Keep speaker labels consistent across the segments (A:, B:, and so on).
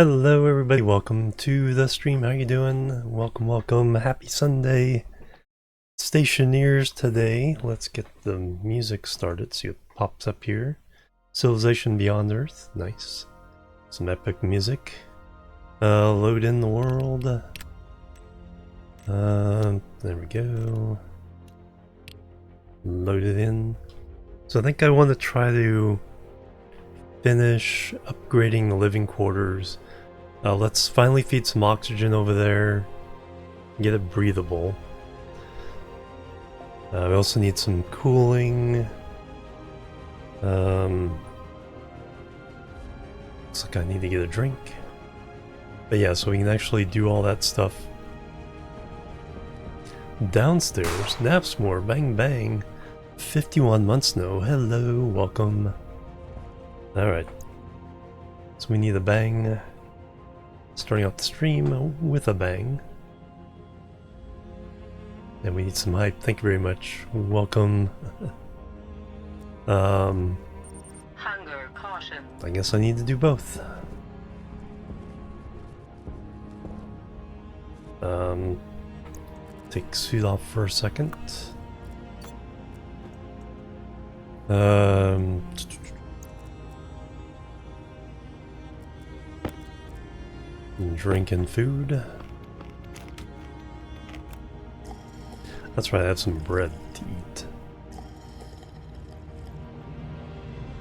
A: Hello everybody, welcome to the stream. How you doing? Welcome. Happy Sunday. Stationeers today. Let's get the music started. See what pops up here. Civilization Beyond Earth. Nice. Some epic music. Load in the world. There we go. Load it in. So I think I want to try to finish upgrading the living quarters. Let's finally feed some oxygen over there. Get it breathable. We also need some cooling. Looks like I need to get a drink. But yeah, so we can actually do all that stuff. Downstairs, Napsmore, bang bang. 51 months no. Hello, welcome. Alright. So we need a bang. Starting off the stream with a bang. And we need some hype. Thank you very much. Welcome.
B: Hunger caution.
A: I guess I need to do both. Take suit off for a second. Drink and food. That's right, I have some bread to eat.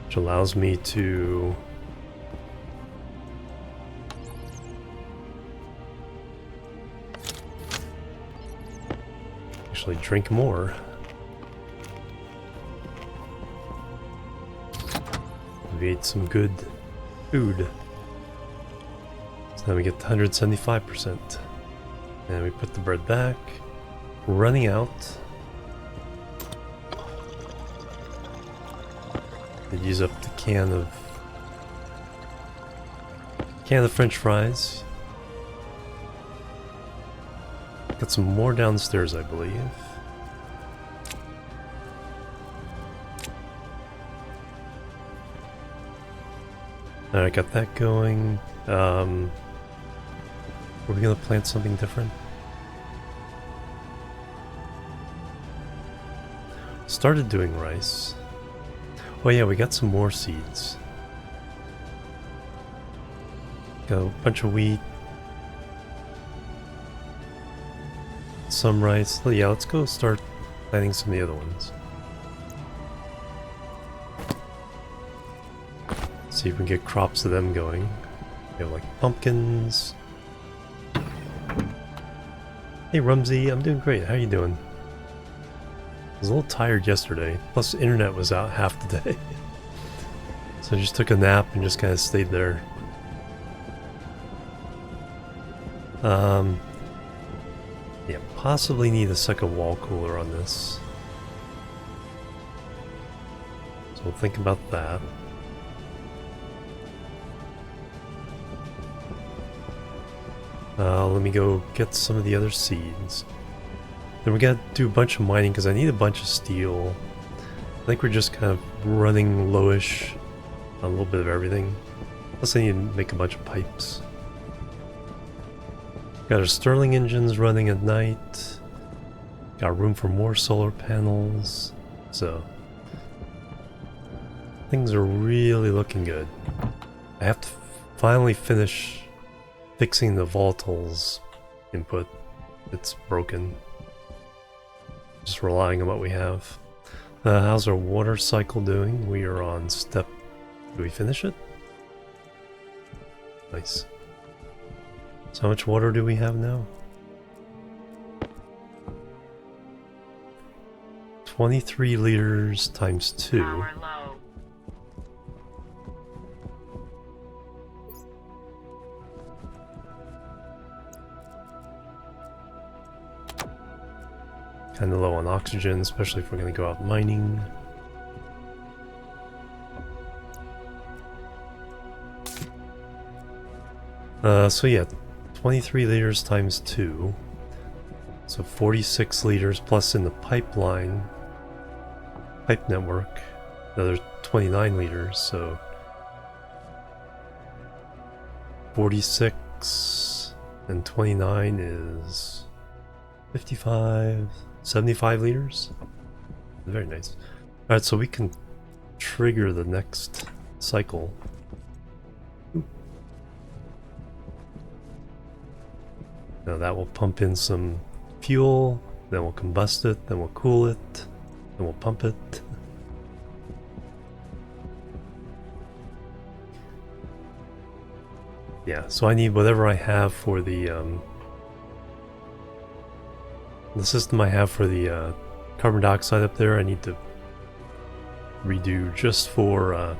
A: Which allows me to actually drink more. We ate some good food. So now we get 175%. And we put the bread back. Running out. They use up the can of French fries. Got some more downstairs, I believe. Alright, got that going. Were we gonna plant something different? Started doing rice. Oh yeah, we got some more seeds. Got a bunch of wheat. Some rice. Oh yeah, let's go start planting some of the other ones. See if we can get crops of them going. We have like pumpkins. Hey Rumsey, I'm doing great. How you doing? I was a little tired yesterday, plus the internet was out half the day. So I just took a nap and just kind of stayed there. Yeah, possibly need a second wall cooler on this. So we'll think about that. Let me go get some of the other seeds. Then we gotta do a bunch of mining because I need a bunch of steel. I think we're just kind of running lowish on a little bit of everything. Plus I need to make a bunch of pipes. Got our Stirling engines running at night. Got room for more solar panels. So things are really looking good. I have to finally finish fixing the volatiles input. It's broken. Just relying on what we have. How's our water cycle doing? We are on step... Did we finish it? Nice. So how much water do we have now? 23 liters times 2.
B: Power low.
A: Kind of low on oxygen, especially if we're going to go out mining. So yeah, 23 liters times 2. So 46 liters plus in the pipe network, another 29 liters, so 46 and 29 is 55, 75 liters. Very nice. Alright, so we can trigger the next cycle. Now that will pump in some fuel, then we'll combust it, then we'll cool it, then we'll pump it. Yeah, so I need whatever I have for the system I have for the carbon dioxide up there. I need to redo just for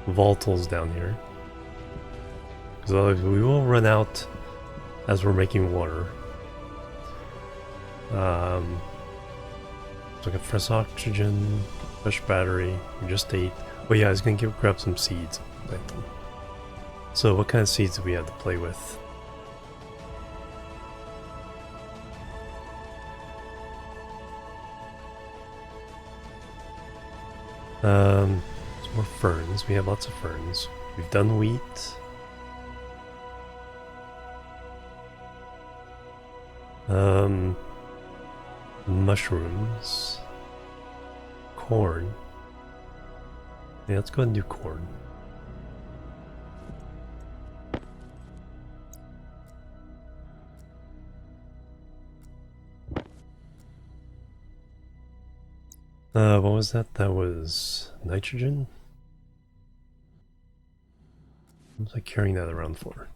A: volatiles down here, because otherwise we will run out as we're making water. So I got fresh oxygen, fresh battery. We just ate. Oh yeah, I was gonna grab some seeds. So what kind of seeds do we have to play with? Some more ferns. We have lots of ferns. We've done wheat. Mushrooms. Corn. Yeah, let's go ahead and do corn. What was that? That was nitrogen? What was I carrying that around for?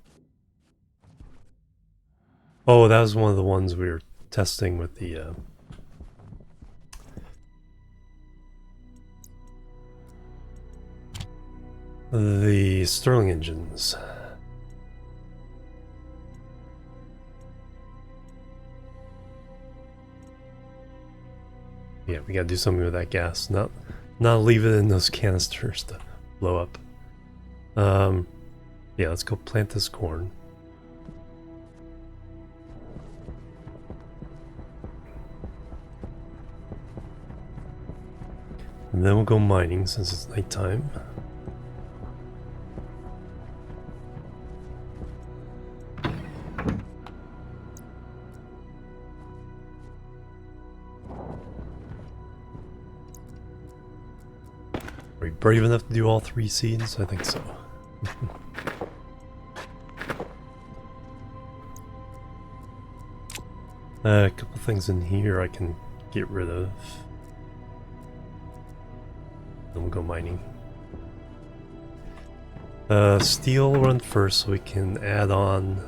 A: Oh, that was one of the ones we were testing with the Stirling engines. Yeah, we gotta do something with that gas. Not leave it in those canisters to blow up. Yeah, let's go plant this corn. And then we'll go mining since it's nighttime. Are we brave enough to do all 3 seeds? I think so. A couple things in here I can get rid of. Then we'll go mining. Steel will run first so we can add on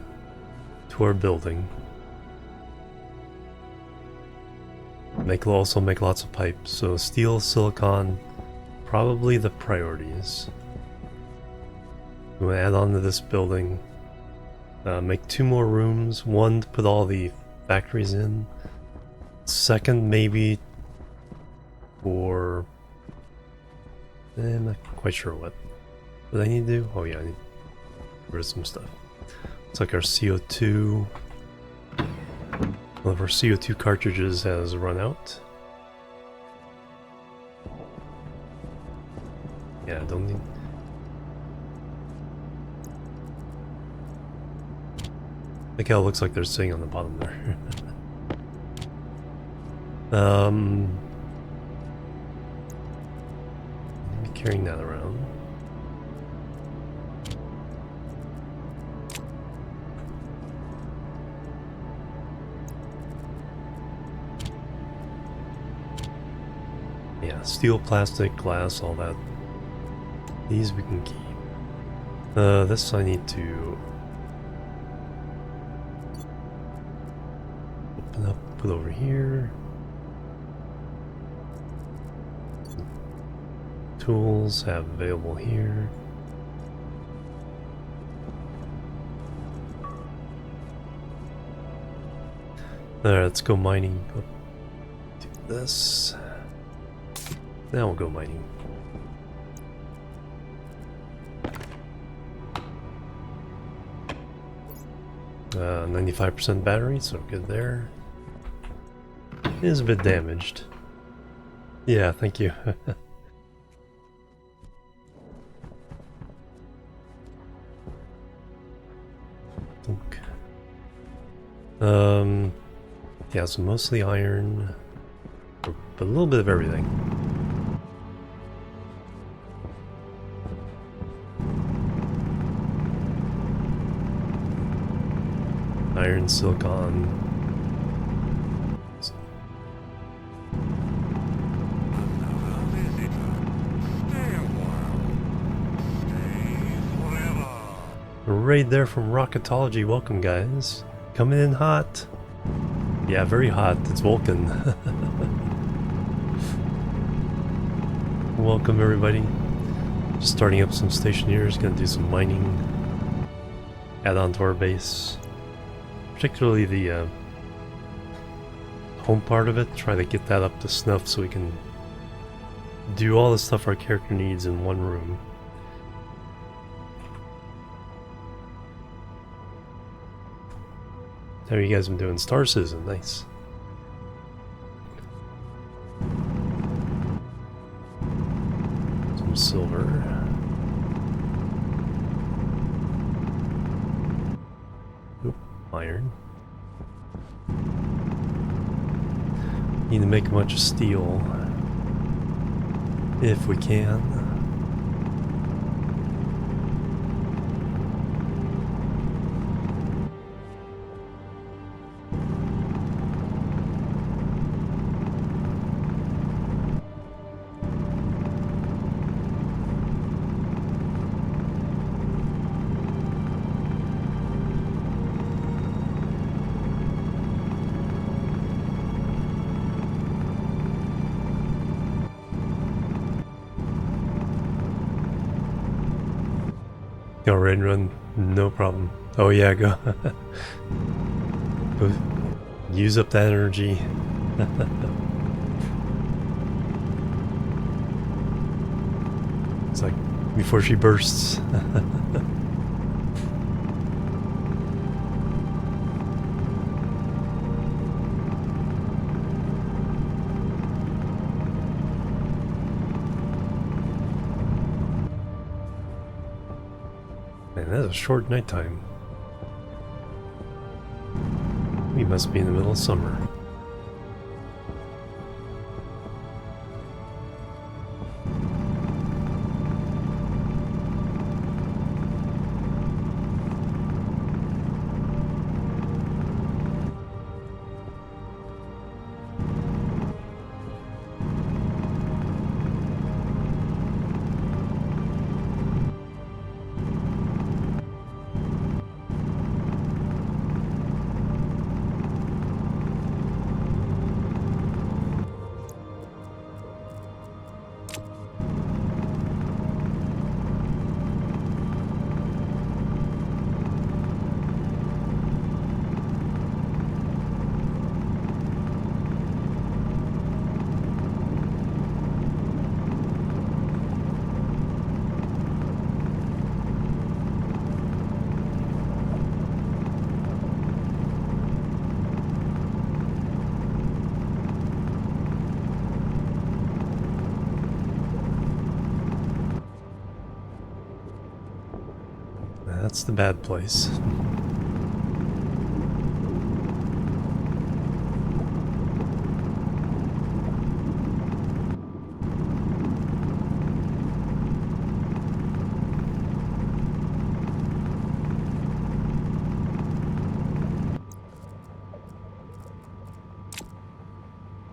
A: to our building. Also make lots of pipes. So steel, silicon, probably the priorities. We want to add on to this building. Make 2 more rooms. One to put all the factories in. Second, maybe for... I'm not quite sure what I need to do. Oh yeah, I need to get rid of some stuff. It's like our CO2. One of our CO2 cartridges has run out. Yeah, I don't need... Look how it looks like they're sitting on the bottom there. Be carrying that around. Yeah, steel, plastic, glass, all that. These we can keep. This I need to open up, put over here. Tools have available here. Alright, let's go mining. Do this. Now we'll go mining. 95% battery, so good there. It is a bit damaged. Yeah, thank you. Yeah, so mostly iron, but a little bit of everything. Iron, silicon. Right there from Rocketology. Welcome, guys. Coming in hot. Yeah, very hot. It's Vulcan. Welcome, everybody. Just starting up some Stationeers. Gonna do some mining. Add on to our base. Particularly the home part of it. Try to get that up to snuff so we can do all the stuff our character needs in one room. How you guys been doing? Star Citizen, nice. Some silver. Oop, iron. Need to make a bunch of steel. If we can. Go raid run, no problem. Oh yeah, go. Go use up that energy. It's like before she bursts. Man, that's a short nighttime. We must be in the middle of summer. That's the bad place.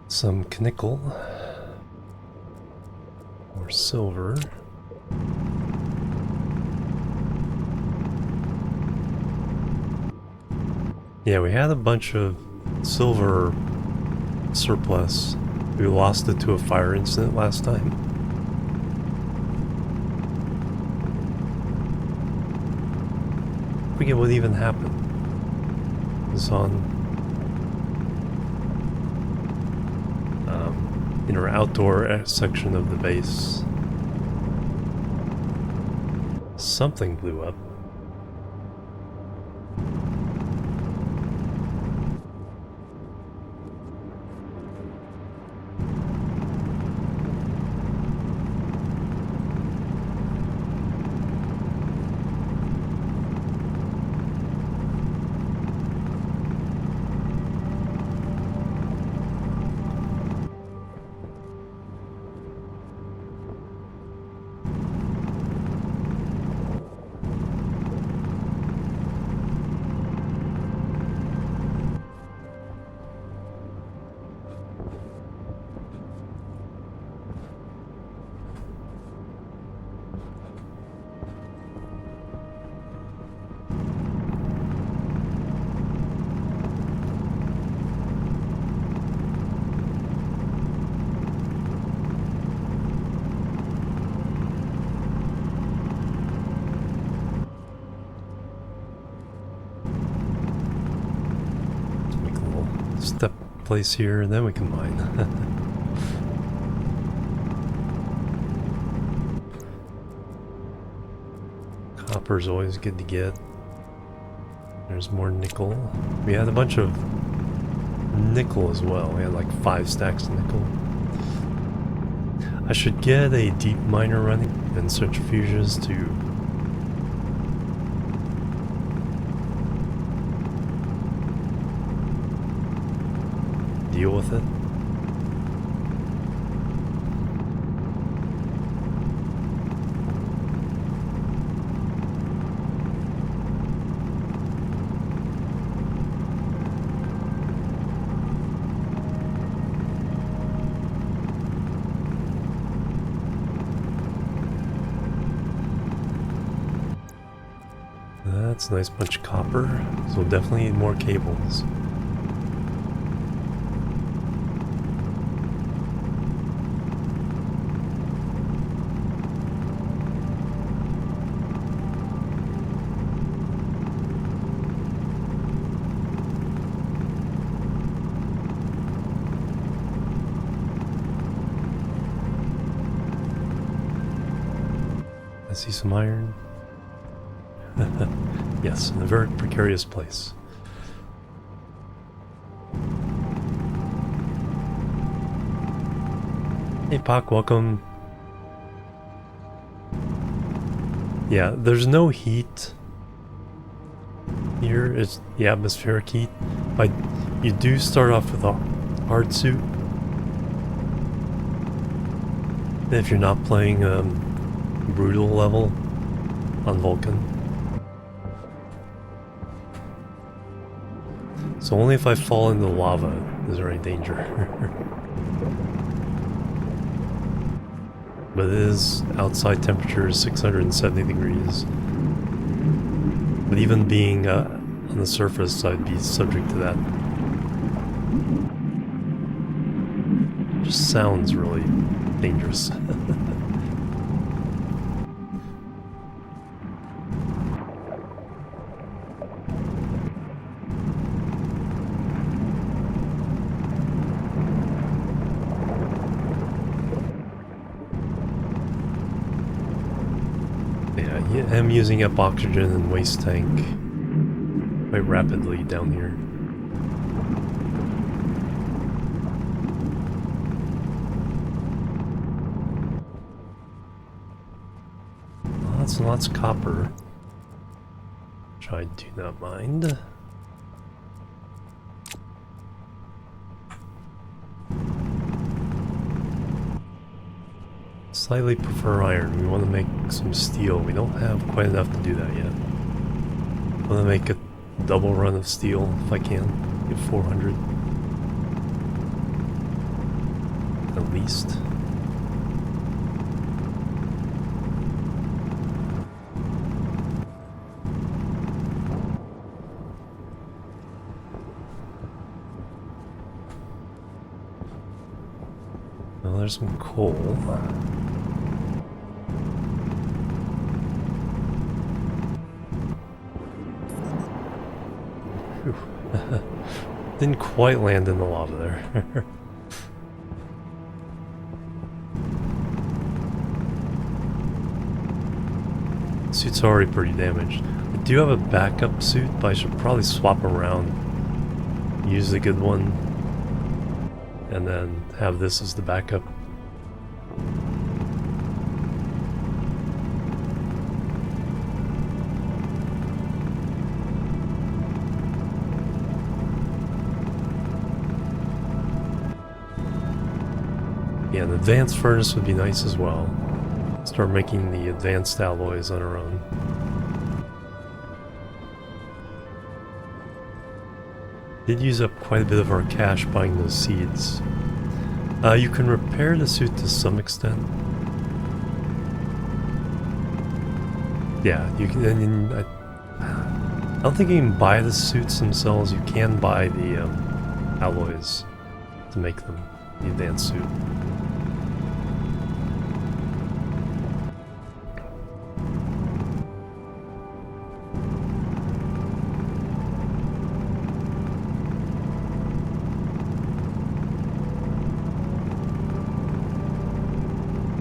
A: Some nickel or silver. Yeah, we had a bunch of silver surplus. We lost it to a fire incident last time. I forget what even happened. It was on in our outdoor section of the base. Something blew up. place here, and then we can mine. Copper's always good to get. There's more nickel. We had a bunch of nickel as well. We had like 5 stacks of nickel. I should get a deep miner running and centrifuges to deal with it. That's a nice bunch of copper, so definitely need more cables. I see some iron. Yes, in a very precarious place. Hey Pac, welcome. Yeah, there's no heat here. It's the atmospheric heat. But you do start off with a hard suit. If you're not playing brutal level on Vulcan. So only if I fall into lava is there any danger. But it is outside temperature is 670 degrees. But even being on the surface, I'd be subject to that. Just sounds really dangerous. I'm using up oxygen and waste tank quite rapidly down here. Lots and lots of copper, which I do not mind. Slightly prefer iron. We want to make some steel. We don't have quite enough to do that yet. I want to make a double run of steel if I can. Get 400. At least. Well, there's some coal. Didn't quite land in the lava there. Suit's already pretty damaged. I do have a backup suit, but I should probably swap around. Use the good one, and then have this as the backup. Yeah, an advanced furnace would be nice as well. Start making the advanced alloys on our own. Did use up quite a bit of our cash buying those seeds. You can repair the suit to some extent. Yeah, you can. And I don't think you can buy the suits themselves. You can buy the alloys to make them, the advanced suit.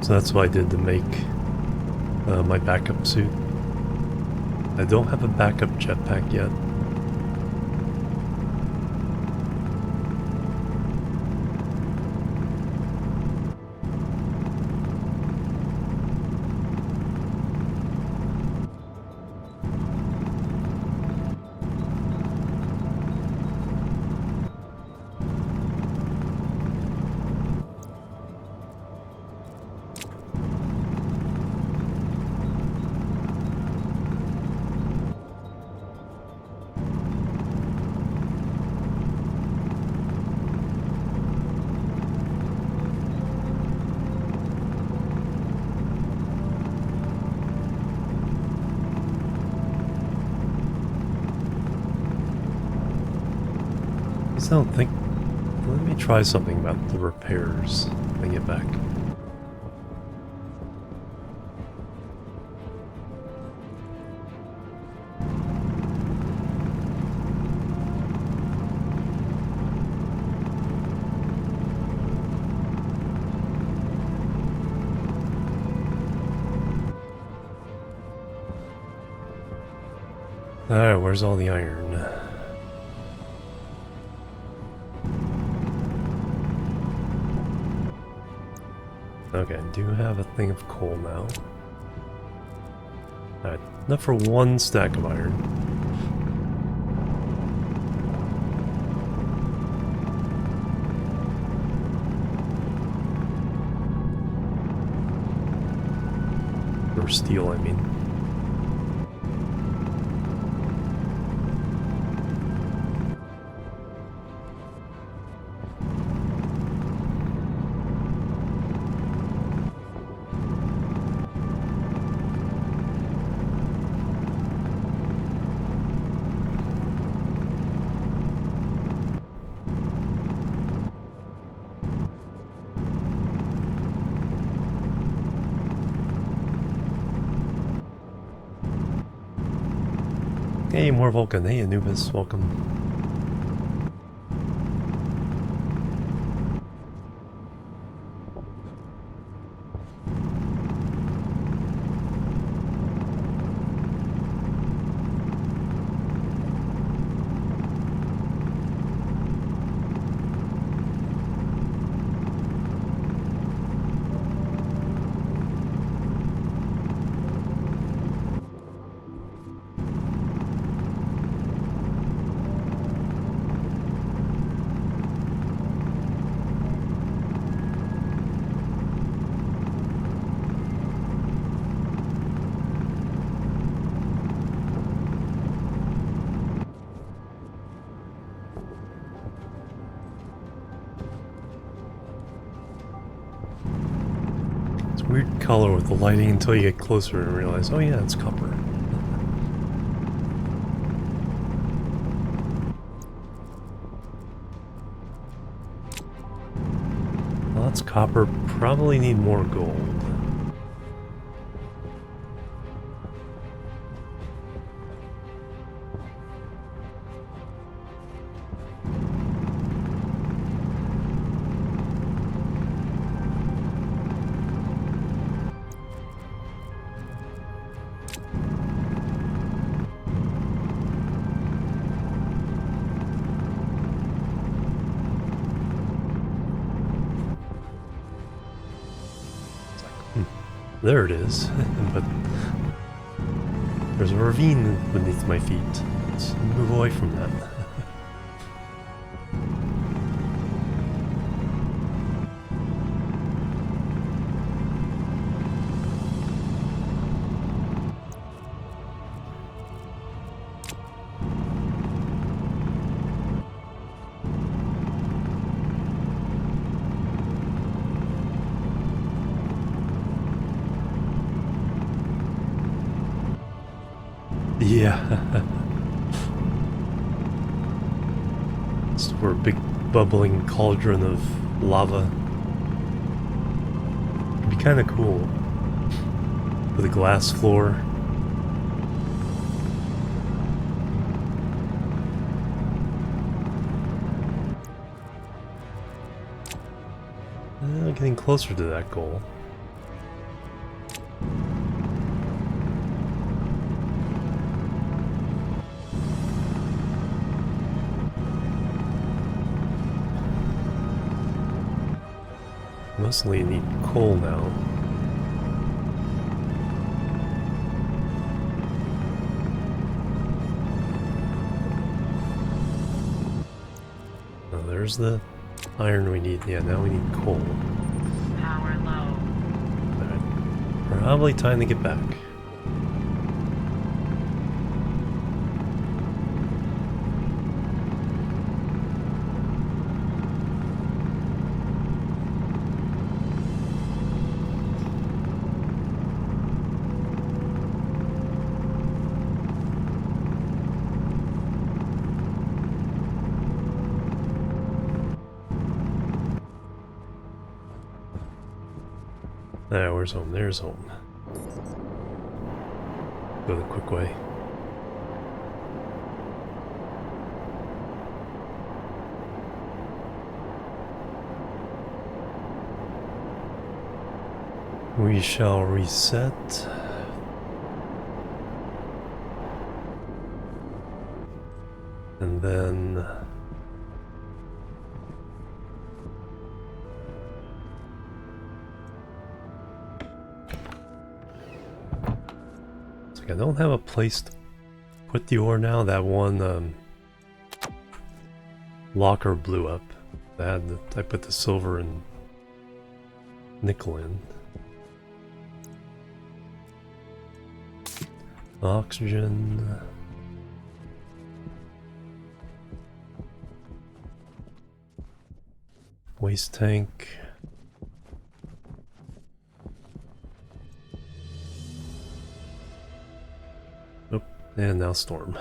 A: So that's what I did to make my backup suit. I don't have a backup jetpack yet. I don't think... Let me try something about the repairs when I get back. Alright, where's all the iron? Okay, I do have a thing of coal now. Alright, enough for one stack of iron. Or steel, I mean. Hey, more Vulcan. Hey, Anubis. Welcome. Weird color with the lighting until you get closer and realize, oh yeah, it's copper. Well, that's copper. Probably need more gold. There it is, but there's a ravine beneath my feet. Let's move away from that. Yeah. It's for a big bubbling cauldron of lava. It'd be kind of cool. With a glass floor. Getting closer to that goal. Mostly need coal now. Oh, there's the iron we need. Yeah, now we need coal.
B: Power low.
A: Alright. Probably time to get back. Where's home? There's home. Go the quick way. We shall reset. And then... It's like I don't have a place to put the ore now. That one locker blew up. I put the silver and nickel in. Oxygen. Waste tank. Oh, and now storm.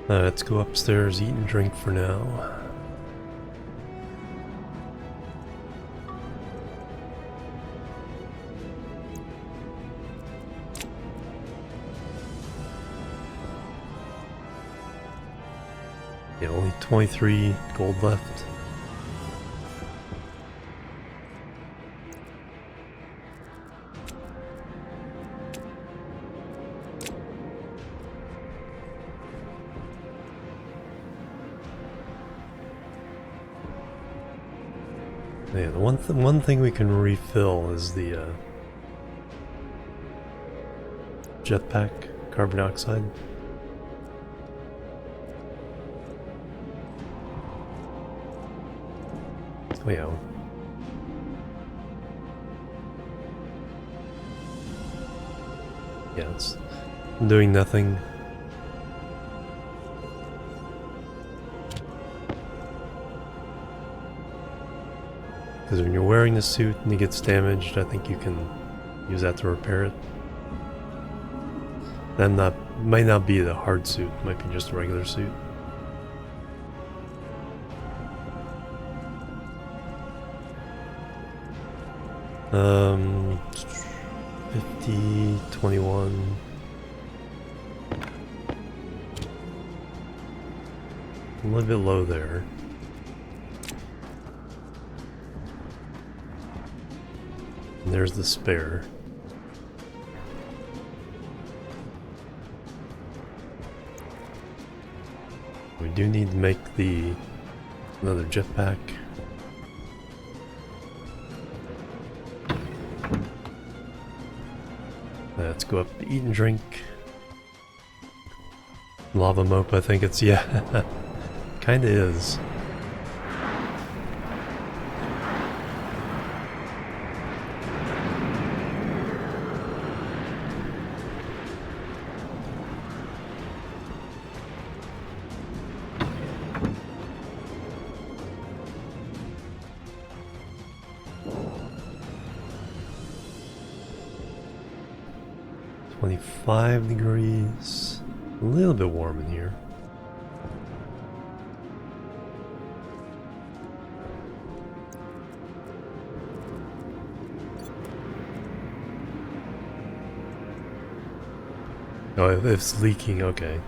A: Let's go upstairs, eat and drink for now. Yeah, only 23 gold left. Yeah, the one thing we can refill is the jetpack carbon dioxide. Oh yeah. Yeah, it's doing nothing. Because when you're wearing the suit and it gets damaged, I think you can use that to repair it. Then that might not be the hard suit, it might be just a regular suit. Um, 50, 21. A little bit low there. And there's the spare. We do need to make another jetpack. Let's go up to eat and drink. Lava mope, I think it's, yeah. Kinda is. 5 degrees. A little bit warm in here. Oh, if it's leaking, okay.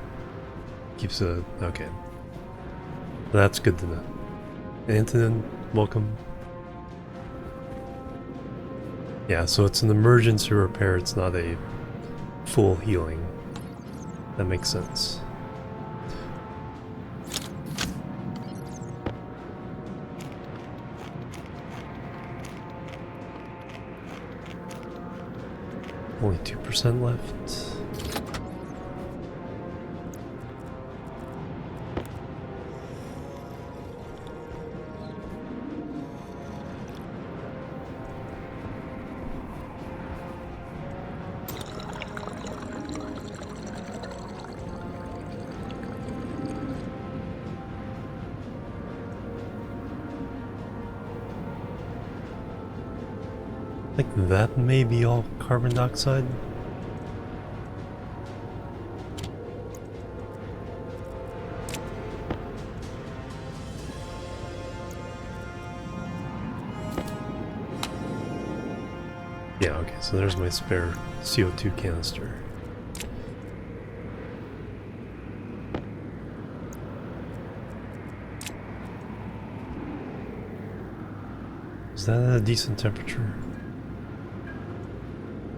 A: Keeps a... okay. That's good to know. Antonin, welcome. Yeah, so it's an emergency repair, it's not a full healing. That makes sense. Only 2% left. I think that may be all carbon dioxide. Yeah, okay, so there's my spare CO2 canister. Is that a decent temperature?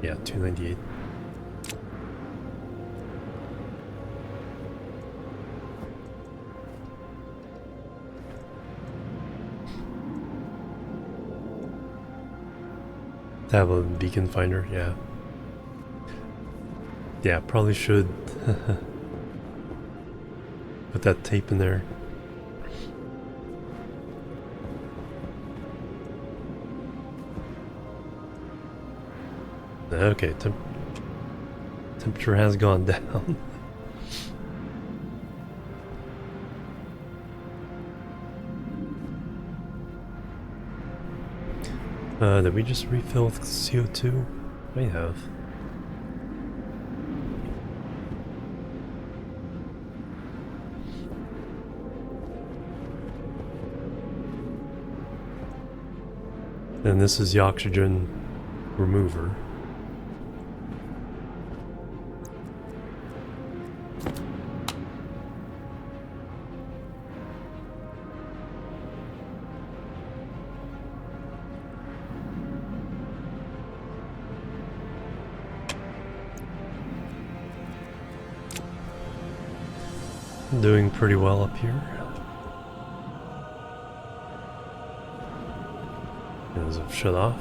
A: Yeah, 298. To have a beacon finder, yeah. Yeah, probably should put that tape in there. Okay, temperature has gone down. Did we just refill with CO2? We have. And this is the oxygen remover. Doing pretty well up here. As I've shut off.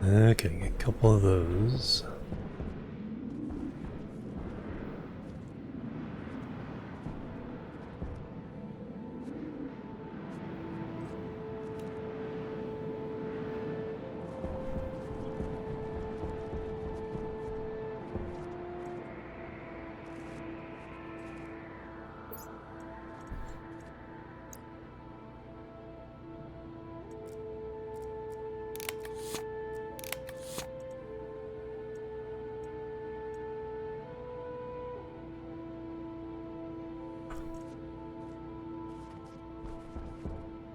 A: Okay, a couple of those.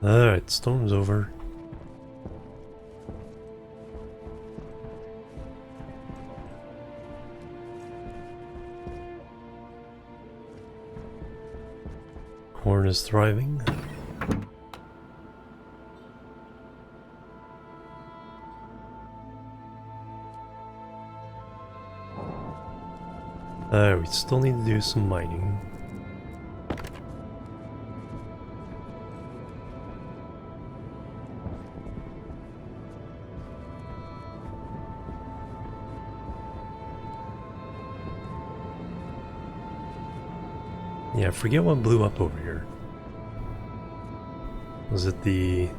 A: Alright, storm's over. Corn is thriving. We still need to do some mining. Yeah, I forget what blew up over here. Was it the...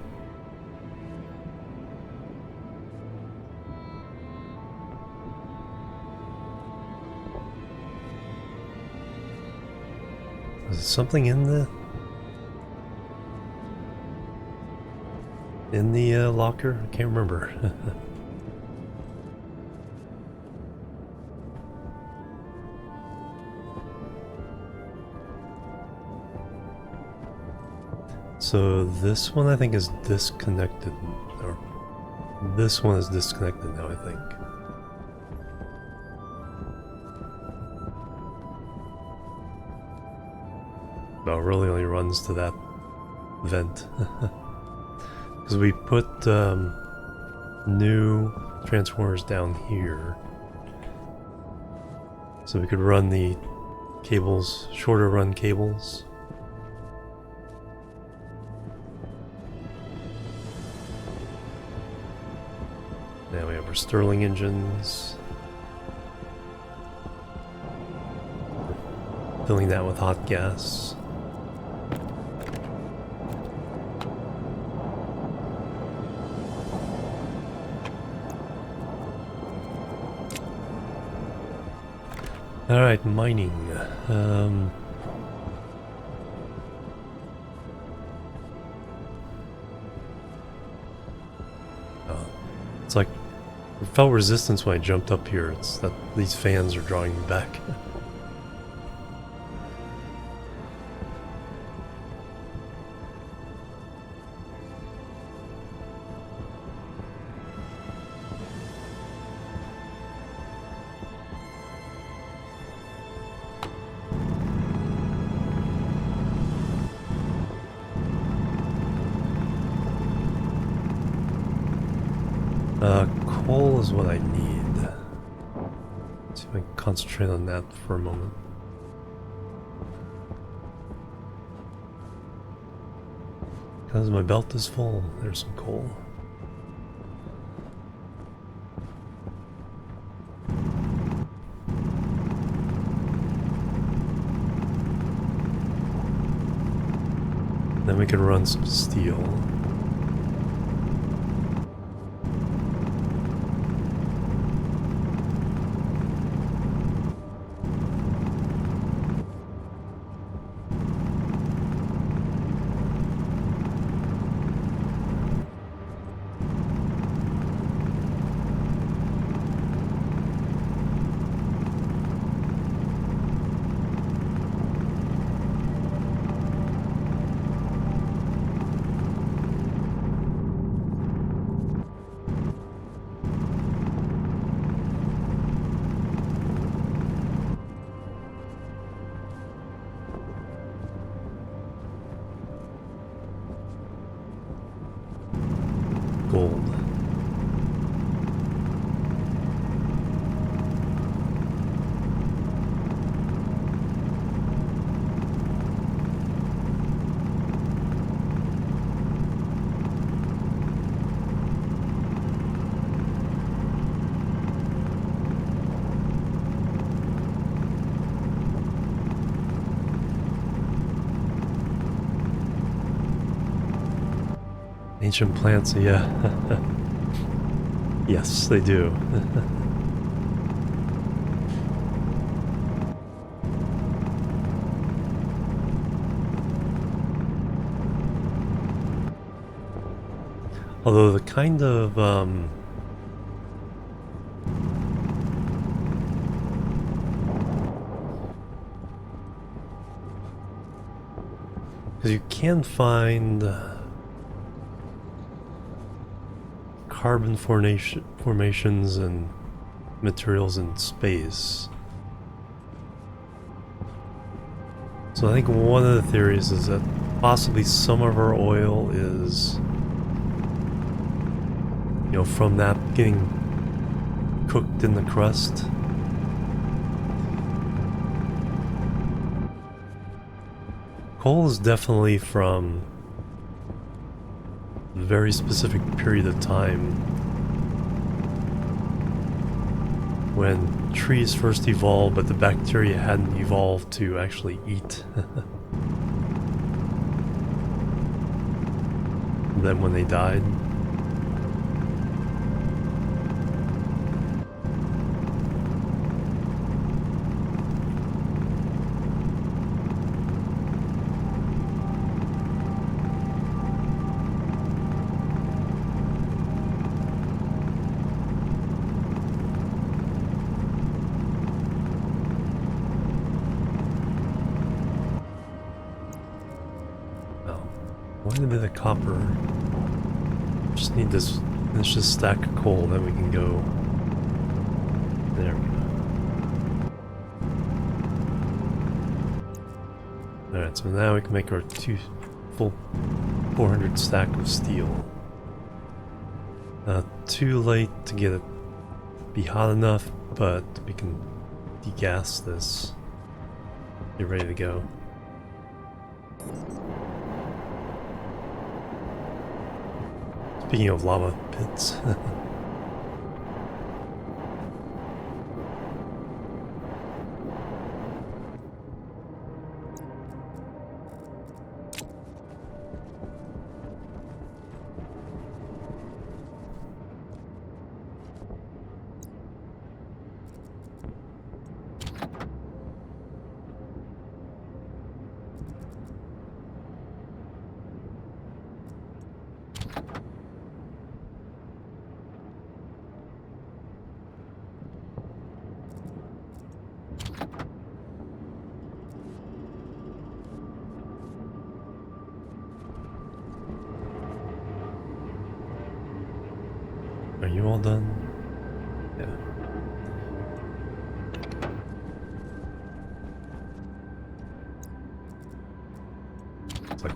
A: Was it something in the... locker? I can't remember. So this one I think is disconnected, or this one is disconnected now, I think. But it really only runs to that vent. Because we put new transformers down here. So we could run the cables, shorter run cables. Now we have our Stirling engines. Filling that with hot gas. Alright, mining. It's like I felt resistance when I jumped up here. It's that these fans are drawing me back. Coal is what I need. Let's see if I can concentrate on that for a moment. Because my belt is full, there's some coal. Then we can run some steel. Gold. Ancient plants, yeah. Yes, they do. Although the kind of because you can find carbon formations and materials in space. So I think one of the theories is that possibly some of our oil is, you know, from that getting cooked in the crust. Coal is definitely from a very specific period of time when trees first evolved, but the bacteria hadn't evolved to actually eat. Then when they died. Quite a bit of copper. Just need this. Let's just stack of coal, then we can go. There we go. Alright, so now we can make our full 400 stack of steel. Too late to get it be hot enough, but we can degas this. Get ready to go. Speaking of lava pits. Are you all done? Yeah. It's like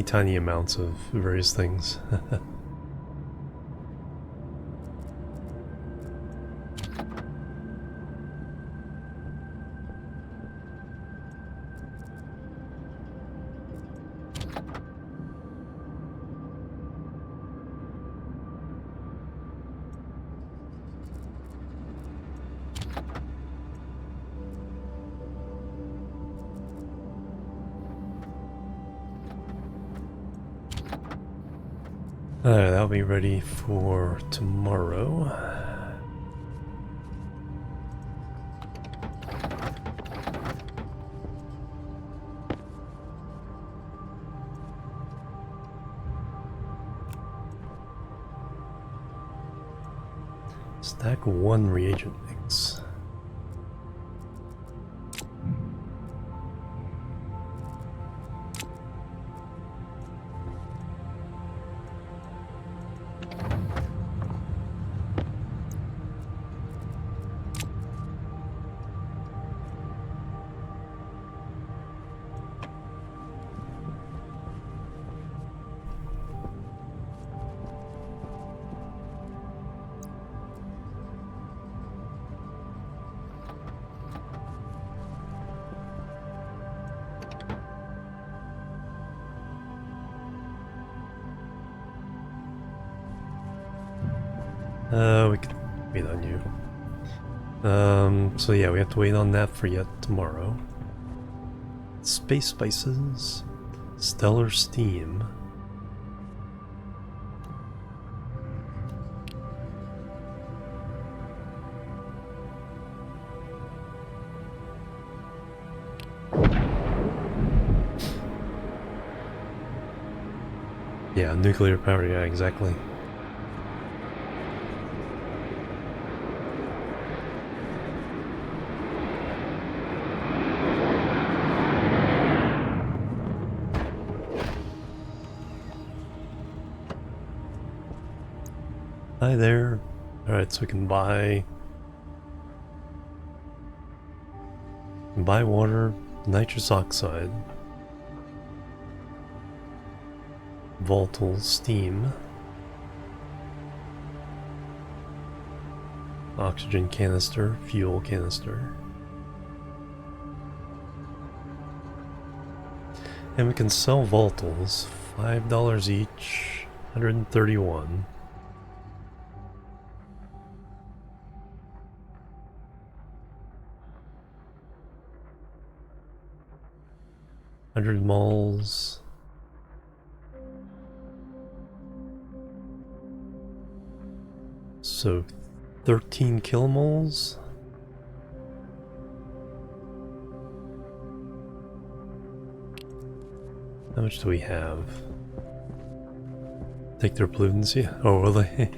A: tiny amounts of various things. Alright, that'll be ready for tomorrow. Stack 1 reagent mix. We can wait on you. So yeah, we have to wait on that for yet tomorrow. Space spices, stellar steam. Yeah, nuclear power, yeah, exactly. Hi there. Alright, so we can buy water, nitrous oxide, volatile steam, oxygen canister, fuel canister. And we can sell volatiles, $5 each, 131. $100 moles. So 13 kilomoles. How much do we have? Take their pollutants, yeah. Oh, will they?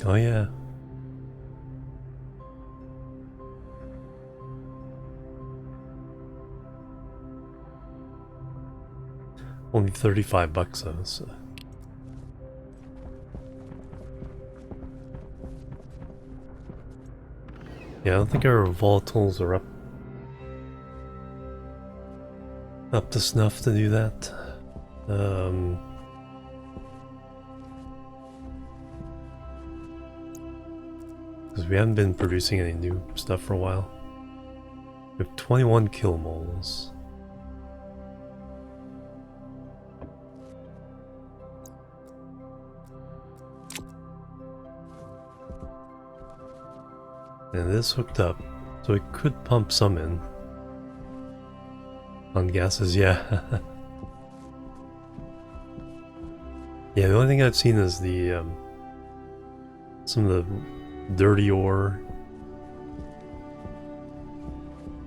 A: Oh, yeah. Only 35 bucks though, so. Yeah, I don't think our volatiles are up to snuff to do that. Because we haven't been producing any new stuff for a while. We have 21 kilomoles. And this hooked up, so we could pump some in. On gases, yeah. Yeah, the only thing I've seen is the some of the dirty ore,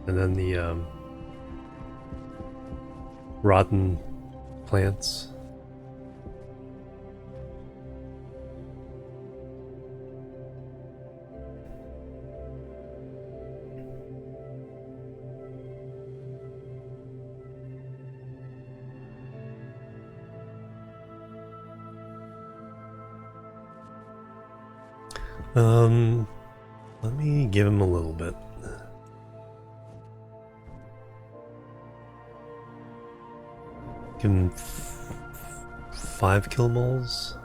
A: and then the rotten plants. Let me give him a little bit. Give him 5 kilomoles.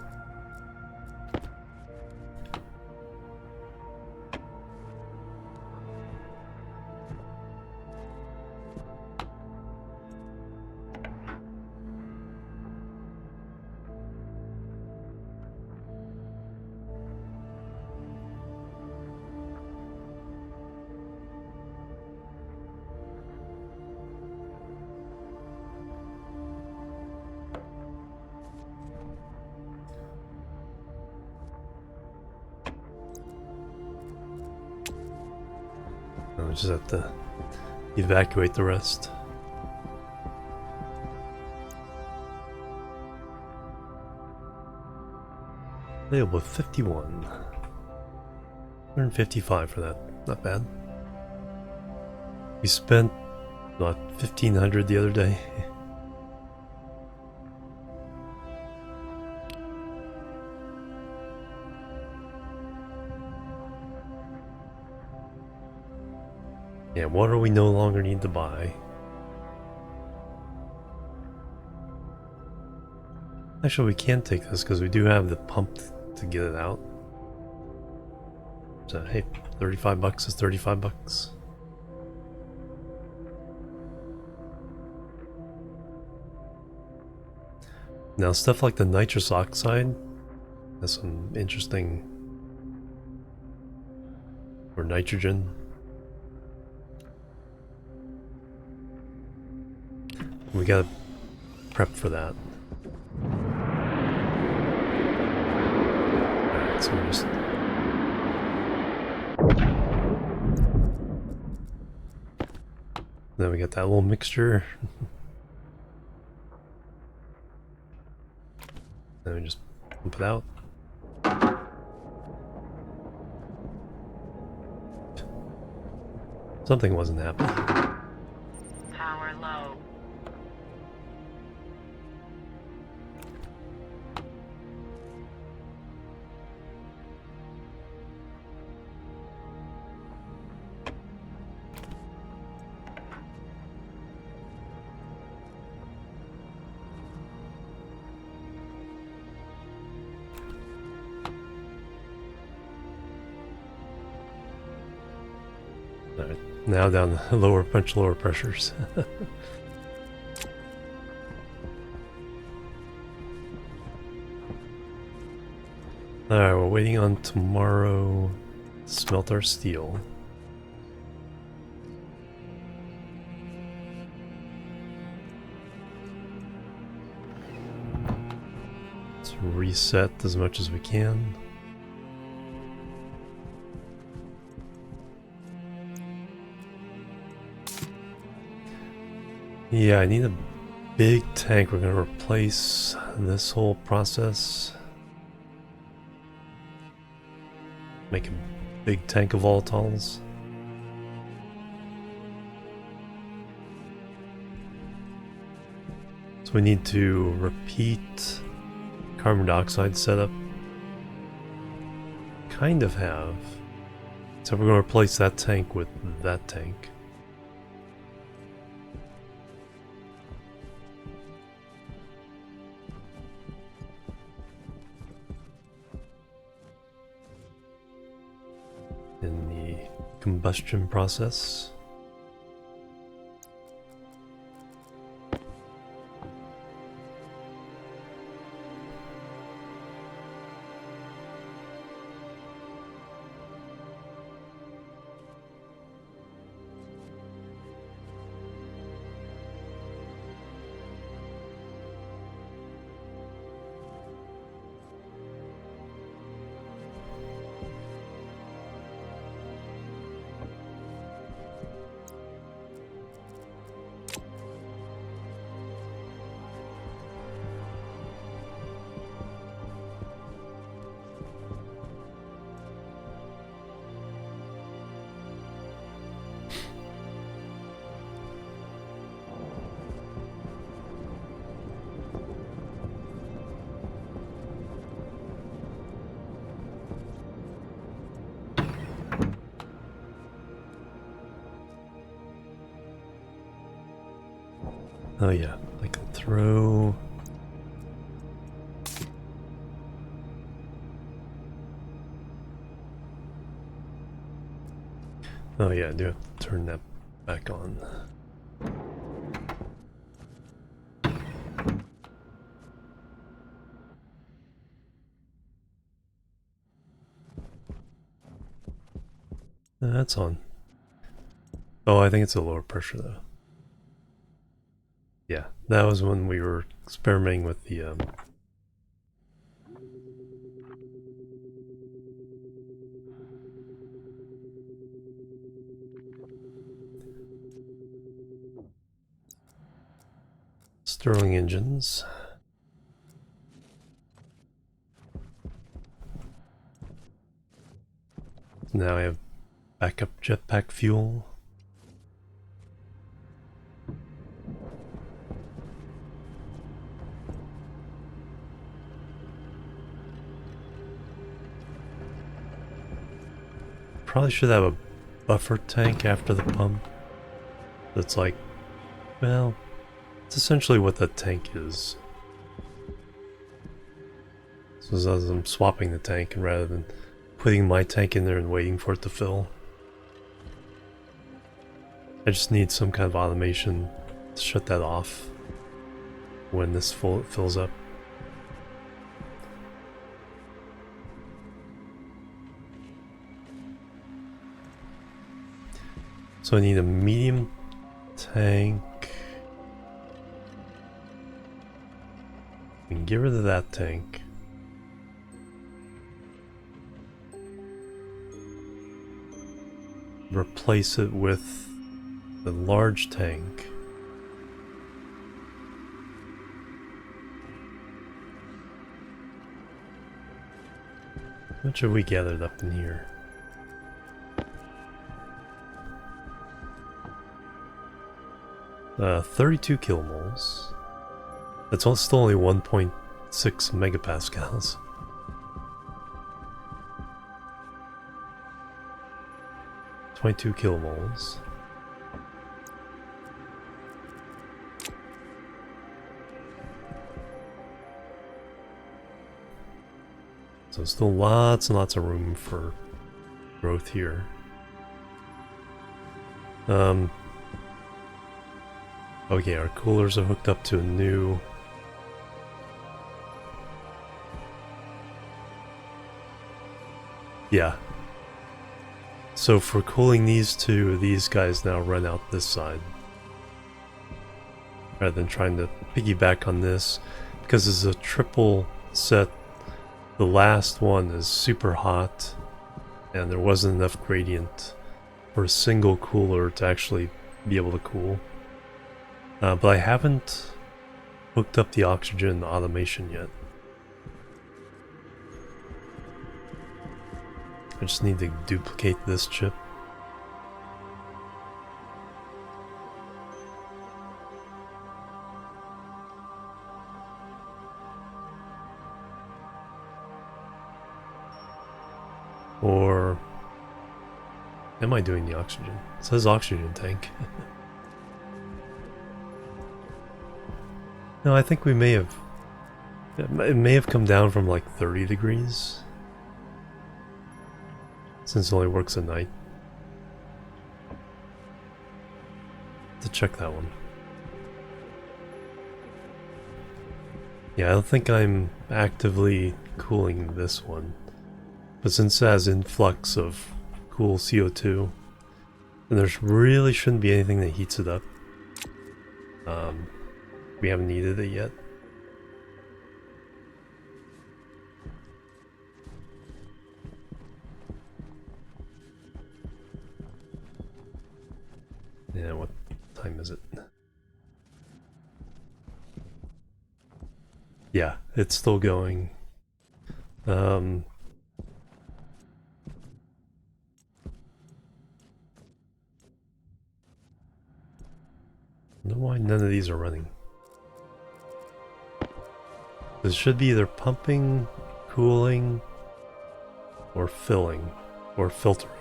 A: I just have to evacuate the rest. Available 51. 155 for that. Not bad. We spent about 1,500 the other day. Yeah, water we no longer need to buy. Actually, we can take this because we do have the pump to get it out. So, hey, 35 bucks is 35 bucks. Now, stuff like the nitrous oxide has some interesting... or nitrogen. We gotta prep for that. Alright, so we're just... Then we got that little mixture. Then we just pump it out. Something wasn't happening. Now down to much lower pressures. Alright, we're waiting on tomorrow to smelt our steel. Let's reset as much as we can. Yeah, I need a big tank. We're going to replace this whole process. Make a big tank of volatiles. So we need to repeat carbon dioxide setup. Kind of have. So we're going to replace that tank with that tank. In the combustion process. Oh yeah, I can throw... Oh yeah, I do have to turn that back on. That's on. Oh, I think it's a lower pressure though. Yeah, that was when we were experimenting with the Stirling engines. Now I have backup jetpack fuel. Probably should have a buffer tank after the pump. That's like, well, it's essentially what that tank is. So as I'm swapping the tank, and rather than putting my tank in there and waiting for it to fill, I just need some kind of automation to shut that off when this fills up. So I need a medium tank. We can get rid of that tank. Replace it with the large tank. How much have we gathered up in here? 32 kilomoles. That's still only 1.6 megapascals. .2 kilomoles. So still lots and lots of room for growth here. Um, okay, our coolers are hooked up to a new... Yeah. So for cooling these two, these guys now run out this side. Rather than trying to piggyback on this. Because it's a triple set, the last one is super hot. And there wasn't enough gradient for a single cooler to actually be able to cool. But I haven't hooked up the oxygen automation yet. I just need to duplicate this chip. Or am I doing the oxygen? It says oxygen tank. No, I think we may have... It may have come down from like 30 degrees. Since it only works at night. To check that one. Yeah, I don't think I'm actively cooling this one. But since it has influx of cool CO2, then there really shouldn't be anything that heats it up. We haven't needed it yet. Yeah, what time is it? Yeah, it's still going. I don't know why none of these are running. This should be either pumping, cooling, or filling, or filtering.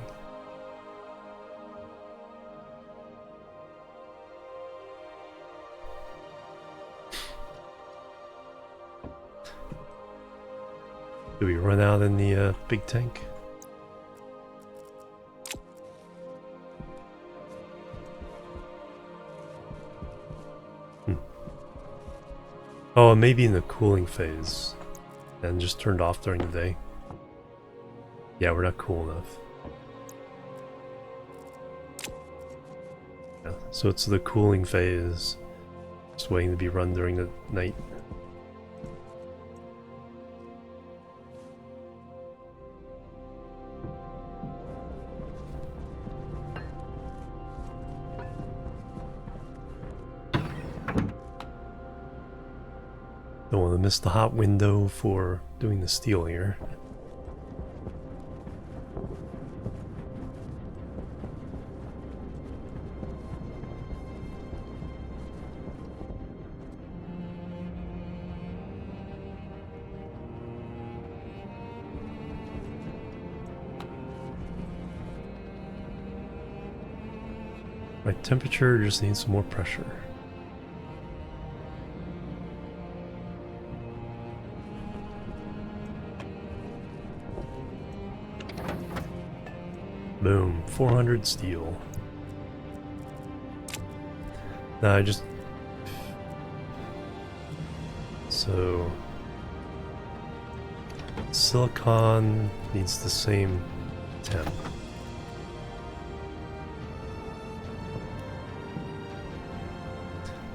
A: Do we run out in the big tank? Oh, maybe in the cooling phase. And just turned off during the day. Yeah, we're not cool enough. Yeah, so it's the cooling phase. Just waiting to be run during the night. Don't want to miss the hot window for doing the steel here. My temperature just needs some more pressure. Boom, 400 steel. Now I just... So... Silicon needs the same temp.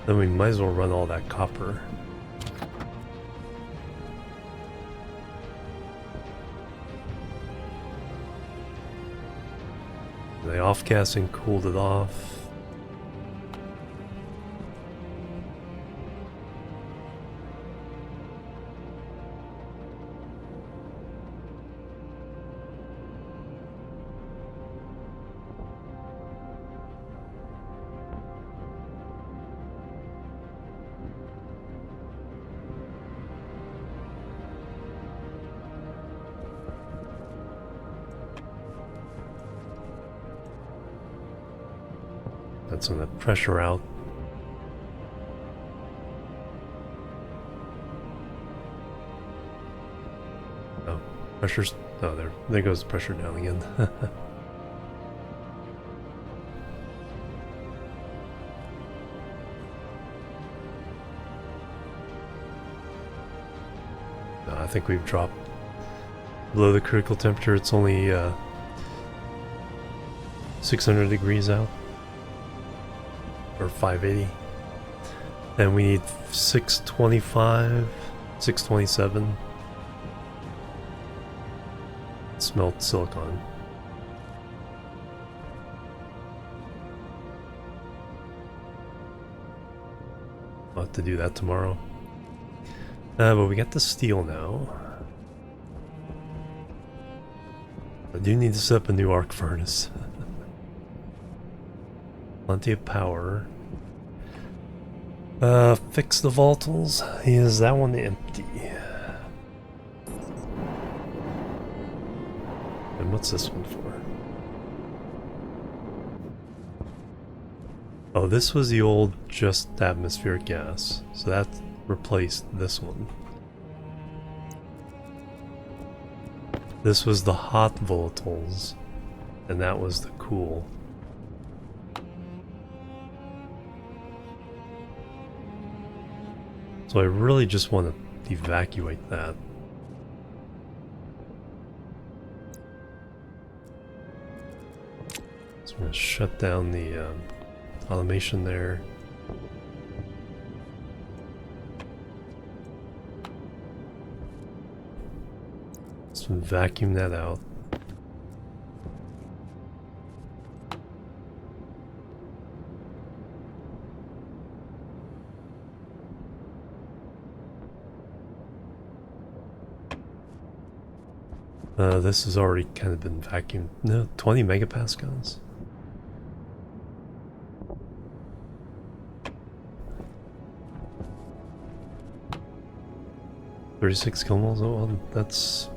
A: Then we might as well run all that copper. The off-gassing cooled it off. Got some of that pressure out. Oh, pressure's... Oh, there goes the pressure down again. I think we've dropped below the critical temperature. It's only 600 degrees out, or 580, and we need 625, 627. Smelt silicon. I'll have to do that tomorrow. But we got the steel now. I do need to set up a new arc furnace. Plenty of power. Fix the volatiles. Is that one empty? And what's this one for? Oh, this was the old just atmospheric gas. So that replaced this one. This was the hot volatiles, and that was the cool. So I really just want to evacuate that. So I'm going to shut down the automation there. Let's vacuum that out. This has already kind of been vacuumed. No, 20 megapascals. $36 kilomoles. Oh, well, that's...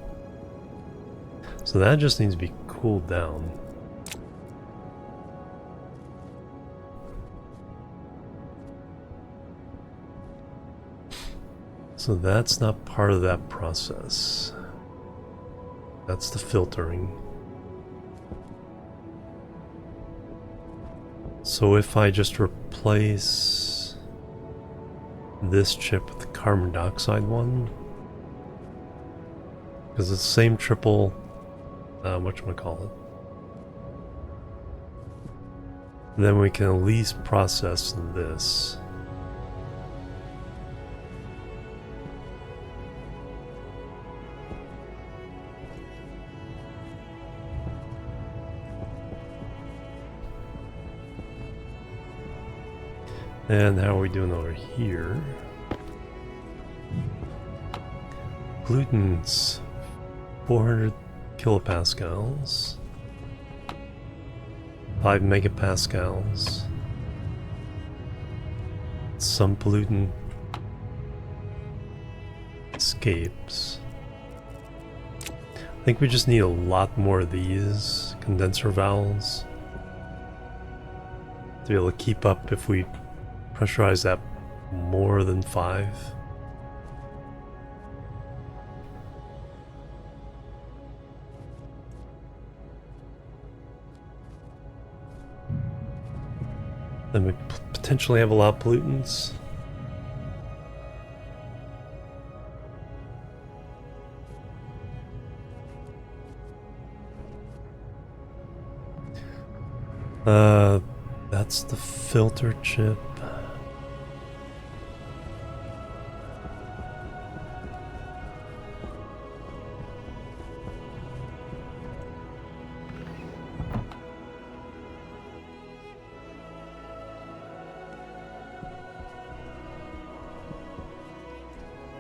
A: So that just needs to be cooled down. So that's not part of that process. That's the filtering. So if I just replace this chip with the carbon dioxide one, because it's the same triple, whatchamacallit, then we can at least process this. And how are we doing over here? Pollutants, 400 kilopascals, 5 megapascals. Some pollutant escapes. I think we just need a lot more of these condenser valves to be able to keep up if we pressurize that more than 5. Then we potentially have a lot of pollutants. That's the filter chip.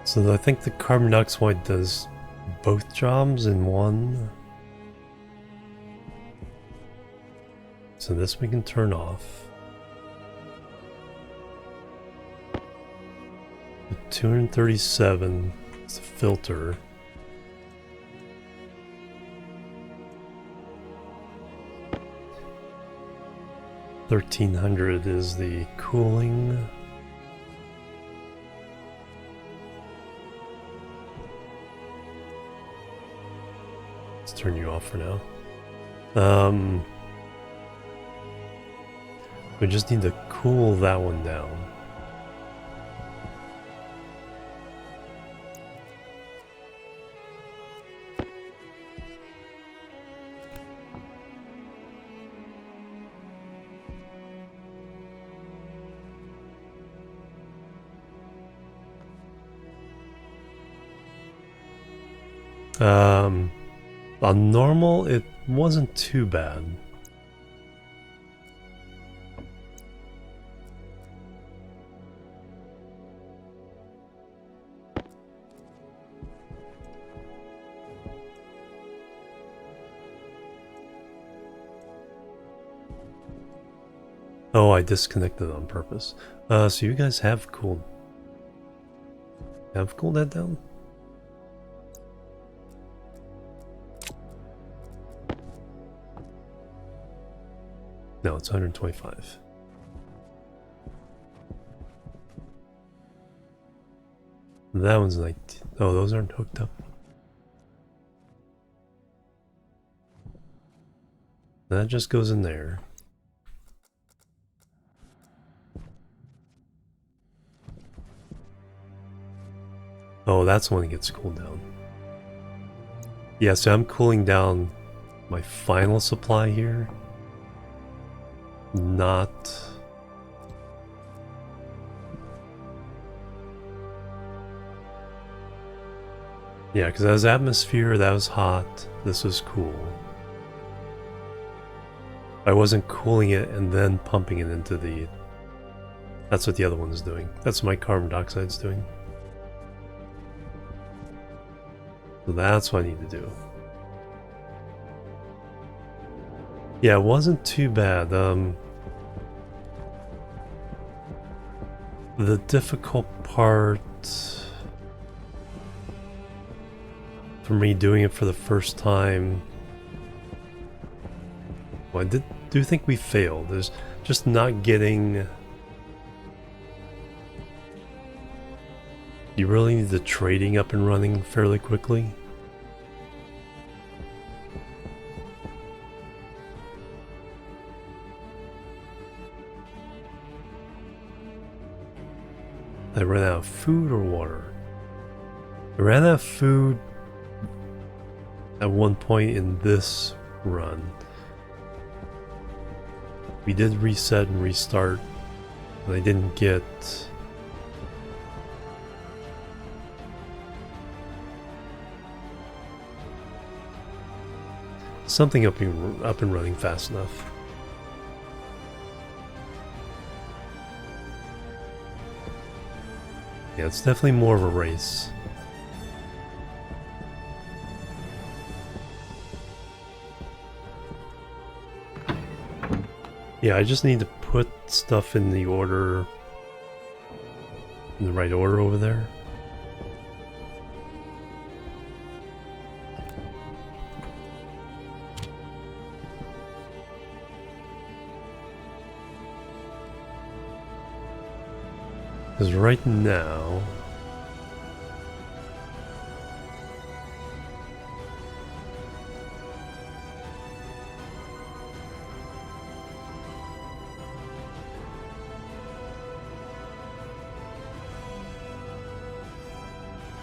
A: So I think the carbon dioxide does both jobs in one. So this we can turn off. The 237 is the filter. $1,300 is the cooling. Let's turn you off for now. We just need to cool that one down. On normal, it wasn't too bad. Oh, I disconnected on purpose. So you guys have cooled that down? No, it's 125. That one's like, oh, those aren't hooked up. That just goes in there. Oh, that's when it gets cooled down. Yeah, so I'm cooling down my final supply here. Not... Yeah, because that was atmosphere, that was hot, this was cool. I wasn't cooling it and then pumping it into the... That's what the other one is doing. That's what my carbon dioxide's doing. So that's what I need to do. Yeah, it wasn't too bad. The difficult part for me doing it for the first time, well, I do think we failed. There's just not getting... You really need the trading up and running fairly quickly. I ran out of food or water. I ran out of food at one point in this run. We did reset and restart, and I didn't get... something up and running fast enough. Yeah, it's definitely more of a race. Yeah, I just need to put stuff in the order, in the right order over there. Because right now...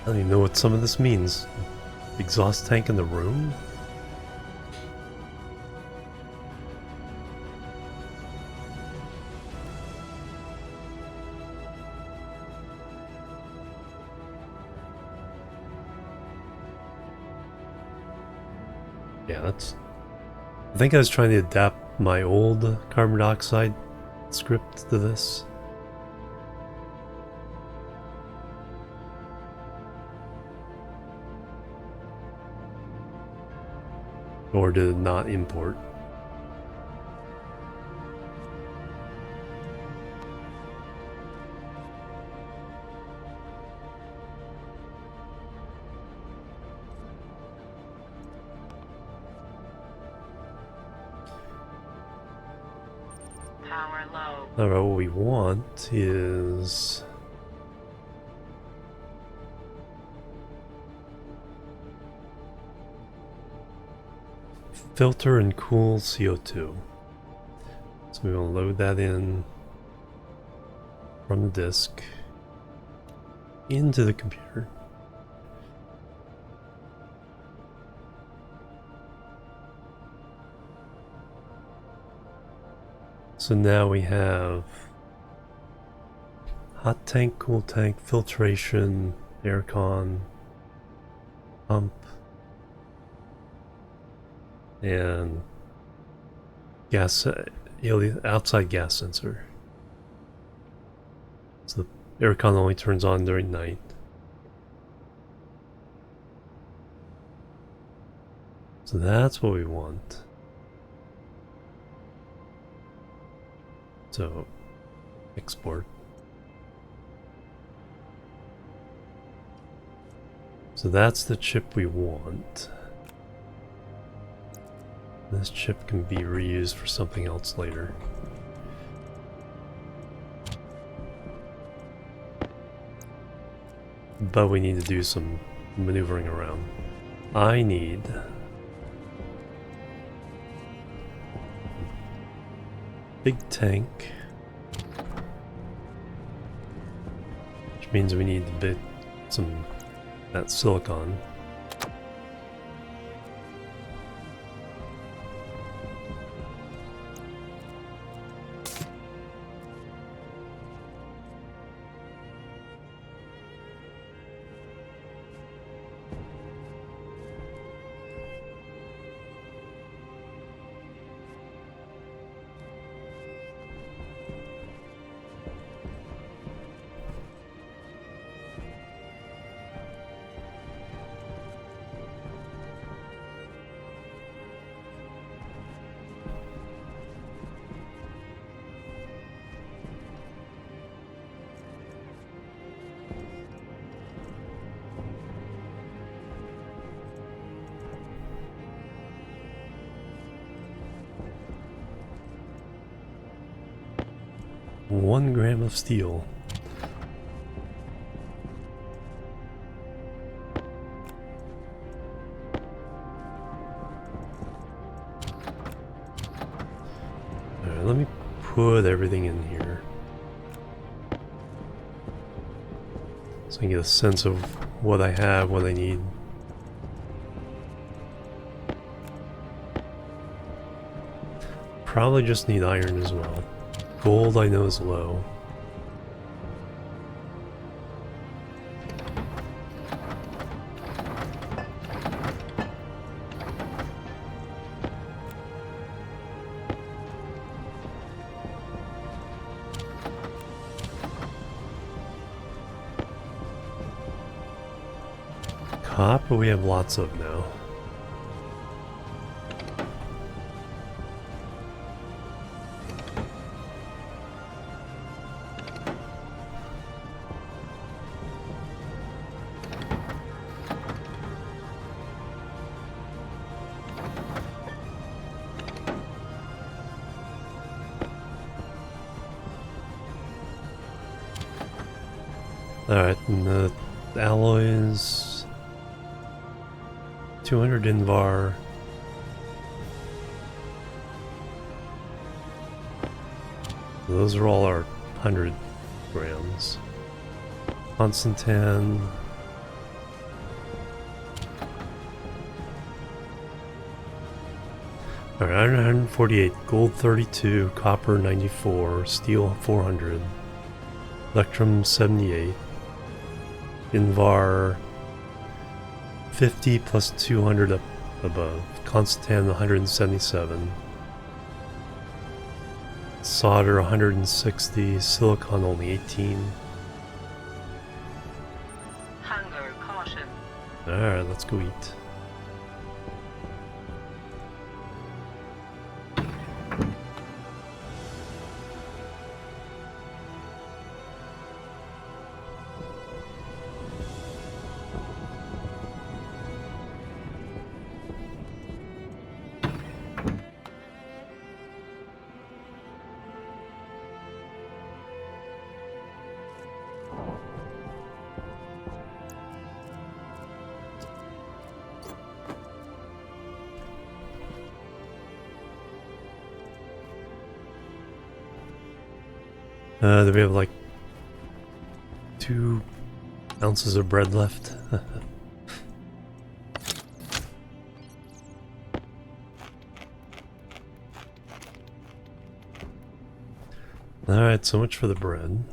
A: I don't even know what some of this means. Exhaust tank in the room? Yeah, that's... I think I was trying to adapt my old carbon dioxide script to this. Or did it not import?
B: Power low.
A: Alright, what we want is... filter and cool CO2. So we want to load that in from the disk into the computer. So now we have hot tank, cool tank, filtration, aircon, pump, and gas, outside gas sensor. So the aircon only turns on during night. So that's what we want. So export. So that's the chip we want. This chip can be reused for something else later. But we need to do some maneuvering around. I need big tank, which means we need to bit some that silicon. One gram of steel. Alright, let me put everything in here so I can get a sense of what I have, what I need. Probably just need iron as well. Gold I know is low. Copper we have lots of now. Alright, and the alloys 200 Invar. Those are all our 100 grams. Constantan. Alright, iron 148, gold 32, copper 94, steel 400, electrum 78, Invar 50 plus 200 up above, Constantan 177, solder 160, silicon only 18.
B: Hunger caution.
A: Alright, let's go eat. Do we have like 2 ounces of bread left? Alright, so much for the bread.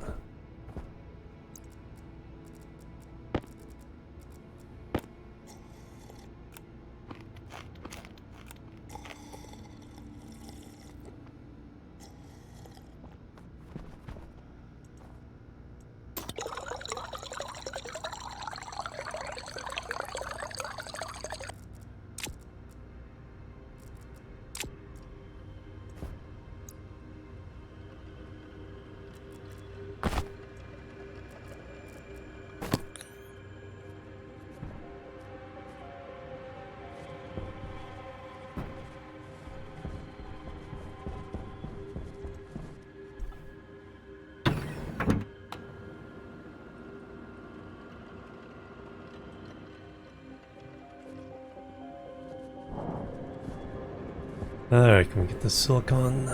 A: Alright, can we get the silicon?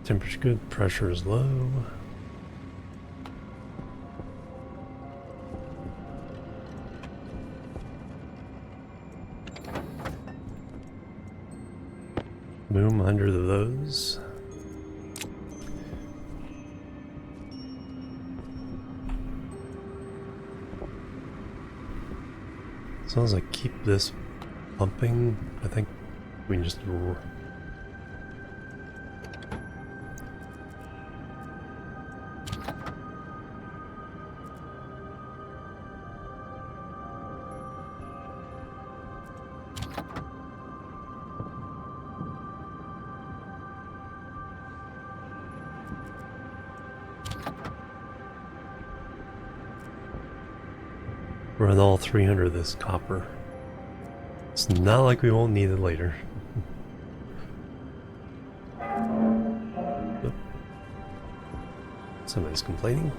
A: Temperature good, pressure is low. Boom, 100 of those. As long as I keep this pumping, I think we can just run all 300 of this copper. It's not like we won't need it later. Oh. Somebody's complaining.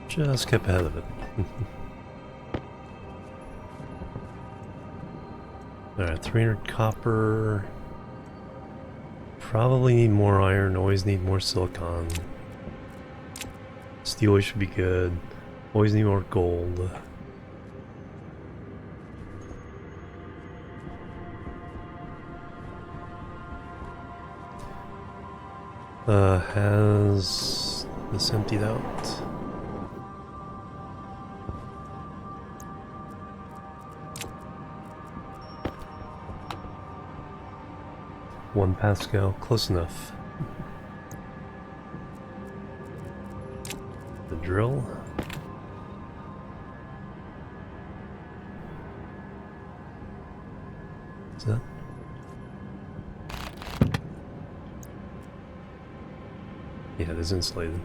A: Just kept ahead of it. Alright, 300 copper. Probably need more iron, always need more silicon. Steel should be good. Always need more gold. Has this emptied out? One Pascal, close enough. The drill. Is that? Yeah, it is insulated.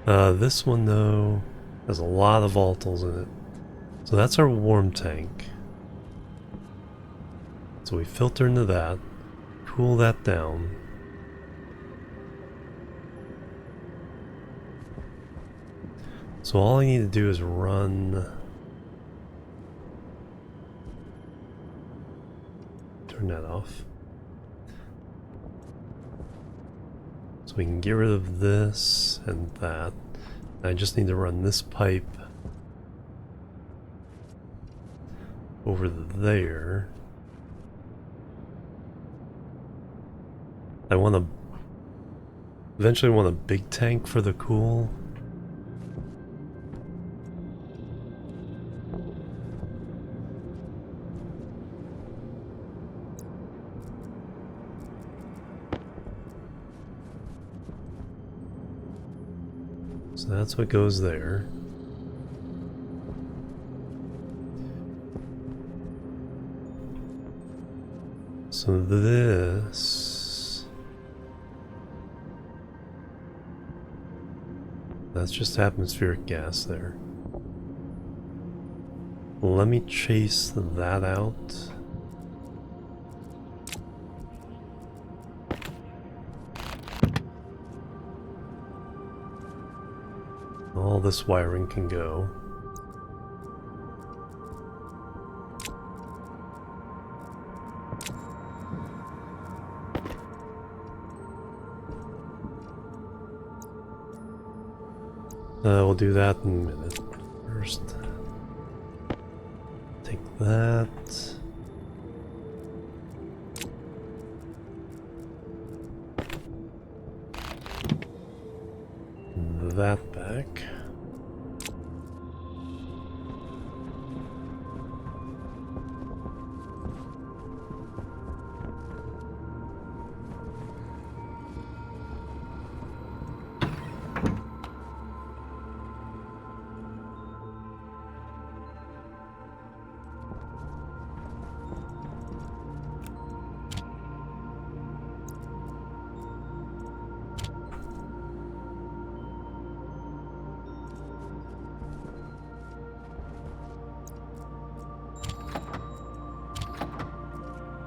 A: This one though has a lot of volatiles in it. So that's our warm tank. So we filter into that, cool that down. So all I need to do is run... Turn that off. So we can get rid of this and that. I just need to run this pipe over there. I want to eventually want a big tank for the cool. So that's what goes there. So this... That's just atmospheric gas there. Let me chase that out. All this wiring can go. We'll do that in a minute. First, take that. That back.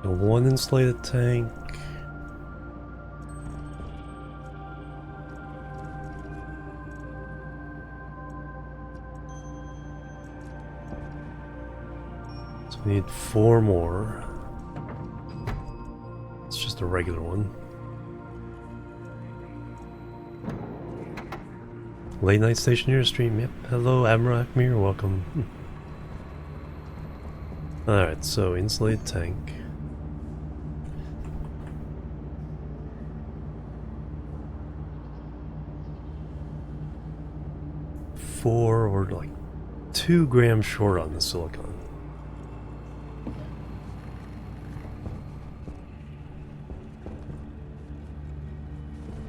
A: A one insulated tank. So we need 4 more. It's just a regular one. Late night Stationeers stream, yep. Hello, Admiral Akmir, welcome. Alright, so insulated tank. We're like 2 grams short on the silicon.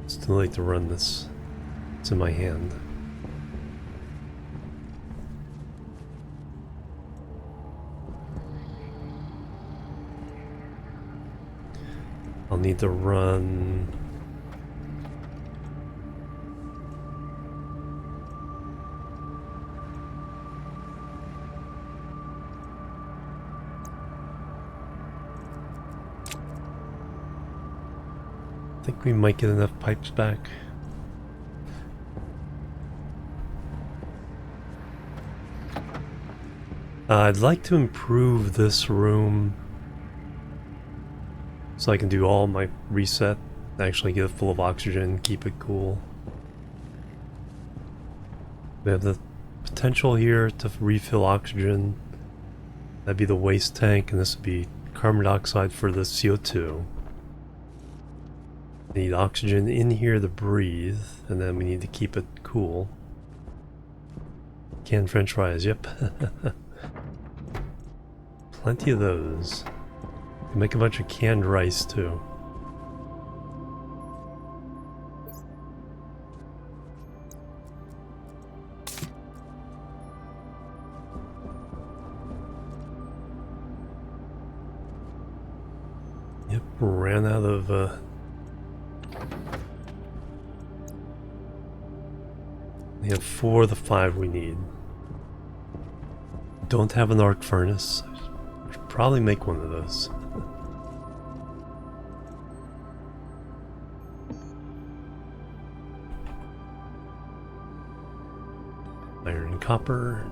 A: It's too late to run this. It's in my hand. I'll need to run I think we might get enough pipes back. I'd like to improve this room so I can do all my reset, actually get it full of oxygen, keep it cool. We have the potential here to refill oxygen. That'd be the waste tank, and this would be carbon dioxide for the CO2. Need oxygen in here to breathe, and then we need to keep it cool. Canned French fries, yep. Plenty of those. Can make a bunch of canned rice too. Yep, ran out of we have 4 of the 5 we need. Don't have an arc furnace. I should probably make one of those. Iron and copper.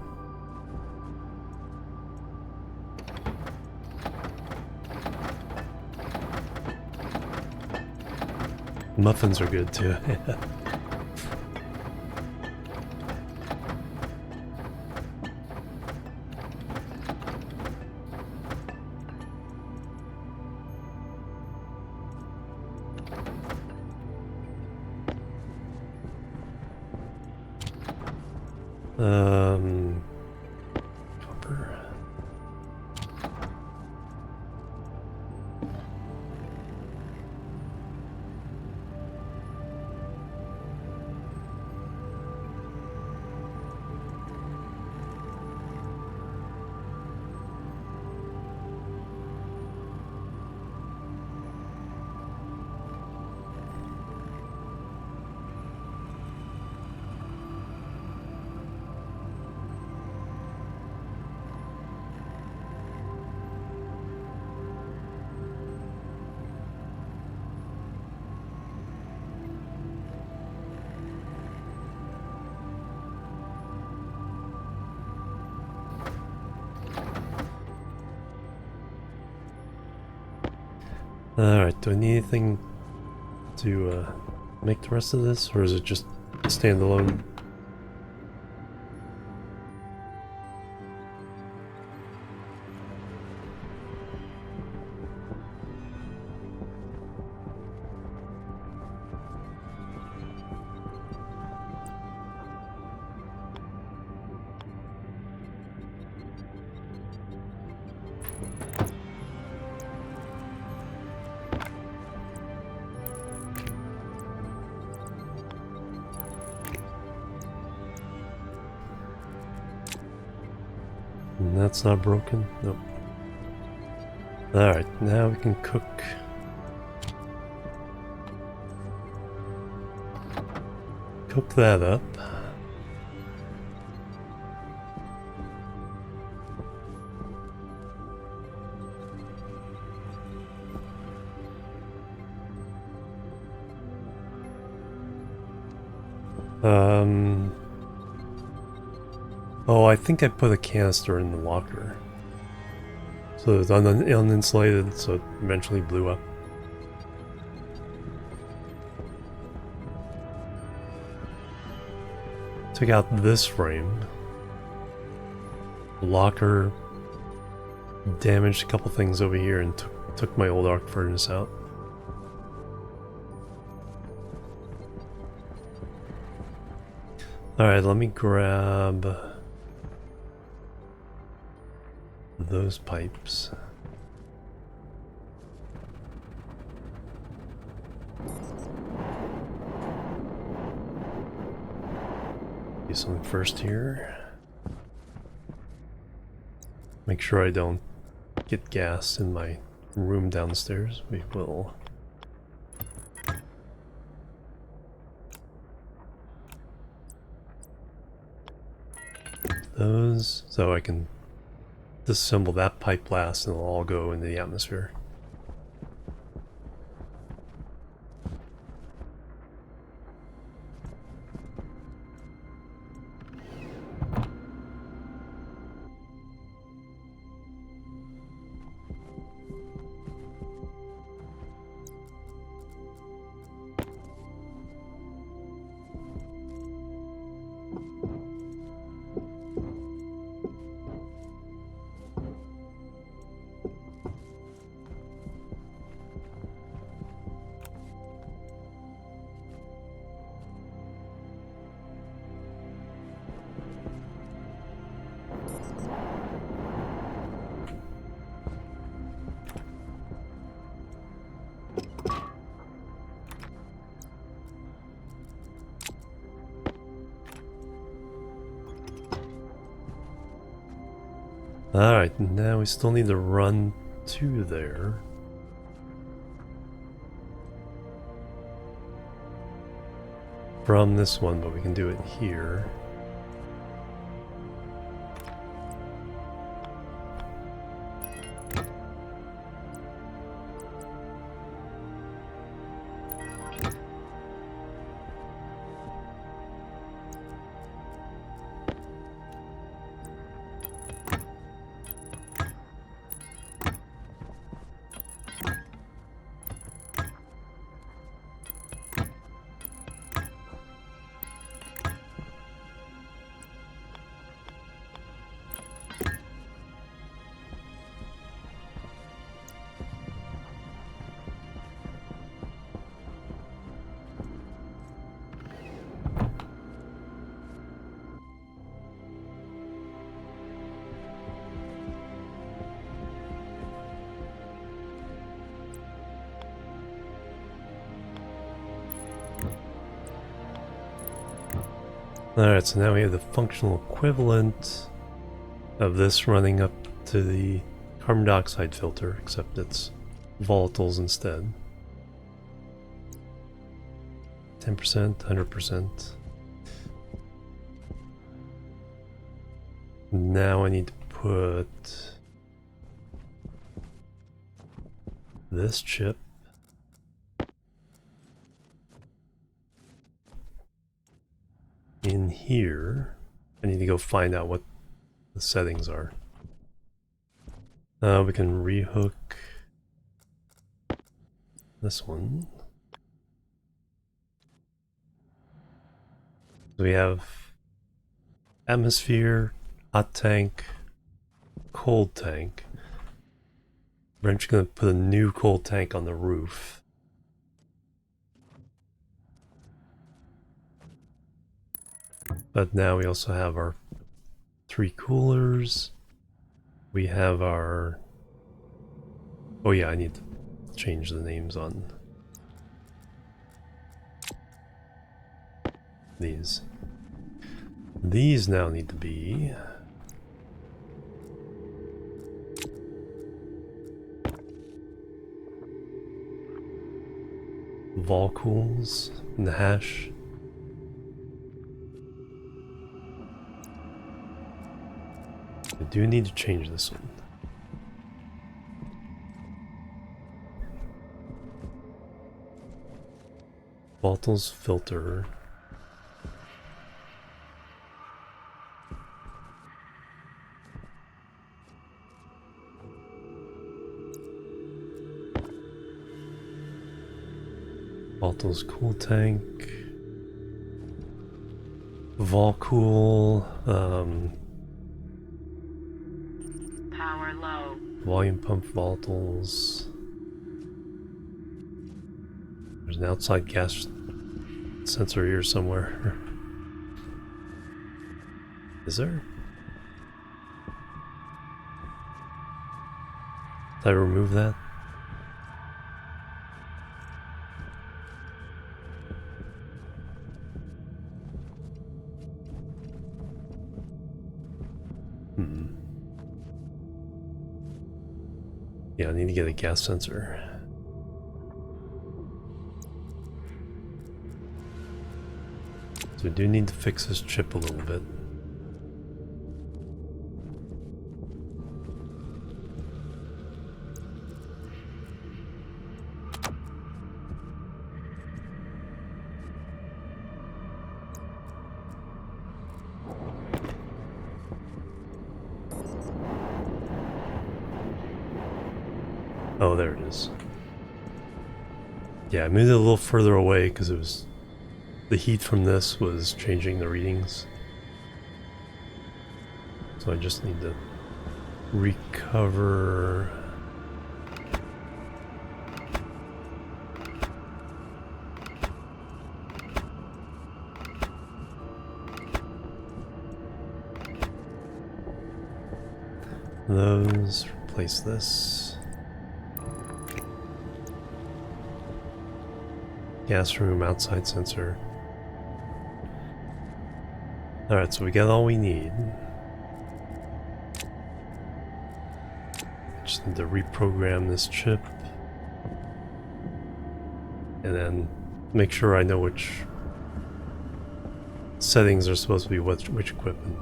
A: Muffins are good too. Copper. Alright, do I need anything to make the rest of this, or is it just standalone? And that's not broken? Nope. Alright, now we can cook. Cook that up. Um. Oh, I think I put a canister in the locker. So it's uninsulated, so it eventually blew up. Took out this frame. The locker damaged a couple things over here and took my old arc furnace out. Alright, let me grab those pipes. Do something first here. Make sure I don't get gas in my room downstairs. We will. Those, so I can disassemble that pipe last and it'll all go into the atmosphere. Alright, now we still need to run to there. From this one, but we can do it here. Alright, so now we have the functional equivalent of this running up to the carbon dioxide filter, except it's volatiles instead. 10%, 100%. Now I need to put this chip in here. I need to go find out what the settings are. We can rehook this one. So we have atmosphere, hot tank, cold tank. We're just going to put a new cold tank on the roof. But now we also have our 3 coolers. We have our... Oh yeah, I need to change the names on these. These now need to be Volcools in the hash. I do need to change this one. Volatiles filter. Balto's cool tank. Volcool.
B: Power low.
A: Volume pump Voltals. There's an outside gas sensor here somewhere. Is there? Did I remove that? Yeah, I need to get a gas sensor. So we do need to fix this chip a little bit. Oh, there it is. Yeah, I moved it a little further away because it was the heat from this was changing the readings. So I just need to recover. Those, replace this. Gas room, outside sensor. Alright, so we got all we need. Just need to reprogram this chip. And then make sure I know which settings are supposed to be which equipment.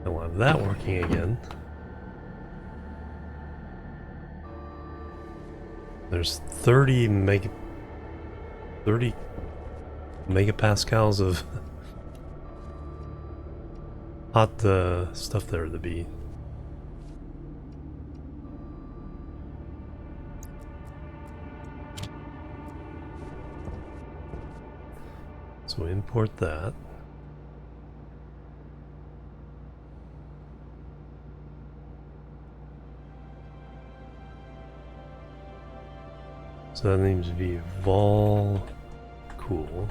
A: I will have that working again. There's 30 megapascals of hot stuff there to be. So import that. So that needs to be Vol cool.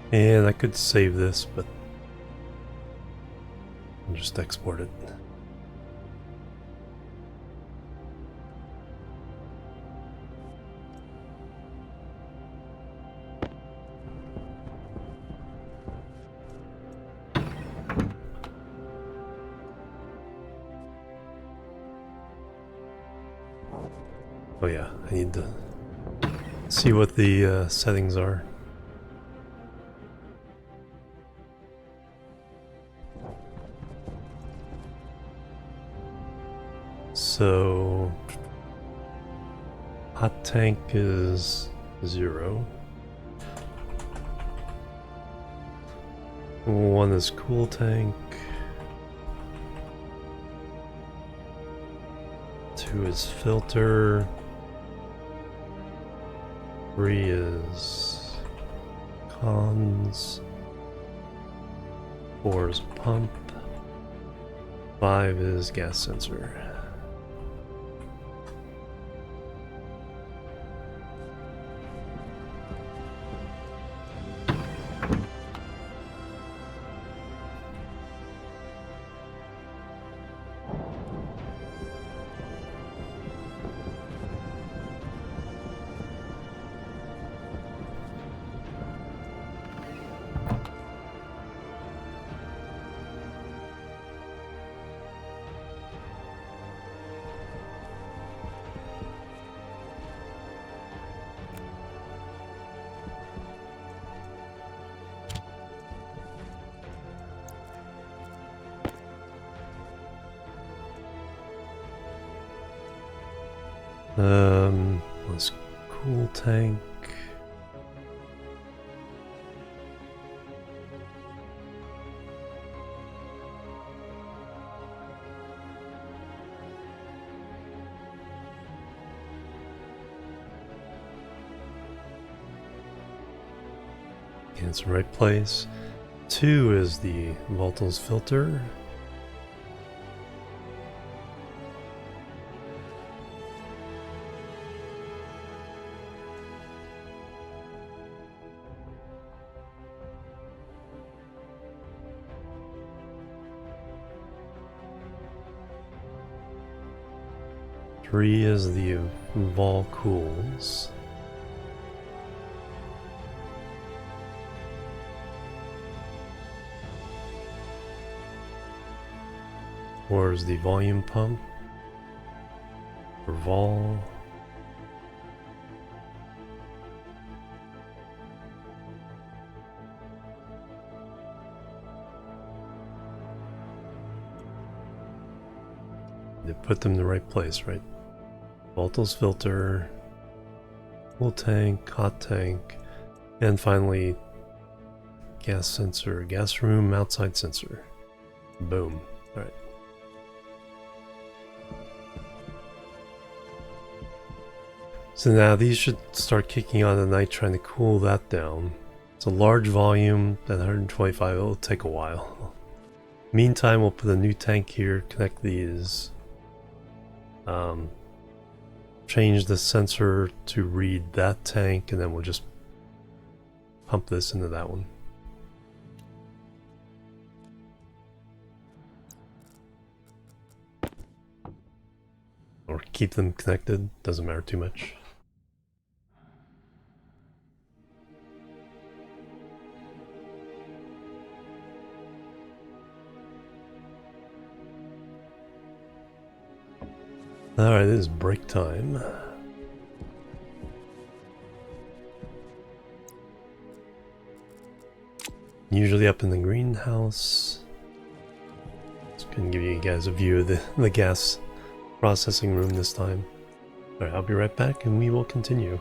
A: And I could save this, but I'll just export it. Oh yeah, I need to see what the settings are. So hot tank is 0. 1 is cool tank. 2 is filter. 3 is cons. 4 is pump. 5 is gas sensor. Let's cool tank. It's the right place. 2 is the Vulcan's filter. Three is the Vol cools. Four is the volume pump for Vol. They put them in the right place, right? Voltals filter, cool tank, hot tank, and finally gas sensor, gas room, outside sensor. Boom. Alright. So now these should start kicking on at night, trying to cool that down. It's a large volume at 125, it'll take a while. Meantime, we'll put a new tank here, connect these. Change the sensor to read that tank, and then we'll just pump this into that one. Or keep them connected, doesn't matter too much. Alright, it is break time. Usually up in the greenhouse. Just gonna give you guys a view of the gas processing room this time. Alright, I'll be right back and we will continue.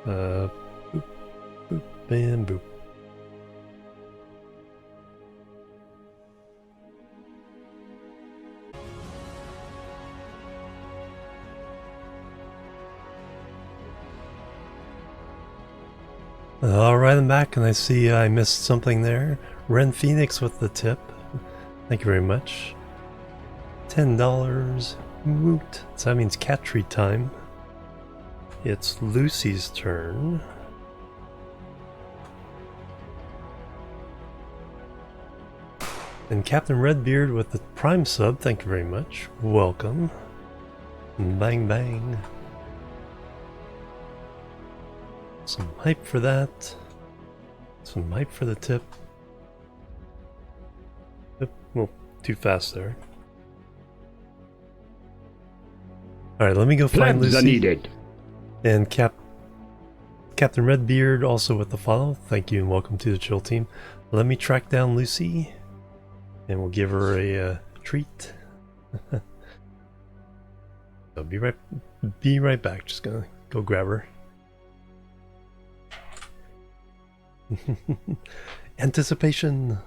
A: Boop, boop, and boop. Alright, I'm back and I see I missed something there. Ren Phoenix with the tip. Thank you very much. $10. Woot. So that means cat treat time. It's Lucy's turn. And Captain Redbeard with the Prime sub, thank you very much. Welcome. Bang bang. Some hype for that. Some hype for the tip. Oop, well, too fast there. Alright, let me go find
C: Plans
A: Lucy.
C: are needed.
A: And Captain Redbeard also with the follow. Thank you and welcome to the chill team. Let me track down Lucy. And we'll give her a treat. So be right back. Just gonna go grab her. Anticipation.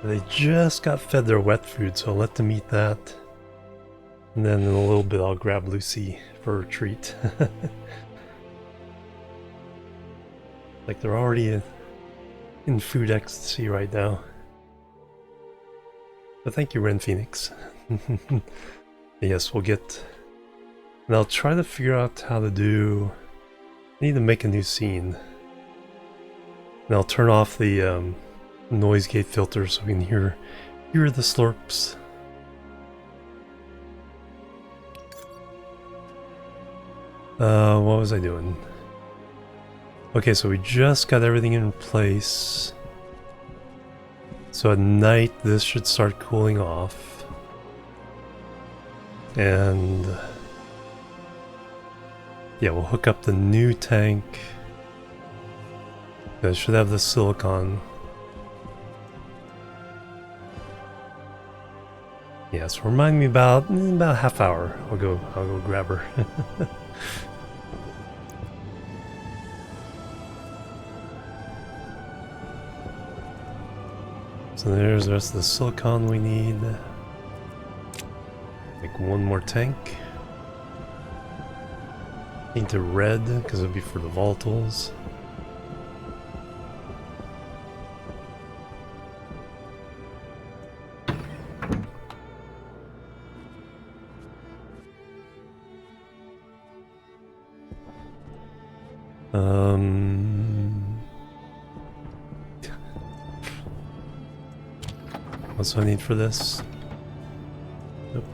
A: They just got fed their wet food, so I'll let them eat that. And then in a little bit I'll grab Lucy for a treat. Like they're already in food ecstasy right now. But thank you, Ren Phoenix. Yes, we'll get... And I'll try to figure out how to do... I need to make a new scene. And I'll turn off the noise gate filter so we can hear the slurps. What was I doing? Okay, so we just got everything in place. So at night, this should start cooling off. And... yeah, we'll hook up the new tank. That should have the silicon. Yeah, so remind me about a half hour. I'll go grab her. So there's the rest of the silicon we need. Make one more tank. Paint it red because it'll be for the volatiles. What do I need for this? Nope.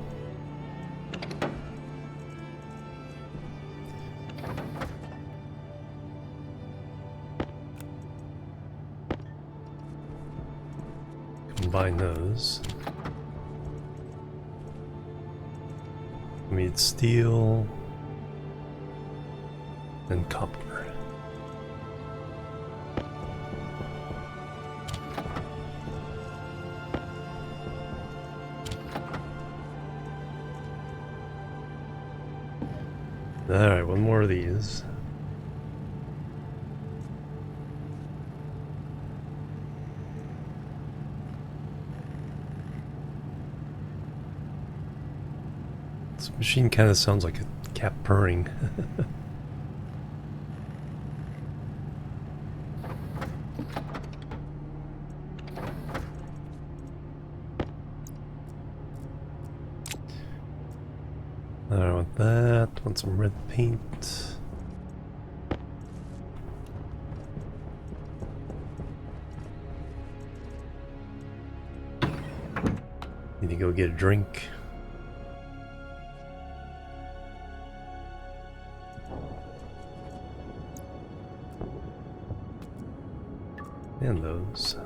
A: Combine those. We need steel and copper. Alright, one more of these. This machine kind of sounds like a cat purring. I want that. Want some red paint. Need to go get a drink. And those.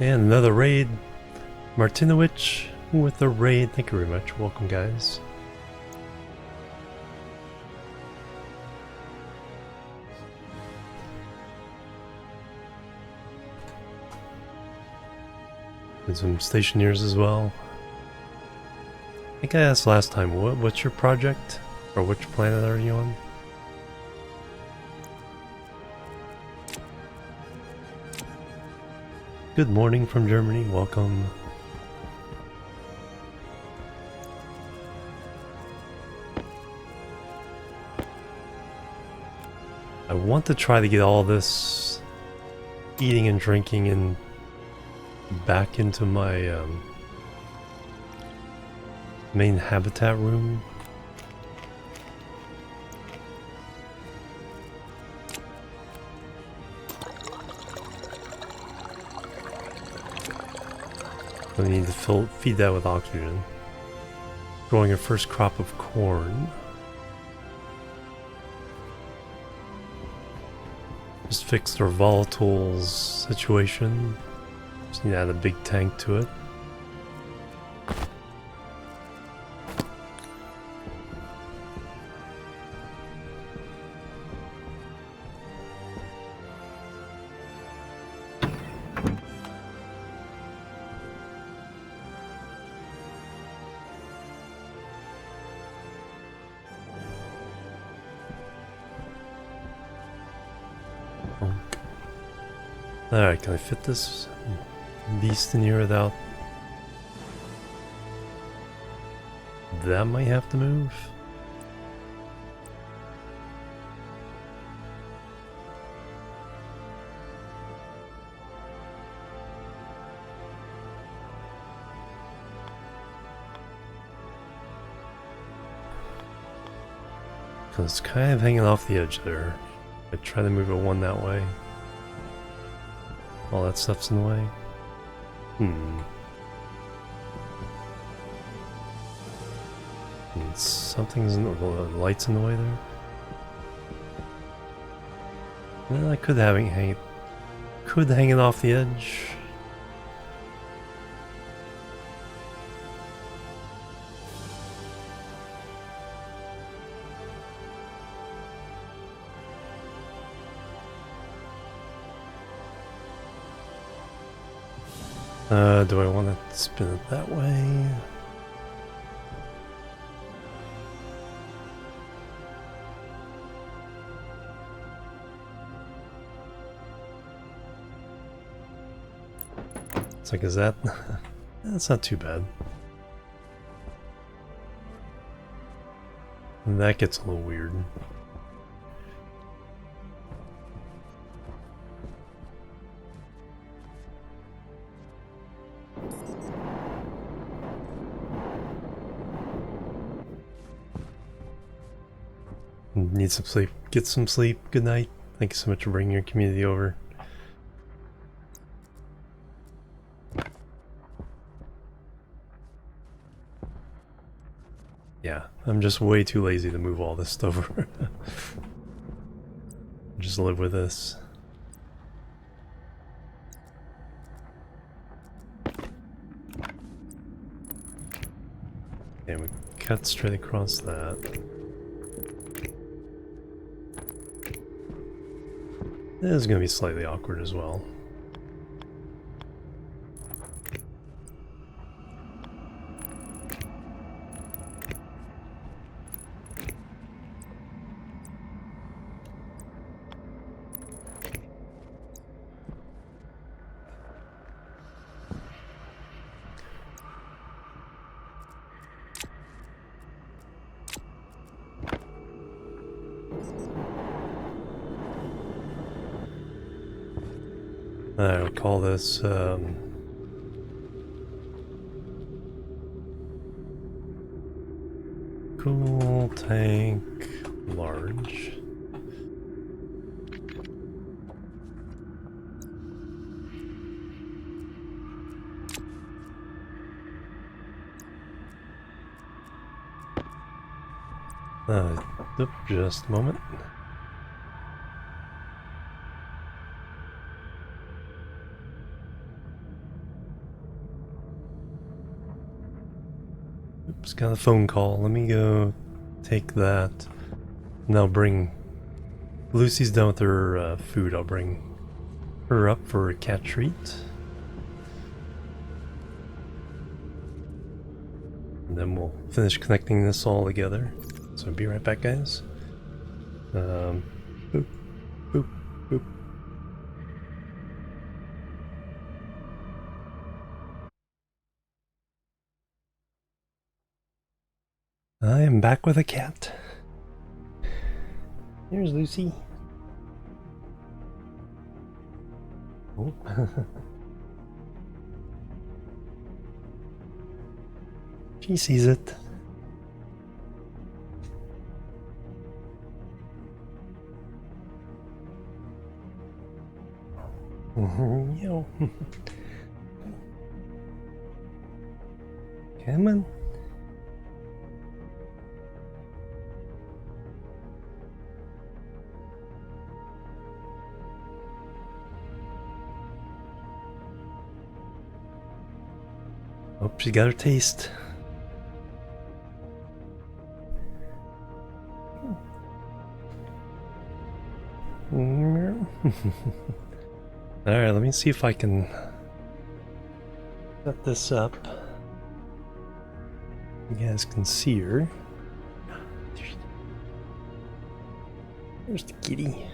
A: And another raid. Martinowicz with the raid. Thank you very much. Welcome, guys. And some Stationeers as well. I think I asked last time, what's your project? Or which planet are you on? Good morning from Germany, welcome. I want to try to get all this eating and drinking and back into my main habitat room. I need to feed that with oxygen. Growing our first crop of corn. Just fixed our volatiles situation. Just need to add a big tank to it. Alright, can I fit this beast in here without... That might have to move. Cause it's kind of hanging off the edge there. I try to move it one that way. All that stuff's in the way. And something's in the light's in the way there. Well, I could have it hang it off the edge. Do I want to spin it that way? It's like, is that... That's not too bad. And that gets a little weird. Need some sleep. Get some sleep. Good night. Thank you so much for bringing your community over. Yeah, I'm just way too lazy to move all this stuff over. Just live with this. And we cut straight across that. This is going to be slightly awkward as well. I would call this cool tank large. Just a moment. Oops, got a phone call. Let me go take that. And I'll bring... Lucy's done with her food. I'll bring her up for a cat treat. And then we'll finish connecting this all together. So be right back, guys. Boop, boop, boop. I am back with a cat. Here's Lucy. Oh. She sees it. Yo. Come on. Hope she got her taste. Alright, let me see if I can set this up. You guys can see her. There's the kitty.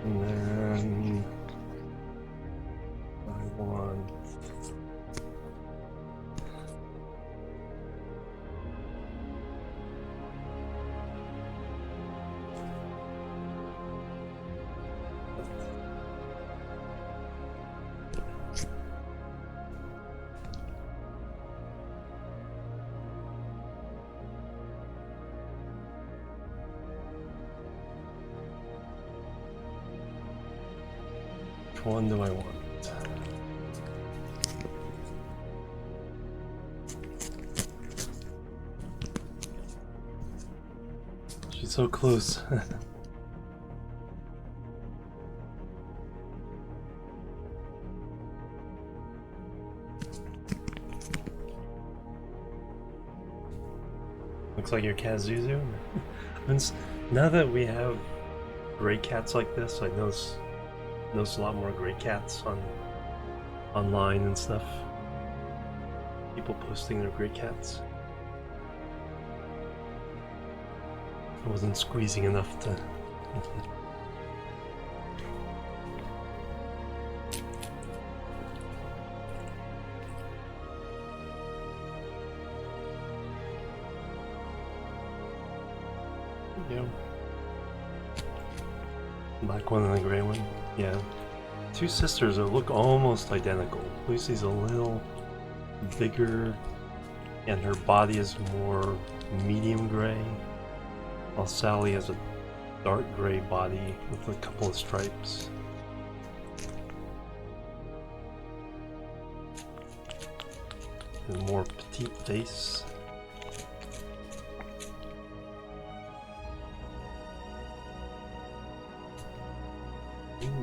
A: And then I want which one do I want? She's so close. Looks like your cat Zuzu. Now that we have gray cats like this, I notice a lot more gray cats online and stuff. People posting their gray cats. I wasn't squeezing enough to. Yeah. Black one and the gray one. Yeah. Two sisters that look almost identical. Lucy's a little bigger and her body is more medium gray, while Sally has a dark gray body with a couple of stripes. And a more petite face.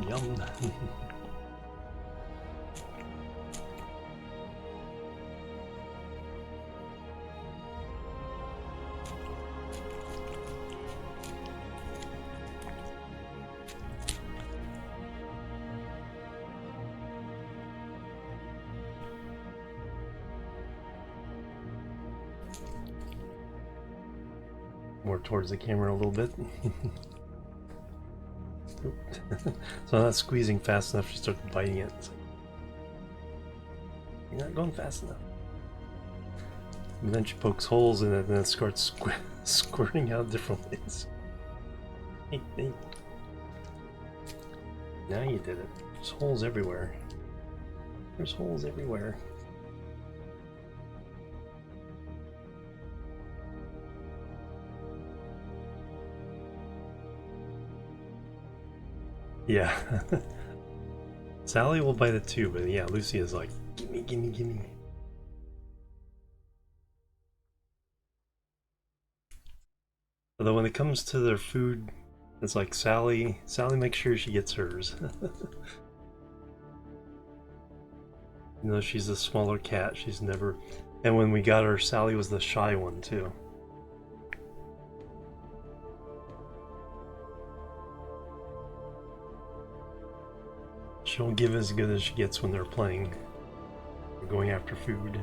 A: Yum. More towards the camera a little bit. So I'm not squeezing fast enough, she starts biting it. You're not going fast enough. And then she pokes holes in it and it starts squirting out different ways. Hey, hey. Now you did it. There's holes everywhere. There's holes everywhere. Yeah. Sally will bite it too, but yeah, Lucy is like, gimme, gimme, gimme. Although when it comes to their food, it's like Sally makes sure she gets hers. You know, she's a smaller cat, she's never... And when we got her, Sally was the shy one too. She won't give as good as she gets when they're playing. Or going after food.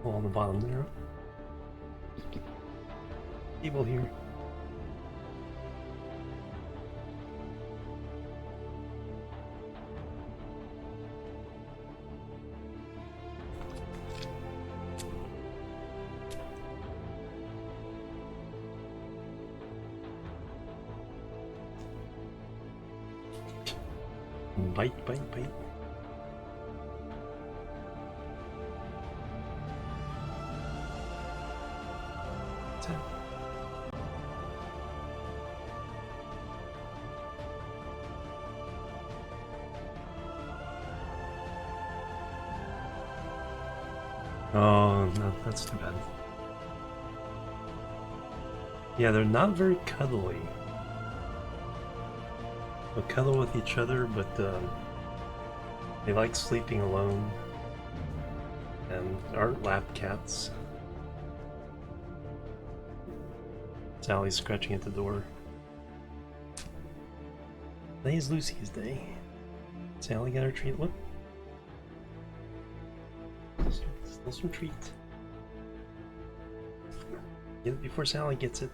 A: All on the bottom there. Table here. Bite, bite, bite. That's it. Oh, no, that's too bad. Yeah, they're not very cuddly. They'll cuddle with each other, but they like sleeping alone and aren't lap cats. Sally's scratching at the door. Today is Lucy's day. Sally got her treat. Look. Still some treat. Get it before Sally gets it.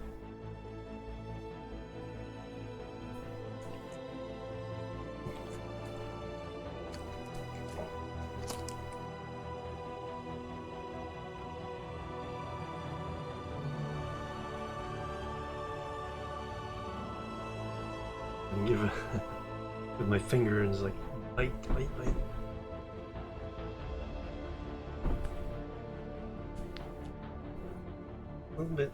A: And give it with my finger and it's like bite, bite, bite. A little bit.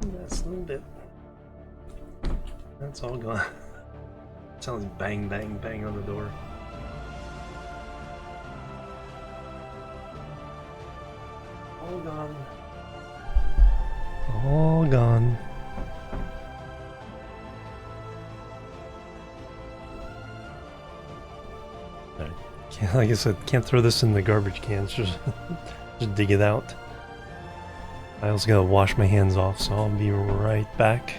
A: That's a little bit. That's all gone. Sounds bang, bang, bang on the door. All gone. All gone. Like I said, can't throw this in the garbage cans. Just dig it out. I also gotta wash my hands off, so I'll be right back.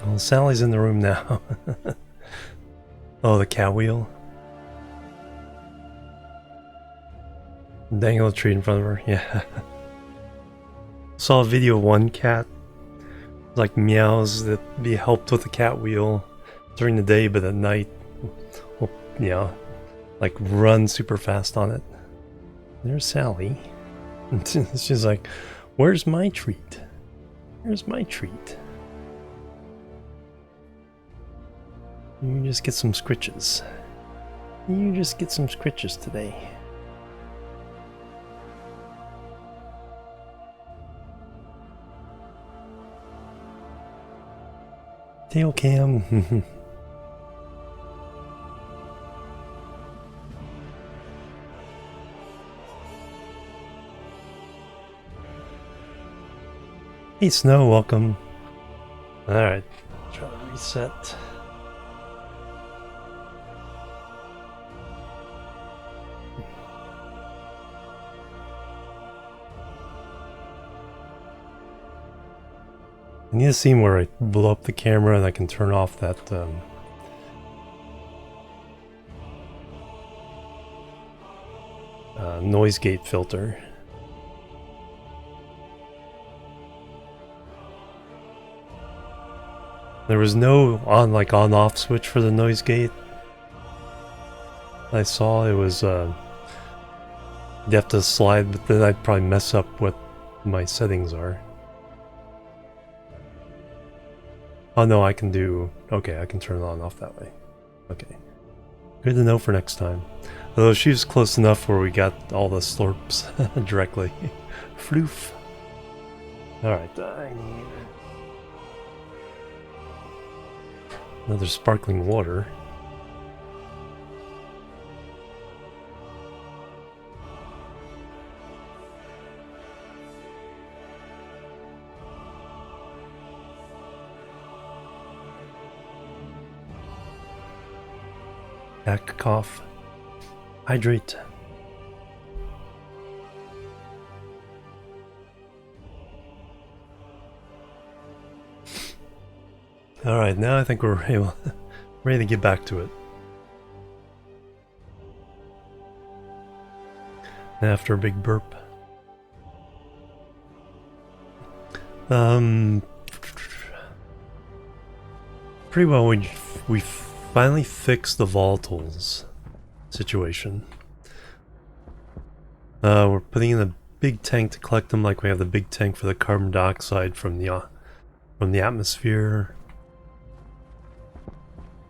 A: Well, Sally's in the room now. Oh, the cat wheel. Dangle a treat in front of her. Yeah. Saw a video of one cat like meows that be helped with the cat wheel during the day, but at night, well, yeah, like run super fast on it. There's Sally. She's like, "Where's my treat? Where's my treat?" You just get some scritches. You just get some scritches today. Tail cam. Hey Snow, welcome. Alright, try to reset. I need a scene where I blow up the camera and I can turn off that noise gate filter. There was no on-off switch for the noise gate. I saw it was you have to slide, but then I'd probably mess up what my settings are. Oh no, I can do... Okay, I can turn it on and off that way. Okay. Good to know for next time. Although she was close enough where we got all the slurps directly. Floof. Alright, I need... another sparkling water. Back cough. Hydrate. Alright, now I think we're ready to get back to it. After a big burp. Pretty well we finally fixed the volatiles situation. We're putting in a big tank to collect them, like we have the big tank for the carbon dioxide from the atmosphere.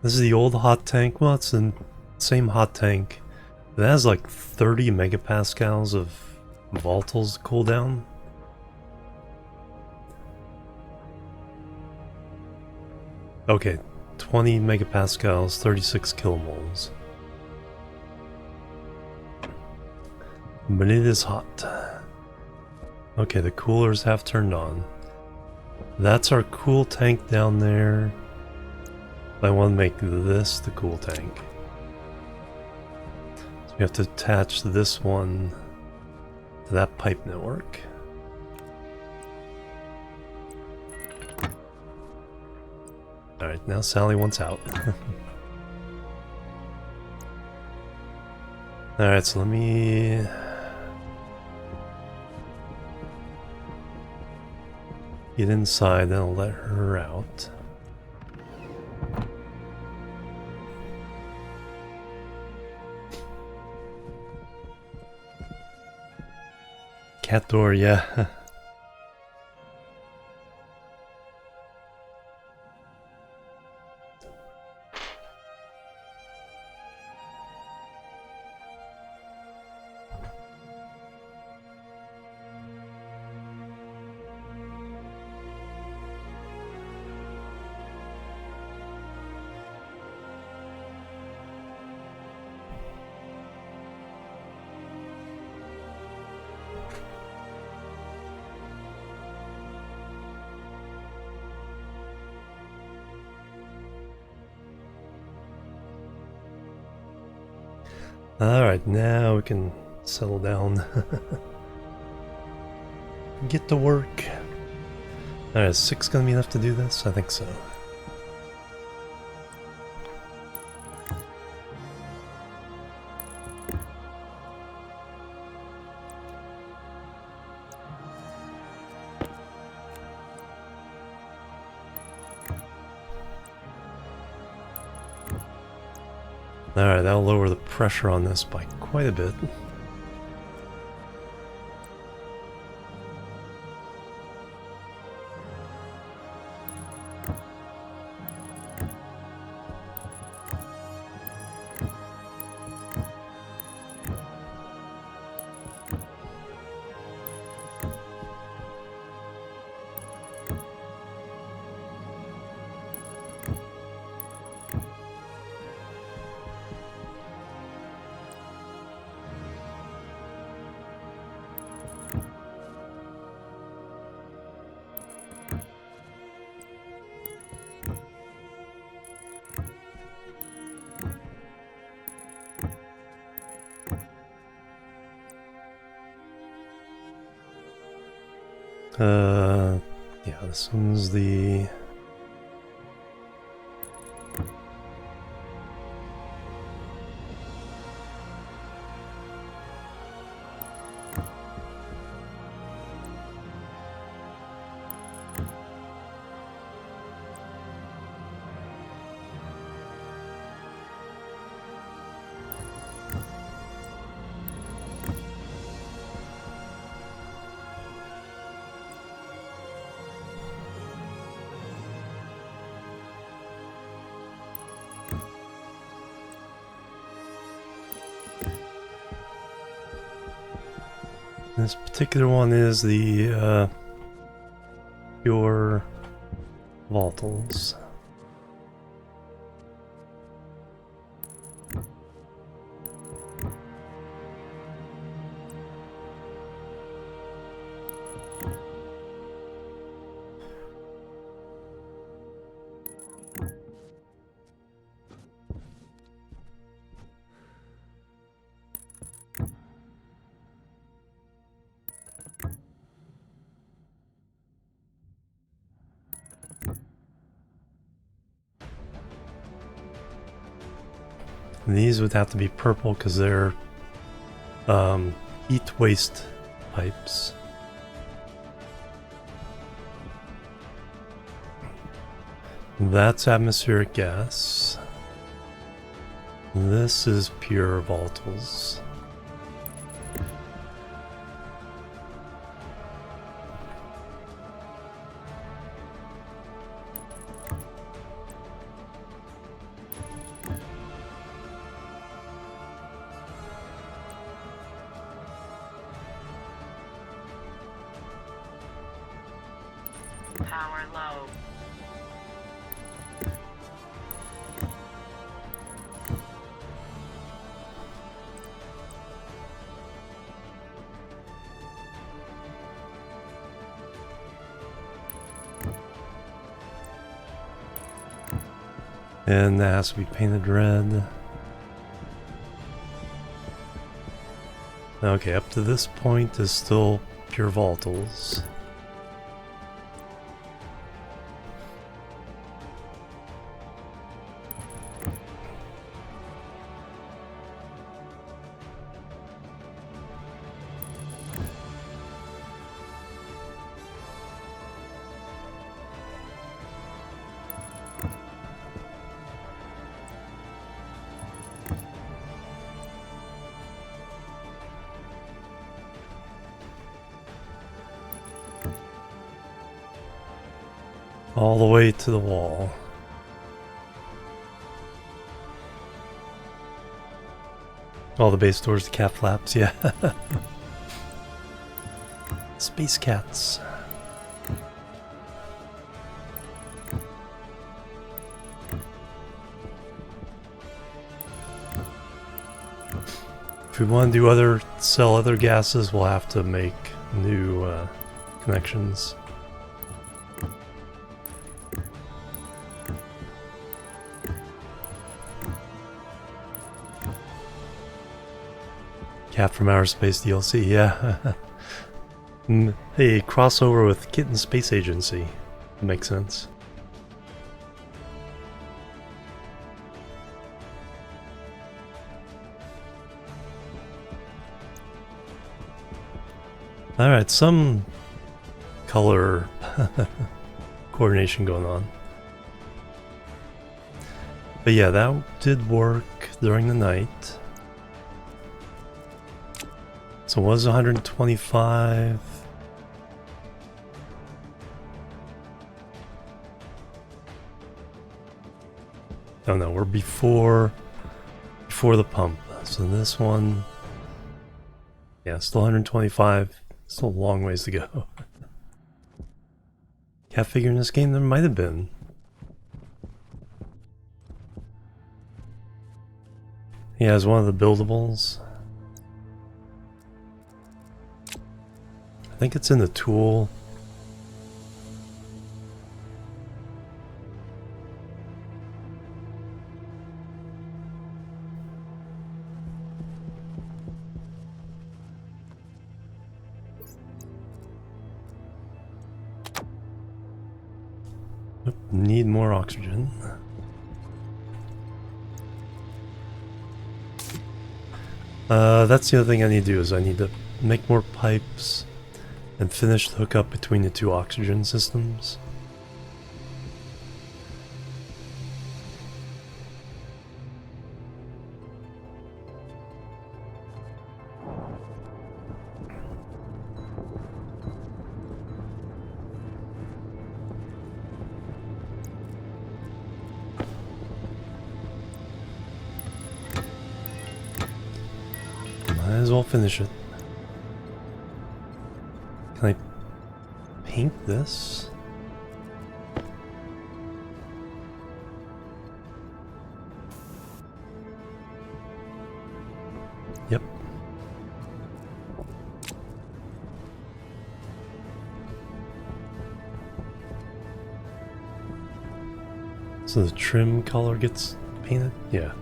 A: This is the old hot tank. Well, it's the same hot tank. It has like 30 megapascals of volatiles to cool down. Okay, 20 megapascals, 36 kilomoles. But it is hot. Okay, the coolers have turned on. That's our cool tank down there. I want to make this the cool tank. So we have to attach this one to that pipe network. Alright, now Sally wants out. Alright, so let me... get inside, then I'll let her out. Cat door, yeah. Alright, now we can settle down. Get to work. Alright, is 6 gonna be enough to do this? I think so. Alright, that'll lower the pressure on this by quite a bit. Yeah, this one's the... This particular one is the pure volatiles. And these would have to be purple because they're heat waste pipes. That's atmospheric gas. This is pure volatiles.
B: Power low.
A: And that has to be painted red. Okay, up to this point is still pure volatiles. All the way to the wall. All the base doors, the cat flaps, yeah. Space cats. If we want to do sell other gases, we'll have to make new connections. Cat from Outer Space DLC, yeah. Hey, crossover with Kitten Space Agency. Makes sense. Alright, some color coordination going on. But yeah, that did work during the night. So it was 125. Oh no, we're before the pump. So this one, yeah, still 125. Still a long ways to go. Cat figure in this game, there might have been. Yeah, it's one of the buildables. I think it's in the tool. Oop, need more oxygen. That's the other thing I need to do is I need to make more pipes and finish the hookup between the two oxygen systems. Might as well finish it. Can I paint this? Yep. So the trim color gets painted? Yeah.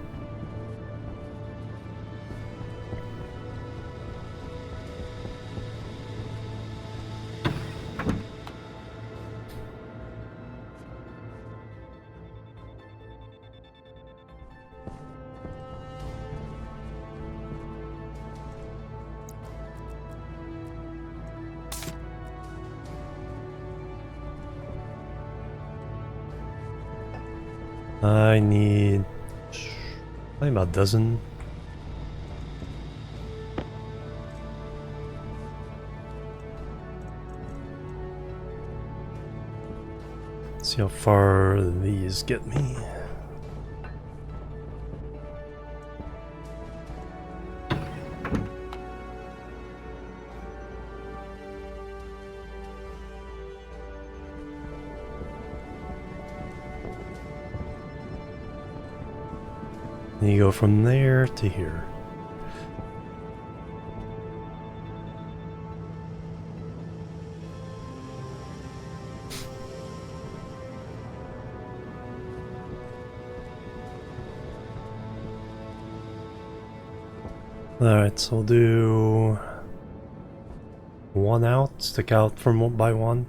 A: I need probably about a dozen. See how far these get me. And you go from there to here. Alright, so we'll do one out, stick out from one by one.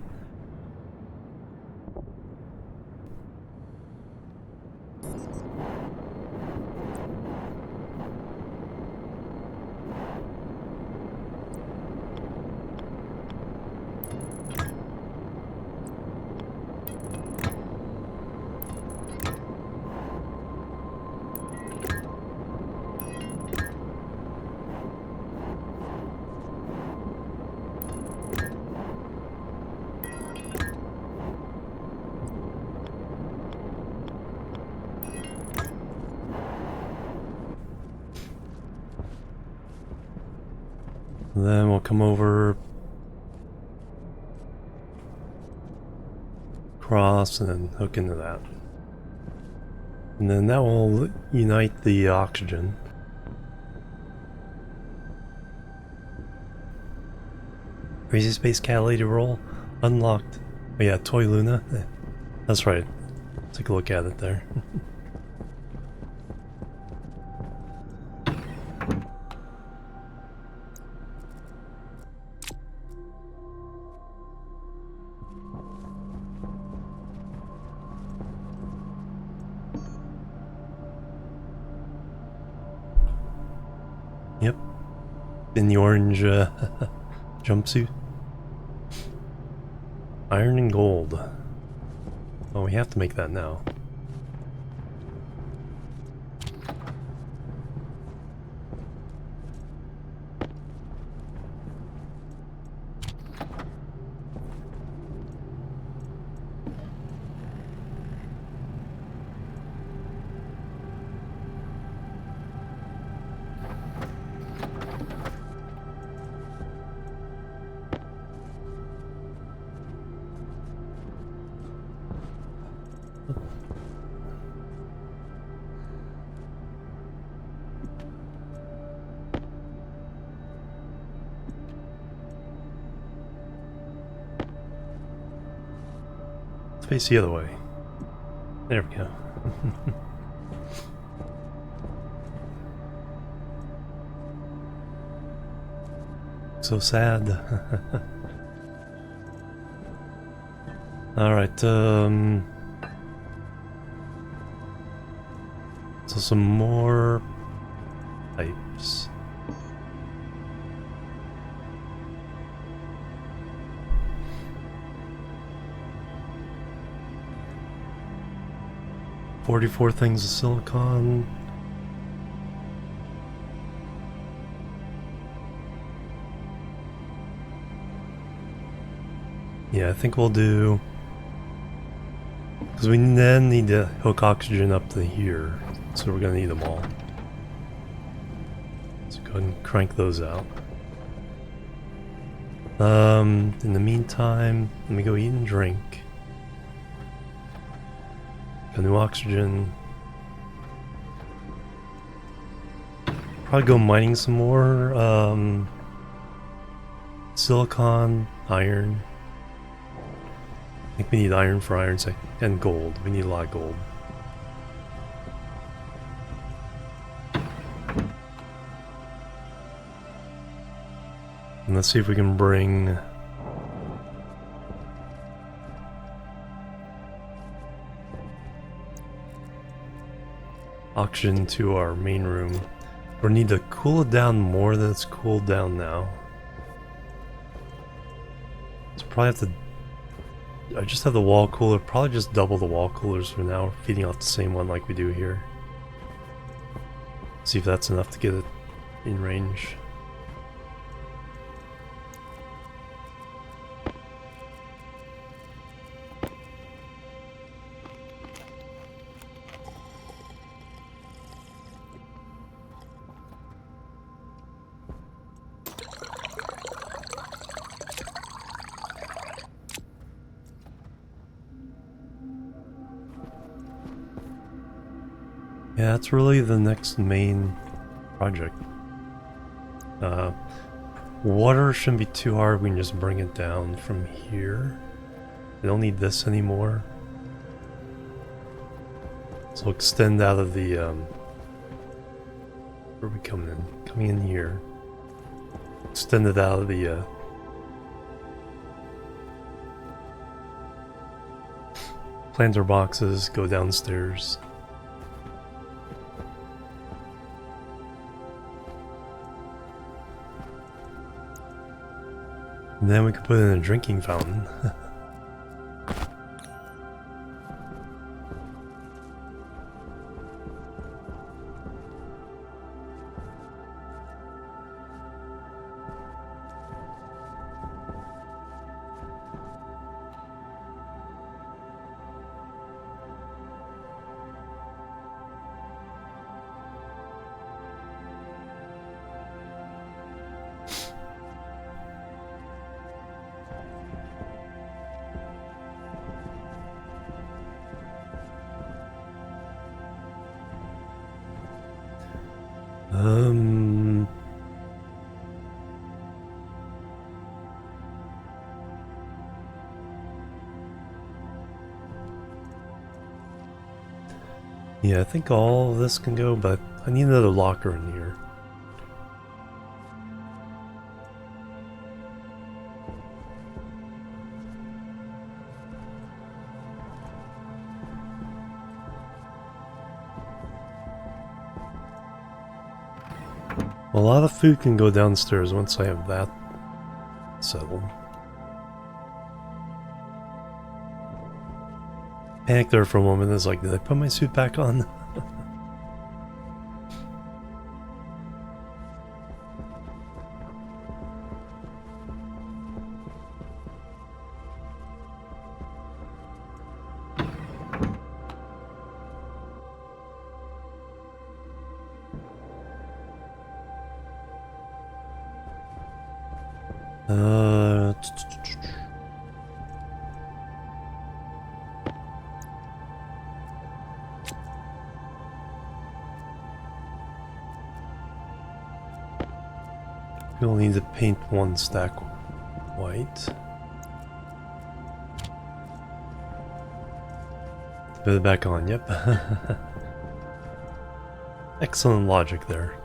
A: Then we'll come over, cross, and then hook into that. And then that will unite the oxygen. Crazy Space Cat Lady roll unlocked. Oh yeah, Toy Luna. That's right. Take a look at it there. Yep. In the orange jumpsuit. Iron and gold. Oh, we have to make that now. Face the other way. There we go. So sad. Alright, so some more pipes. $44 things of silicon. Yeah, I think we'll do, because we then need to hook oxygen up to here, so we're gonna need them all. So go ahead and crank those out. In the meantime, let me go eat and drink. Got new oxygen. Probably go mining some more. Silicon, iron. I think we need iron for iron and gold. We need a lot of gold. And let's see if we can bring oxygen to our main room. We need to cool it down more than it's cooled down now. So probably have to I just have the wall cooler. Probably just double the wall coolers for now. Feeding off the same one like we do here. See if that's enough to get it in range. Yeah, that's really the next main project. Water shouldn't be too hard. We can just bring it down from here. We don't need this anymore. So extend out of the, where are we coming in? Coming in here. Extend it out of the, planter boxes, go downstairs. And then we could put in a drinking fountain. Yeah, I think all of this can go, but I need another locker in here. A lot of food can go downstairs once I have that settled. Panic there for a moment. It's like, did I put my suit back on? We'll need to paint one stack white. Put it back on, yep. Excellent logic there.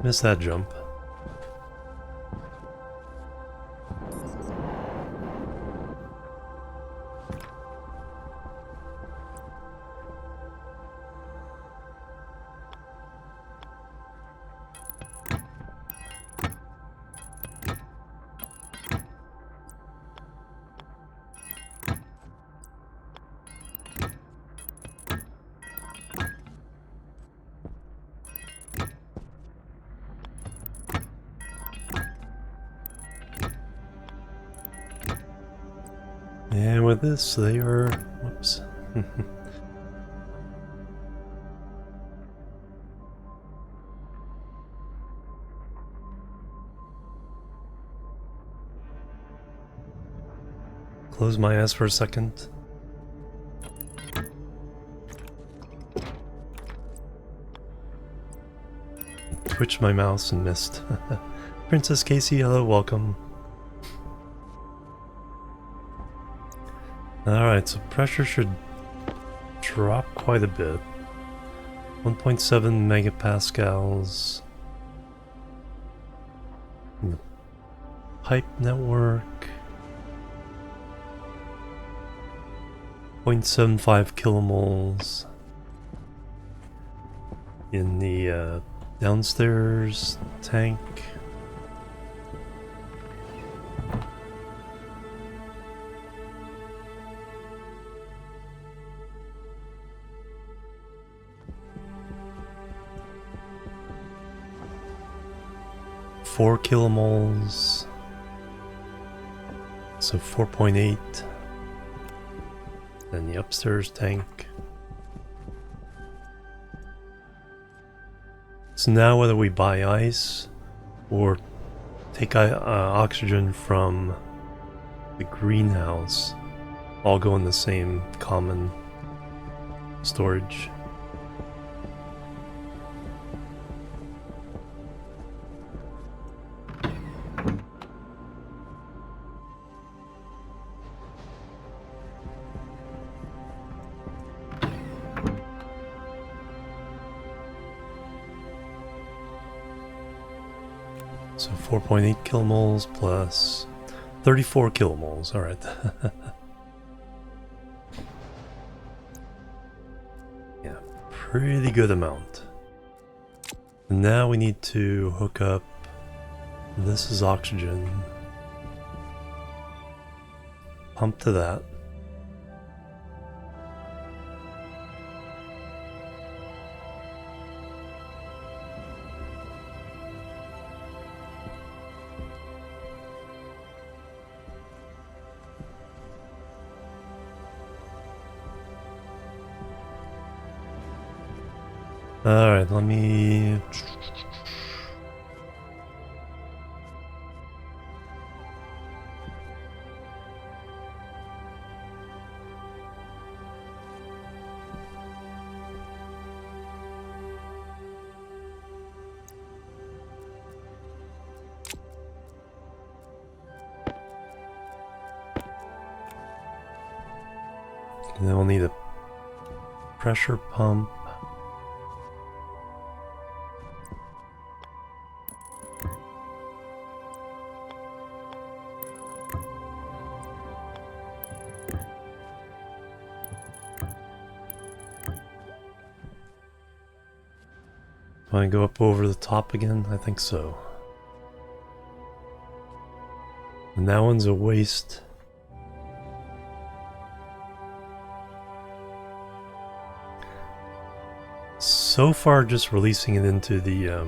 A: Miss that jump. And with this, they are... whoops. Close my eyes for a second. Twitched my mouse and missed. Princess Casey, hello, welcome. Alright, so pressure should drop quite a bit. 1.7 megapascals. In the pipe network. 0.75 kilomoles in the downstairs tank. Four kilomoles, so 4.8. Then the upstairs tank. So now whether we buy ice or take oxygen from the greenhouse, all go in the same common storage. So 4.8 kilomoles plus 34 kilomoles, alright. Yeah, pretty good amount. And now we need to hook up, this is oxygen. Pump to that. Alright, let me... And then we'll need a pressure pump. Do I go up over the top again? I think so. And that one's a waste. So far, just releasing it into the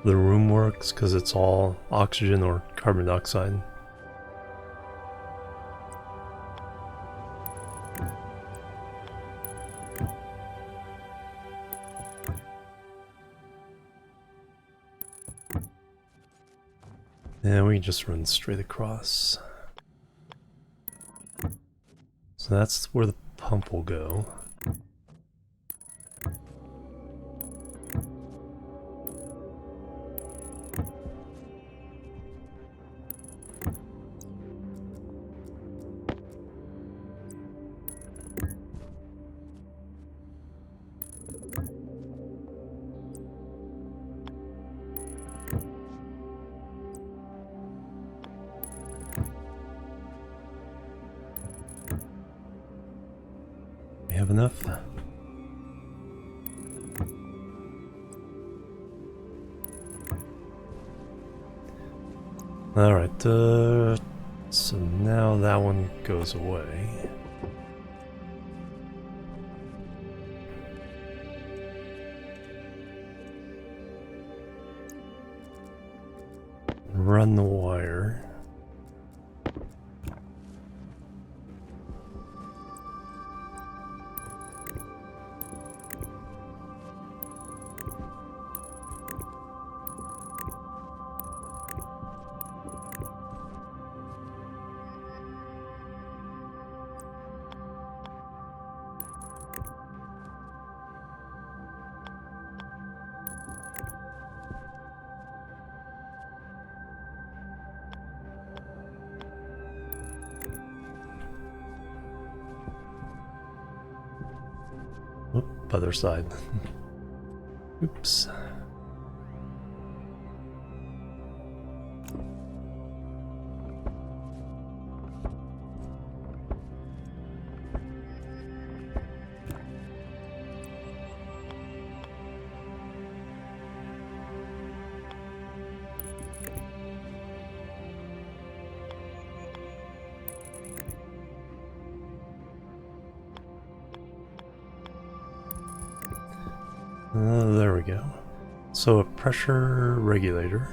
A: room works because it's all oxygen or carbon dioxide. And we just run straight across. So that's where the pump will go. We have enough. Alright, so now that one goes away. Run the wire. Oop, other side. Oops. There we go. So a pressure regulator.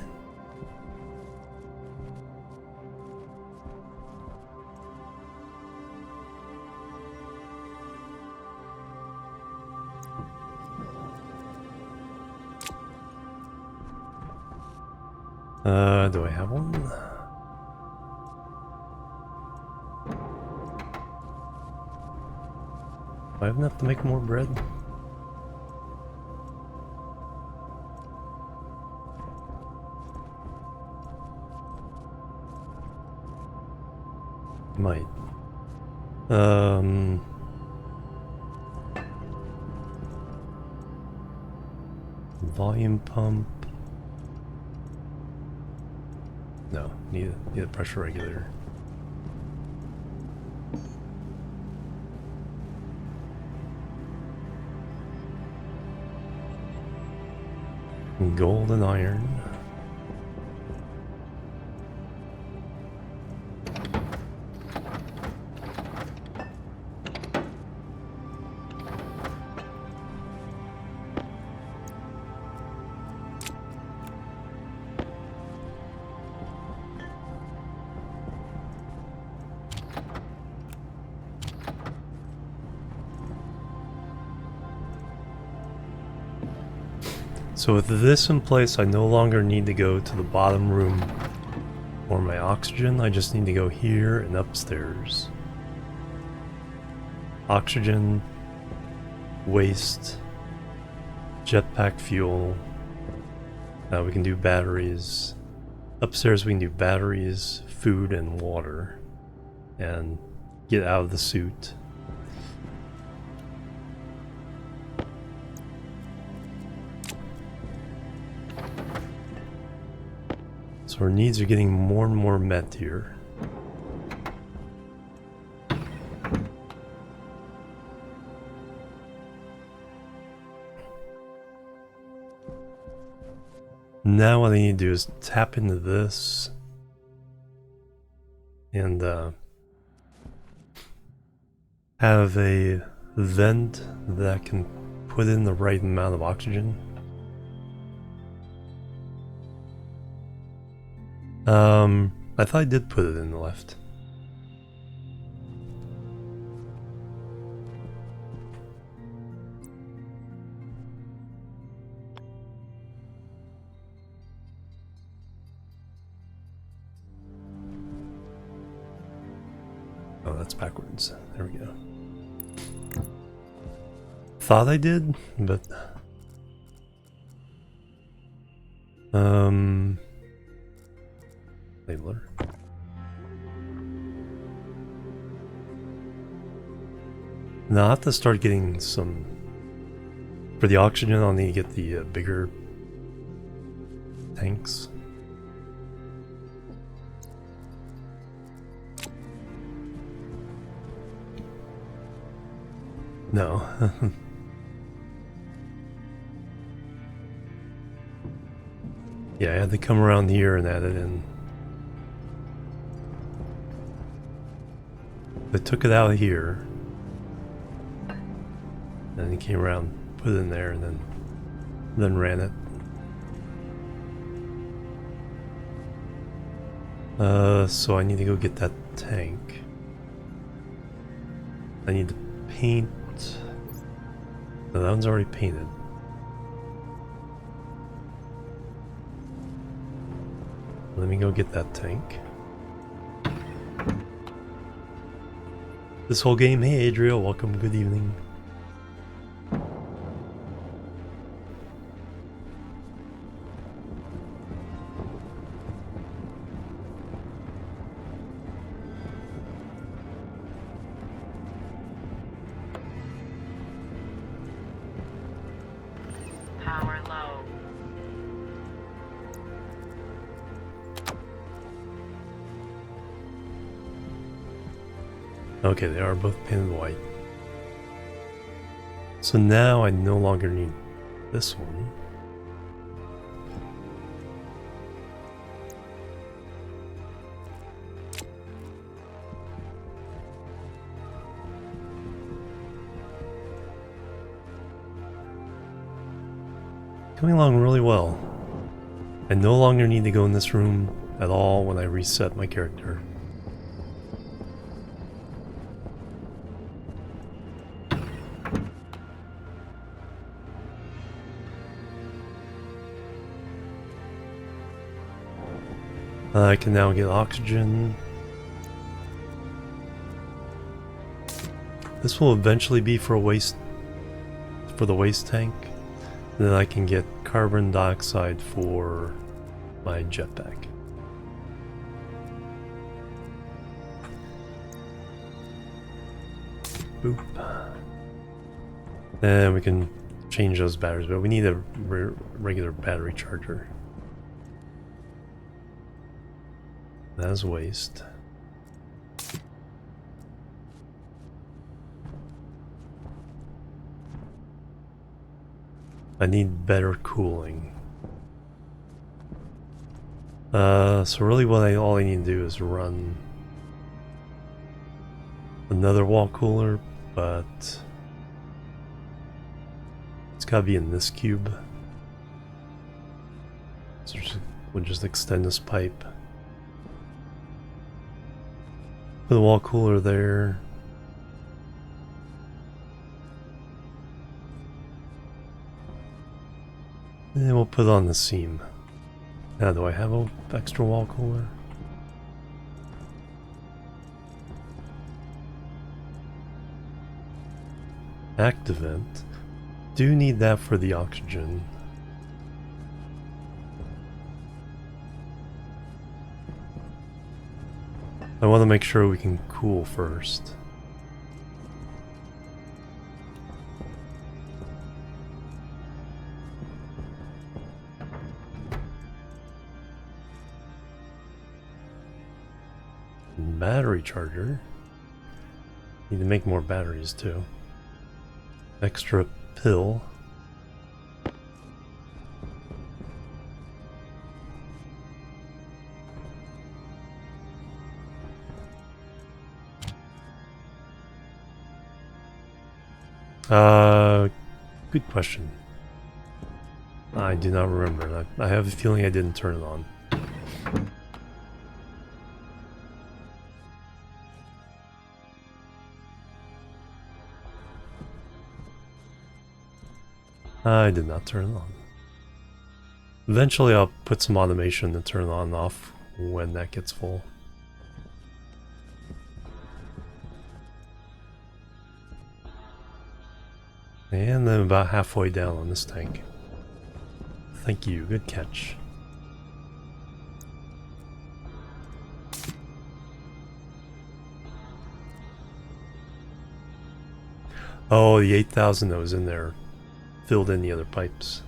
A: Do I have one? Do I have enough to make more bread? Might. Volume pump. No, need a pressure regulator. Gold and iron. So with this in place, I no longer need to go to the bottom room for my oxygen. I just need to go here and upstairs. Oxygen, waste, jetpack fuel. We can do batteries. Upstairs we can do batteries, food, and water. And get out of the suit. So our needs are getting more and more met here. Now what I need to do is tap into this and have a vent that can put in the right amount of oxygen. I thought I did put it in the left. Oh, that's backwards. There we go. Thought I did, but labeler. Now I'll have to start getting some for the oxygen. I'll need to get the bigger tanks. No. Yeah, I had to come around here and add it in. I took it out of here. Then he came around, put it in there, and then ran it. So I need to go get that tank. I need to paint. No, that one's already painted. Let me go get that tank. This whole game, hey Adriel, welcome, good evening. Okay, they are both painted white. So now I no longer need this one. Coming along really well. I no longer need to go in this room at all when I reset my character. I can now get oxygen. This will eventually be for the waste tank. Then I can get carbon dioxide for my jetpack. Boop. And we can change those batteries, but we need a regular battery charger. That is waste. I need better cooling. So really all I need to do is run another wall cooler, but it's gotta be in this cube. So we'll just extend this pipe. Put the wall cooler there. And then we'll put it on the seam. Now, do I have an extra wall cooler? Active vent. Do need that for the oxygen. I want to make sure we can cool first. Battery charger. Need to make more batteries too. Extra pill. Good question. I do not remember. I have a feeling I didn't turn it on. I did not turn it on. Eventually I'll put some automation to turn it on and off when that gets full. And then about halfway down on this tank. Thank you, good catch. Oh, the 8,000 that was in there filled in the other pipes.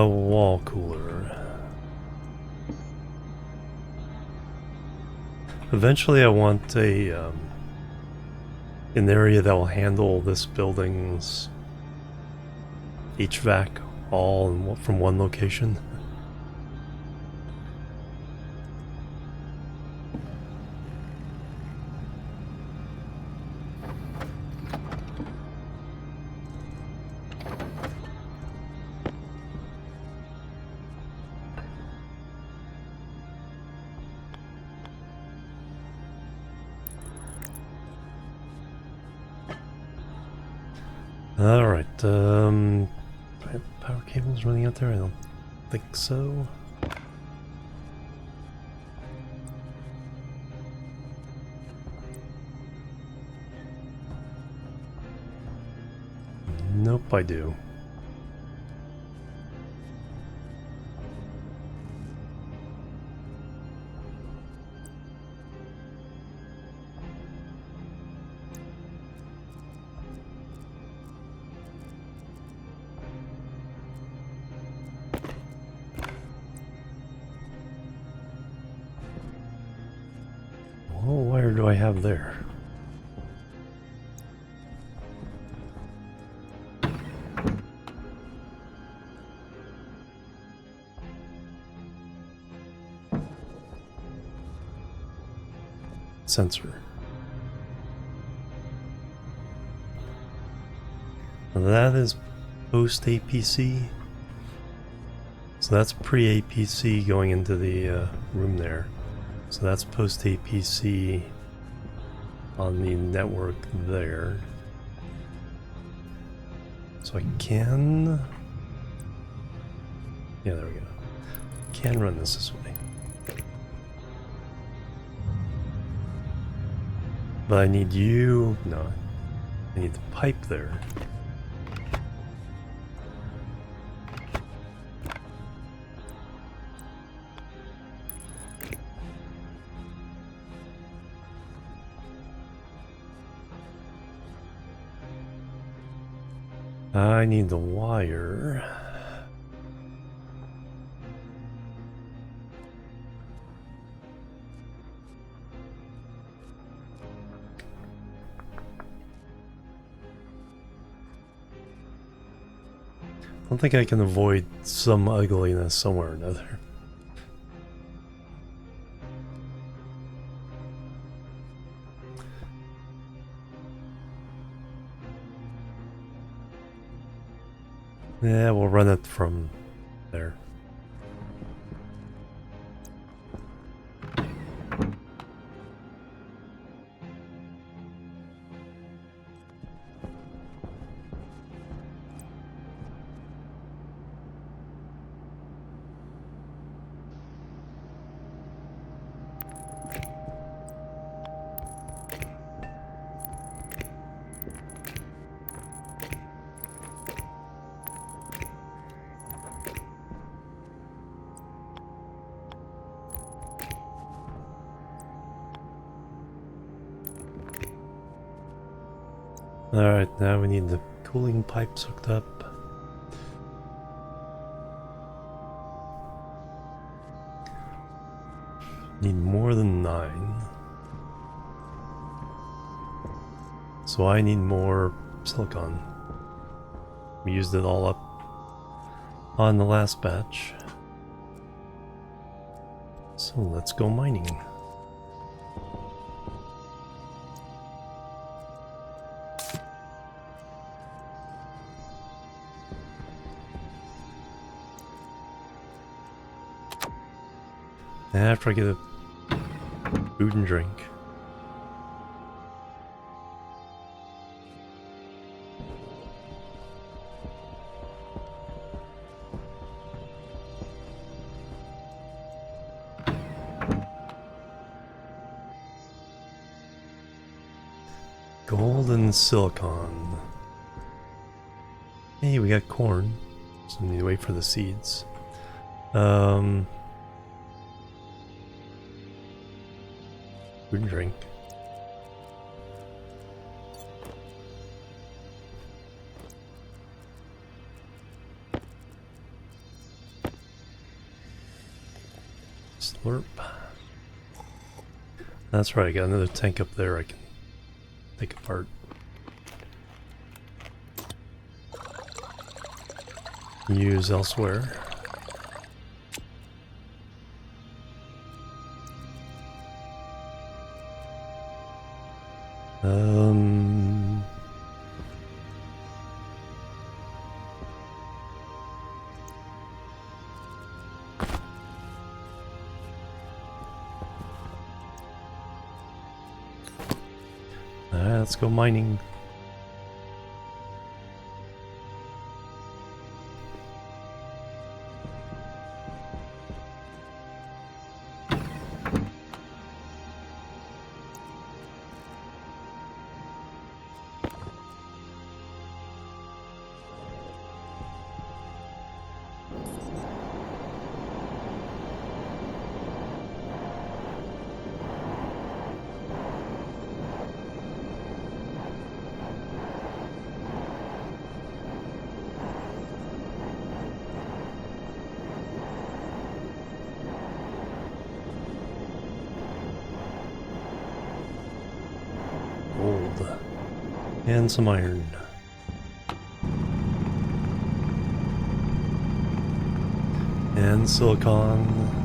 A: Wall cooler. Eventually I want an area that will handle this building's HVAC all from one location. Alright, do I have power cables running out there? I don't think so. Nope, I do. wire do I have there? Sensor. Now that is post APC. So that's pre APC going into the room there. So that's post APC on the network there. So I can. Yeah, there we go. Can run this way. But I need you. No. I need the pipe there. I need the wire. I don't think I can avoid some ugliness somewhere or another. Yeah, we'll run it from there. Alright, now we need the cooling pipes hooked up. Need more than 9. So I need more silicon. We used it all up on the last batch. So let's go mining. After I get a food and drink. Gold and silicon. Hey, we got corn. So we need to wait for the seeds. Food and drink. Slurp. That's right, I got another tank up there I can take apart. Use elsewhere. Let's go mining. And some iron. And silicon.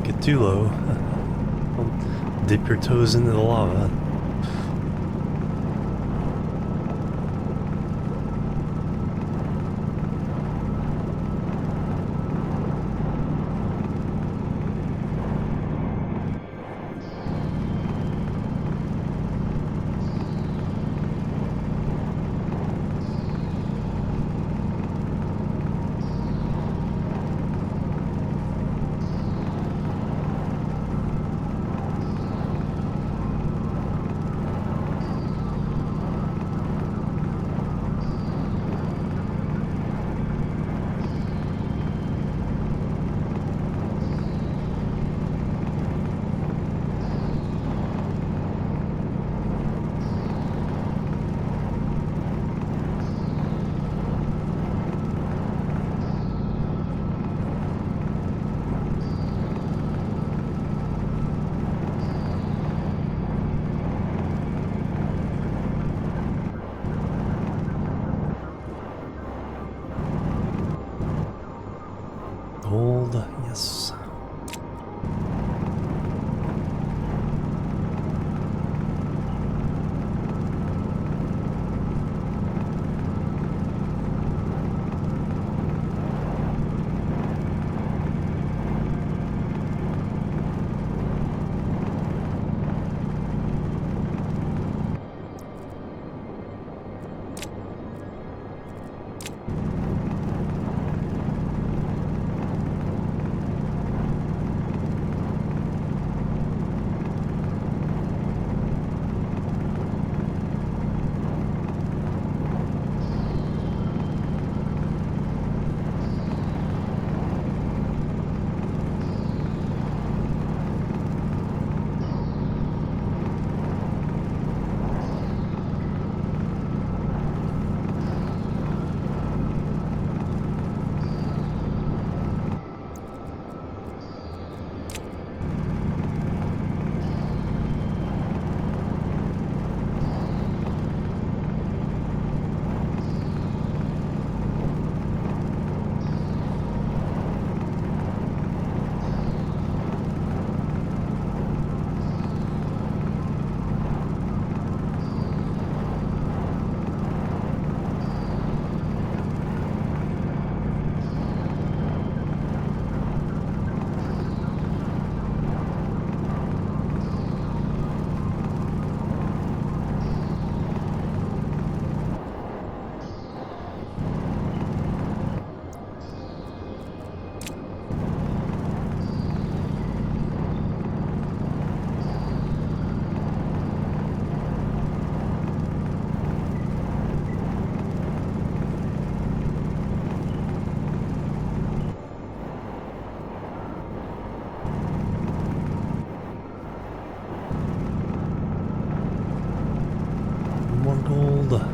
A: Get too low. Don't dip your toes into the lava. gold.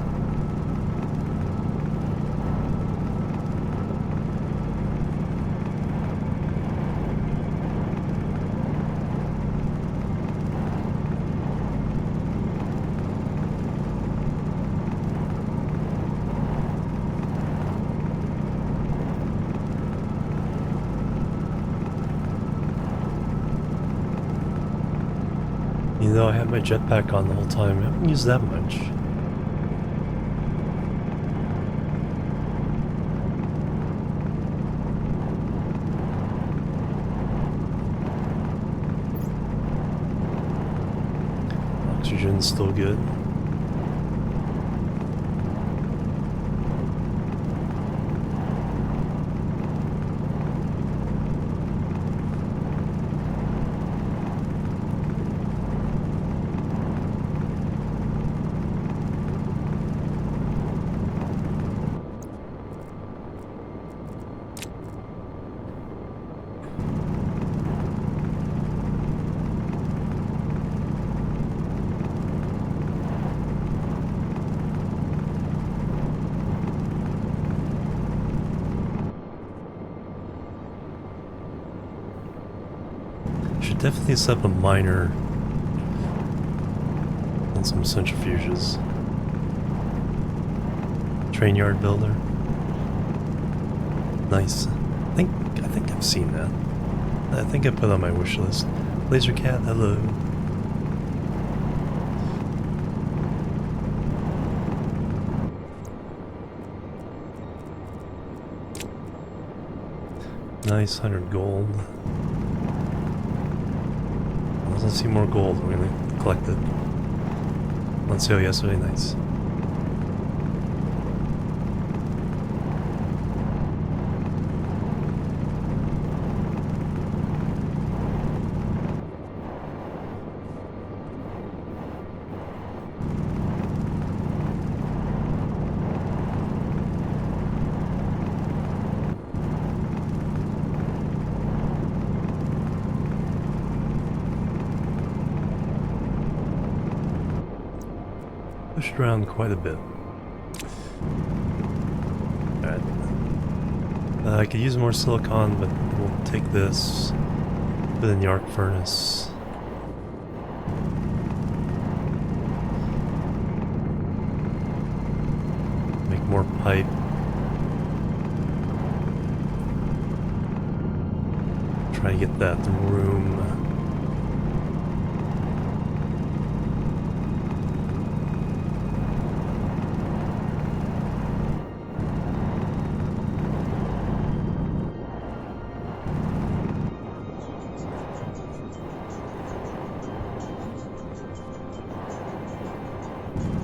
A: You know, I had my jetpack on the whole time. I haven't used that much. Oxygen's still good. Should definitely set up a miner and some centrifuges. Train yard builder. Nice. I think I've seen that. I think I put it on my wish list. Laser cat, hello. Nice, 100 gold. Let's see more gold. We're gonna collect it. On sale yesterday, nice. Pushed around quite a bit. Alright. I could use more silicon, but we'll take this. Put it in the arc furnace. Make more pipe. Try to get that room.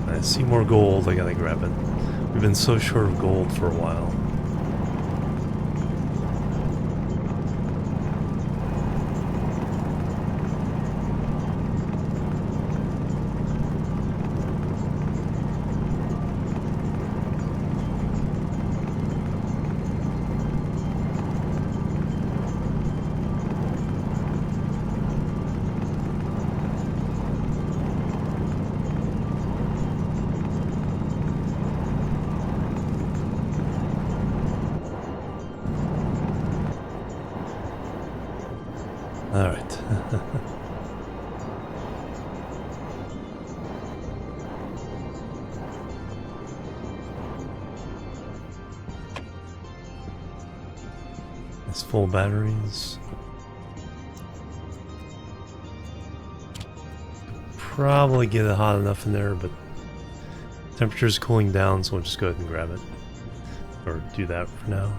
A: I see more gold, I gotta grab it. We've been so short of gold for a while. Alright. It's full batteries. Probably get it hot enough in there, but temperature's cooling down, so we'll just go ahead and grab it. Or do that for now.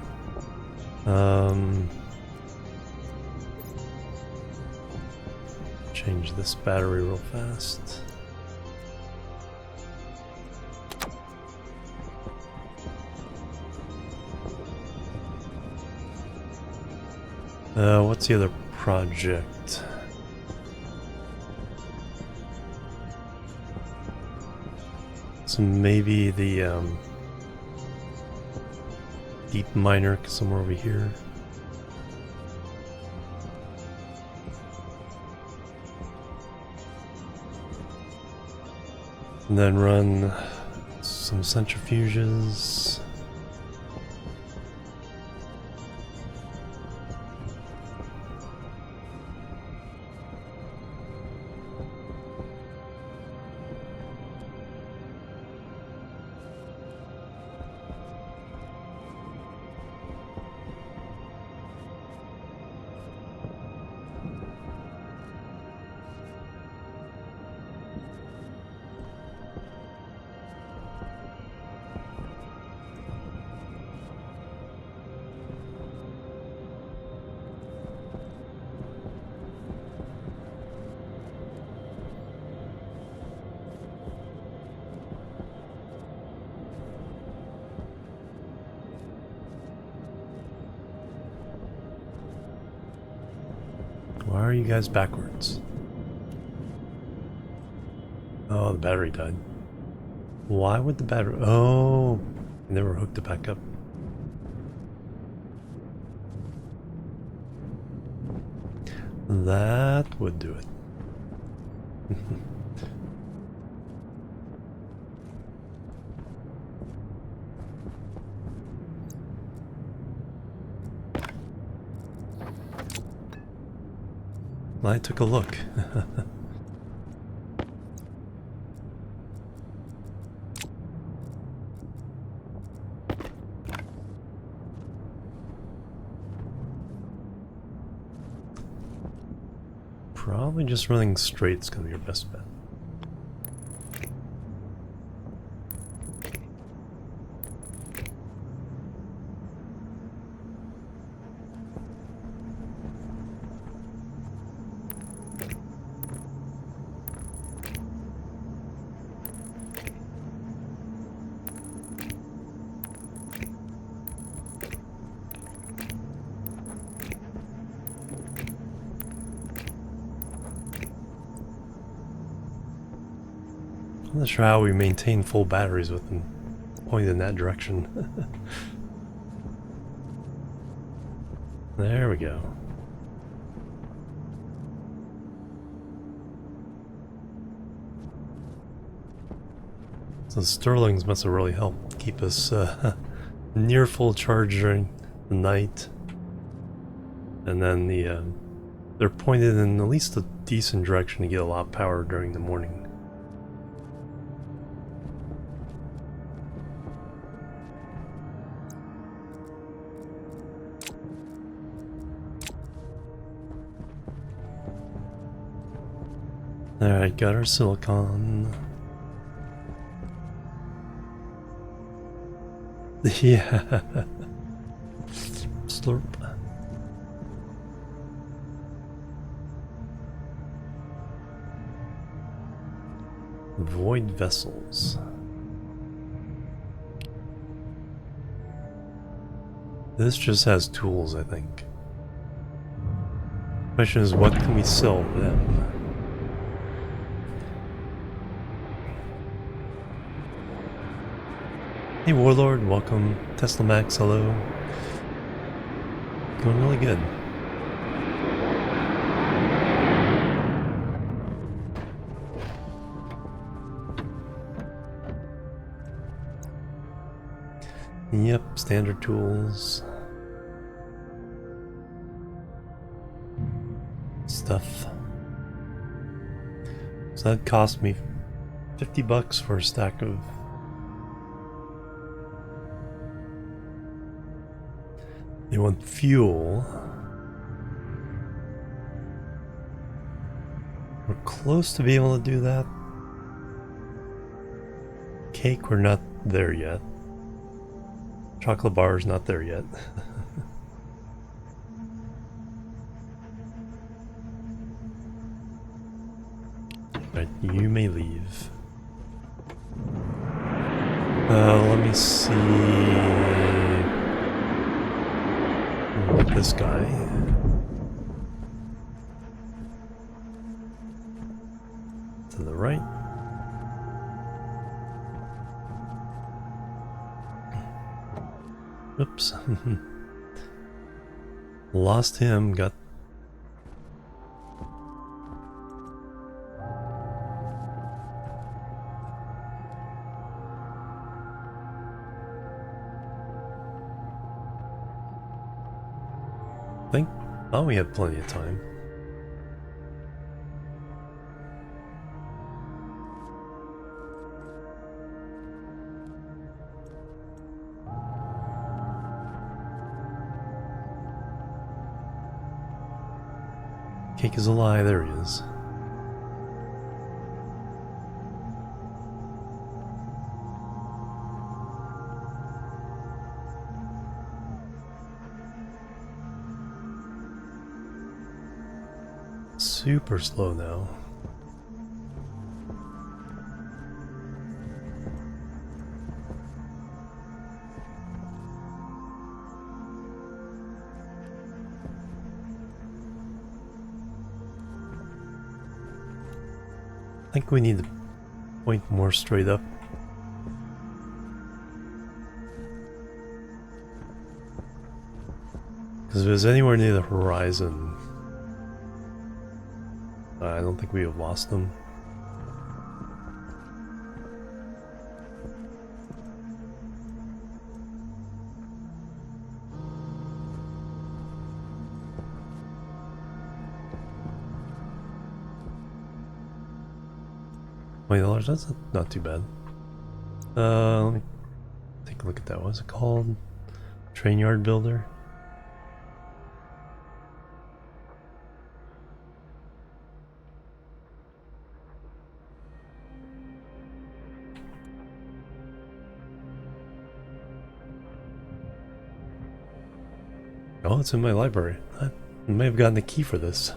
A: Change this battery real fast. What's the other project? So maybe the deep miner somewhere over here. And then run some centrifuges. Why are you guys backwards? Oh, the battery died. Why would the battery... Oh, I never hooked it back up. That would do it. I took a look. Probably just running straight is going to be your best bet. I'm not sure how we maintain full batteries with them pointed in that direction. There we go. So Sterlings must have really helped keep us near full charge during the night. And then they're pointed in at least a decent direction to get a lot of power during the morning. Alright, got our silicon. Yeah. Slurp. Void vessels. This just has tools, I think. Question is, what can we sell them? Hey Warlord, welcome. Tesla Max, hello. Going really good. Yep, standard tools. Stuff. So that cost me $50 for a stack of... They want fuel. We're close to being able to do that. Cake, we're not there yet. Chocolate bar's not there yet. Right, you may leave. Let me see. This guy. To the right. Oops. Lost him, got... think. Oh, we had plenty of time. Cake is a lie. There he is. Super slow now. I think we need to point more straight up. Because if it was anywhere near the horizon, I don't think we have lost them. $20, that's not too bad. Let me take a look at that. What's it called? Train yard builder? Oh, it's in my library. I may have gotten the key for this.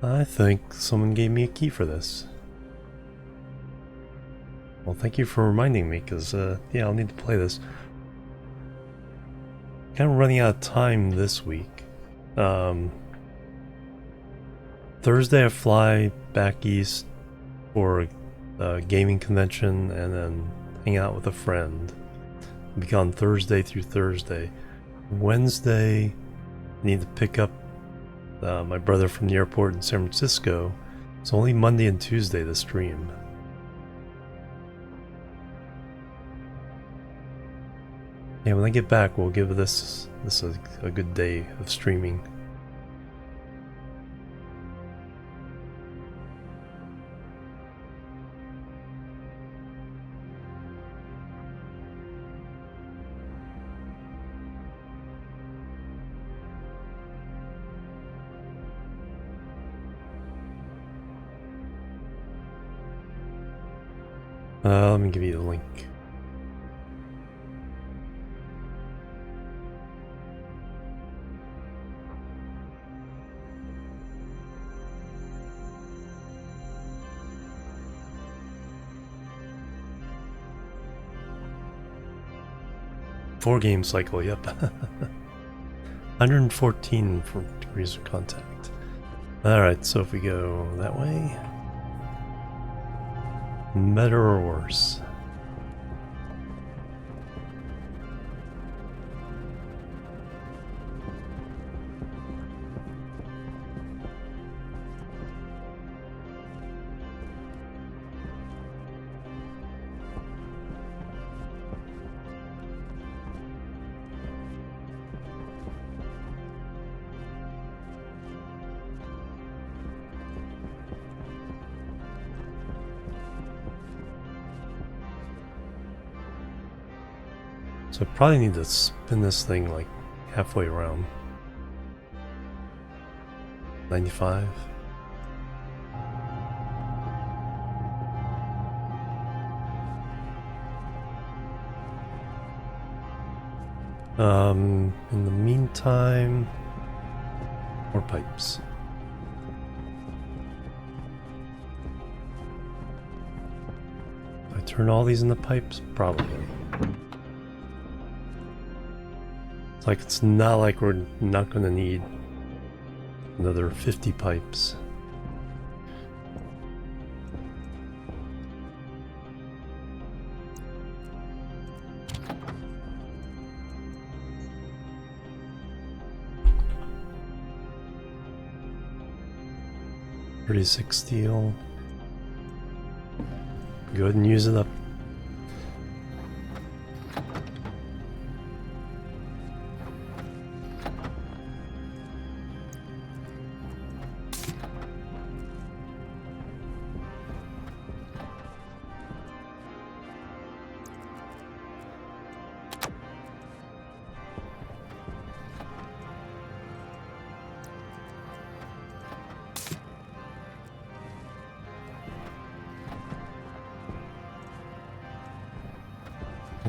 A: I think someone gave me a key for this. Well, thank you for reminding me, because, yeah, I'll need to play this. Kind of running out of time this week. Thursday I fly back east for a gaming convention and then hang out with a friend. I'll be gone Thursday through Thursday. Wednesday, I need to pick up my brother from the airport in San Francisco. It's only Monday and Tuesday to stream. Yeah, when I get back, we'll give this a good day of streaming. Let me give you the link. Four-game cycle, yep. 114 for degrees of contact. Alright, so if we go that way... Better or worse? So I probably need to spin this thing like halfway around. 95. In the meantime, more pipes. Do I turn all these into pipes? Probably. It's like it's not like we're not going to need another 50 pipes. $36 steel. Go ahead and use it up.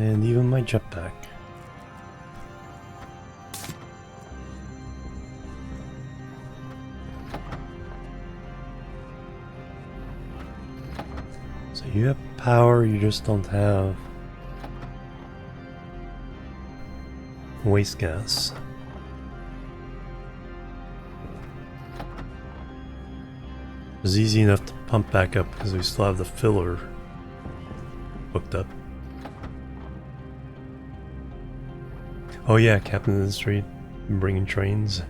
A: And even my jetpack. So you have power, you just don't have waste gas. It was easy enough to pump back up because we still have the filler hooked up. Oh yeah, Captain of the Street, bringing trains.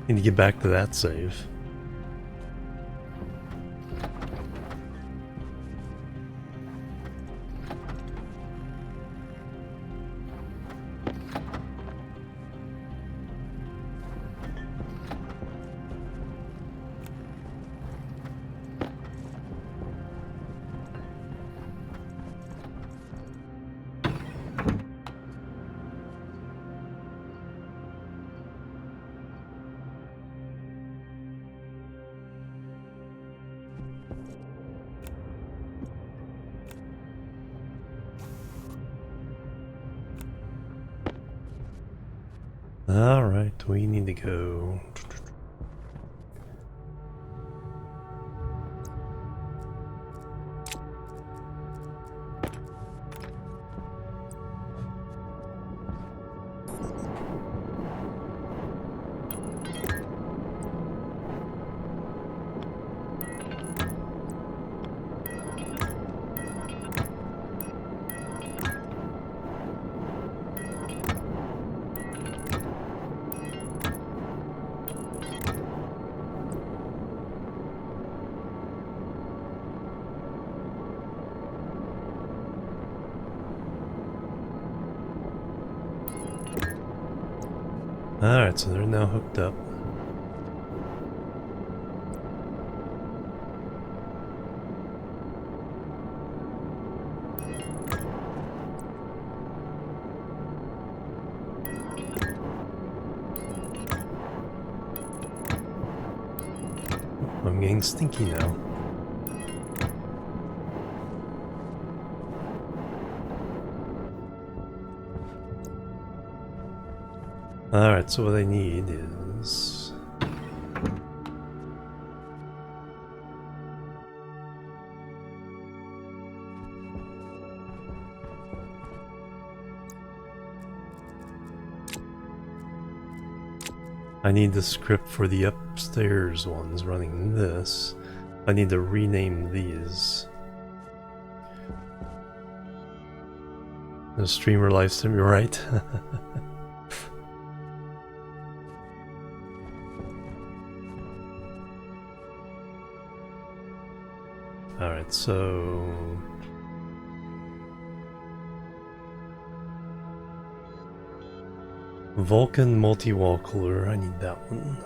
A: Need to get back to that save. Alright, we need to go. Alright, so they're now hooked up. I'm getting stinky now. Alright, so what I need is... I need the script for the upstairs ones running this. I need to rename these. The streamer live stream, you're right. Alright, so... Vulcan multi-wall cooler, I need that one.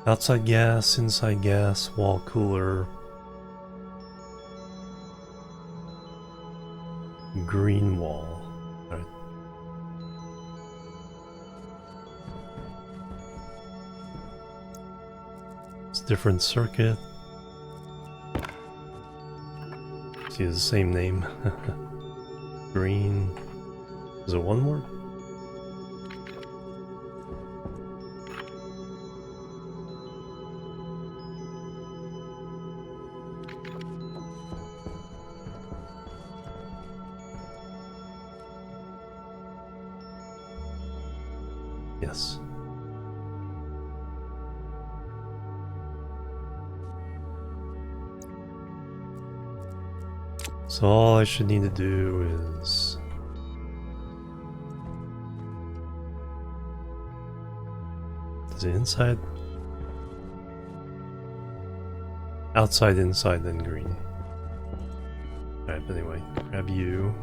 A: Outside gas, inside gas, wall cooler. Green wall. Alright. It's a different circuit. See, the same name. Green. Is it one word? Yes. So all I should need to do is... Is it inside? Outside, inside, then green. Alright, but anyway, grab you.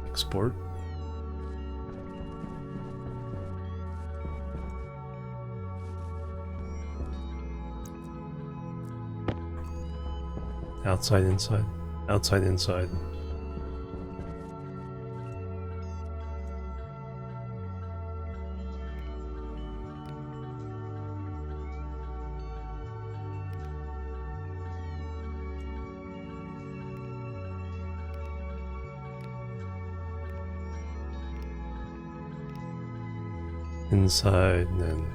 A: Export. Outside, inside. Outside, inside. inside, and then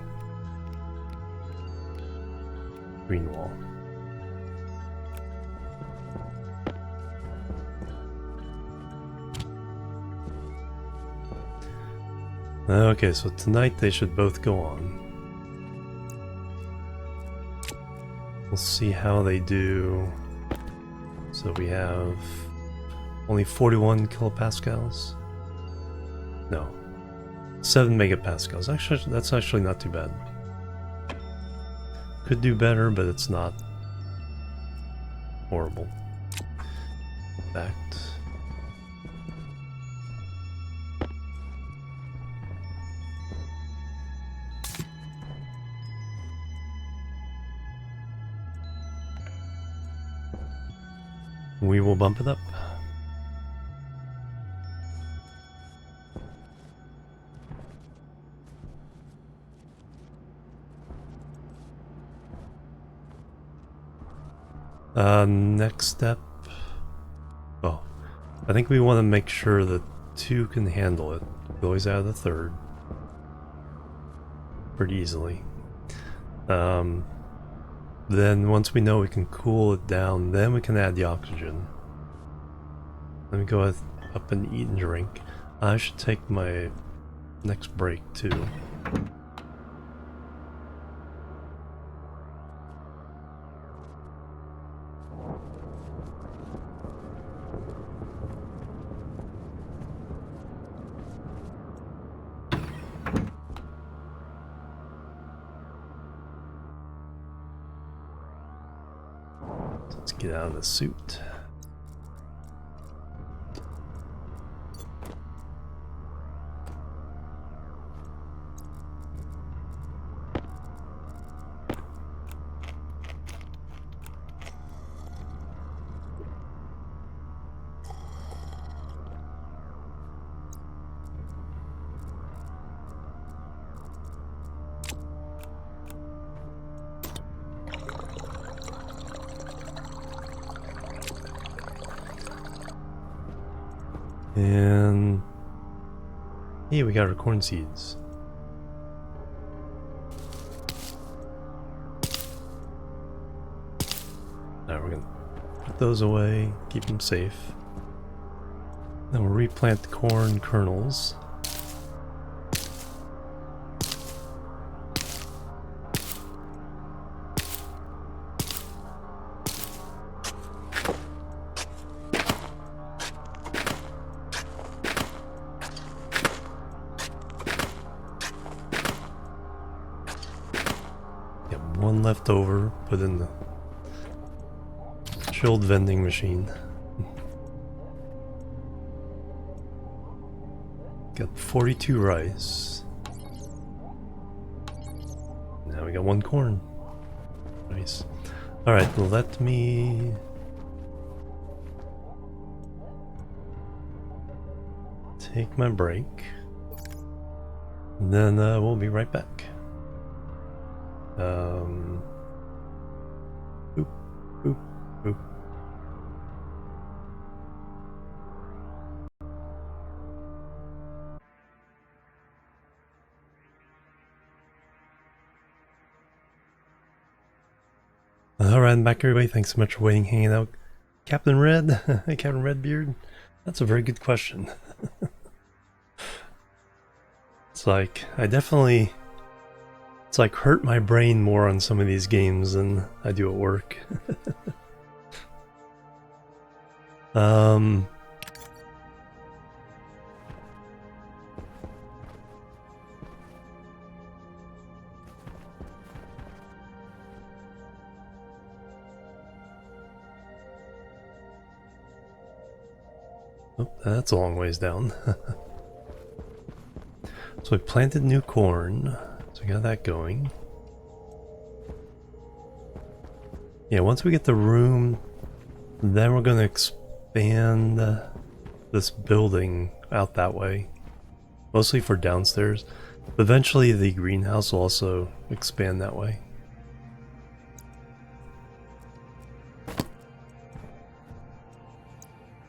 A: green wall. Okay, so tonight they should both go on. We'll see how they do. So we have only 41 kilopascals. No, 7 megapascals. Actually, that's actually not too bad. Could do better, but it's not horrible. In fact, we will bump it up. Next step. Oh, I think we want to make sure that 2 can handle it. We always add the 3rd pretty easily. Then once we know we can cool it down, then we can add the oxygen. Let me go up and eat and drink. I should take my next break too. Let's get out of the suit. And hey, we got our corn seeds. Now we're gonna put those away, keep them safe. Then we'll replant the corn kernels. One left over, put in the chilled vending machine. Got 42 rice. Now we got 1 corn. Nice. Alright, let me take my break. And then we'll be right back. Boop, boop, boop. Alright, I'm back everybody. Thanks so much for waiting, hanging out. Captain Red, Captain Redbeard. That's a very good question. It's like, it's like hurt my brain more on some of these games than I do at work. Oh, that's a long ways down. So we planted new corn. So we got that going. Yeah, once we get the room, then we're going to expand this building out that way. Mostly for downstairs. But eventually the greenhouse will also expand that way.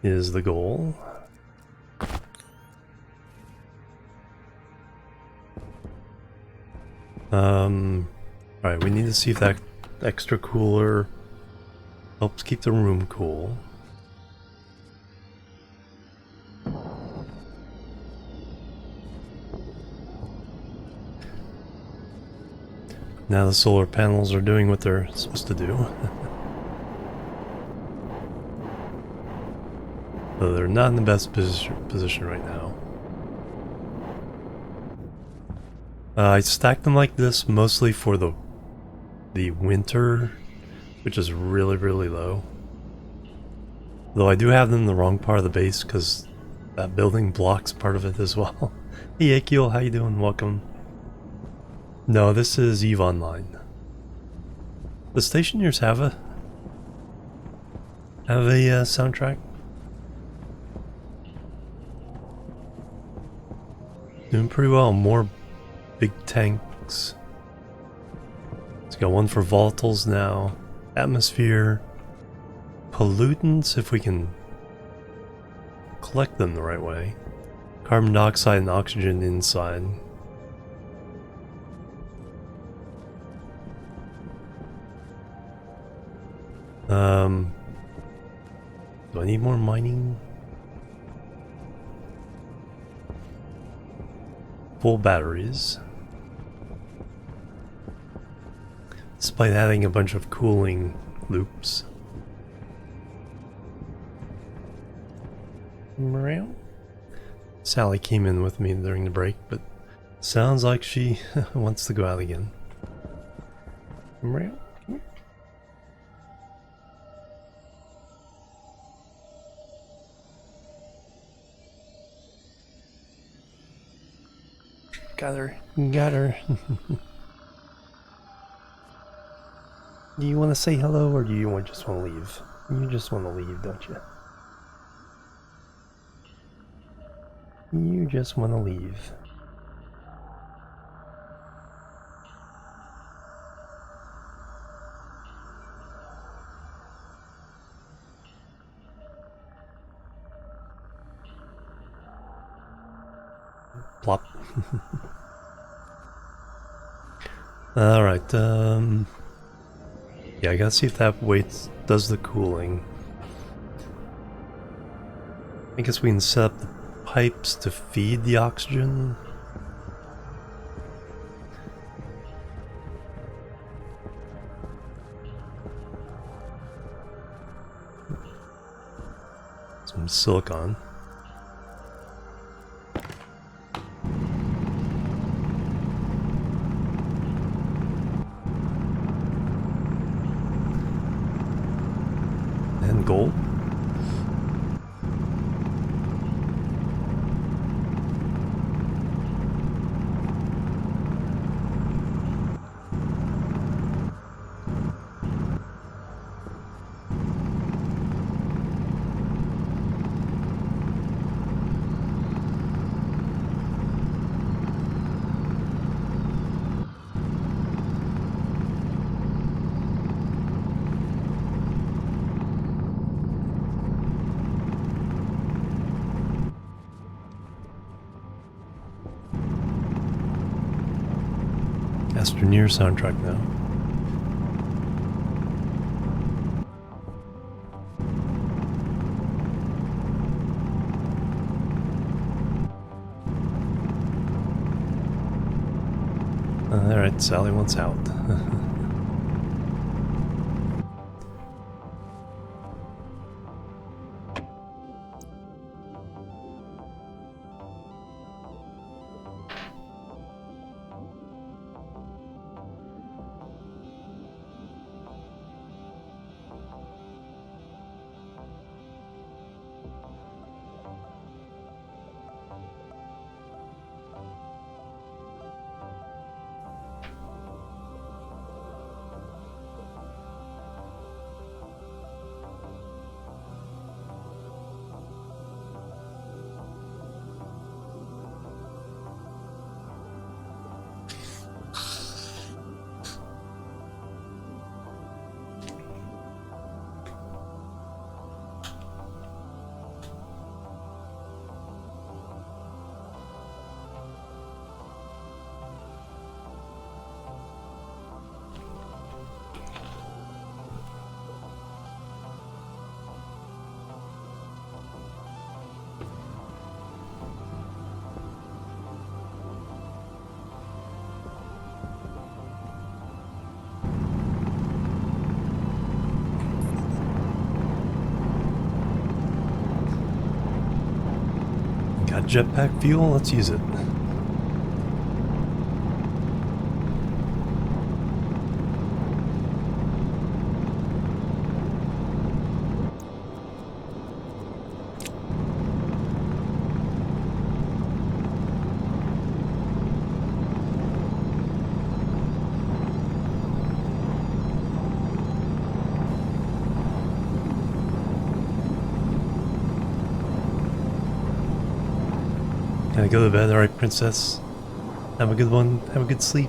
A: Is the goal. Alright, we need to see if that extra cooler helps keep the room cool. Now the solar panels are doing what they're supposed to do. Though they're not in the best position right now. I stacked them like this mostly for the winter, which is really, really low. Though I do have them in the wrong part of the base because that building blocks part of it as well. Hey Akil, how you doing? Welcome. No, this is EVE Online. The Stationeers have a soundtrack. Doing pretty well. More big tanks. Let's got one for volatiles now. Atmosphere. Pollutants, if we can collect them the right way. Carbon dioxide and oxygen inside. Do I need more mining? Full batteries. Despite adding a bunch of cooling loops. Meow. Sally came in with me during the break, but sounds like she wants to go out again. Meow. Got her. Got her. Do you want to say hello, or do you just want to leave? You just want to leave, don't you? You just want to leave. Plop. Alright, yeah, I gotta see if that weight does the cooling. I guess we can set up the pipes to feed the oxygen. Some silicon. And gold. Stationeers soundtrack now. Alright, Sally wants out. Got jetpack fuel? Let's use it. Can I go to bed? Alright, princess. Have a good one. Have a good sleep.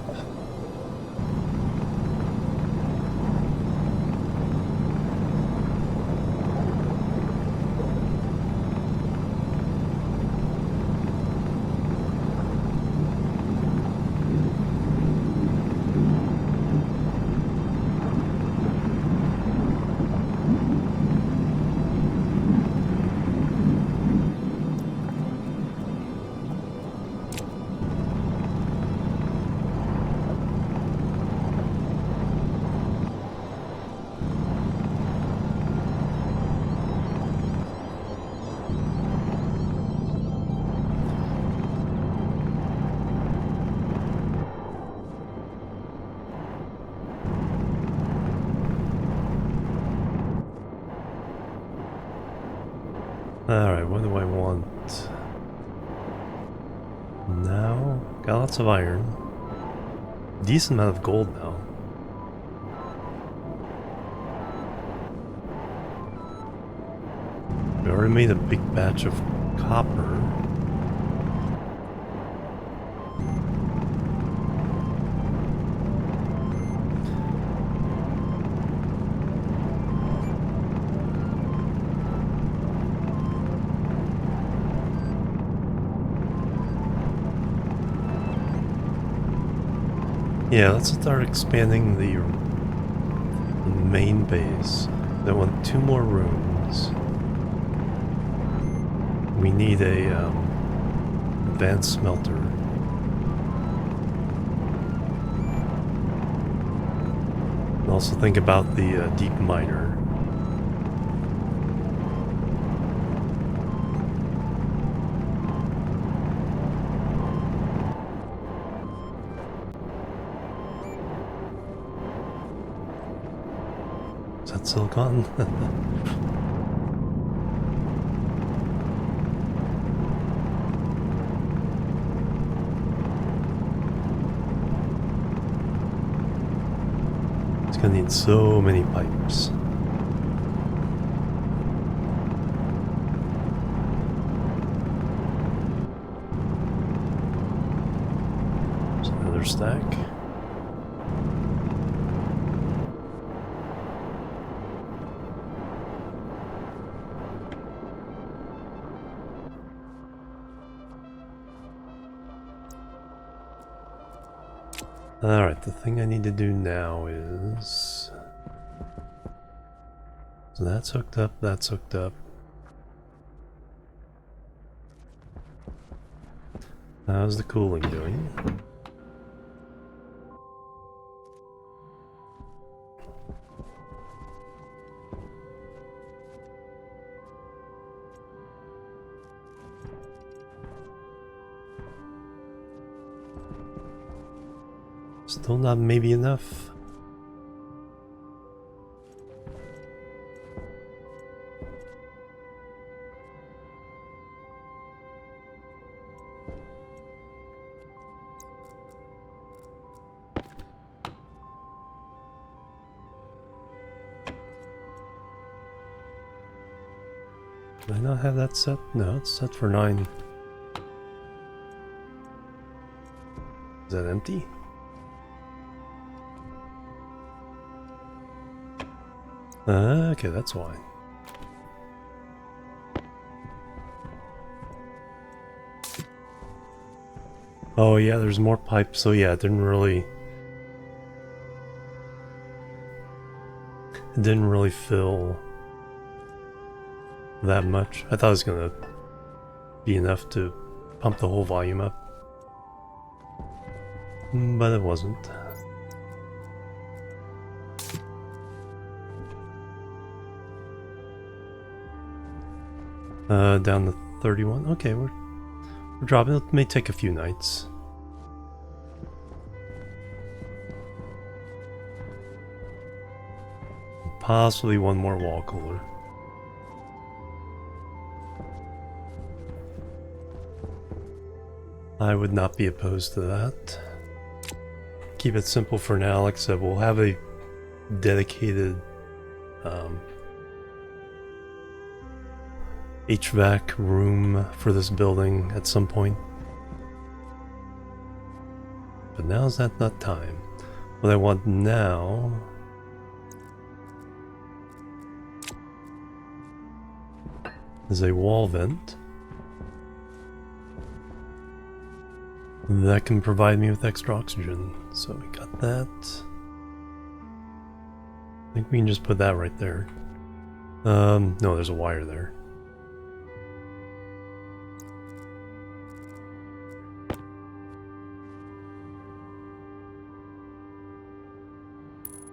A: Alright, what do I want? Now, got lots of iron. Decent amount of gold now. We already made a big batch of copper. Yeah, let's start expanding the main base. I want 2 more rooms. We need a advanced smelter. And also think about the deep miner. Is that silicon? It's gonna need so many pipes. There's another stack. Alright, the thing I need to do now is... So that's hooked up, that's hooked up. How's the cooling doing? Still not maybe enough. Do I not have that set? No, it's set for 9. Is that empty? Okay, that's why. Oh yeah, there's more pipes, so yeah, it didn't really fill that much. I thought it was gonna be enough to pump the whole volume up. But it wasn't. Down to 31. Okay, we're We're dropping. It may take a few nights. Possibly one more wall cooler. I would not be opposed to that. Keep it simple for now. Like I said, we'll have a dedicated HVAC room for this building at some point. But now's not time. What I want now is a wall vent that can provide me with extra oxygen. So we got that. I think we can just put that right there. No, there's a wire there.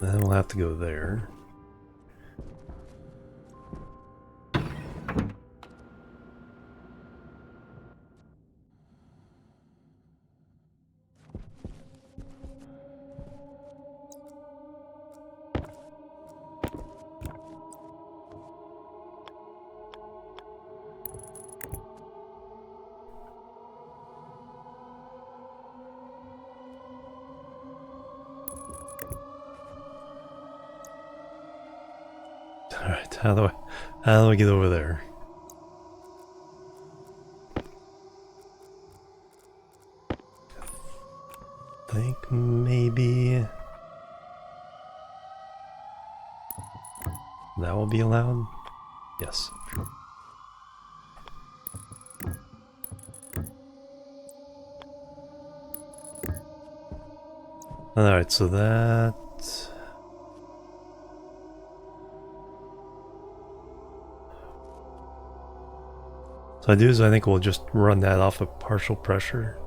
A: That will have to go there. Alright, how do I get over there? I think maybe that will be allowed? Yes. Alright, so that... So I do is I think we'll just run that off of partial pressure.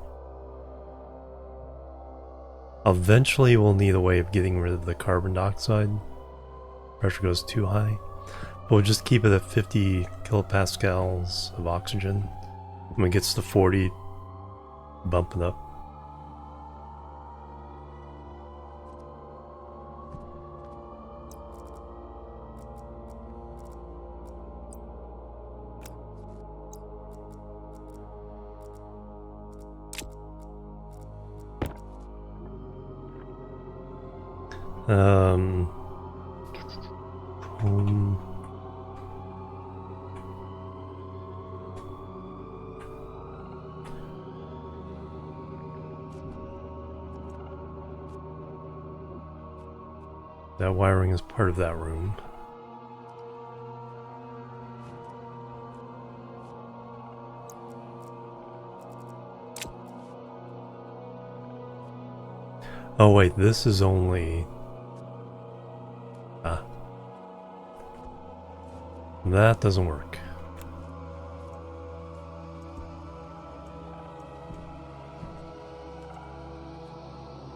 A: Eventually we'll need a way of getting rid of the carbon dioxide. Pressure goes too high. But we'll just keep it at 50 kilopascals of oxygen. When it gets to 40, bump it up. Boom. That wiring is part of that room. Oh wait, this is only... That doesn't work.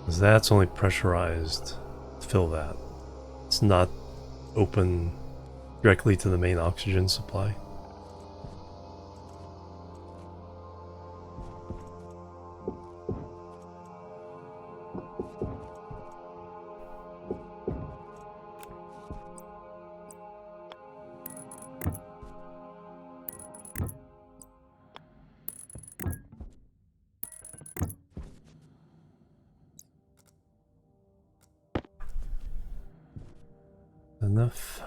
A: Because that's only pressurized to fill that. It's not open directly to the main oxygen supply. Enough.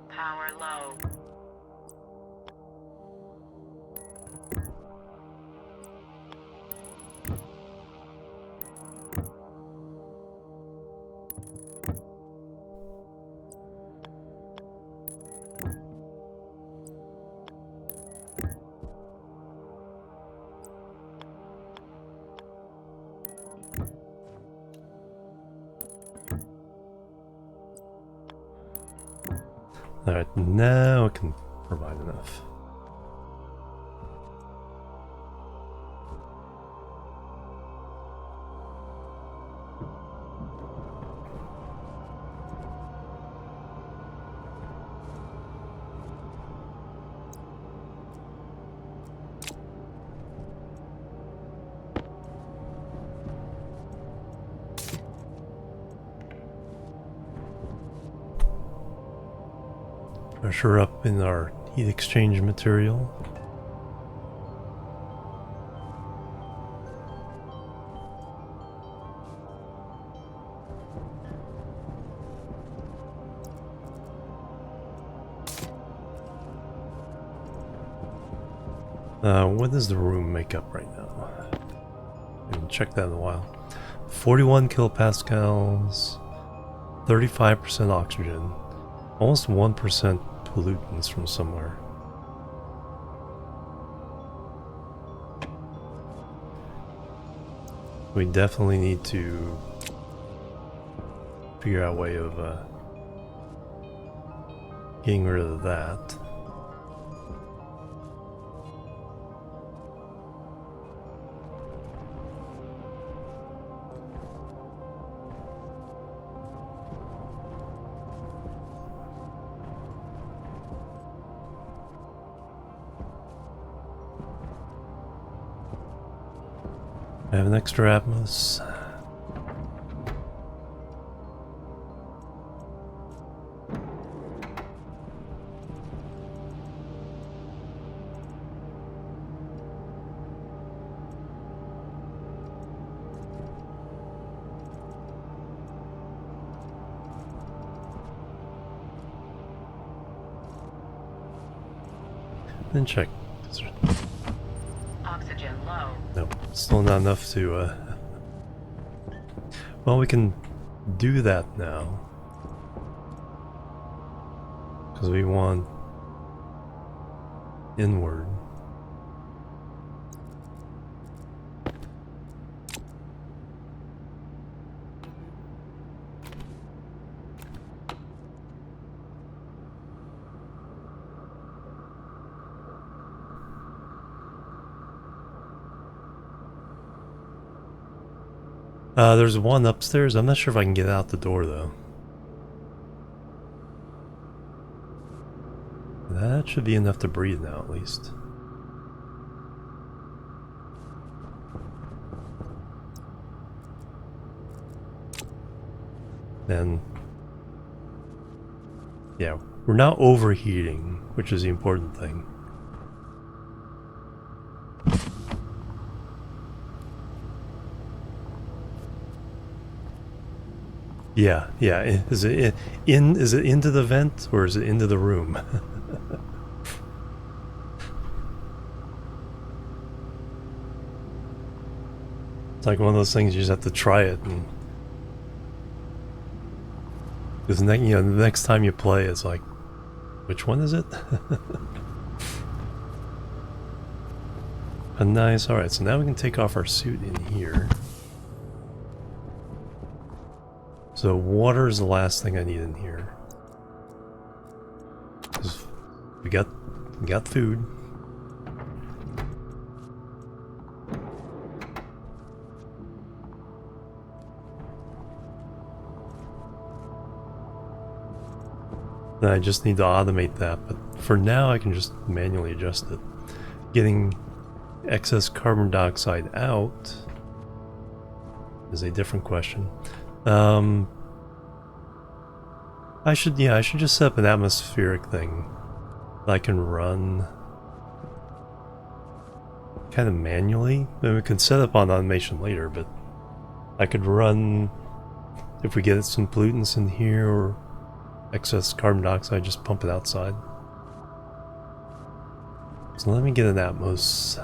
B: Power low.
A: Alright, now it can provide enough. Pressure up in our heat exchange material. What does the room make up right now? I haven't checked that in a while. 41 kilopascals, 35% oxygen, almost 1% pollutants from somewhere. We definitely need to figure out a way of getting rid of that. I have an extra Atmos. Then check.
B: Oxygen low.
A: Nope, still not enough to, well, we can do that now. Because we want inward. There's one upstairs. I'm not sure if I can get out the door though. That should be enough to breathe now, at least. Then, yeah, we're not overheating, which is the important thing. Yeah, yeah. Is it in? Is it into the vent or is it into the room? It's like one of those things you just have to try it, and because the next time you play, it's like, which one is it? Nice. All right, so now we can take off our suit in here. So water is the last thing I need in here. 'Cause we got food. Then I just need to automate that, but for now I can just manually adjust it. Getting excess carbon dioxide out is a different question. I should just set up an atmospheric thing that I can run kind of manually. I mean, we can set up on automation later, but I could run if we get some pollutants in here or excess carbon dioxide, just pump it outside. So let me get an Atmos.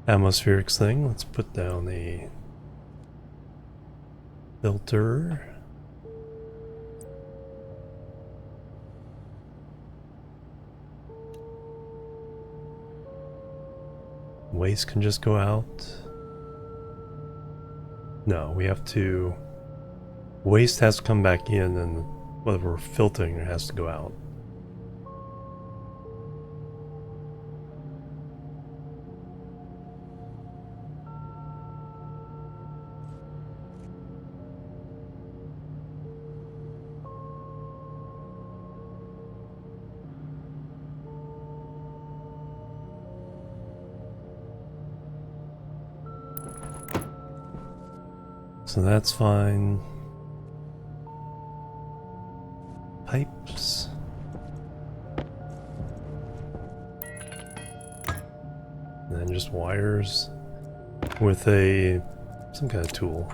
A: Atmospherics thing. Let's put down a filter. Waste can just go out. No, we have to... Waste has to come back in, and whatever we're filtering has to go out. So that's fine. Pipes. And then just wires with some kind of tool.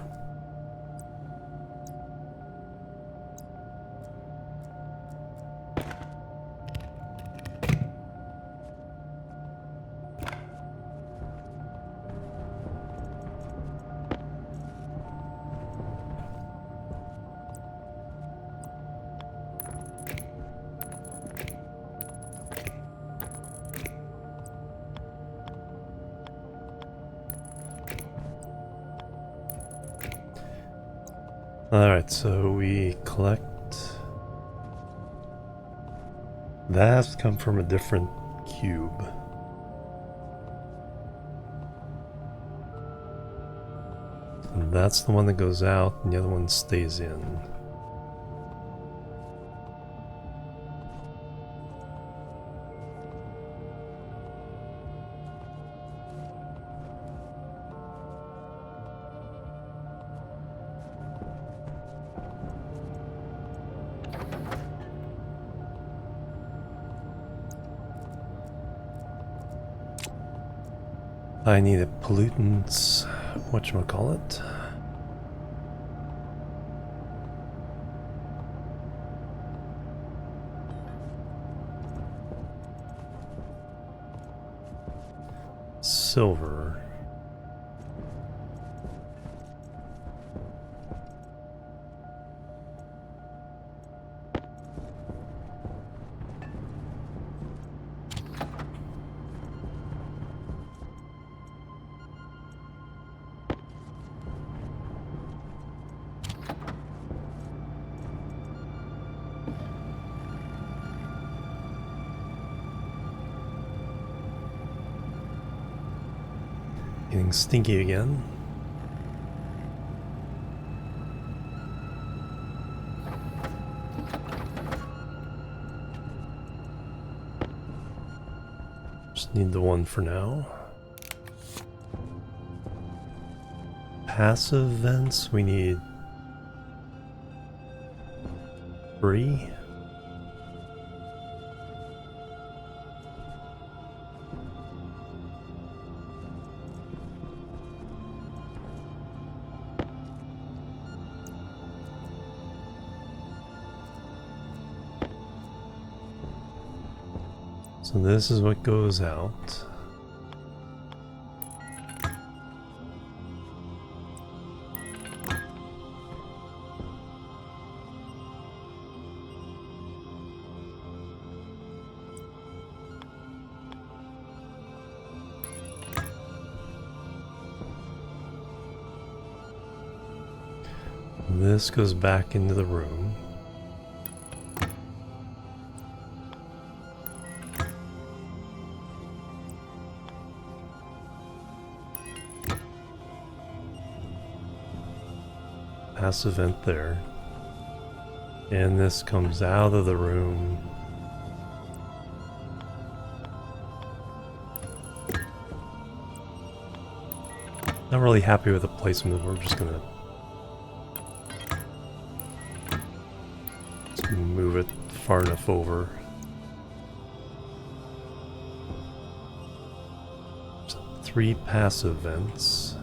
A: Alright, so we collect... That has to come from a different cube. And that's the one that goes out, and the other one stays in. I need a pollutants, whatchamacallit. Silver. Getting stinky again. Just need the one for now. Passive vents, we need 3. So this is what goes out. This goes back into the room. Passive vent there. And this comes out of the room. Not really happy with the placement. We're just gonna move it far enough over. So 3 passive vents.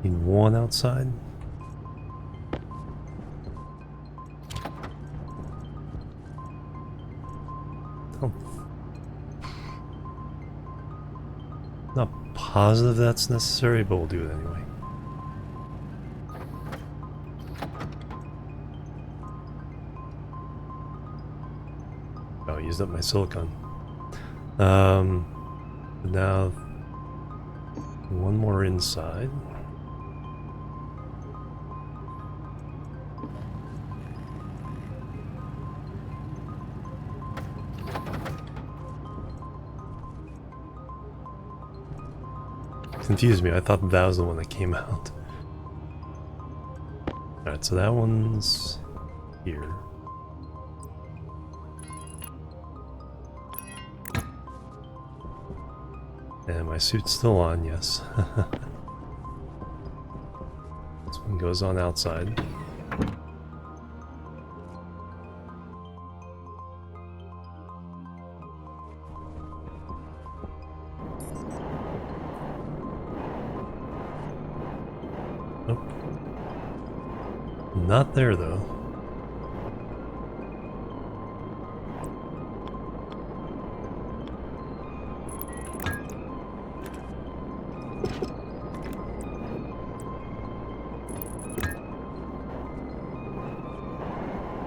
A: Need 1 outside. Oh. Not positive that's necessary, but we'll do it anyway. Oh, I used up my silicon. Now 1 more inside. confused me. I thought that was the one that came out. Alright, so that one's here. And my suit's still on, yes. This one goes on outside. Nope. Not there, though.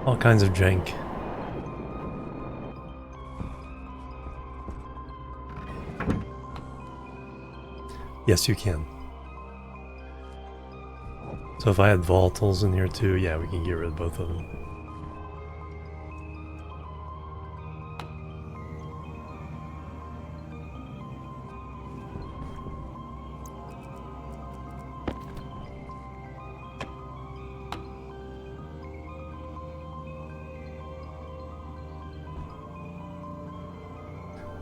A: All kinds of jank. Yes, you can. So if I had volatiles in here too, yeah, we can get rid of both of them.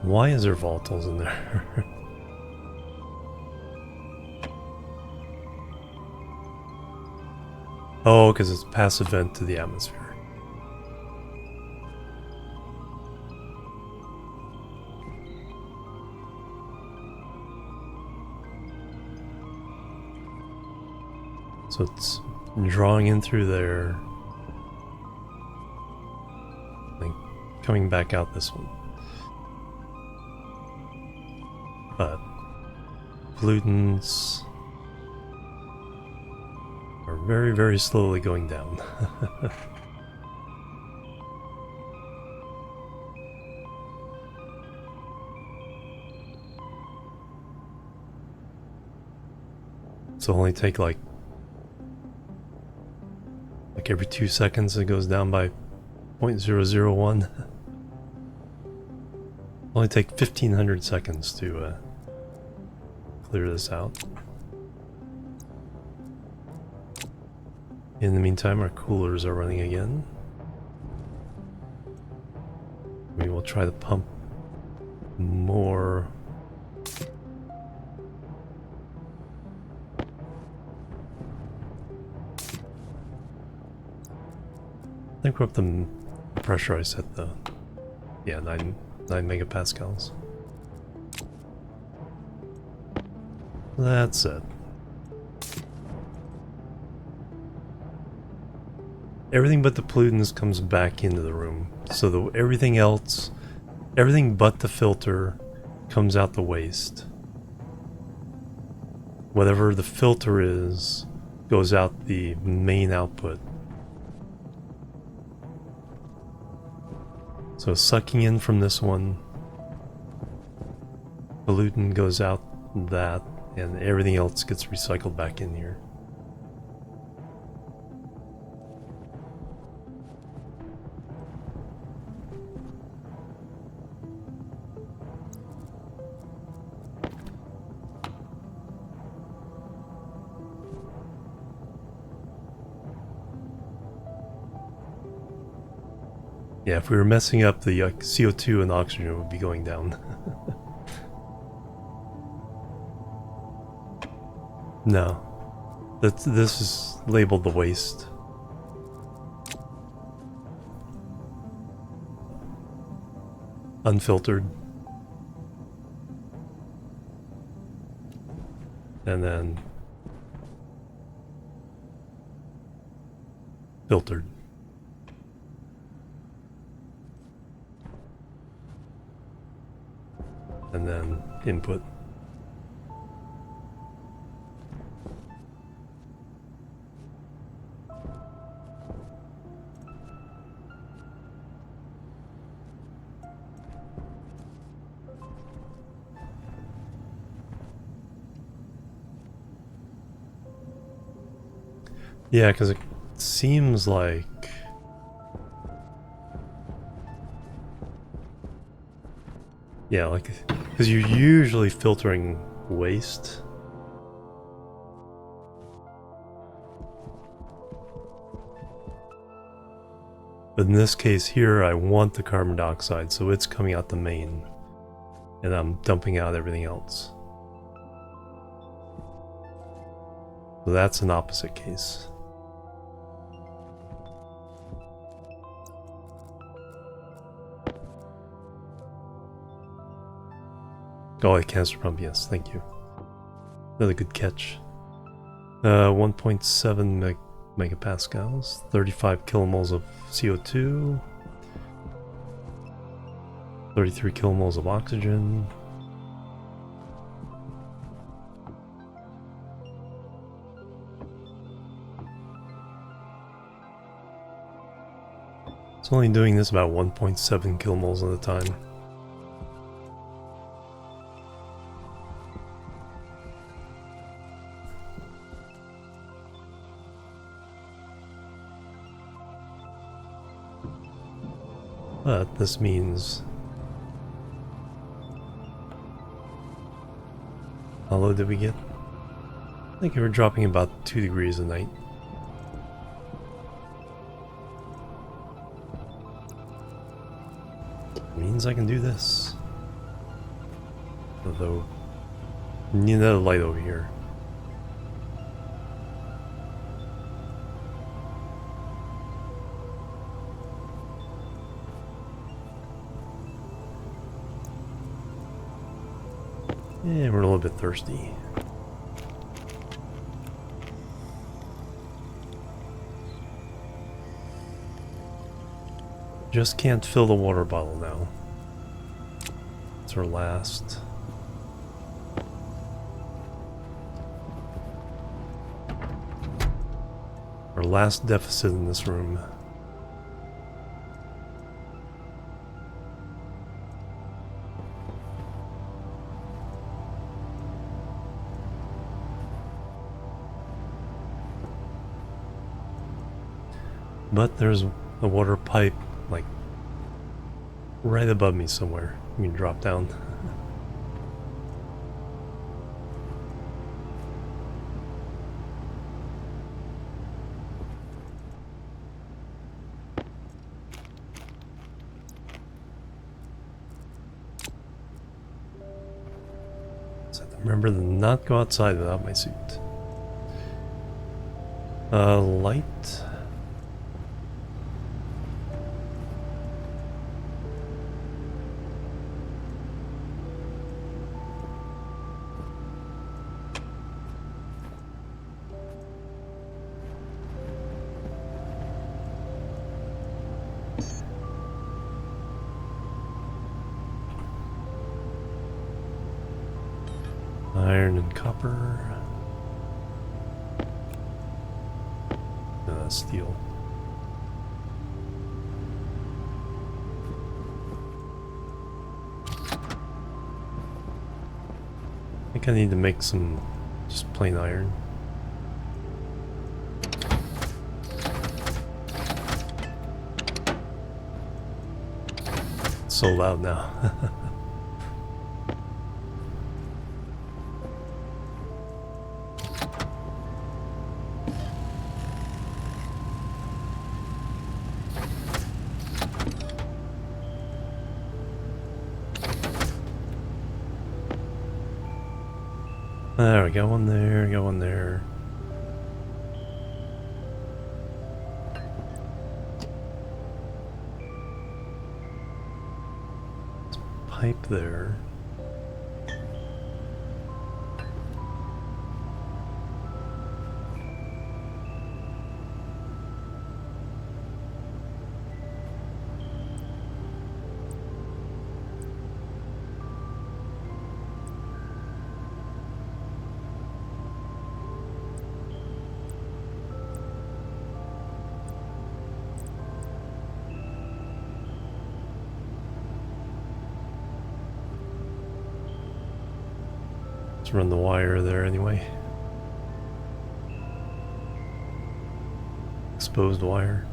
A: Why is there volatiles in there? Oh, because it's passive vent to the atmosphere. So it's drawing in through there, and coming back out this one. But pollutants are very, very slowly going down. So only take like every 2 seconds it goes down by 0.001. Only take 1500 seconds to clear this out. In the meantime, our coolers are running again. We will try to pump more. I think we're up to pressure I set though. Yeah, 9 megapascals. That's it. Everything but the pollutants comes back into the room. So everything else, everything but the filter comes out the waste. Whatever the filter is, goes out the main output. So sucking in from this one, pollutant goes out that, and everything else gets recycled back in here. Yeah, if we were messing up, the CO2 and oxygen would be going down. No. This is labeled the waste. Unfiltered. And then filtered. And then input. Yeah, because it seems like yeah, like because you're usually filtering waste But in this case here, I want the carbon dioxide, so it's coming out the main. And I'm dumping out everything else. So that's an opposite case. Oh, a canister pump, yes, thank you. Another good catch. 1.7 megapascals, 35 kilomoles of CO2, 33 kilomoles of oxygen. It's only doing this about 1.7 kilomoles at a time. But this means... How low did we get? I think we were dropping about 2 degrees a night. Means I can do this. Although, need another light over here. Yeah, we're a little bit thirsty. Just can't fill the water bottle now. It's our last. Our last deficit in this room. But there's a water pipe, like, right above me somewhere. You can drop down. So remember to not go outside without my suit. Light. Iron and copper. Steel. I think I need to make some just plain iron. It's so loud now. There we go, one there, go one there. Pipe there. Let's run the wire there anyway. Exposed wire.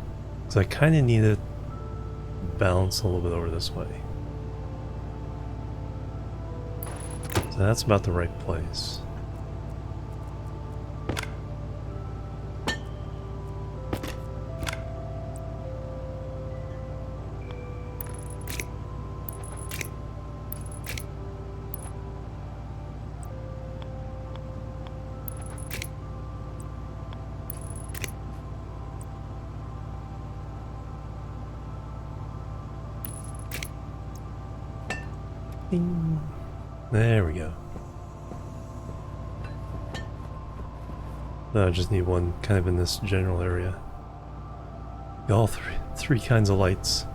A: Because I kind of need it balanced a little bit over this way. So that's about the right place. Ding. There we go. I just need one kind of in this general area. All three kinds of lights.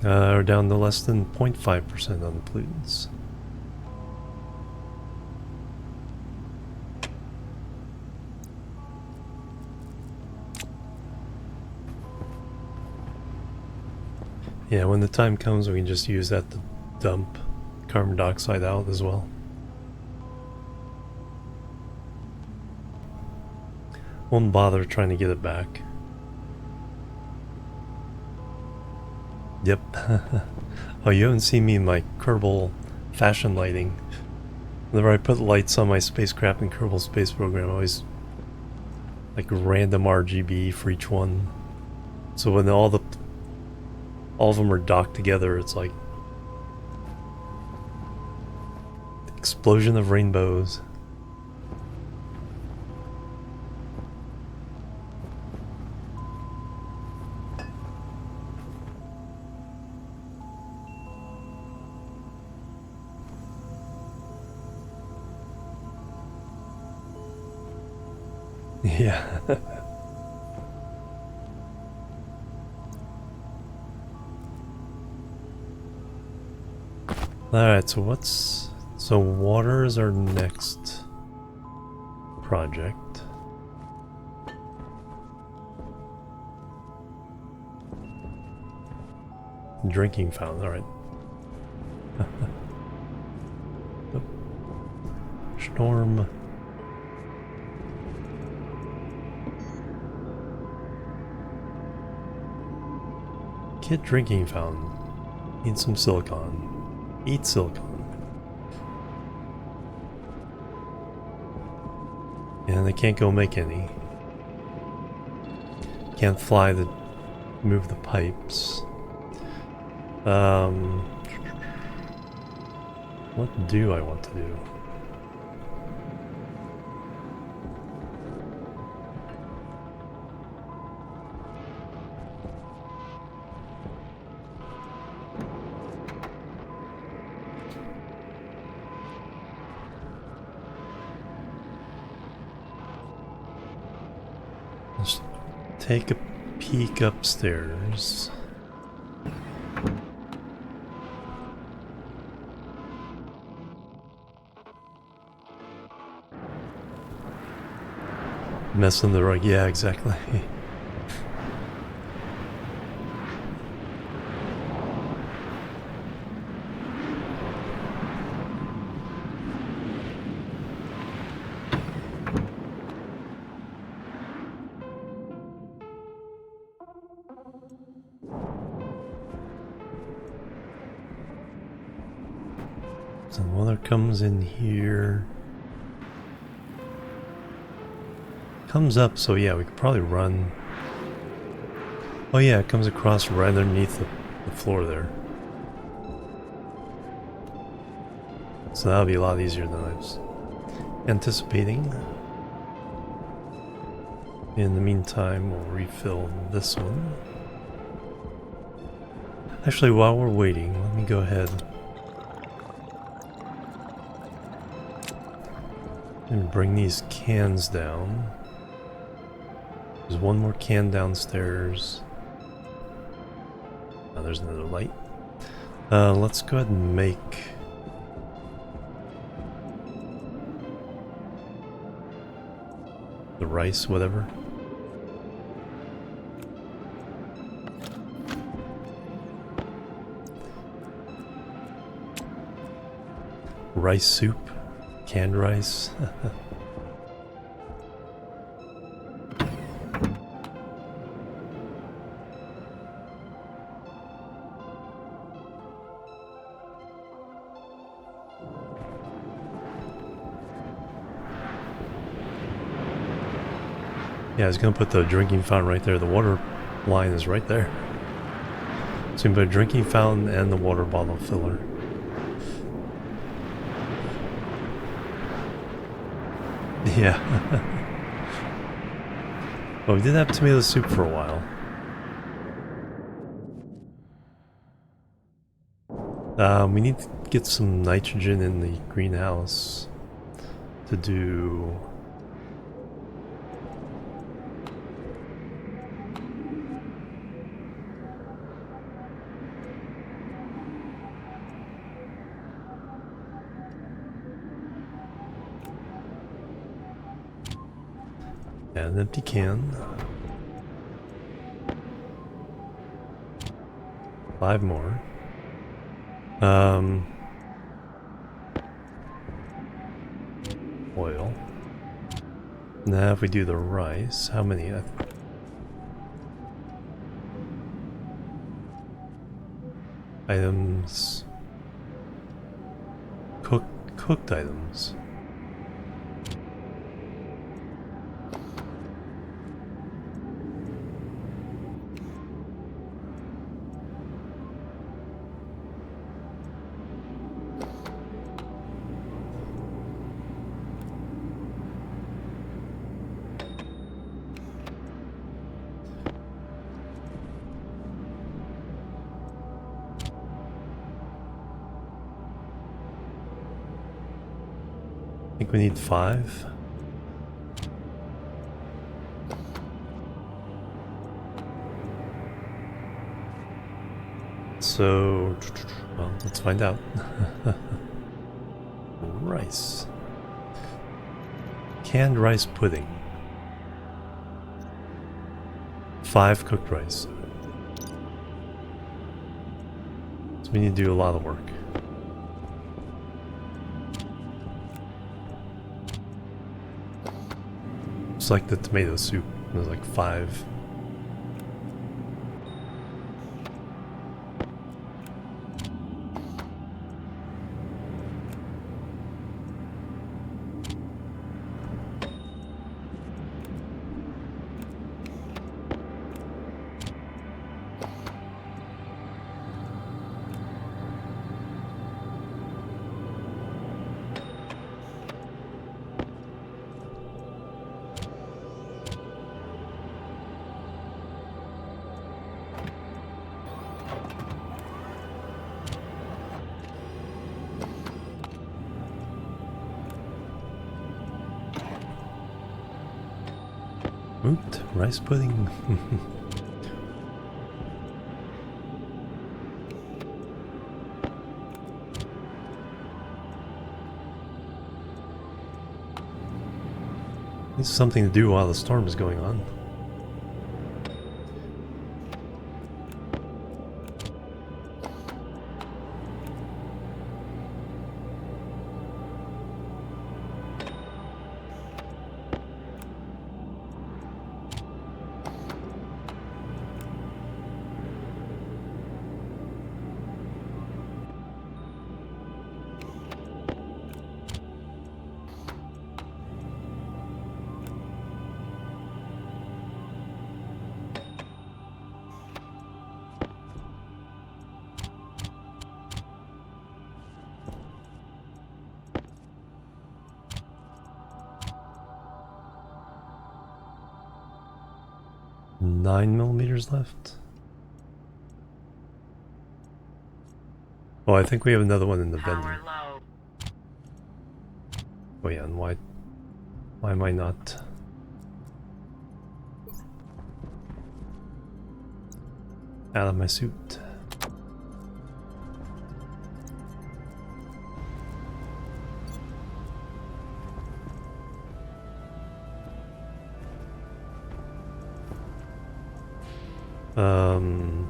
A: We're down to less than 0.5% on the pollutants. Yeah, when the time comes, we can just use that to dump carbon dioxide out as well. Won't bother trying to get it back. Yep. Oh, you haven't seen me in my Kerbal fashion lighting. Whenever I put lights on my spacecraft in Kerbal Space Program, I always like random RGB for each one. So when all of them are docked together, it's like explosion of rainbows. Yeah. Alright, so water is our next project. Drinking fountain, alright. Storm. Kid drinking fountain. Need some silicon. Eat silicon. And they can't go make any. Can't fly the move the pipes. What do I want to do? Let's take a peek upstairs. Messing the rug, yeah, exactly. So water comes in here. Comes up, so yeah, we could probably run. Oh yeah, it comes across right underneath the floor there. So that'll be a lot easier than I was anticipating. In the meantime, we'll refill this one. Actually, while we're waiting, let me go ahead and bring these cans down. There's one more can downstairs. Oh, there's another light. Let's go ahead and make the rice, whatever. Rice soup, canned rice. Yeah, I was gonna put the drinking fountain right there. The water line is right there. So you can put a drinking fountain and the water bottle filler. Yeah. Well, we did have tomato soup for a while. We need to get some nitrogen in the greenhouse to do... an empty can. 5 more. Oil. Now if we do the rice, how many? Items. Cooked items. I think we need 5. So, well, let's find out. Rice. Canned rice pudding. 5 cooked rice. So we need to do a lot of work. It's like the tomato soup. There's like 5. Oot, rice pudding. It's something to do while the storm is going on. Nine millimeters left. Oh, I think we have another one in the vending.
B: Power low.
A: Oh yeah, and why am I not? Out of my suit. Um,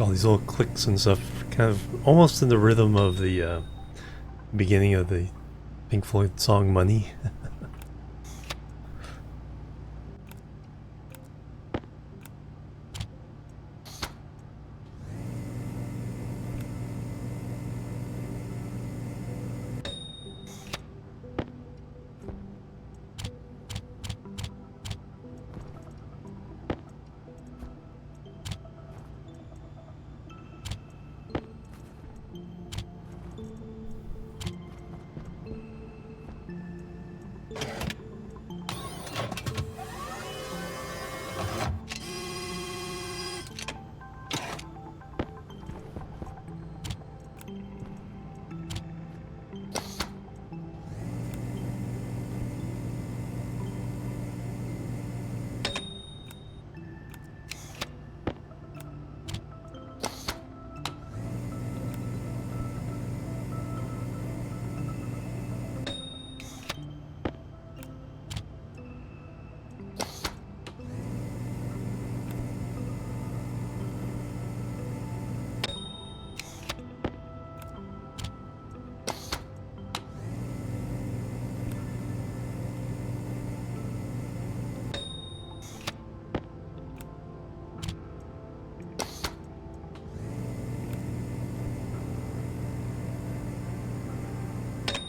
A: all these little clicks and stuff, kind of almost in the rhythm of the beginning of the Pink Floyd song Money.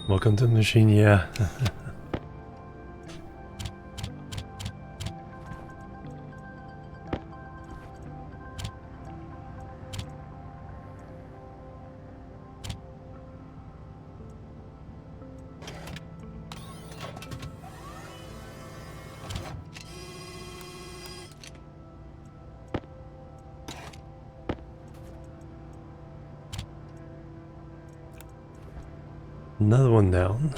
A: Welcome to the machine, yeah. Another one down.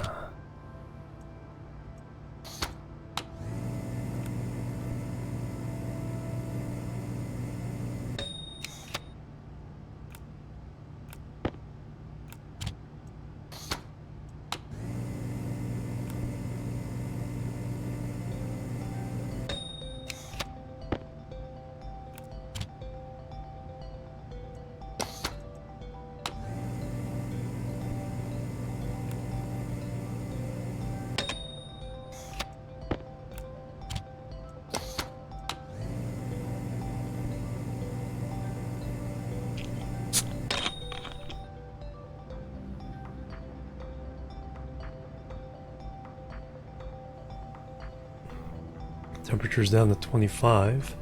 A: Temperature's down to 25.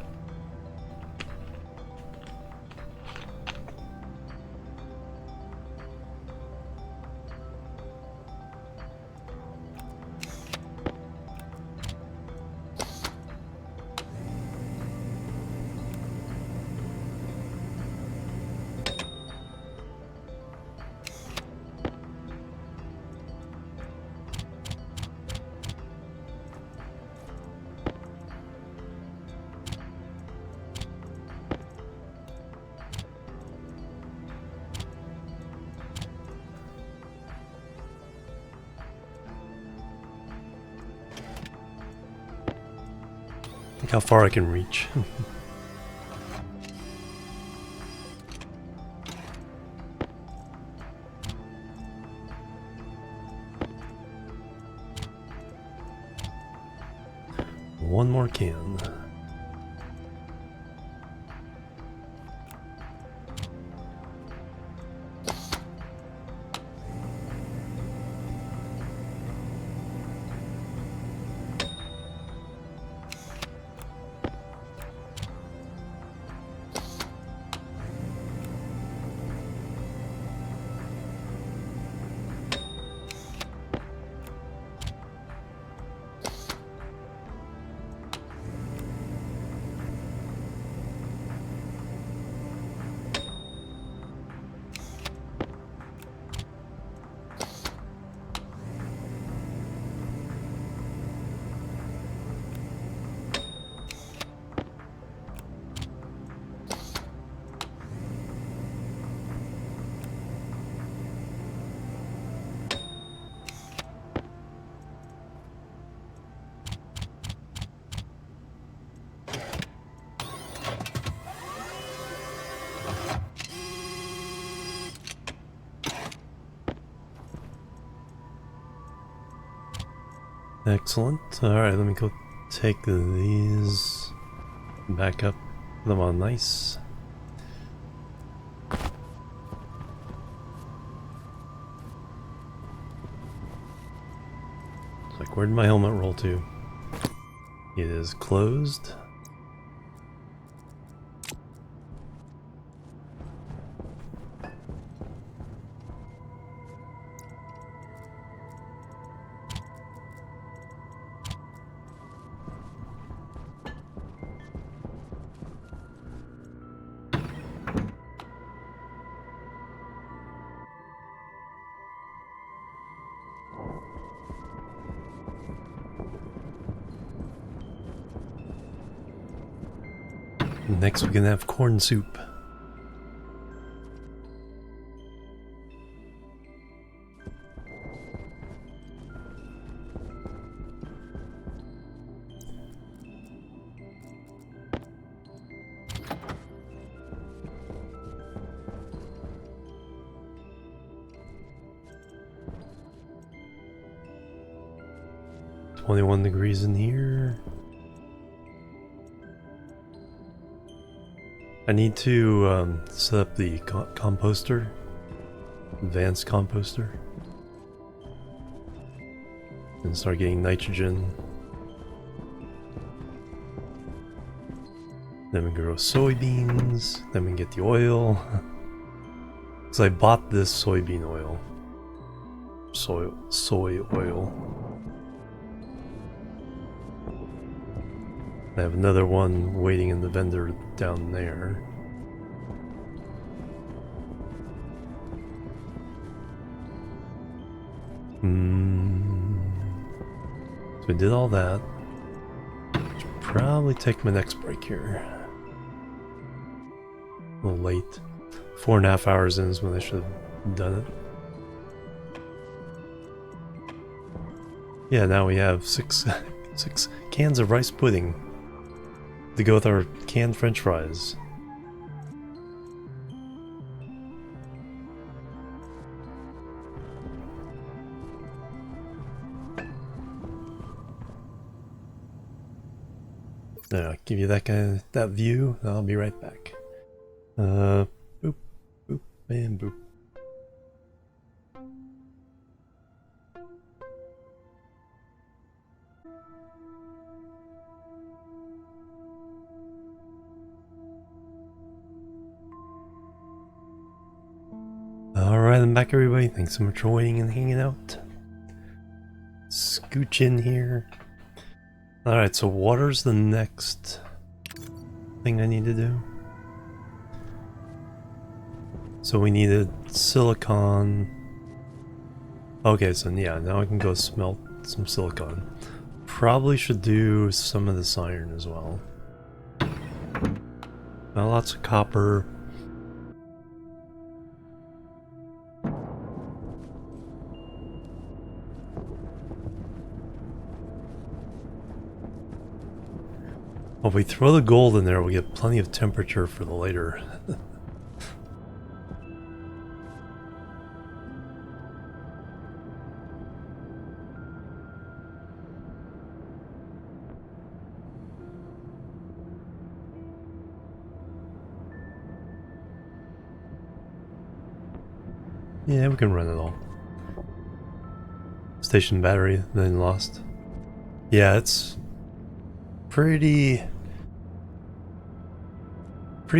A: Look how far I can reach. One more can. Excellent. Alright, let me go take these back up, put them on nice. It's like, where did my helmet roll to? It is closed. Next we can have corn soup. $21 in here. I need to set up the composter, advanced composter, and start getting nitrogen. Then we grow soybeans, then we get the oil. Because I bought this soybean oil. Soy oil. I have another one waiting in the vendor down there. So we did all that. Should probably take my next break here. A little late. 4.5 hours in is when I should have done it. Yeah, now we have six cans of rice pudding to go with our canned French fries. Now, I'll give you that view, and I'll be right back. Boop, boop, and boop. Alright, I'm back everybody. Thanks so much for waiting and hanging out. Scooch in here. Alright, so water's the next thing I need to do. So we needed silicon. Okay, so yeah, now I can go smelt some silicon. Probably should do some of this iron as well. Not lots of copper. If we throw the gold in there, we get plenty of temperature for the later. Yeah, we can run it all. Station battery, then lost. Yeah, it's pretty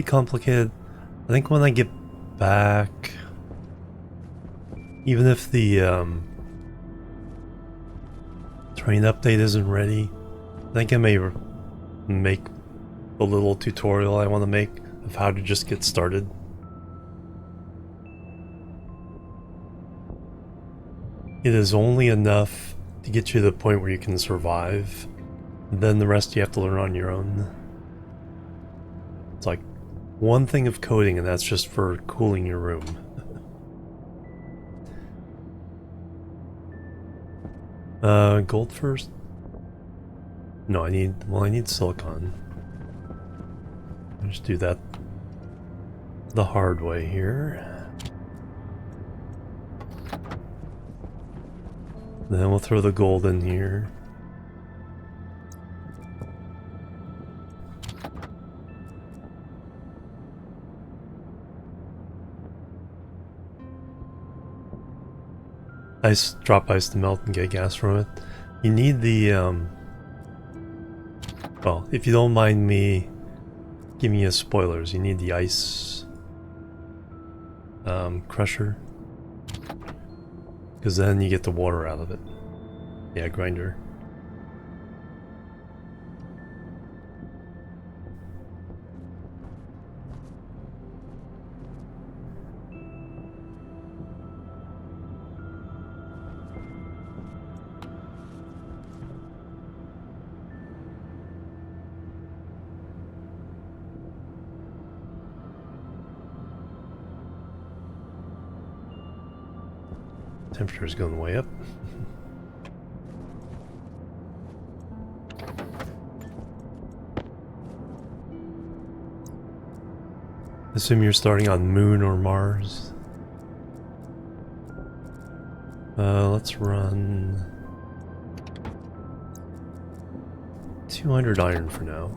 A: complicated. I think when I get back, even if the train update isn't ready, I think I may make a little tutorial I want to make of how to just get started. It is only enough to get you to the point where you can survive. Then the rest you have to learn on your own. It's like one thing of coding, and that's just for cooling your room. Gold first? No, I need silicon. I'll just do that the hard way here. Then we'll throw the gold in here. drop ice to melt and get gas from it. You need the well, if you don't mind me giving you spoilers, you need the ice crusher, because then you get the water out of it. Yeah, grinder. Temperature's going way up. Assume you're starting on Moon or Mars. Let's run 200 iron for now.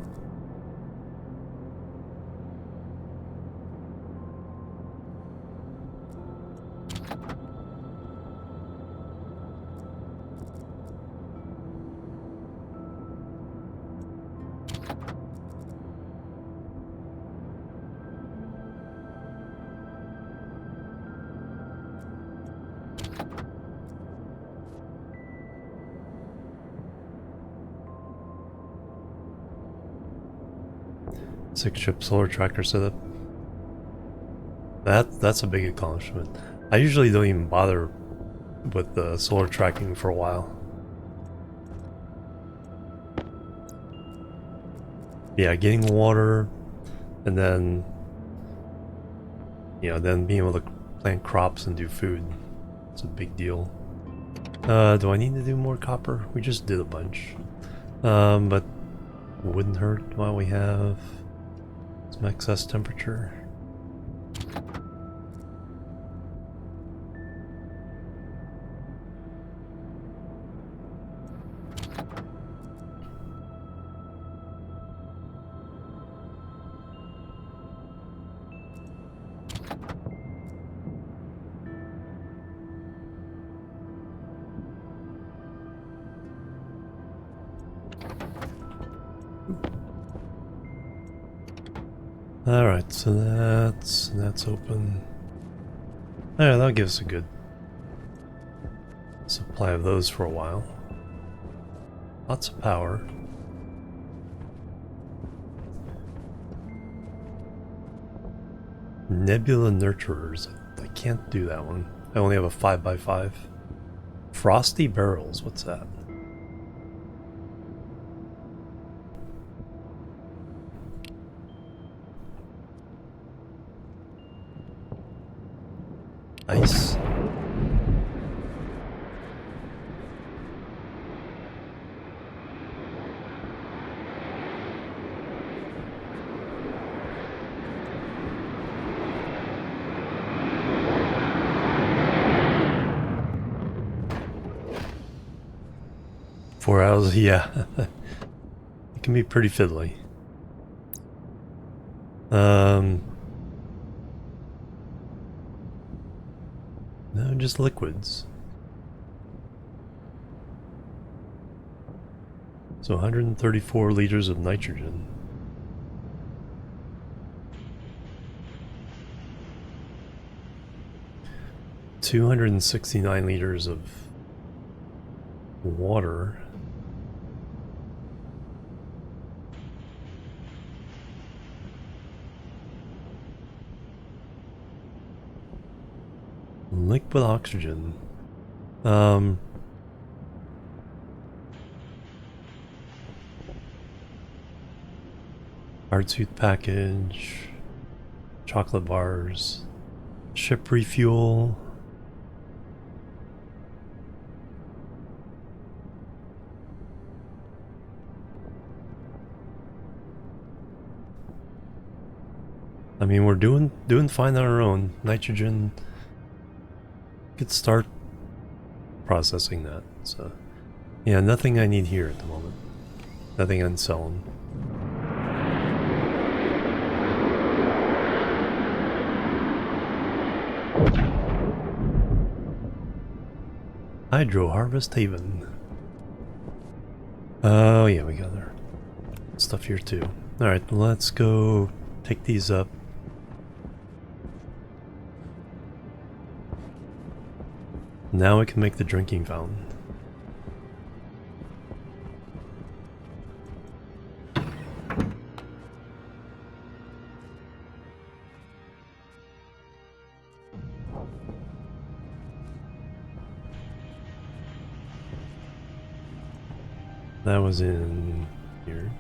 A: Six-ship solar tractor setup. That's a big accomplishment. I usually don't even bother with the solar tracking for a while. Yeah, getting water, and then then being able to plant crops and do food. It's a big deal. Do I need to do more copper? We just did a bunch. But wouldn't hurt while we have some excess temperature. Alright, so that's open. Yeah, that'll give us a good supply of those for a while. Lots of power. Nebula Nurturers. I can't do that one. I only have a 5x5. Frosty Barrels, what's that? Ice. Four hours, yeah. It can be pretty fiddly. No, just liquids. So 134 liters of nitrogen. $269 liters of water. Liquid oxygen. Hard suit package. Chocolate bars. Ship refuel. I mean, we're doing fine on our own. Nitrogen. Could start processing that. So, yeah, nothing I need here at the moment. Nothing I'm selling. Hydro Harvest Haven. Oh yeah, we got our stuff here too. Alright, let's go take these up. Now we can make the drinking fountain. That was in here.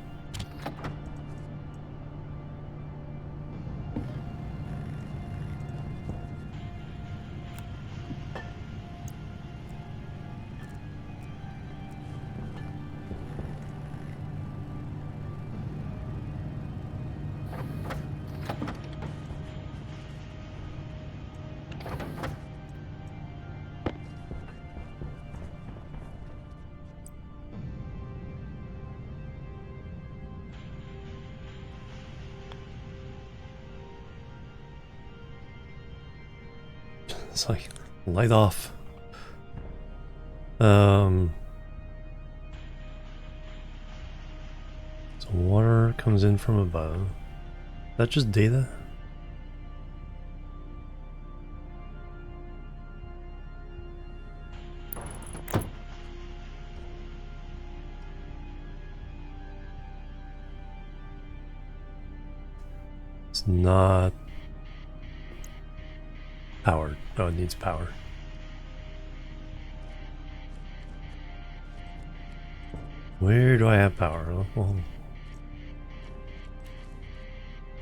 A: It's like, light off. So water comes in from above. Is that just data? It's not powered. Oh, it needs power. Where do I have power? Well,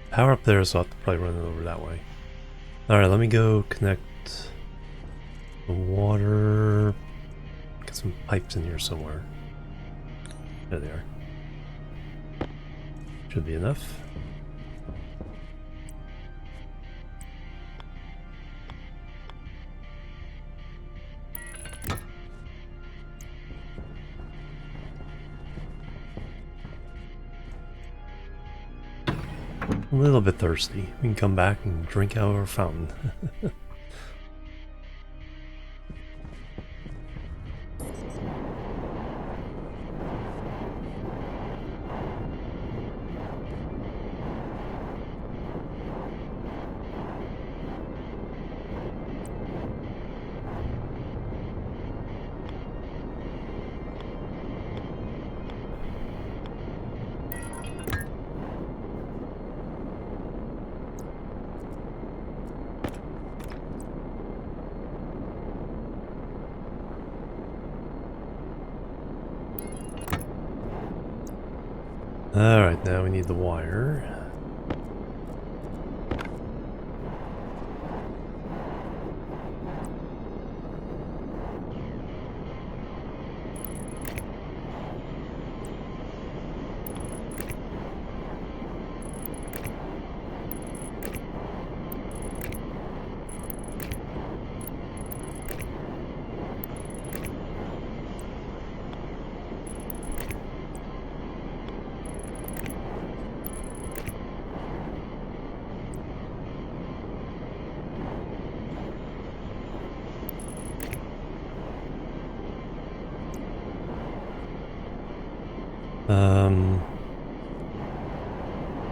A: power up there, so I'll have to probably run it over that way. Alright, let me go connect the water. Get some pipes in here somewhere. There they are. Should be enough. A little bit thirsty. We can come back and drink out of our fountain. Alright, now we need the wire.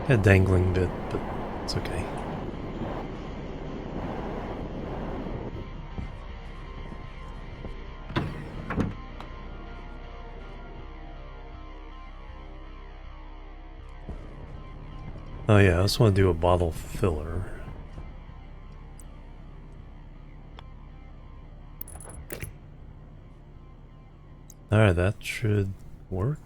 A: A dangling bit, but it's okay. Oh yeah, I just want to do a bottle filler. Alright, that should work.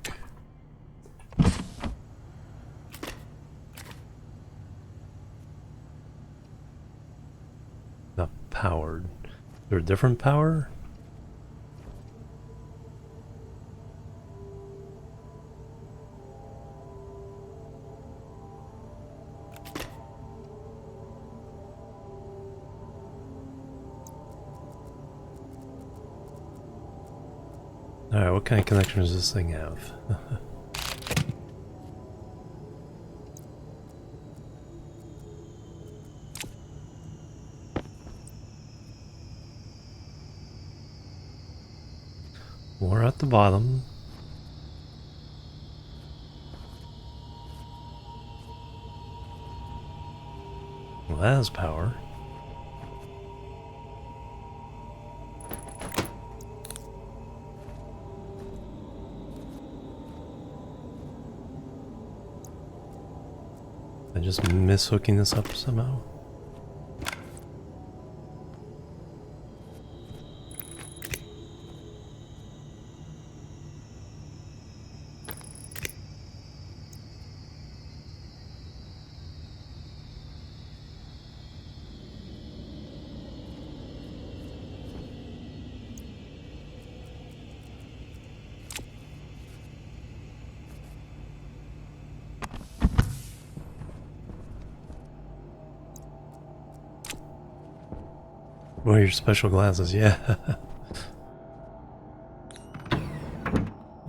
A: Not powered. Is there a different power? Alright, what kind of connection does this thing have? We're at the bottom. Well, that has power. I just miss hooking this up somehow. Wear your special glasses, yeah.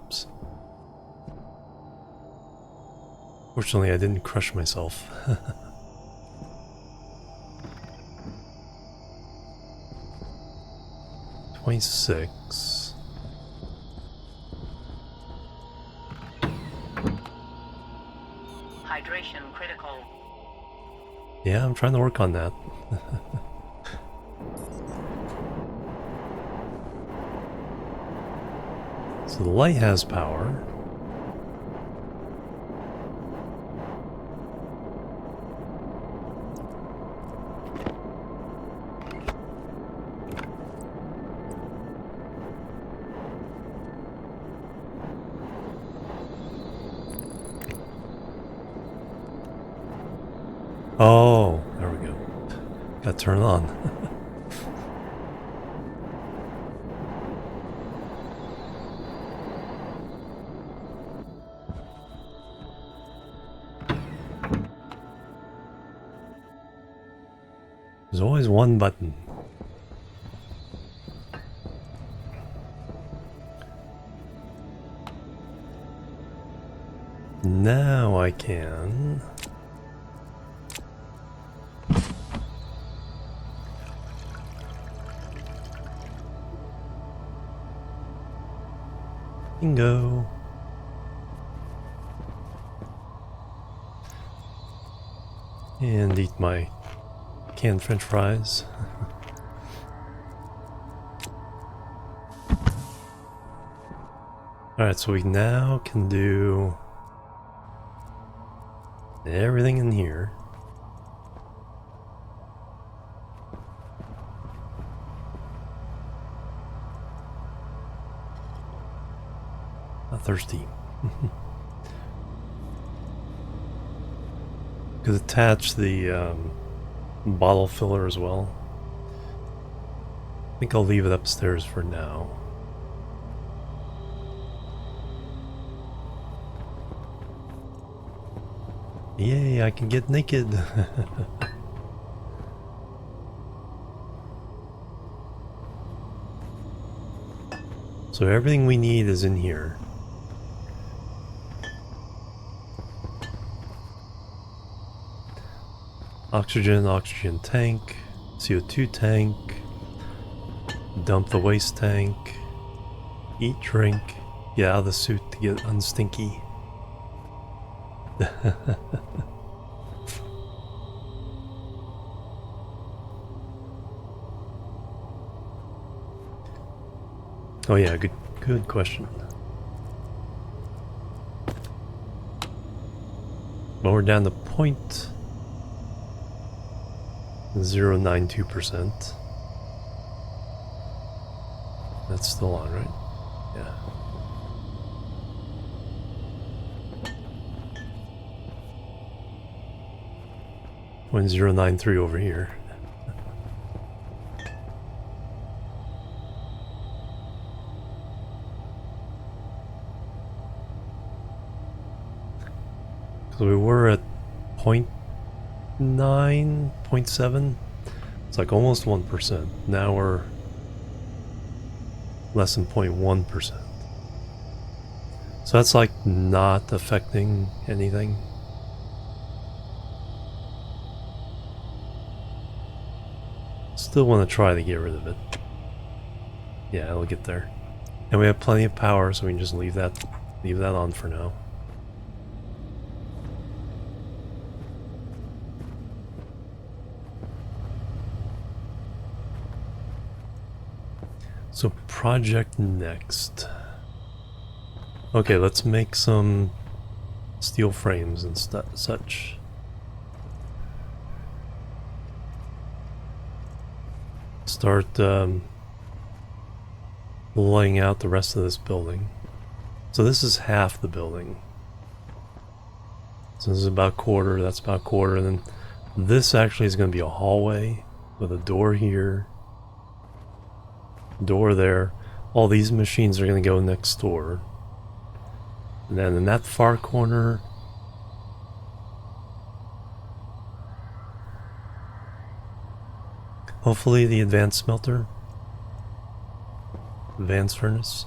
A: Oops. Fortunately, I didn't crush myself. 26.
B: Hydration critical.
A: Yeah, I'm trying to work on that. So the light has power. Oh, there we go. Got to turn it on. There's always one button. Now I can... Bingo. And eat my canned French fries. Alright, so we now can do everything in here. Not thirsty. Could attach the bottle filler as well. I think I'll leave it upstairs for now. Yay, I can get naked. So everything we need is in here. Oxygen tank, CO2 tank, dump the waste tank, eat, drink, get out of the suit to get unstinky. Oh yeah, good question. Well, we're down to 0.092%. That's still on, right? Yeah. .093 over here. So we were at 0.9, 0.7. It's like almost 1%. Now we're less than 0.1%. So that's like not affecting anything. Still want to try to get rid of it. Yeah, it'll get there. And we have plenty of power, so we can just leave that on for now. So project next. Okay, let's make some steel frames and such. Start laying out the rest of this building. So this is half the building. So this is about a quarter, that's about a quarter, and then this actually is going to be a hallway with a door here, door there. All these machines are going to go next door. And then in that far corner, hopefully the advanced smelter, advanced furnace.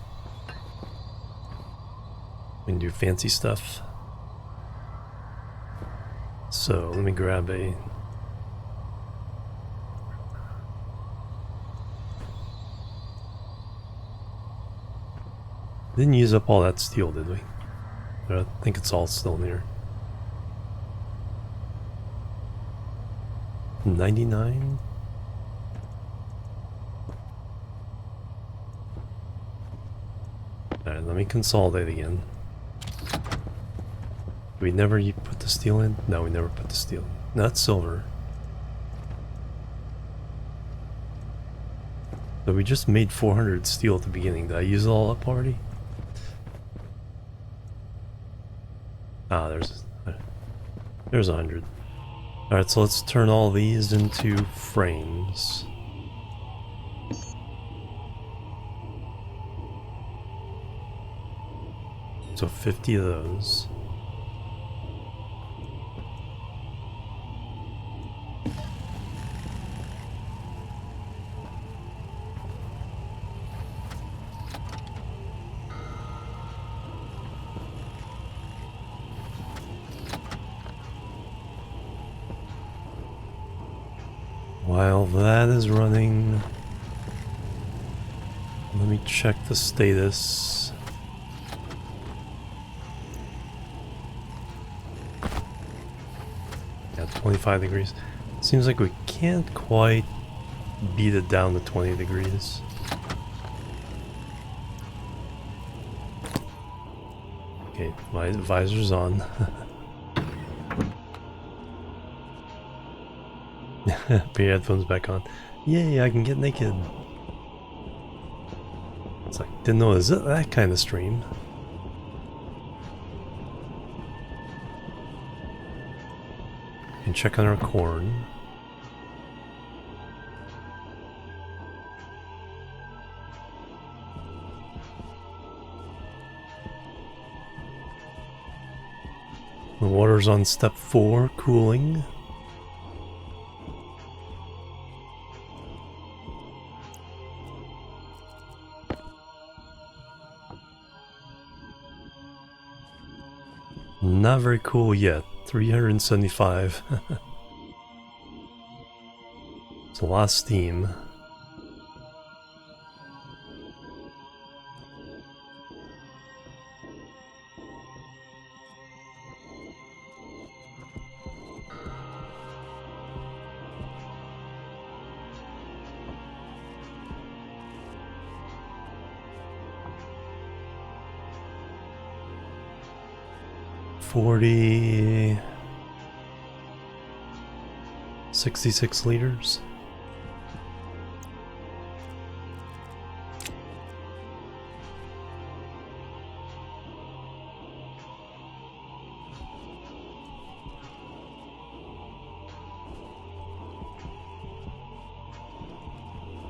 A: We can do fancy stuff. So let me grab a... Didn't use up all that steel, did we? I think it's all still in here. 99? Alright, let me consolidate again. We never put the steel in? No, we never put the steel in. No, that's silver. So we just made 400 steel at the beginning. Did I use it all up already? Ah, there's 100. Alright, so let's turn all these into frames. So 50 of those. While that is running, let me check the status. Yeah, 25 degrees. Seems like we can't quite beat it down to 20 degrees. Okay, my visor's on. Put your headphones back on. Yay, I can get naked. It's like, didn't know it was that kind of stream. And check on our corn. The water's on step 4, cooling. Not very cool yet. 375. It's a lot of steam. $40... 66 liters.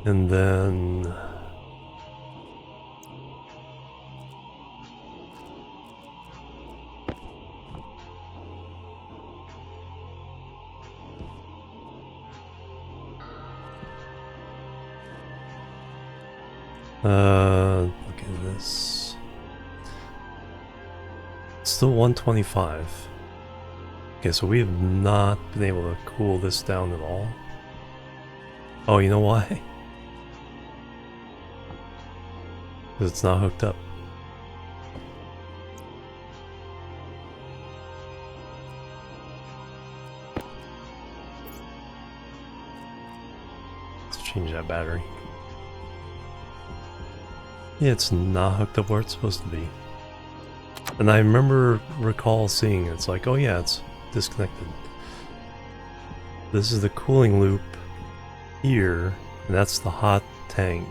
A: And then look at this. It's still 125. Okay, so we have not been able to cool this down at all. Oh, you know why? because it's not hooked up. Let's change that battery. Yeah, it's not hooked up where it's supposed to be. And I recall seeing it's like, oh yeah, it's disconnected. This is the cooling loop here, and that's the hot tank.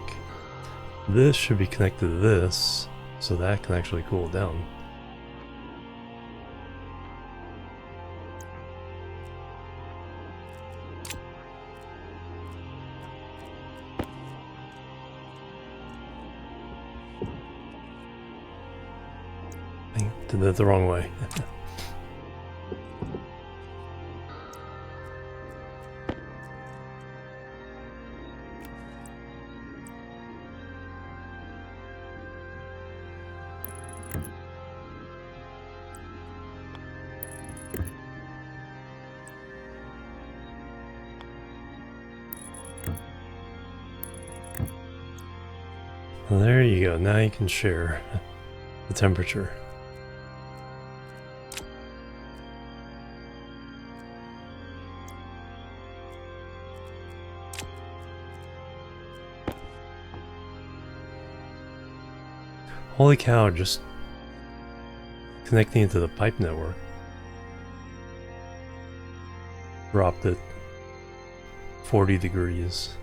A: This should be connected to this, so that can actually cool it down. I did that the wrong way. Well, there you go, now you can share the temperature. Holy cow, just connecting it to the pipe network dropped it 40 degrees.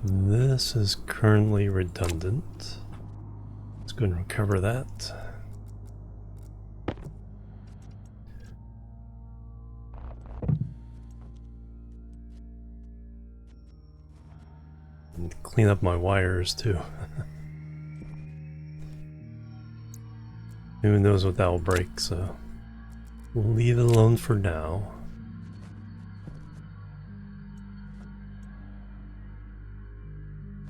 A: This is currently redundant. Let's go and recover that. And clean up my wires too. Who knows what that will break, so we'll leave it alone for now.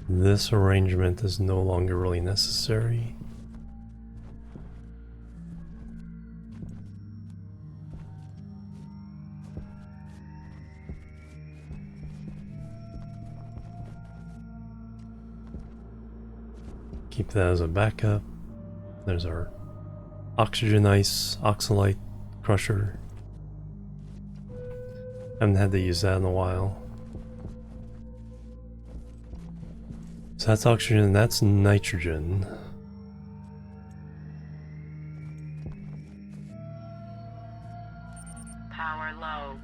A: This arrangement is no longer really necessary. Keep that as a backup. There's our oxygen ice oxalite crusher. Haven't had to use that in a while. So that's oxygen, that's nitrogen.
B: Power low.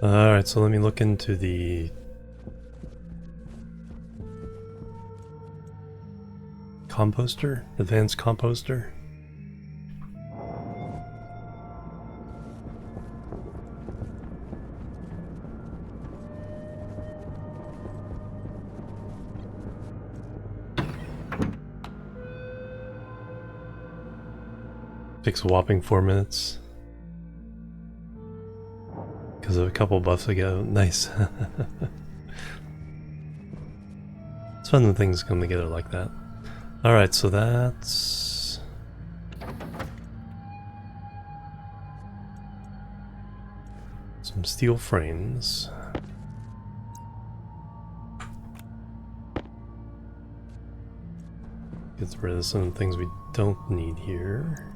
A: Alright, so let me look into the composter, advanced composter. Takes a whopping 4 minutes. Because of a couple buffs ago. Nice. It's fun when things come together like that. Alright, so that's... some steel frames. Gets rid of some things we don't need here.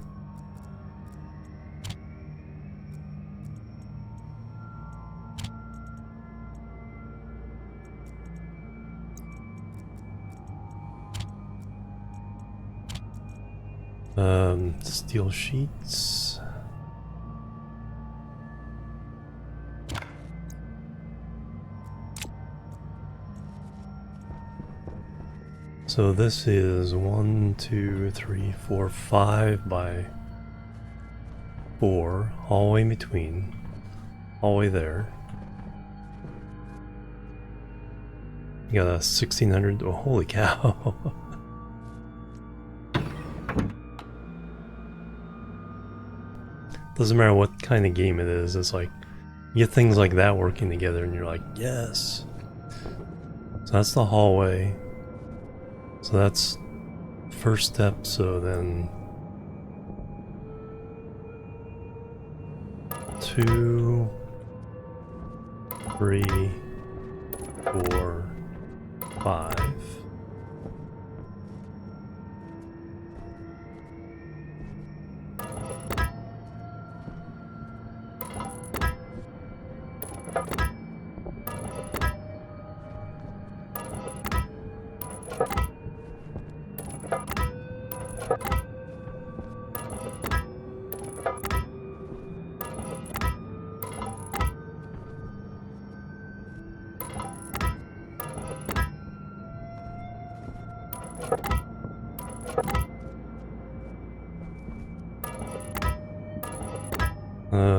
A: Steel sheets. So this is 1, 2, 3, 4, 5 by 4, all the way in between, all the way there. You got a 1600, oh holy cow. Doesn't matter what kind of game it is, it's like You get things like that working together and you're like, yes. So that's the hallway. So that's first step, so then 2, 3, 4, 5.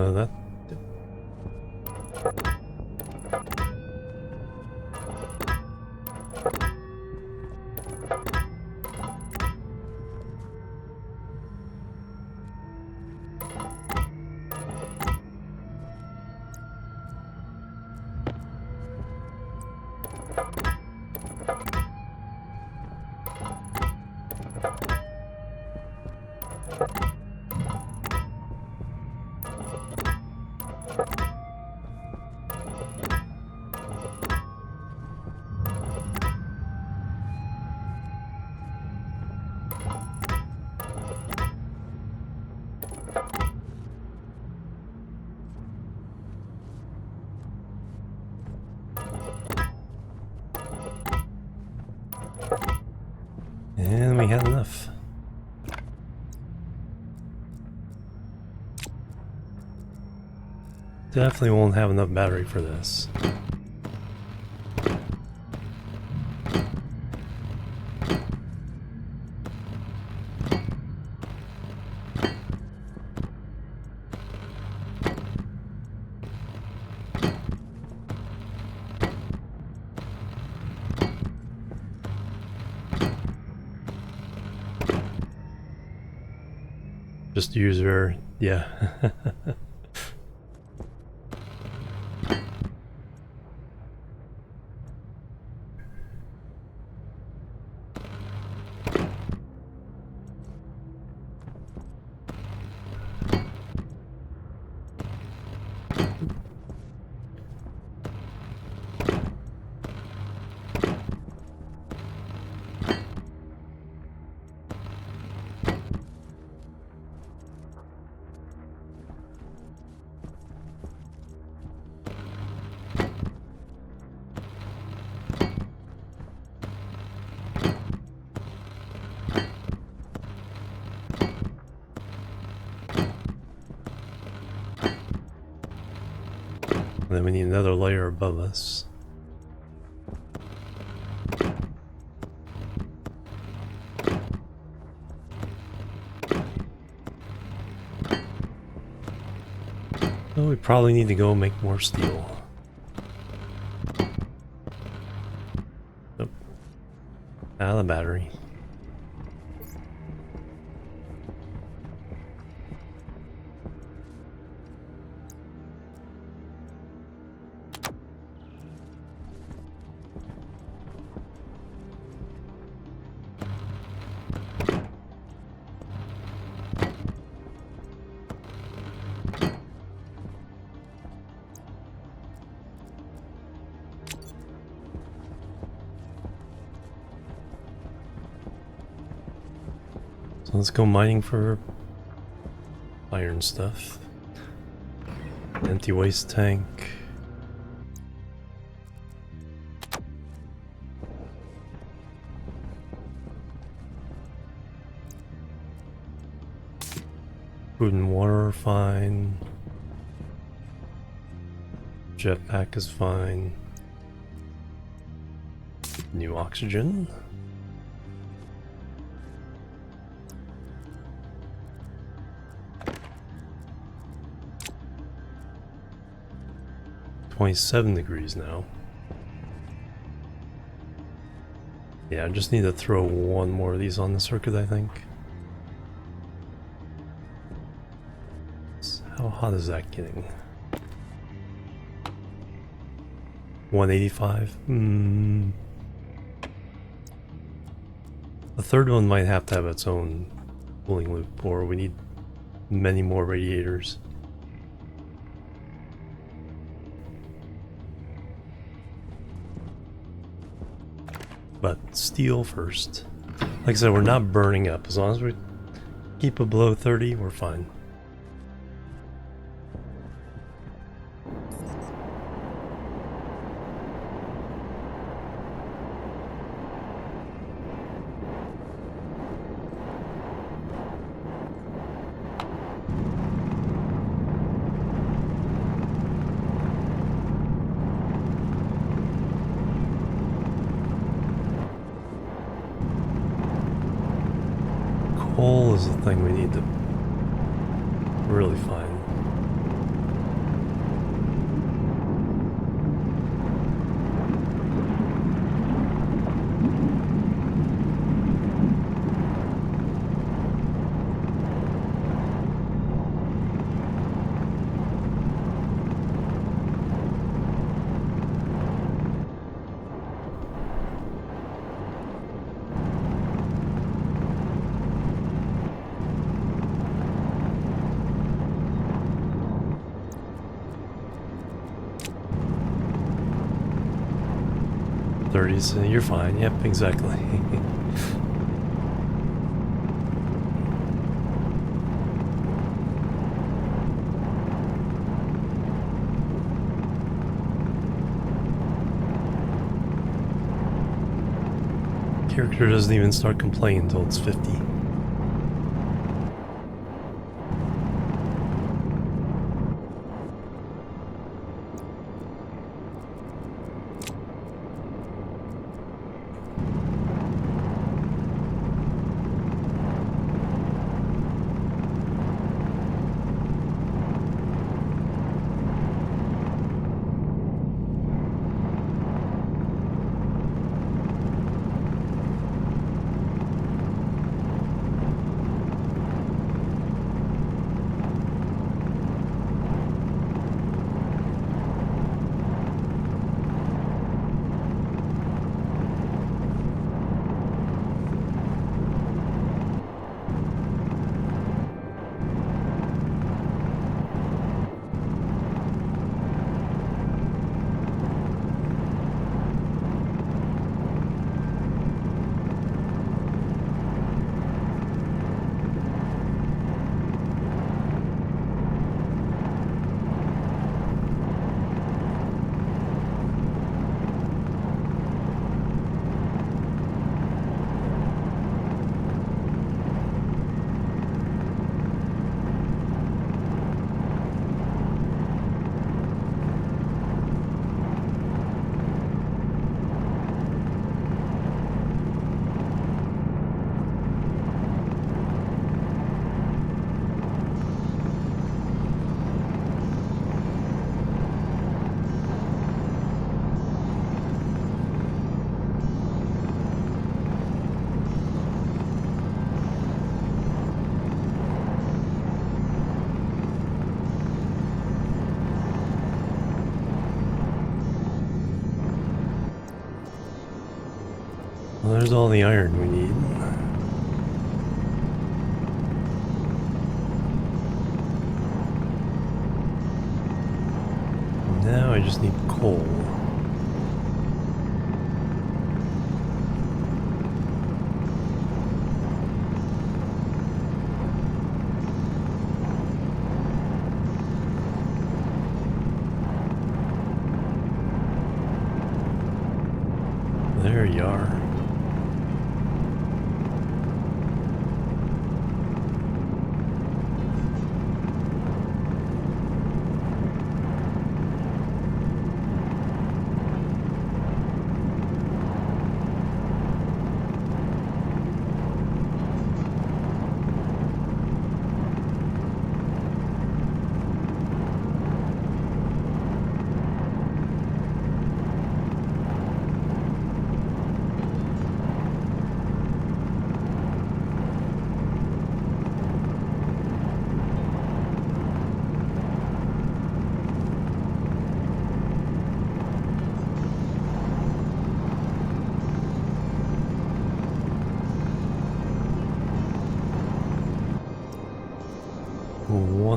A: That. And we had enough. Definitely won't have enough battery for this. Just use her, yeah. And then we need another layer above us. So we probably need to go make more steel. Nope. Out of the battery. So let's go mining for iron stuff. Empty waste tank. Food and water are fine. Jetpack is fine. New oxygen. $27 now. Yeah, I just need to throw one more of these on the circuit, I think. How hot is that getting? 185. The third one might have to have its own cooling loop, or we need many more radiators. But steel first. Like I said, we're not burning up. As long as we keep it below 30, we're fine. Coal is the thing we need to really find. You're fine. Yep, exactly. Character doesn't even start complaining until it's 50. Well, there's all the iron we need. Now I just need coal. There you are.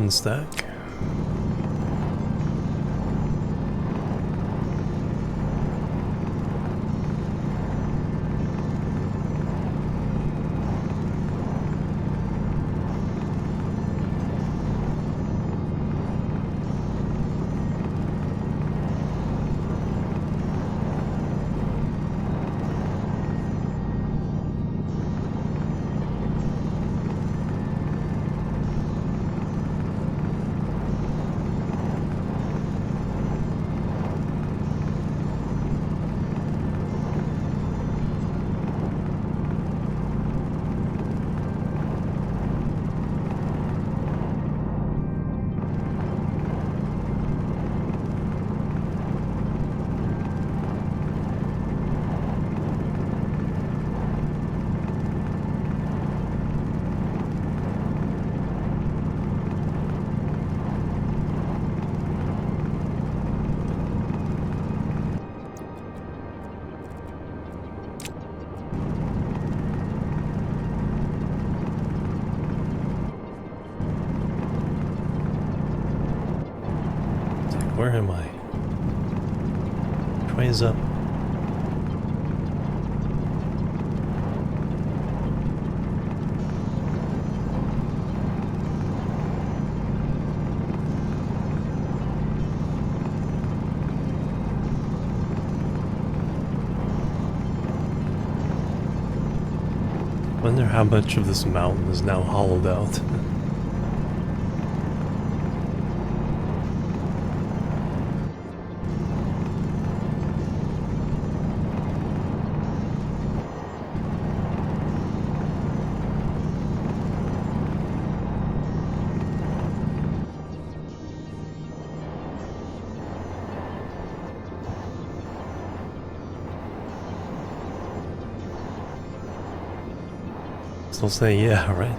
A: one stack. Where am I? Which way is up? Wonder how much of this mountain is now hollowed out. Still saying yeah, right?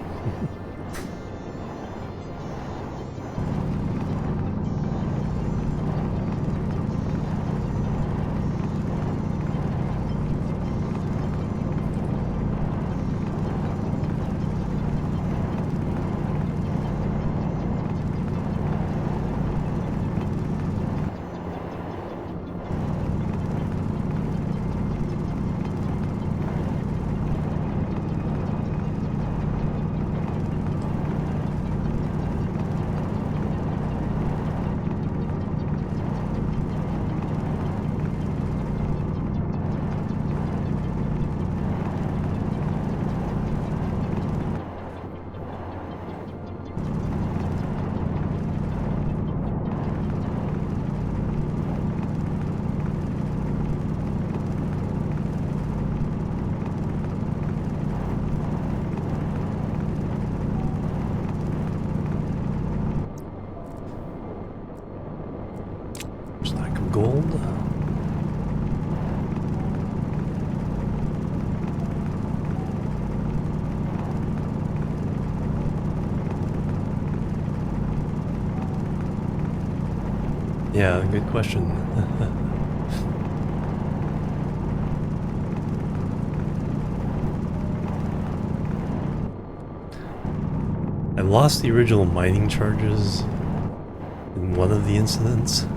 A: Stack of gold. Yeah, good question. I lost the original mining charges in one of the incidents.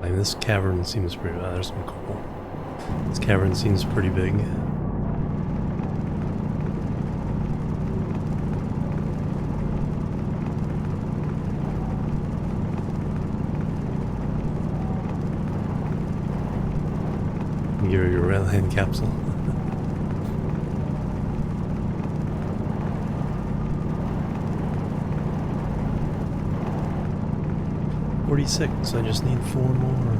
A: This cavern seems pretty... there's some coal. This cavern seems pretty big. Your railhead capsule. .46, I just need 4 more.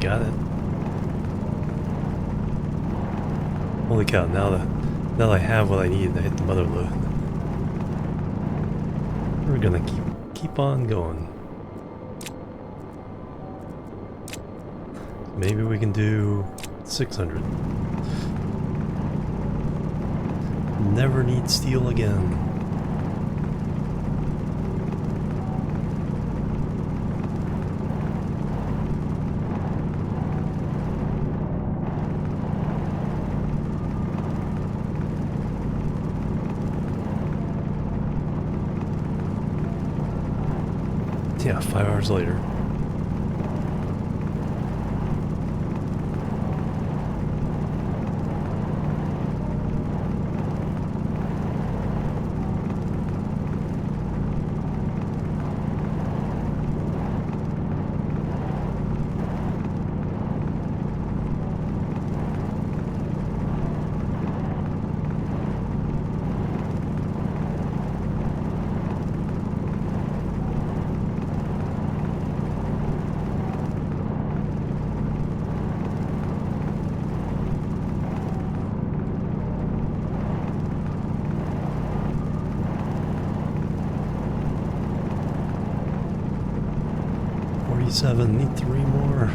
A: Got it. Holy cow, now that I have what I need to hit the mother load. We're gonna keep on going. Maybe we can do 600. Never need steel again. Yeah, 5 hours later. Need 3 more.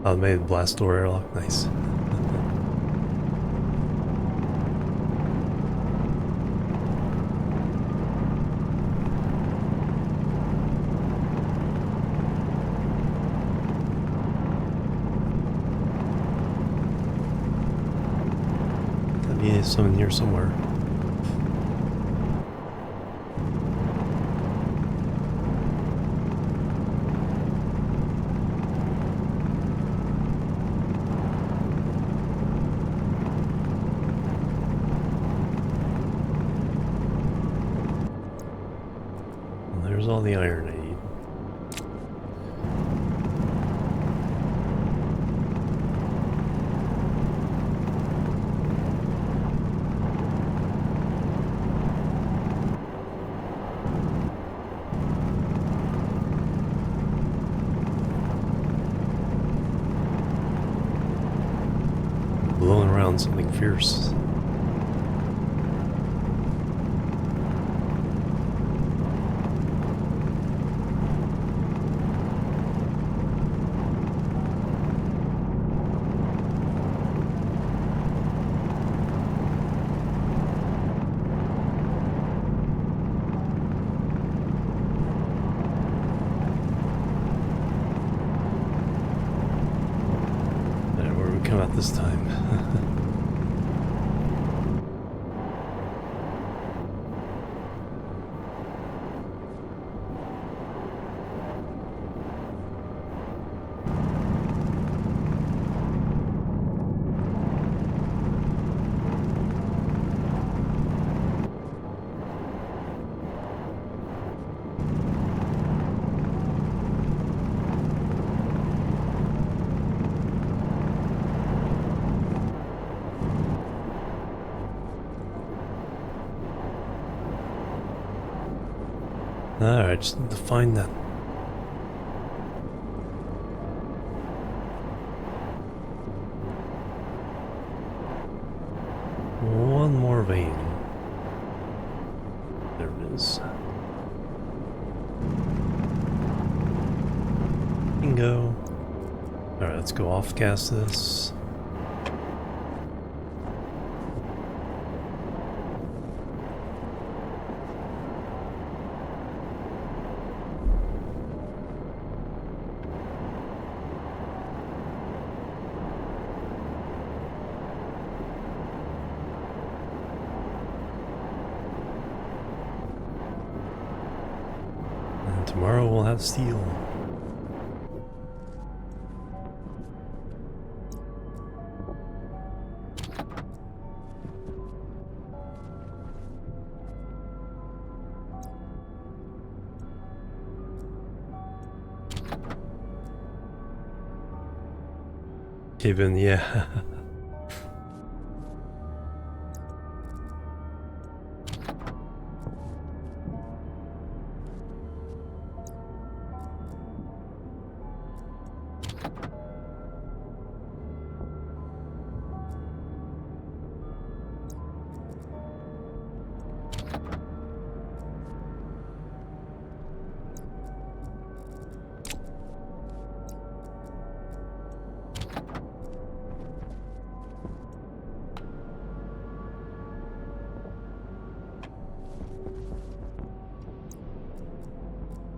A: Oh, they made the blast door airlock. Nice. Gotta be some in here somewhere. There's all the iron I need. Blowing around something fierce. Come out this time. Alright, just need to find that. One more vein. There it is. Bingo. Alright, let's go off gas this. Tomorrow we'll have steel. cave in, yeah.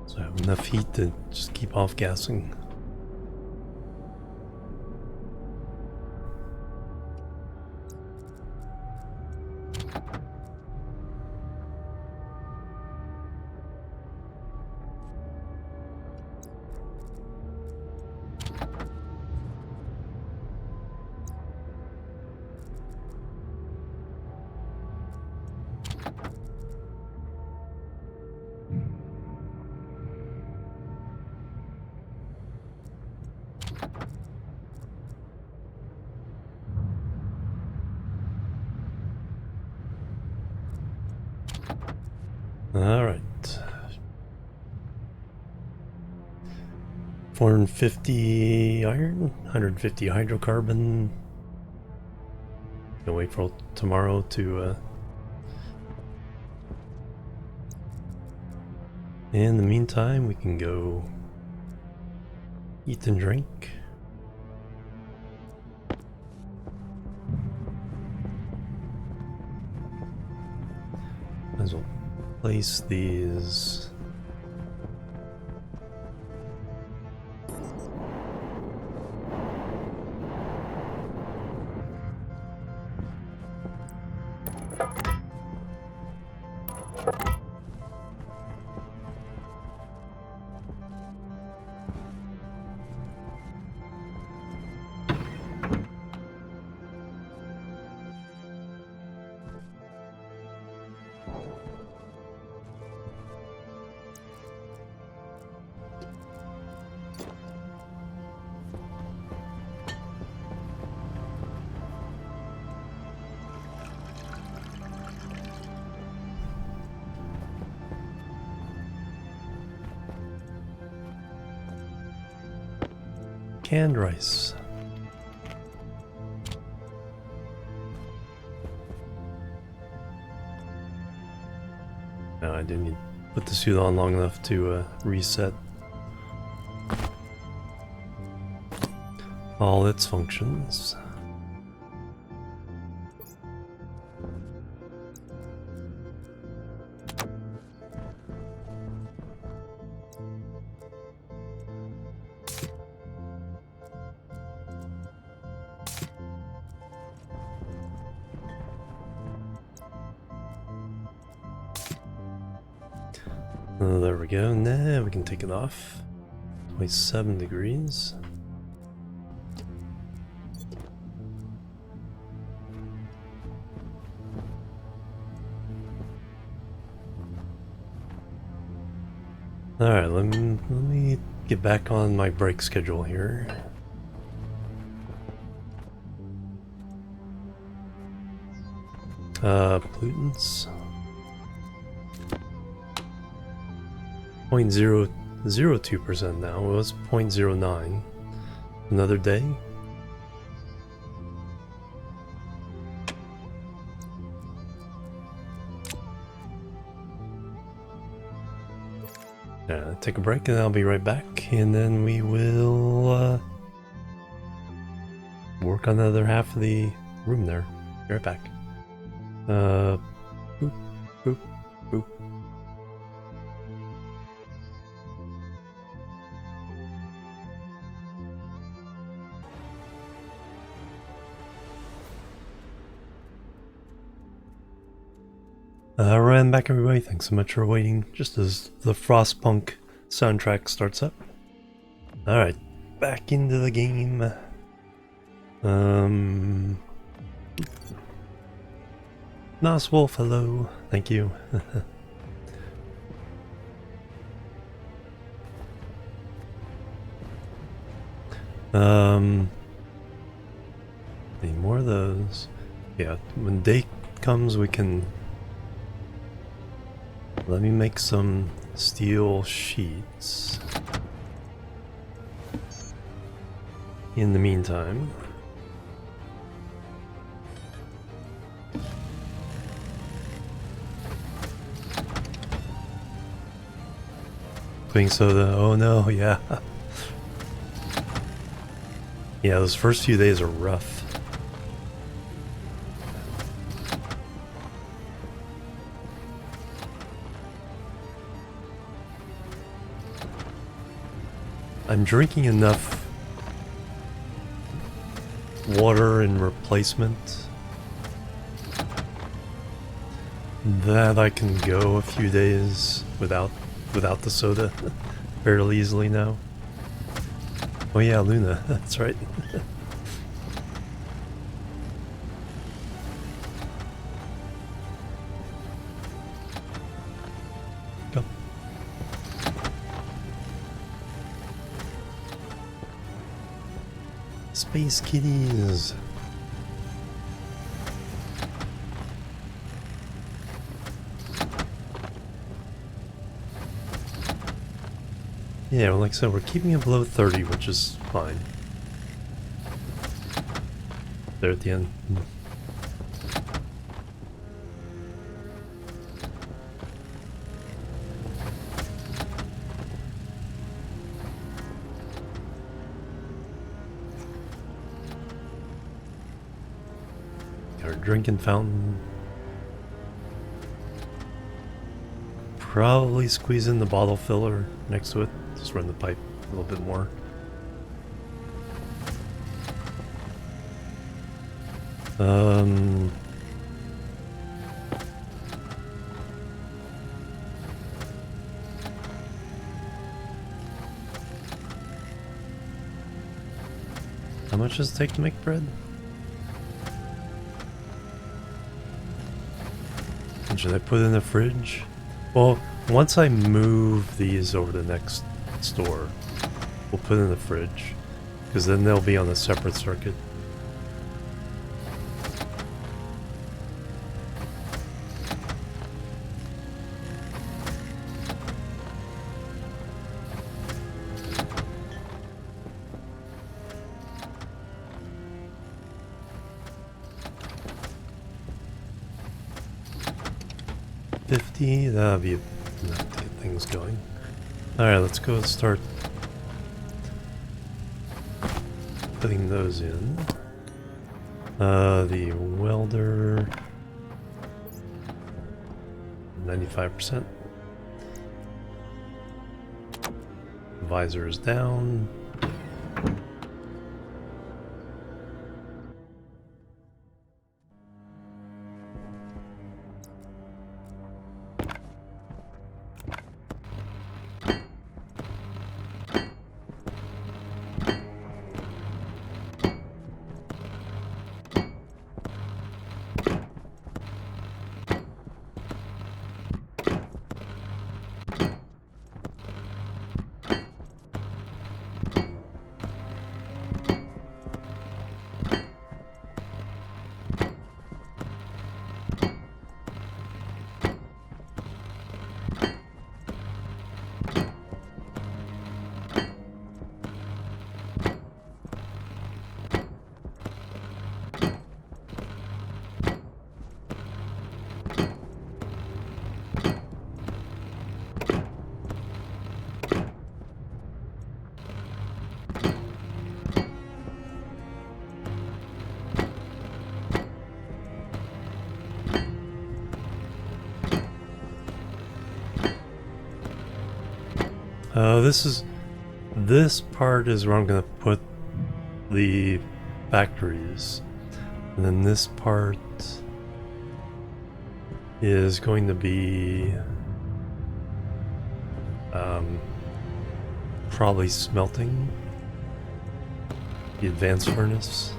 A: So I have enough heat to just keep off gassing. Alright. 450 iron, 150 hydrocarbon. Gonna wait for tomorrow to in the meantime we can go eat and drink. Might as well place these. Canned rice. No, I didn't put the suit on long enough to reset all its functions. Oh, there we go. Now we can take it off. 27 degrees. Alright, let me get back on my break schedule here. Pollutants. 0.002% now. It was 0.09. Another day. Yeah, take a break and I'll be right back, and then we will work on the other half of the room there. Be right back. Boop, boop, boop. Alright, I'm back everybody, thanks so much for waiting, just as the Frostpunk soundtrack starts up. Alright, back into the game. Nice Wolf, hello, thank you. Any more of those? Yeah, when day comes, we can... Let me make some steel sheets. In the meantime... Putting soda, oh no, yeah. Yeah, those first few days are rough. I'm drinking enough water in replacement that I can go a few days without the soda fairly easily now. Oh yeah, Luna, that's right. Go. Space kitties. Yeah, well, like I said, we're keeping it below 30, which is fine. There at the end. Our drinking fountain. Probably squeeze in the bottle filler next to it. Just run the pipe a little bit more. How much does it take to make bread? And should I put it in the fridge? Well, once I move these over to the next store, we'll put it in the fridge, because then they'll be on a separate circuit. That'll be enough to get things going. Alright, let's go start putting those in. The welder, 95%. Visor is down. This part is where I'm gonna put the factories, and then this part is going to be probably smelting, the advanced furnace.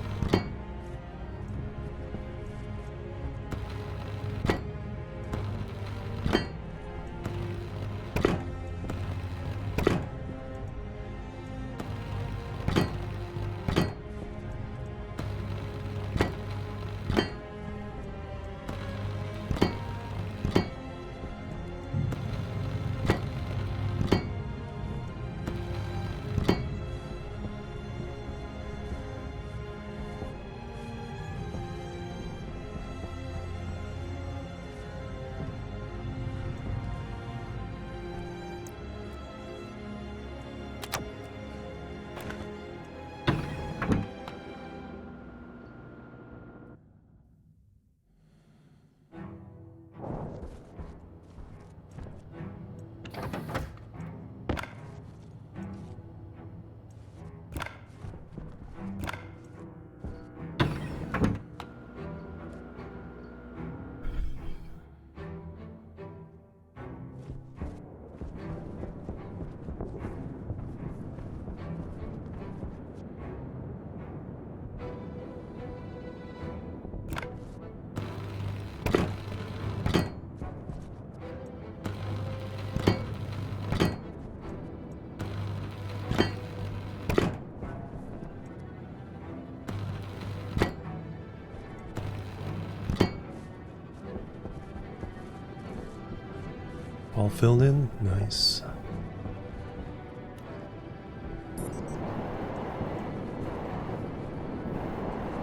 A: All filled in? Nice.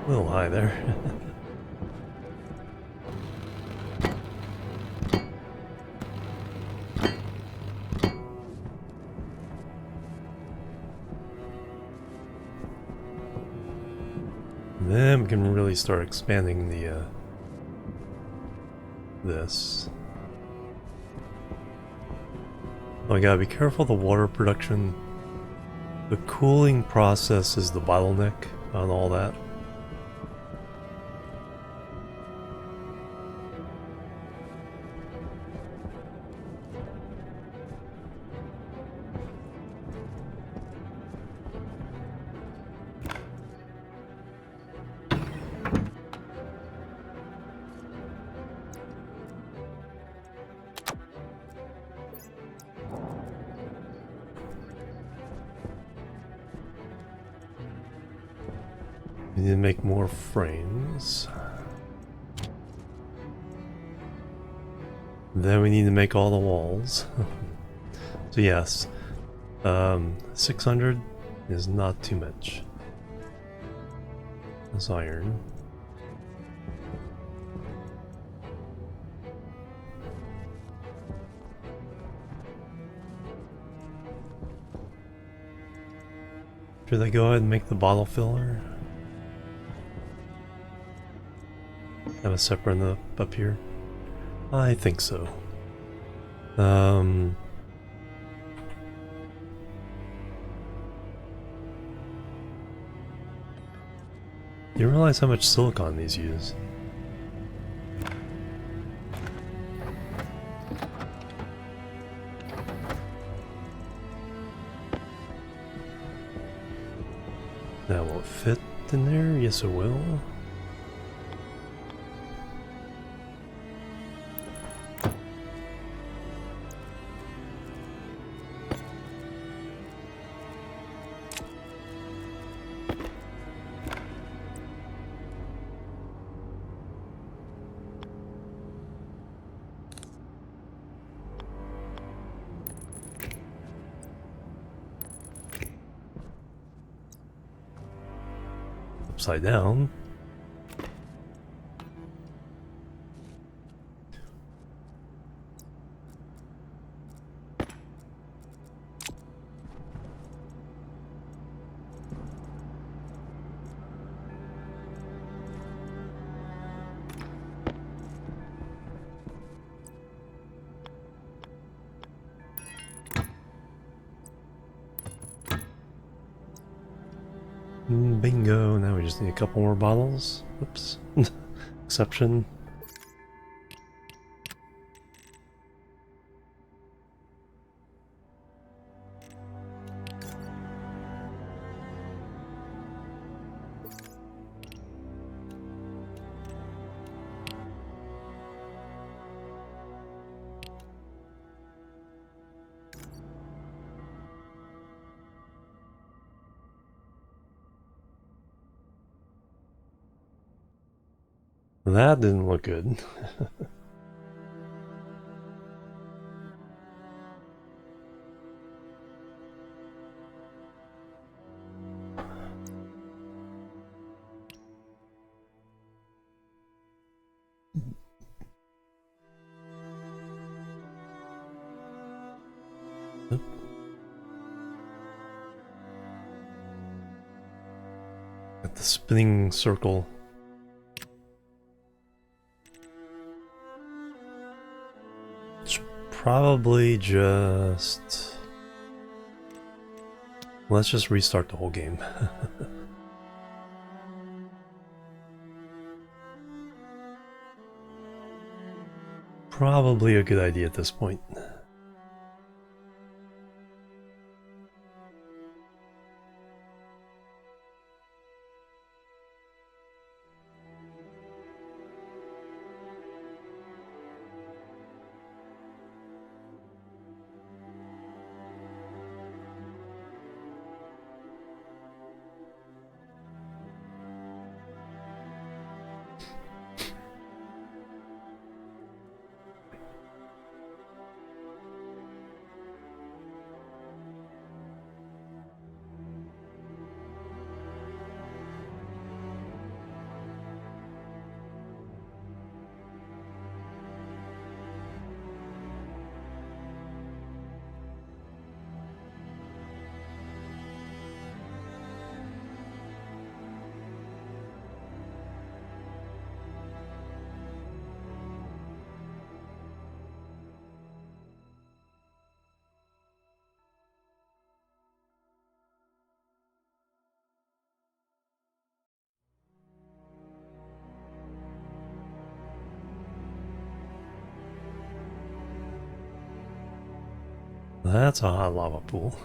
A: A little high there. Then we can really start expanding the this. Oh, I gotta be careful of the water production. The cooling process is the bottleneck on all that. We need to make more frames. Then we need to make all the walls. So yes, 600 is not too much. That's iron. Should I go ahead and make the bottle filler? Have a separate up here? I think so. You realize how much silicon these use? That will it fit in there? Yes, it will. Upside down. Bingo, now we just need a couple more bottles. Oops. Exception. That didn't look good. Oop. Got the spinning circle. Probably just... Let's just restart the whole game. Probably a good idea at this point. That's a hot lava pool.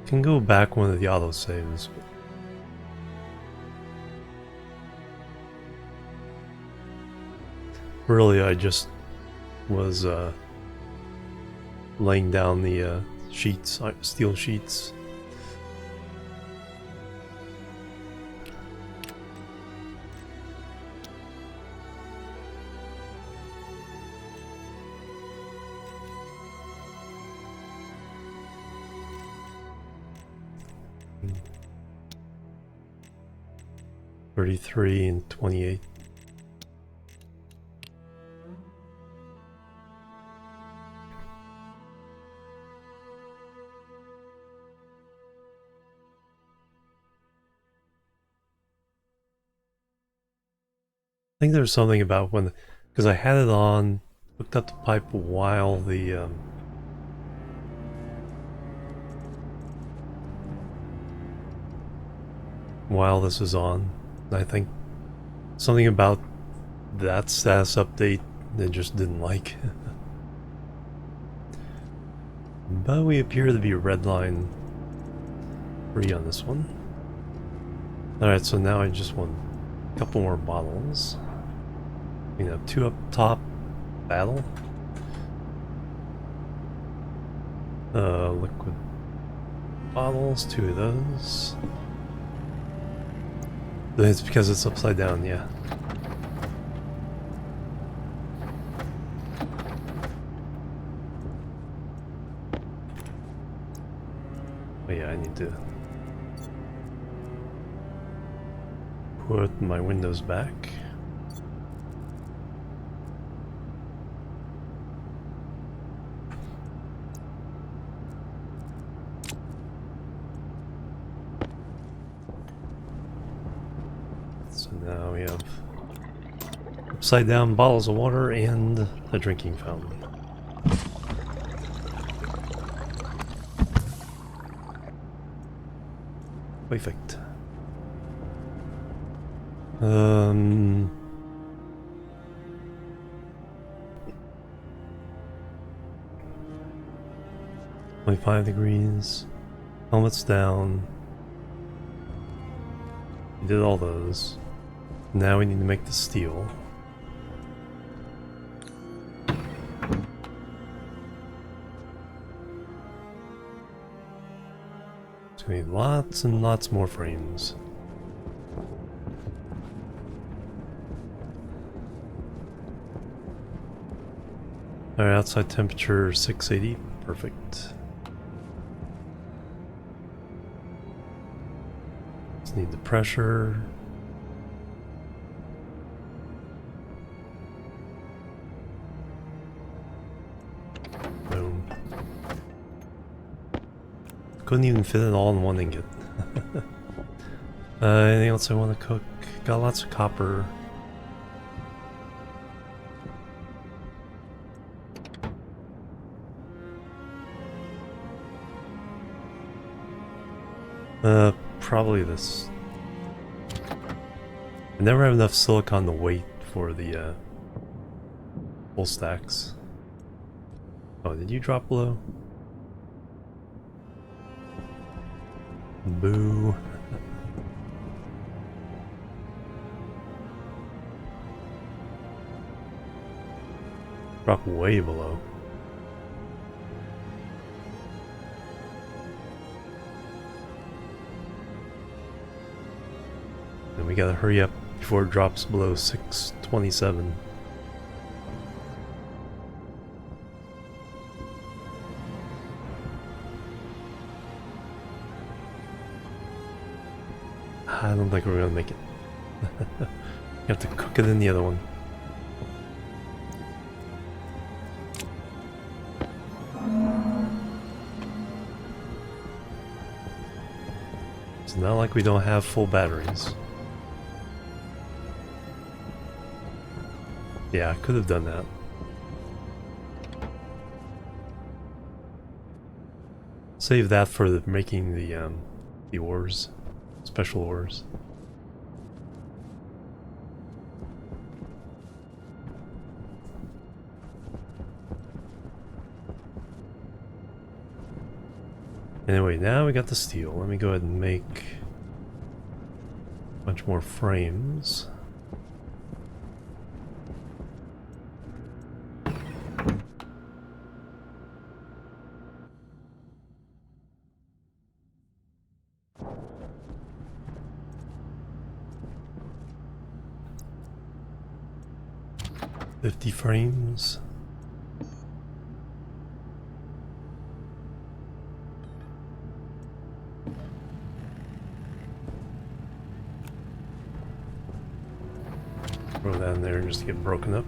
A: Can go back one of the auto saves. Really, I just was laying down the sheets, steel sheets. Hmm. 33 and 28. I think there's something about when, because I had it on, hooked up the pipe while the while this is on. I think something about that status update they just didn't like. But we appear to be redline free on this one. Alright, so now I just want a couple more bottles. We have 2 up top. Battle. Liquid bottles, 2 of those. It's because it's upside down, yeah. Oh yeah, I need to put my windows back. So now we have upside down bottles of water and a drinking fountain. Perfect. 25 degrees. Helmets down. We did all those. Now we need to make the steel. So we need lots and lots more frames. Alright, outside temperature 680. Perfect. Just need the pressure. Boom. Couldn't even fit it all in one ingot. Anything else I want to cook? Got lots of copper. Probably this. I never have enough silicon to wait for the full stacks. Oh, did you drop below? Boo. Drop way below. And we gotta hurry up before it drops below 627. I don't think we're gonna make it. You have to cook it in the other one. It's not like we don't have full batteries. Yeah, I could have done that. Save that for making the ores. special ores. Anyway, now we got the steel. Let me go ahead and make a bunch more frames. $50 frames. Throw that in there just to get broken up.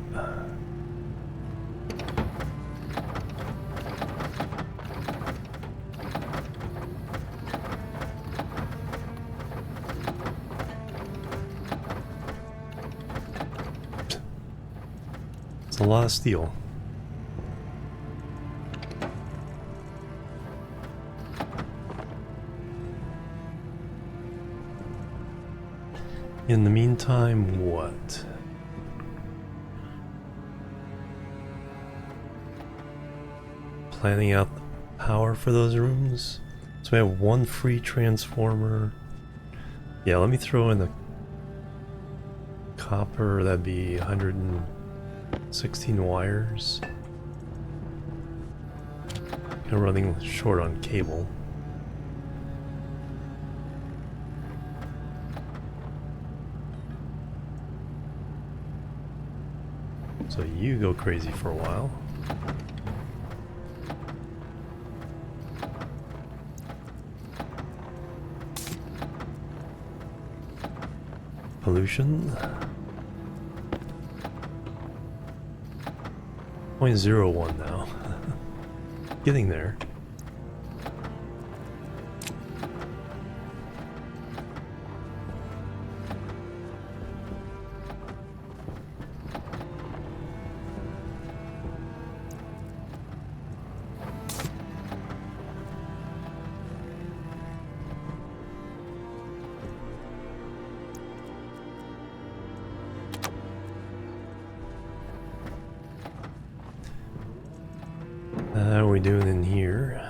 A: It's a lot of steel. In the meantime, what? Planning out the power for those rooms. So we have one free transformer. Yeah, let me throw in the copper. That'd be 116 wires. Kind of running short on cable. So you go crazy for a while. Pollution. 0.01 now. Getting there. How are we doing in here?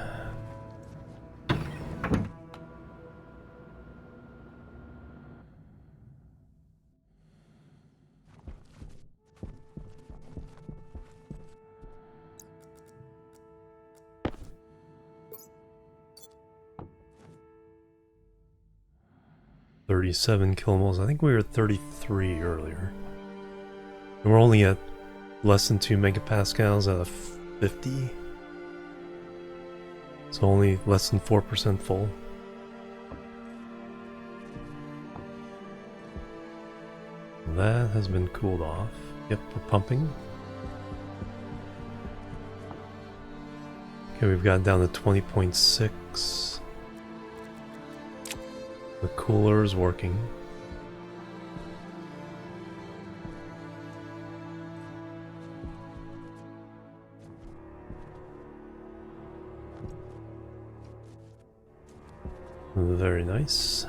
A: $37 kilomoles. I think we were at 33 earlier. And we're only at less than 2 megapascals out of 50. So only less than 4% full. That has been cooled off. Yep, we're pumping. Okay, we've got down to 20.6. The cooler is working. Very nice.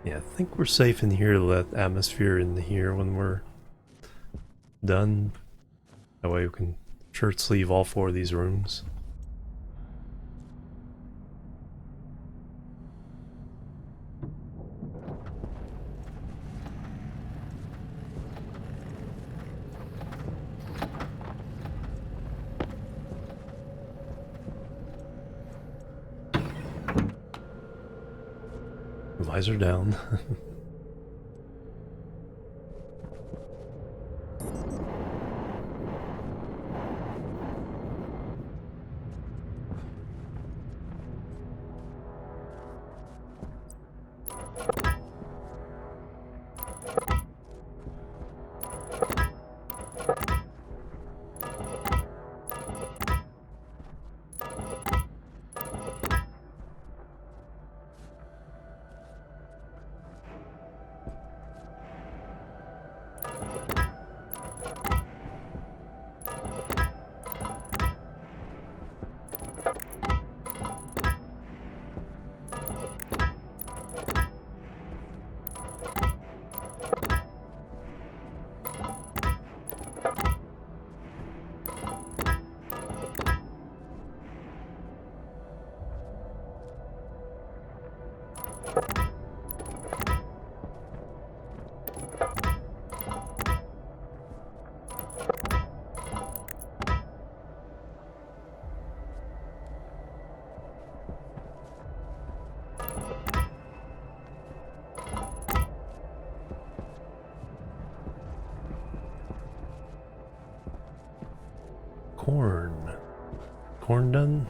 A: Yeah, I think we're safe in here to let atmosphere in here when we're done. That way we can shirt sleeve all 4 of these rooms. Visor down. corn. Corn done?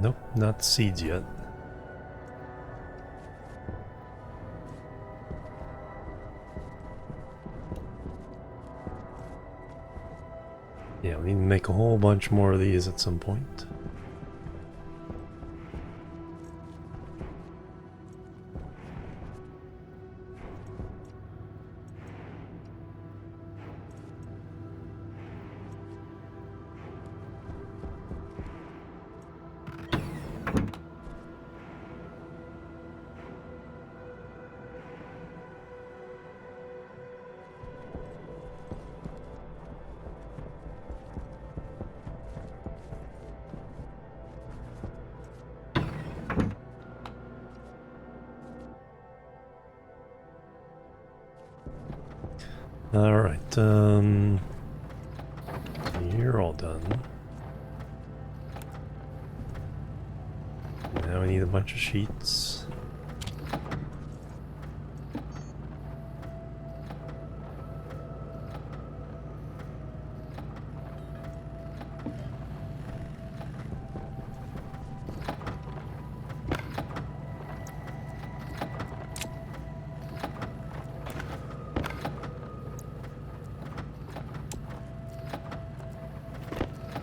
A: Nope, not seeds yet. Yeah, we need to make a whole bunch more of these at some point. Alright, you're all done. Now we need a bunch of sheets.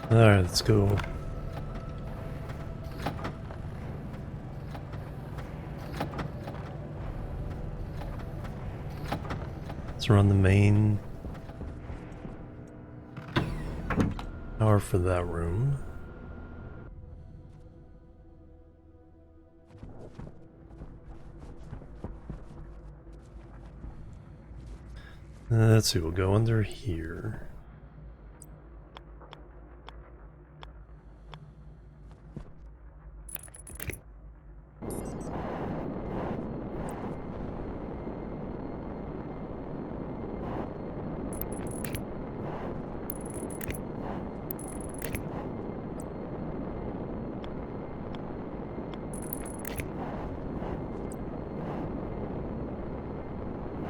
A: Alright, let's go. Let's run the main power for that room. Let's see, we'll go under here.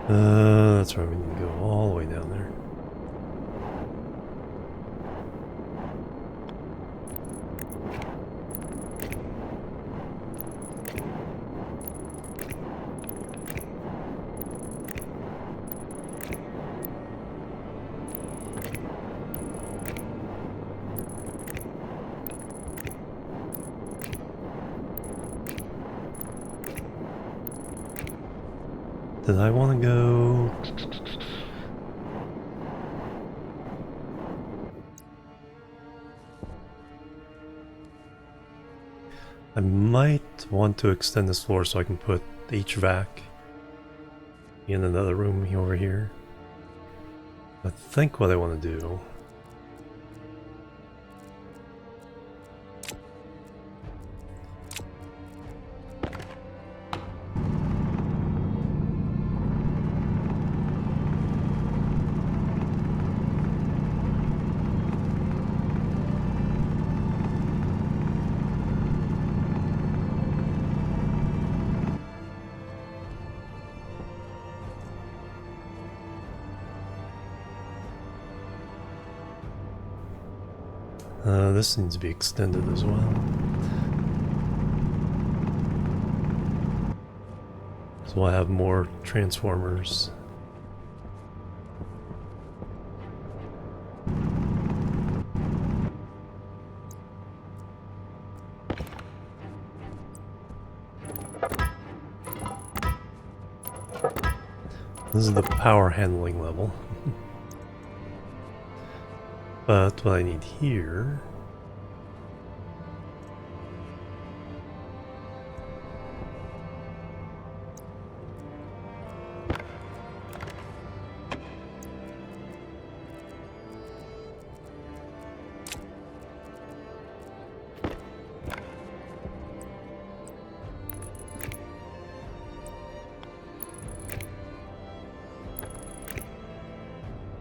A: That's right, we need to go all the way down there. Did I want to go? I might want to extend this floor so I can put HVAC in another room over here. I think what I want to do. This needs to be extended as well. So we'll have more transformers. This is the power handling level. But what I need here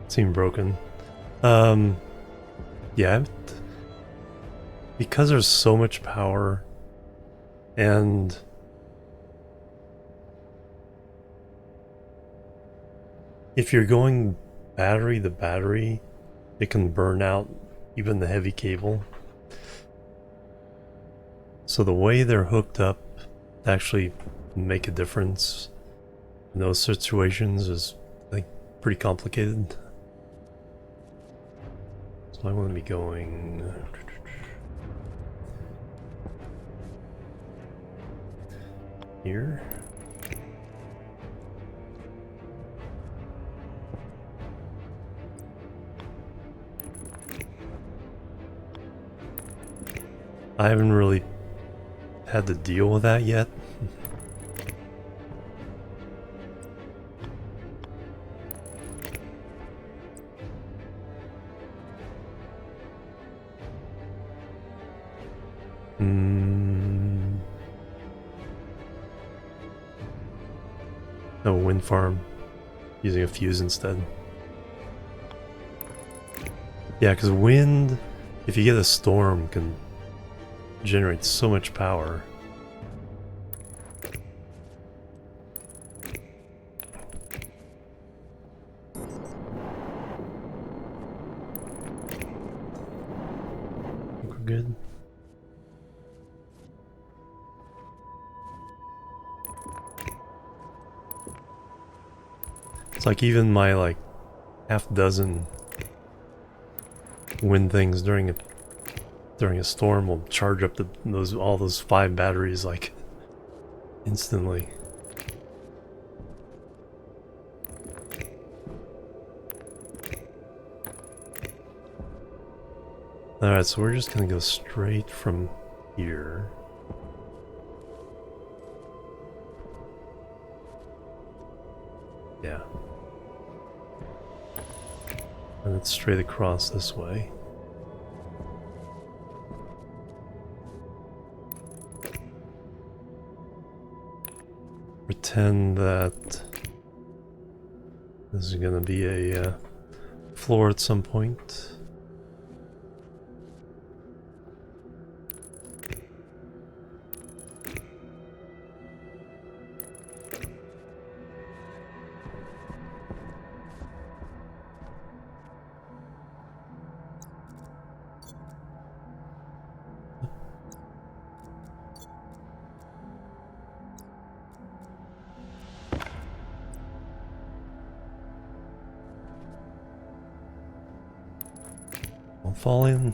A: seem broken. Yeah, because there's so much power And if you're going battery to battery, it can burn out even the heavy cable. So the way they're hooked up to actually make a difference in those situations is, I think, pretty complicated. So I want to be going here. I haven't really had to deal with that yet. No, wind farm. Using a fuse instead. Yeah, because wind, if you get a storm, can generate so much power. Think we're good. It's like even my like half dozen wind things during a storm will charge up all those 5 batteries like instantly. Alright, so we're just gonna go straight from here. Yeah. And it's straight across this way. Pretend that this is gonna be a floor at some point. Don't fall in.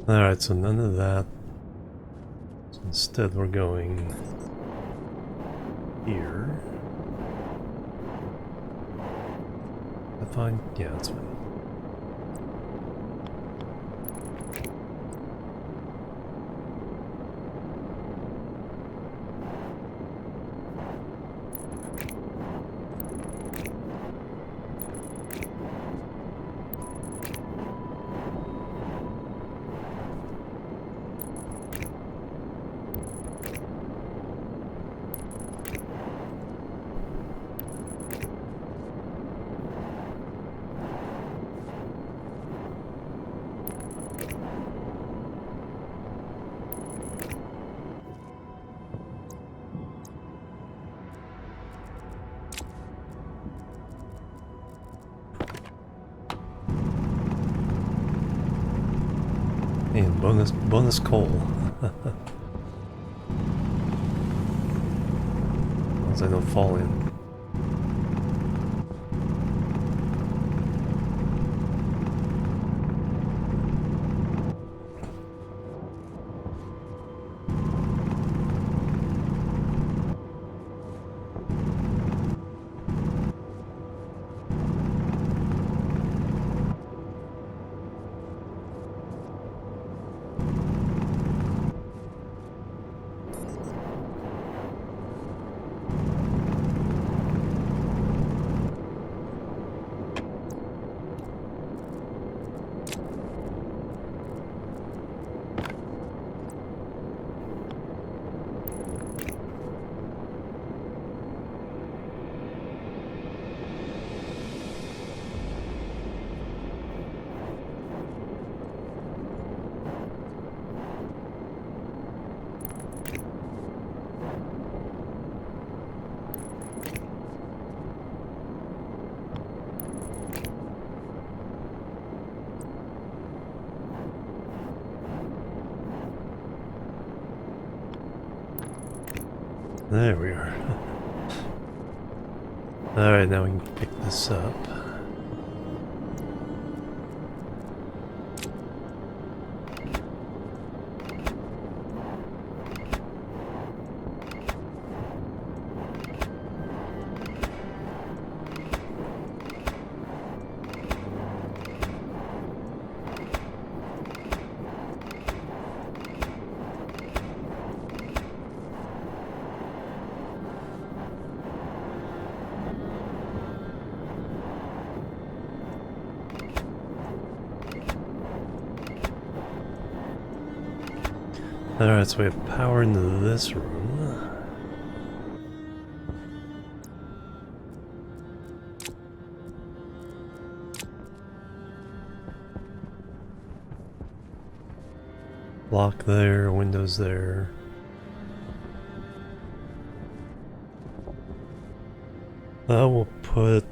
A: Alright, so none of that. So instead we're going here. Is that fine? Yeah, that's fine. And bonus coal. As I don't fall in. There we are. Alright, now we can pick this up. Alright, so we have power into this room. Lock there, windows there. We'll put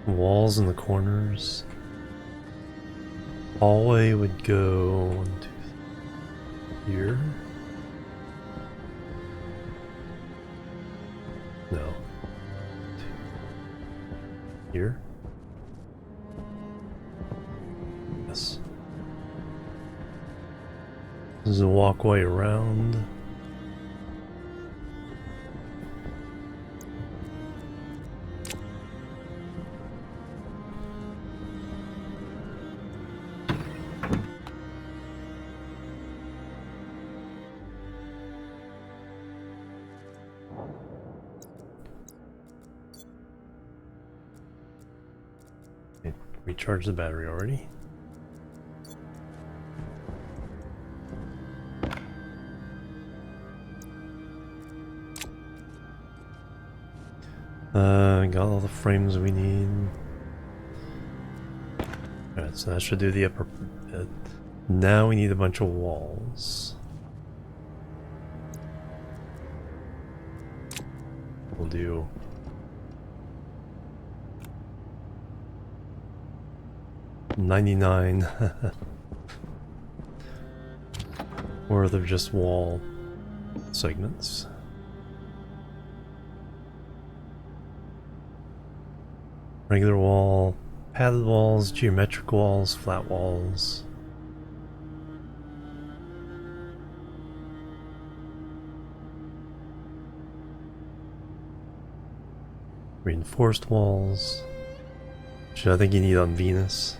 A: walls in the corners. Hallway would go 1, 2, 3, here. No. 2, here. Yes. This is a walkway around. Okay, recharge the battery already. Got all the frames we need. Alright, so that should do the upper bit. Now we need a bunch of walls. We'll do 99 worth of just wall segments. Regular wall, padded walls, geometric walls, flat walls. Reinforced walls, which I think you need on Venus.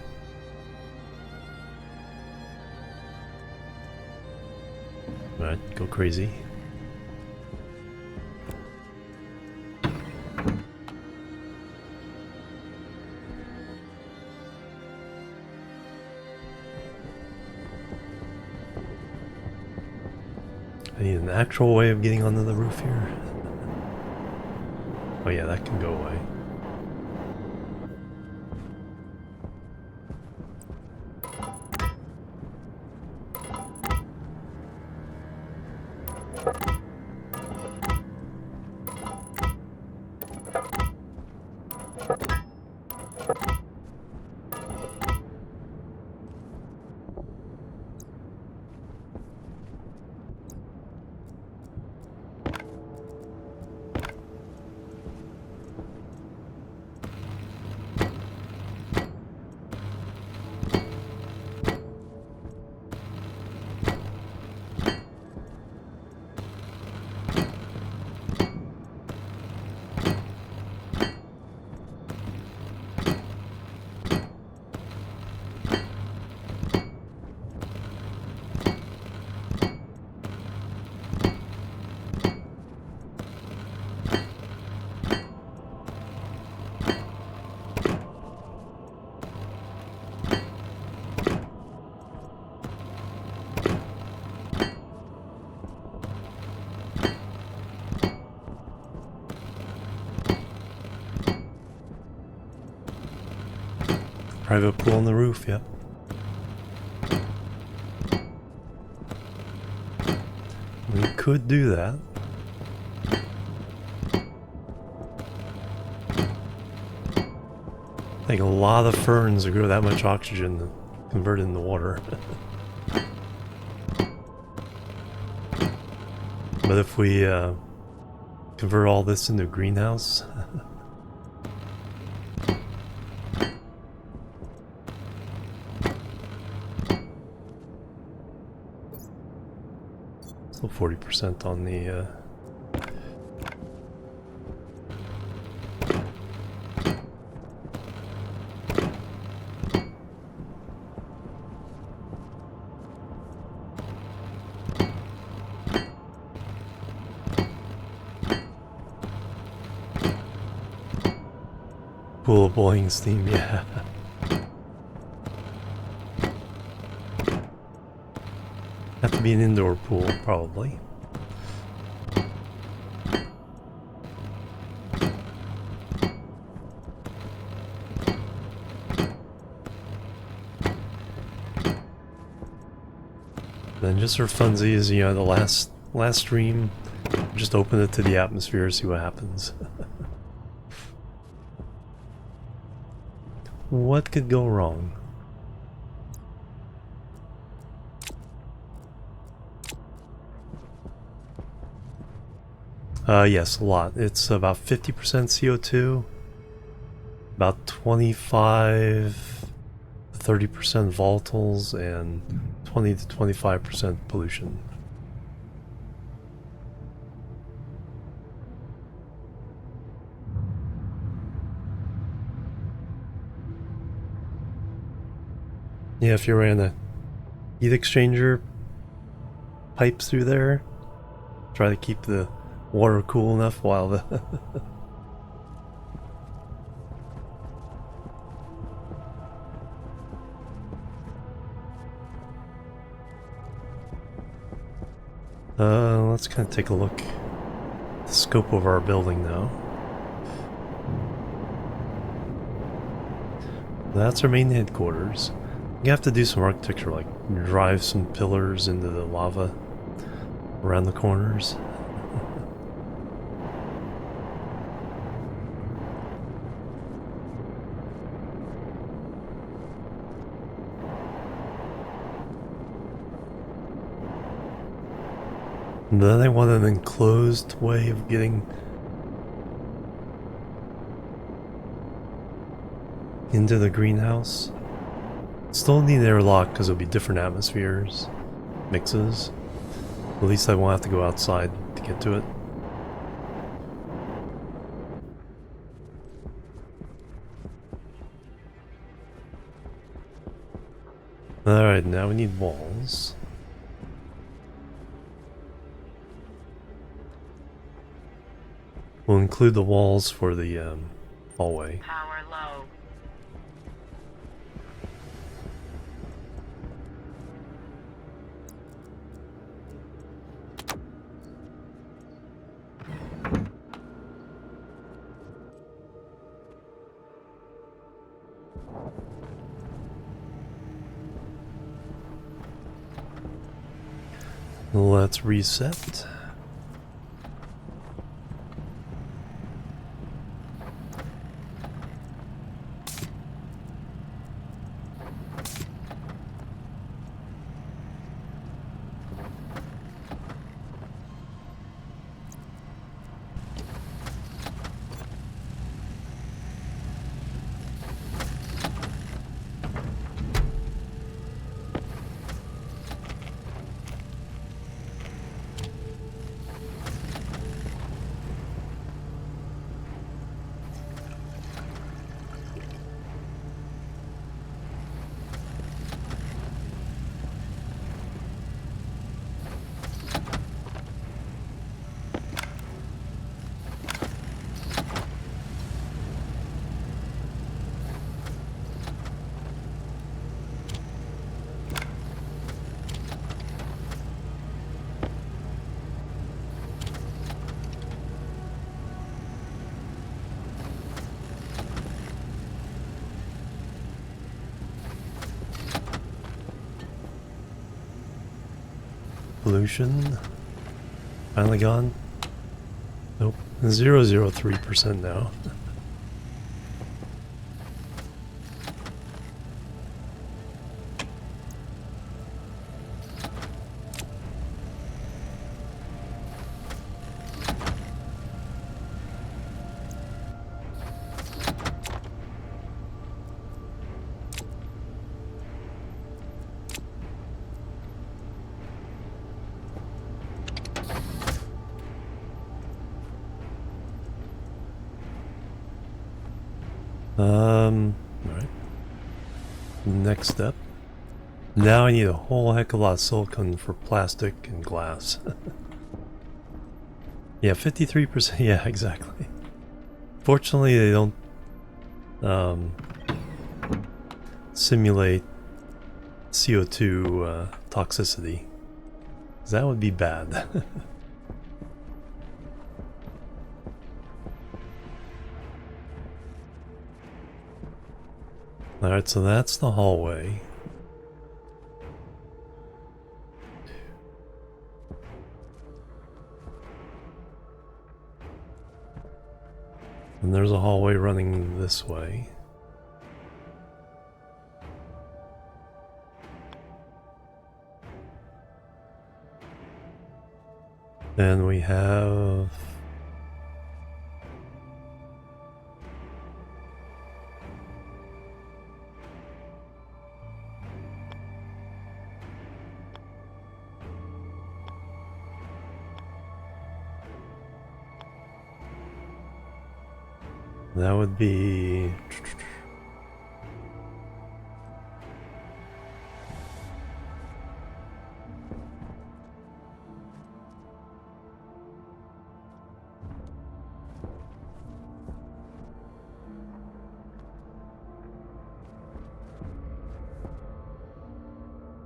A: Alright, go crazy. I need an actual way of getting onto the roof here. Oh yeah, that can go away. Private pool on the roof, yep. We could do that. Like a lot of ferns to grow that much oxygen converted into water. But if we convert all this into a greenhouse. Still 40% on the pool of boiling steam, yeah. Have to be an indoor pool, probably. Then just for funsies, you know, the last stream, just open it to the atmosphere, see what happens. What could go wrong? Yes, a lot. It's about 50% CO2, about 25 to 30% volatiles, and 20 to 25% pollution. Yeah, if you ran a heat exchanger pipes through there, try to keep the water cool enough while the let's kind of take a look at the scope of our building now. That's our main headquarters. You have to do some architecture, like drive some pillars into the lava around the corners. And then I want an enclosed way of getting into the greenhouse. Still need airlock because it'll be different atmospheres, mixes. At least I won't have to go outside to get to it. Alright, now we need walls. We'll include the walls for the hallway.
B: Power low.
A: Let's reset. Pollution. Finally gone. Nope. 0.003% now. Alright. Next step. Now I need a whole heck of a lot of silicone for plastic and glass. Yeah, 53%. Yeah, exactly. Fortunately, they don't simulate CO2 toxicity. 'Cause that would be bad. Alright, so that's the hallway. And there's a hallway running this way. Then we have... that would be...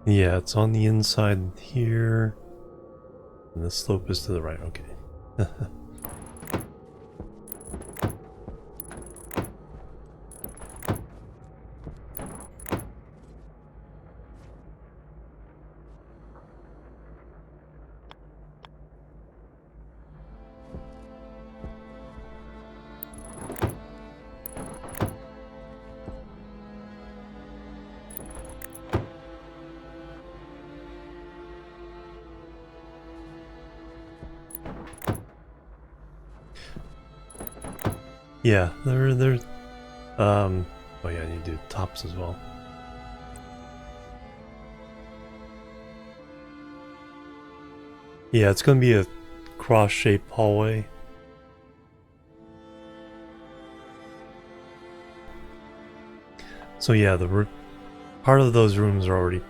A: yeah, it's on the inside here. And the slope is to the right, okay. Yeah, they're oh yeah, I need to do tops as well. Yeah, it's gonna be a cross-shaped hallway. So yeah, part of those rooms are already...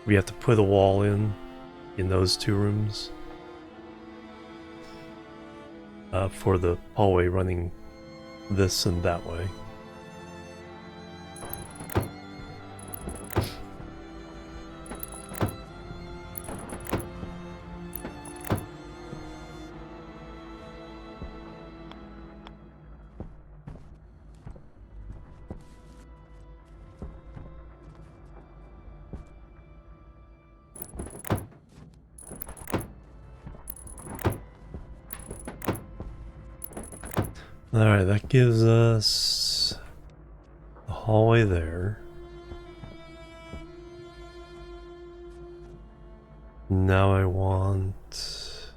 A: we have to put a wall in those two rooms. For the hallway running this and that way. Alright, that gives us the hallway there. Now I want...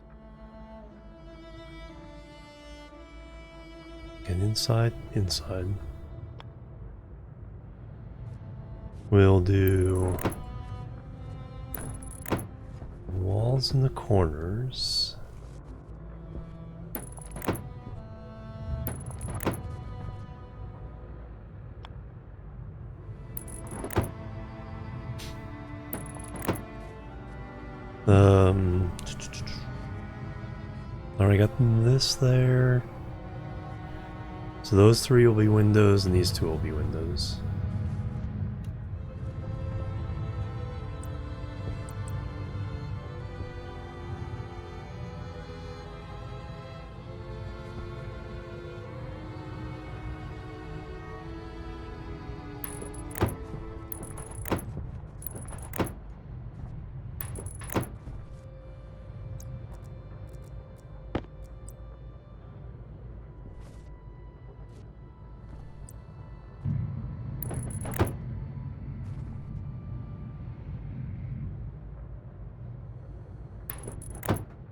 A: get inside? Inside. We'll do... walls in the corners. Already got this there. So those three will be windows and these two will be windows.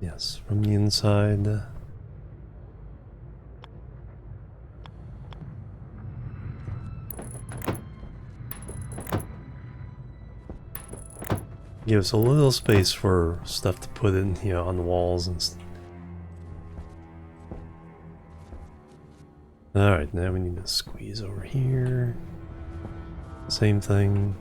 A: Yes, from the inside. Give us a little space for stuff to put in, you know, on the walls and Alright, now we need to squeeze over here. Same thing.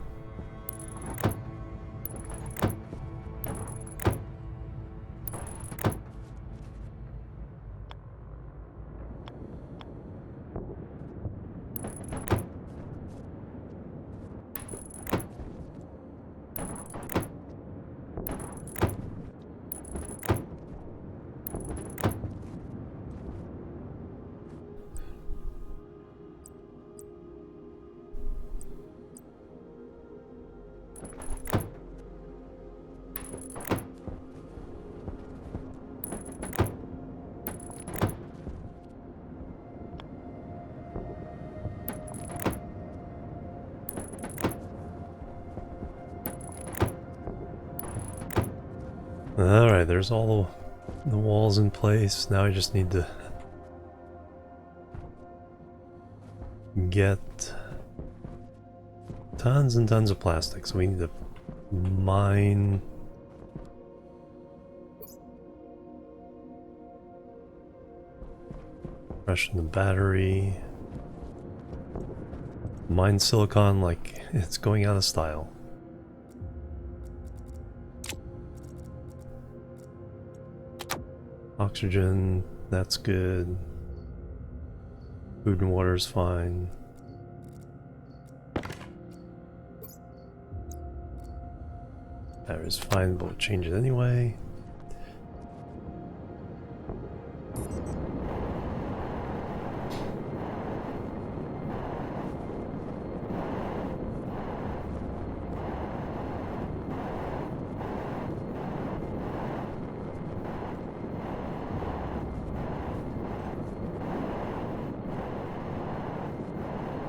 A: Alright, there's all the walls in place. Now I just need to get tons and tons of plastic. So we need to mine freshen the battery. Mine silicon like it's going out of style. Oxygen, that's good. Food and water's fine. Battery's fine, but we'll change it anyway.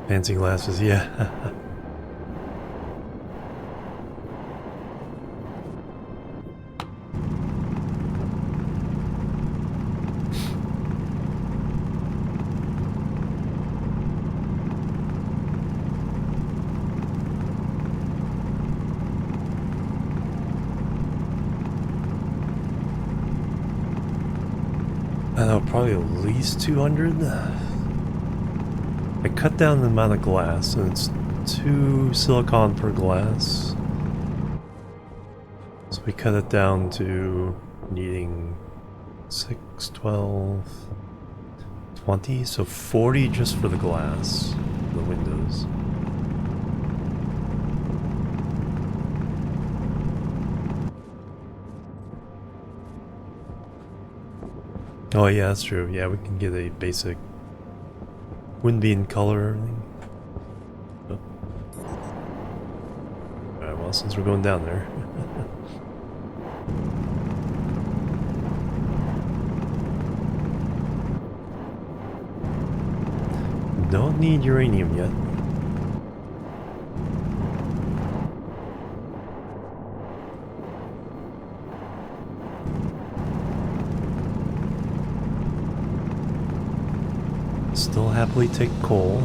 A: Fancy glasses, yeah. I know, probably at least 200. I cut down the amount of glass, and it's 2 silicon per glass. So we cut it down to needing 6, 12, 20, so 40 just for the glass, the windows. Oh yeah, that's true. Yeah, we can get a basic. Wouldn't be in color or anything. Oh. Alright, well, since we're going down there. Don't need uranium yet. Still happily take coal.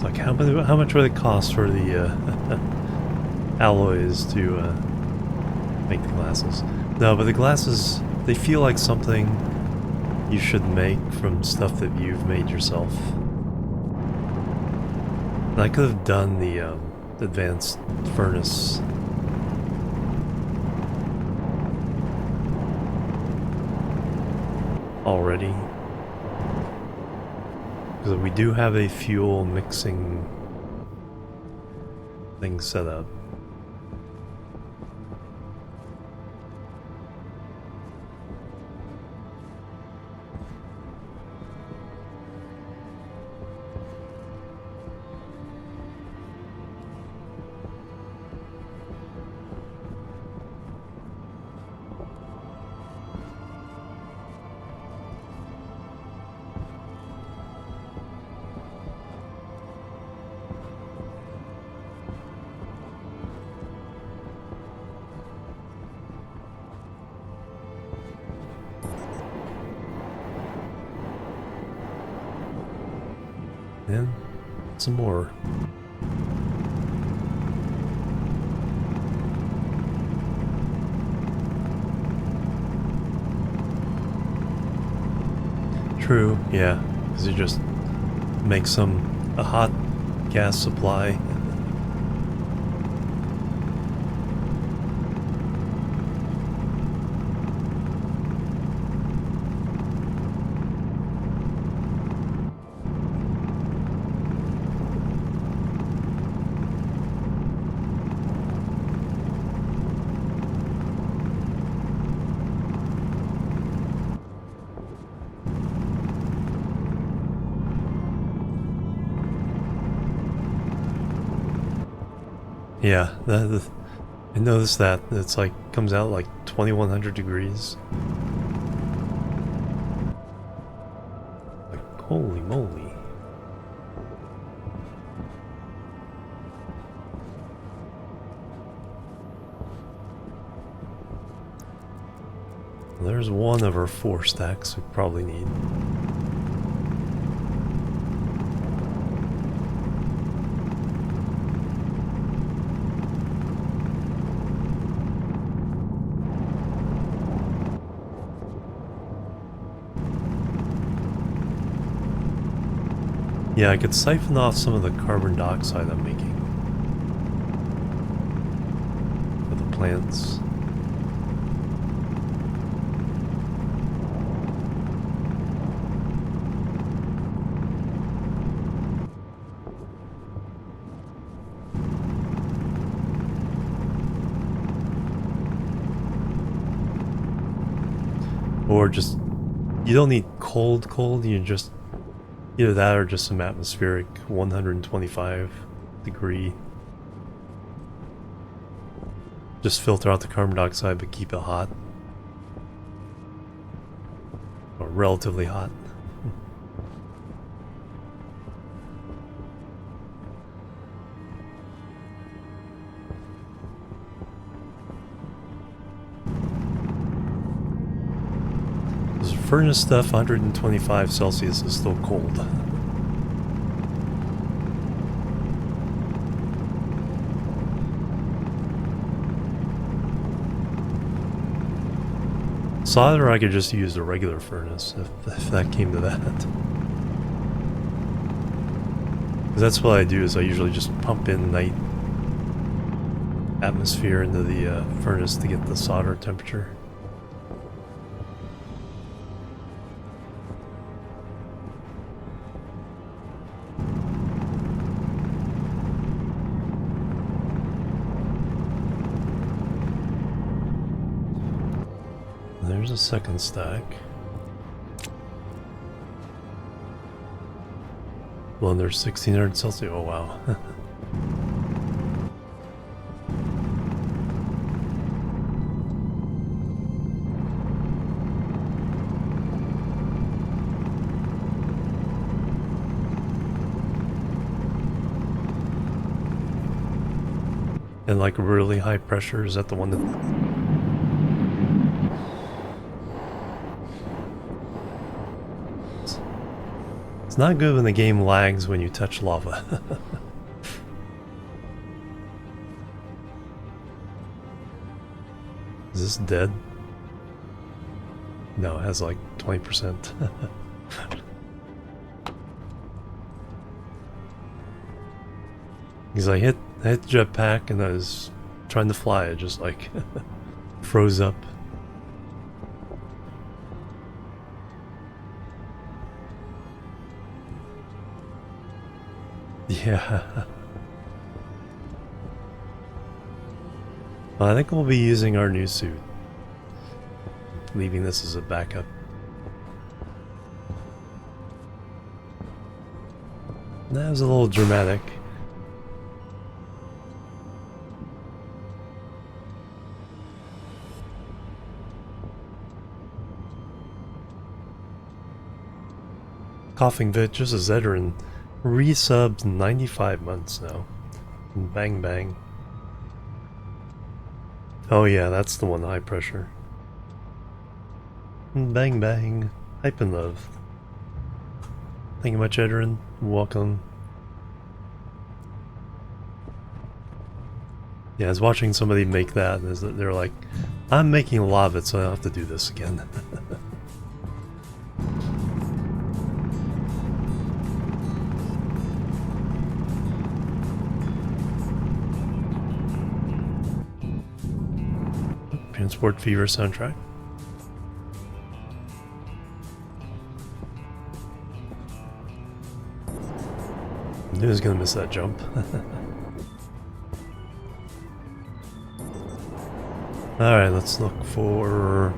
A: Like how much would it cost for the alloys to make the glasses? No, but the glasses, they feel like something you should make from stuff that you've made yourself. And I could have done the advanced furnace. Already. Because we do have a fuel mixing thing set up. And some more. True, yeah, because you just make a hot gas supply. Yeah, I noticed that. It's like, comes out like 2100 degrees. Like, holy moly. There's one of our 4 stacks we probably need. Yeah, I could siphon off some of the carbon dioxide I'm making for the plants. Or just, you don't need cold, you just, either that or just some atmospheric 125 degree. Just filter out the carbon dioxide but keep it hot. Or relatively hot. Furnace stuff, 125 Celsius is still cold. Solder, I could just use the regular furnace if that came to that. 'Cause that's what I do, is I usually just pump in night atmosphere into the furnace to get the solder temperature. There's a second stack. Well, there's 1600 Celsius. Oh, wow. And like really high pressure, is that the one that... It's not good when the game lags when you touch lava. Is this dead? No, it has like 20%. Because I hit I hit the jetpack and I was trying to fly, it just like froze up. Yeah. Well, I think we'll be using our new suit. Leaving this as a backup. That was a little dramatic. Coughing Fit, just a veteran. Resubbed 95 months now. Bang bang. Oh yeah, that's the one, high pressure. Bang bang. Hype and love. Thank you much, Edrin. Welcome. Yeah, I was watching somebody make that, and they're like, I'm making a lot of it, so I don't have to do this again. Transport Fever soundtrack. I knew I was gonna miss that jump. Alright, let's look for...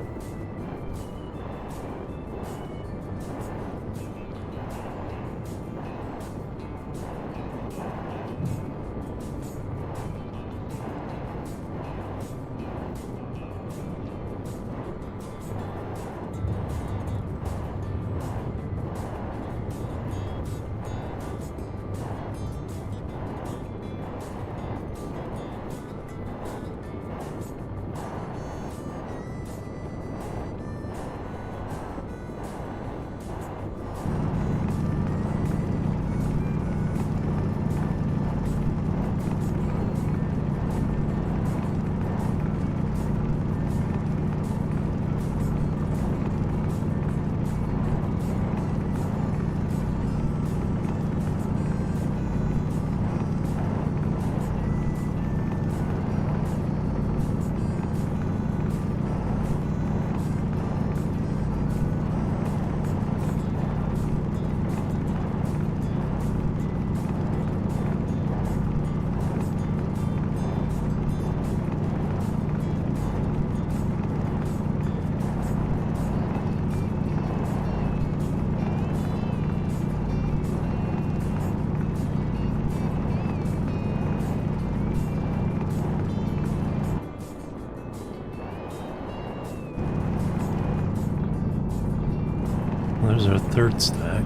A: There's our third stack.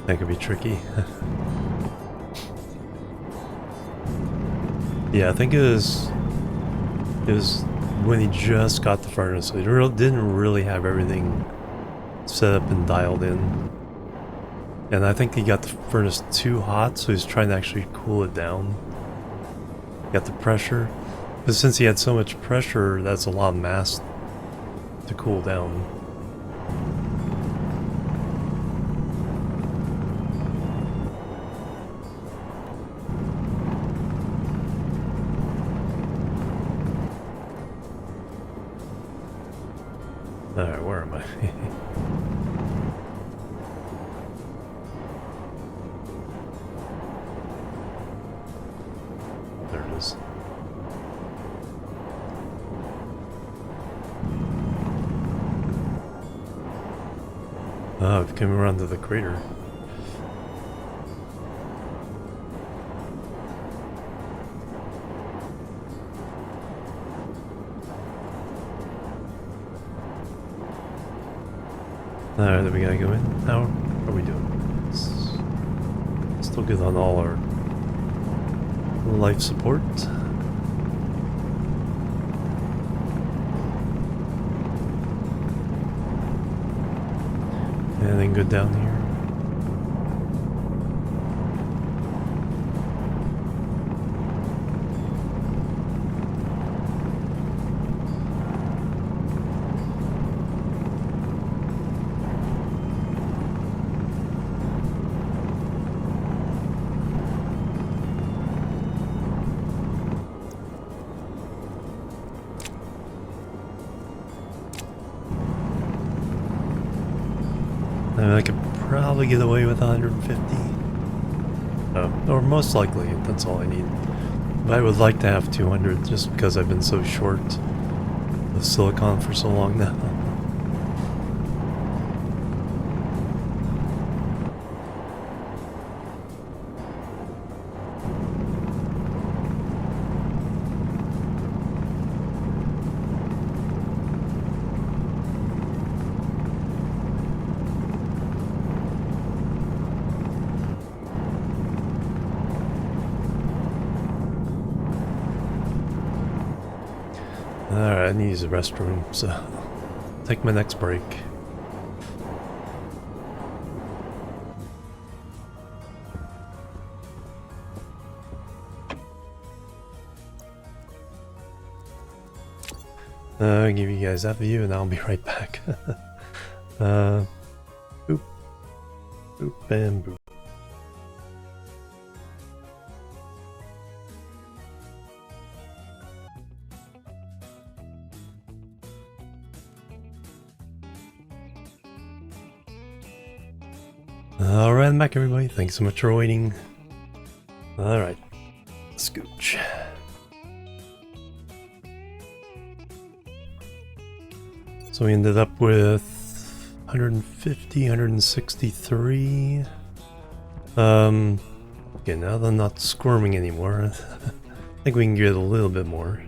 A: That could be tricky. Yeah, I think it was when he just got the furnace, so he didn't really have everything set up and dialed in. And I think he got the furnace too hot, so he's trying to actually cool it down. Got the pressure. But since he had so much pressure, that's a lot of mass to cool down. Alright, where am I? There it is. Oh, I've come around to the crater. Alright, then we gotta go in. How are we doing? Still good on all our life support. And then go down here. I could probably get away with 150. Or most likely, that's all I need. But I would like to have 200 just because I've been so short with silicon for so long now. Alright, I need to use the restroom, so take my next break. I'll give you guys that view and I'll be right back. Boop. Boop and boop. Alright, I'm back everybody. Thanks so much for waiting. Alright, scooch. So we ended up with 150, 163. Okay, now they're not squirming anymore. I think we can get a little bit more.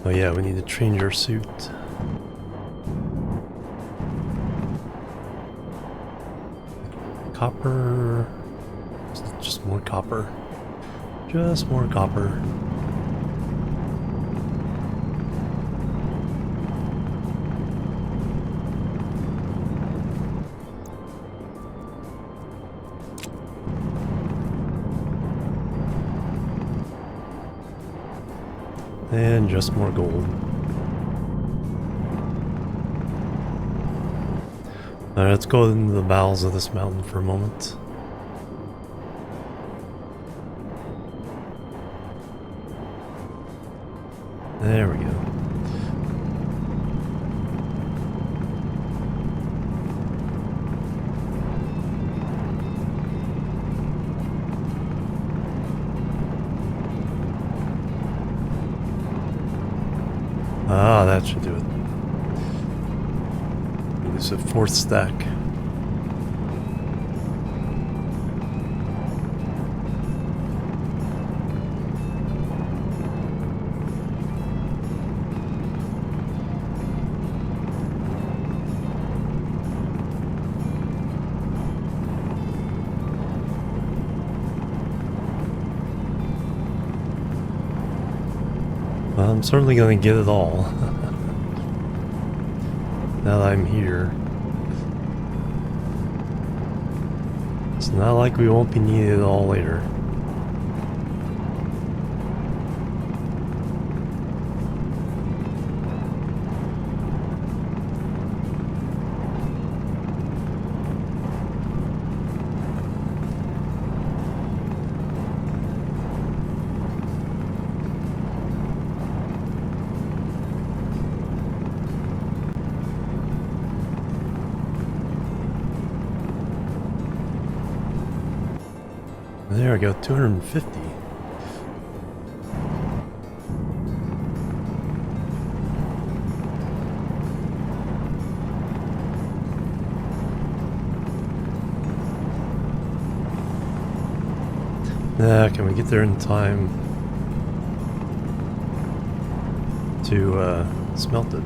A: Oh yeah, we need to change our suit. Copper. Just more copper. Just more copper. And just more gold. Alright, let's go into the bowels of this mountain for a moment. There we go. Ah, that should do it. There's a fourth stack. Well, I'm certainly going to get it all. Now that I'm here. It's not like we won't be needing it all later. There we go, 250. Can we get there in time to smelt it?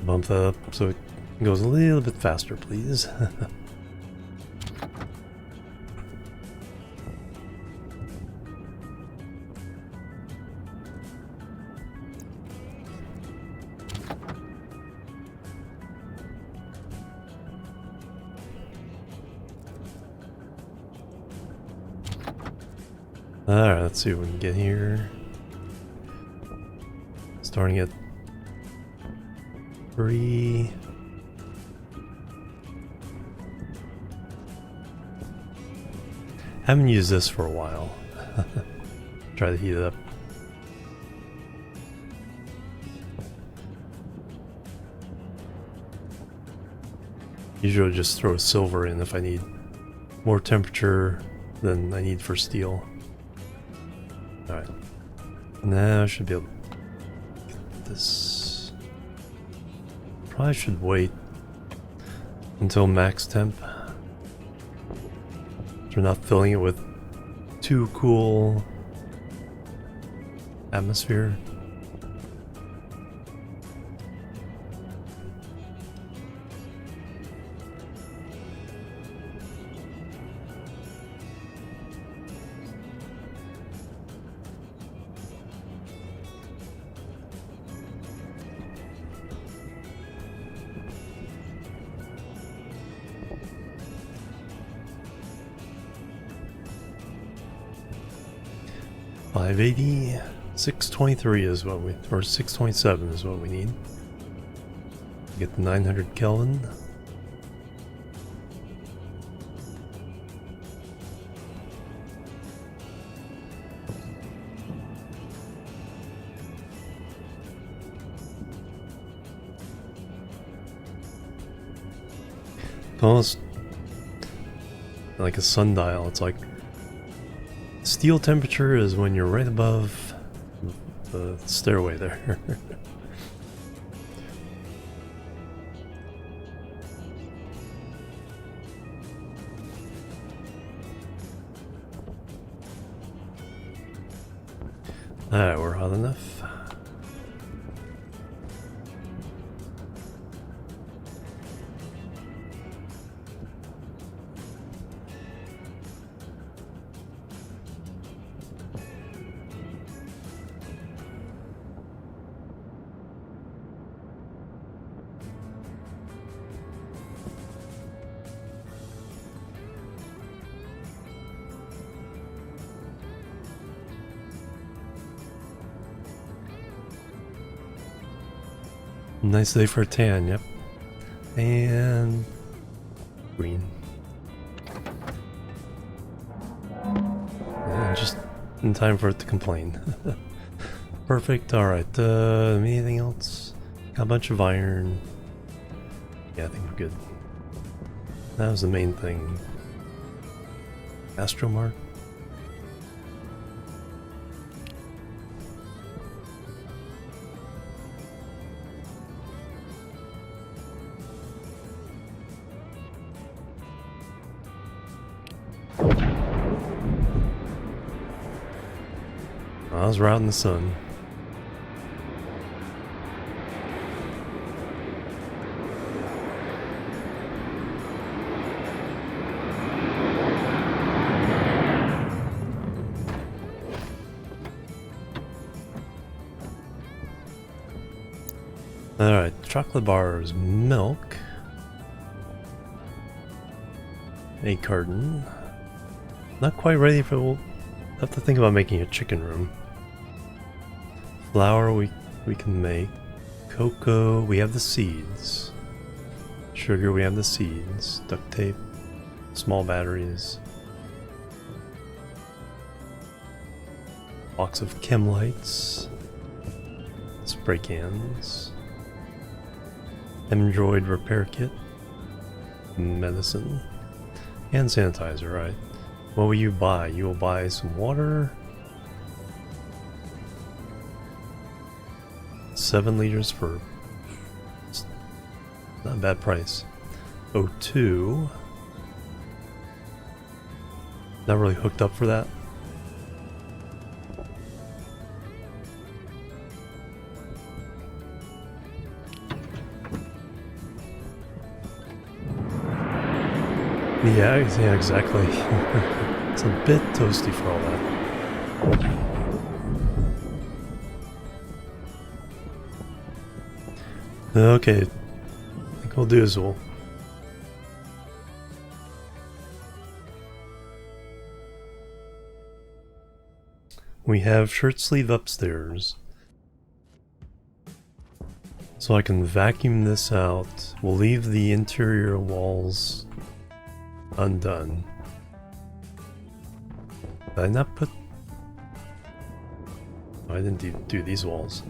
A: Bump that up so it goes a little bit faster, please. Alright, let's see what we can get here. Starting at 3. Haven't used this for a while. Try to heat it up. Usually I'll just throw silver in if I need more temperature than I need for steel. Alright. Now I should be able to get this. Probably should wait until max temp. So we're not filling it with too cool atmosphere. $580, 623 is what we, or 627 is what we need. Get the 900 Kelvin. Almost like a sundial. It's like steel temperature is when you're right above the stairway there. Alright, we're hot enough. Nice day for a tan, yep. And green. And just in time for it to complain. Perfect, alright. Anything else? Got a bunch of iron. Yeah, I think we're good. That was the main thing. Astromark. I was right in the sun. Alright, chocolate bars, milk, a carton. Not quite ready for. We'll have to think about making a chicken room. Flour we can make. Cocoa, we have the seeds. Sugar, we have the seeds. Duct tape, small batteries. Box of chem lights. Spray cans. Android repair kit. Medicine. Hand sanitizer, right. What will you buy? You will buy some water. 7 liters for not a bad price. O2. Not really hooked up for that. Yeah, exactly. It's a bit toasty for all that. Okay, I think we'll do is we have shirt sleeve upstairs. So I can vacuum this out. We'll leave the interior walls undone. Did I not put... Oh, I didn't do these walls.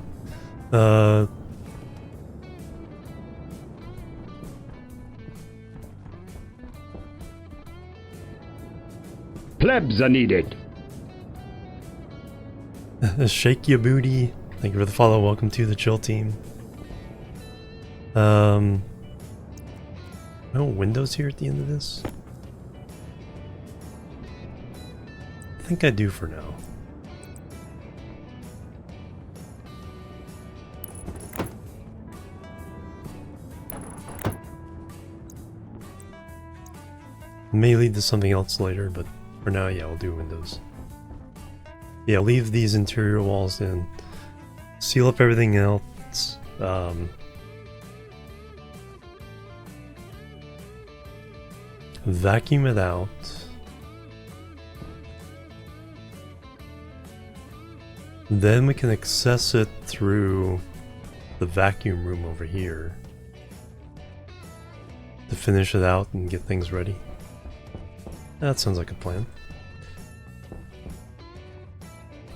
C: Plebs are needed.
A: Shake your booty. Thank you for the follow. Welcome to the chill team. No windows here at the end of this? I think I do for now. May lead to something else later, but for now, yeah, we'll do windows. Yeah, leave these interior walls in. Seal up everything else. Vacuum it out. Then we can access it through the vacuum room over here to finish it out and get things ready. That sounds like a plan.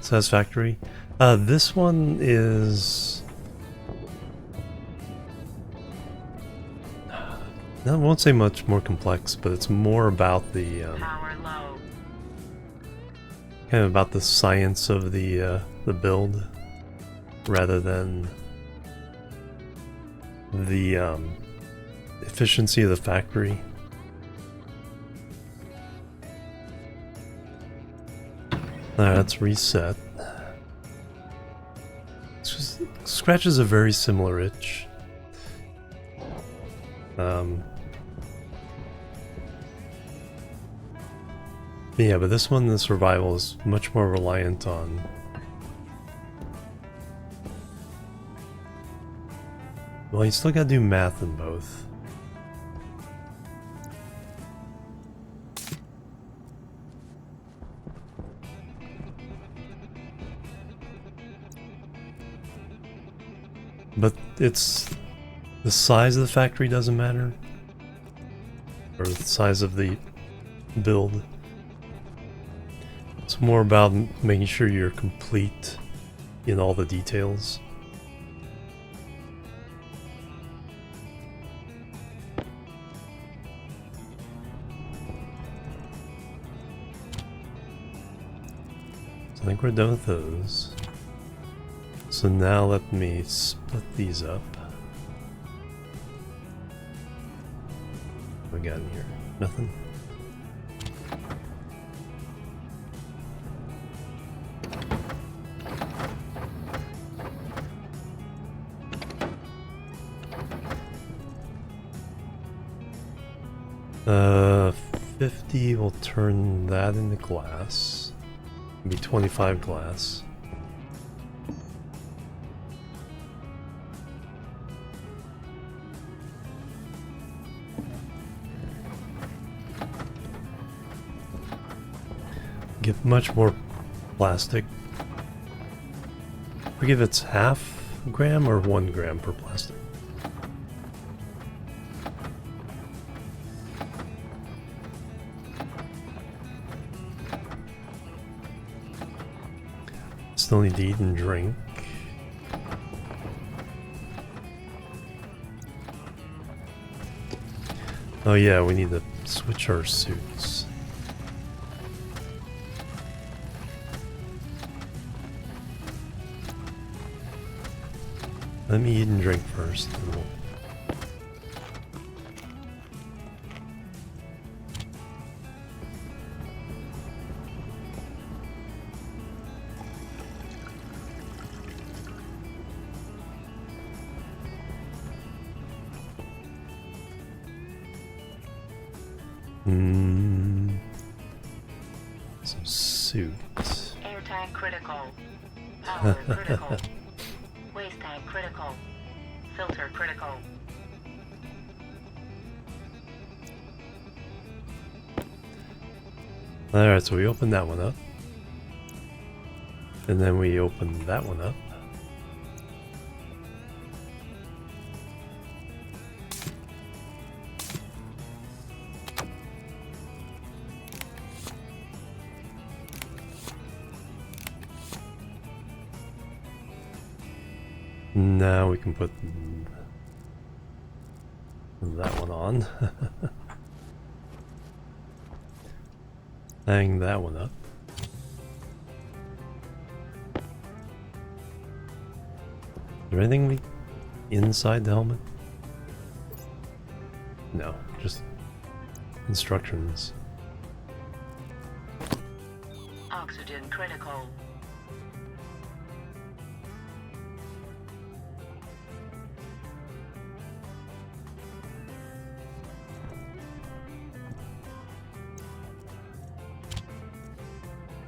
A: Satisfactory. This one is... I won't say much more complex, but it's more about the...
B: Power low.
A: kind of about the science of the build, rather than the efficiency of the factory. Alright, let's reset. Scratch is a very similar itch. Yeah, but this one, the survival is much more reliant on... Well, you still gotta do math in both. But it's... the size of the factory doesn't matter. Or the size of the build. It's more about making sure you're complete in all the details. So I think we're done with those. So now let me split these up. What we got in here? Nothing? Uh, 50 will turn that into glass. It'll be 25 glass. Get much more plastic. I forget if it's half gram or 1 gram per plastic. Still need to eat and drink. Oh yeah, we need to switch our suits. Let me eat and drink first. And we'll... Some suit.
B: Air tank critical. Power critical. Waste tank critical. Filter critical.
A: Alright, so we open that one up. And then we open that one up. Now we can put that one on. Hang that one up. Is there anything inside the helmet? No, just instructions.
B: Oxygen critical.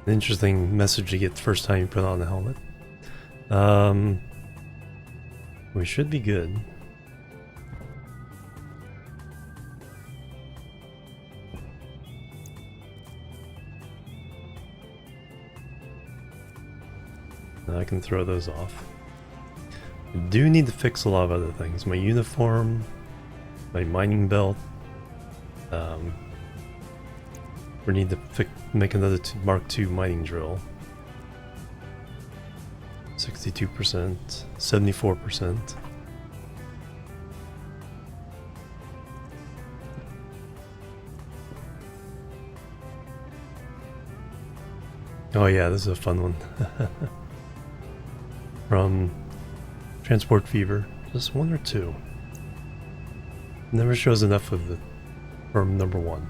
A: An interesting message to get the first time you put on the helmet. We should be good. Now I can throw those off. I do need to fix a lot of other things. My uniform, my mining belt. We need to make another Mark II mining drill. 62%, 74%. Oh yeah, this is a fun one. From Transport Fever, just 1 or 2. Never shows enough of the, from number 1.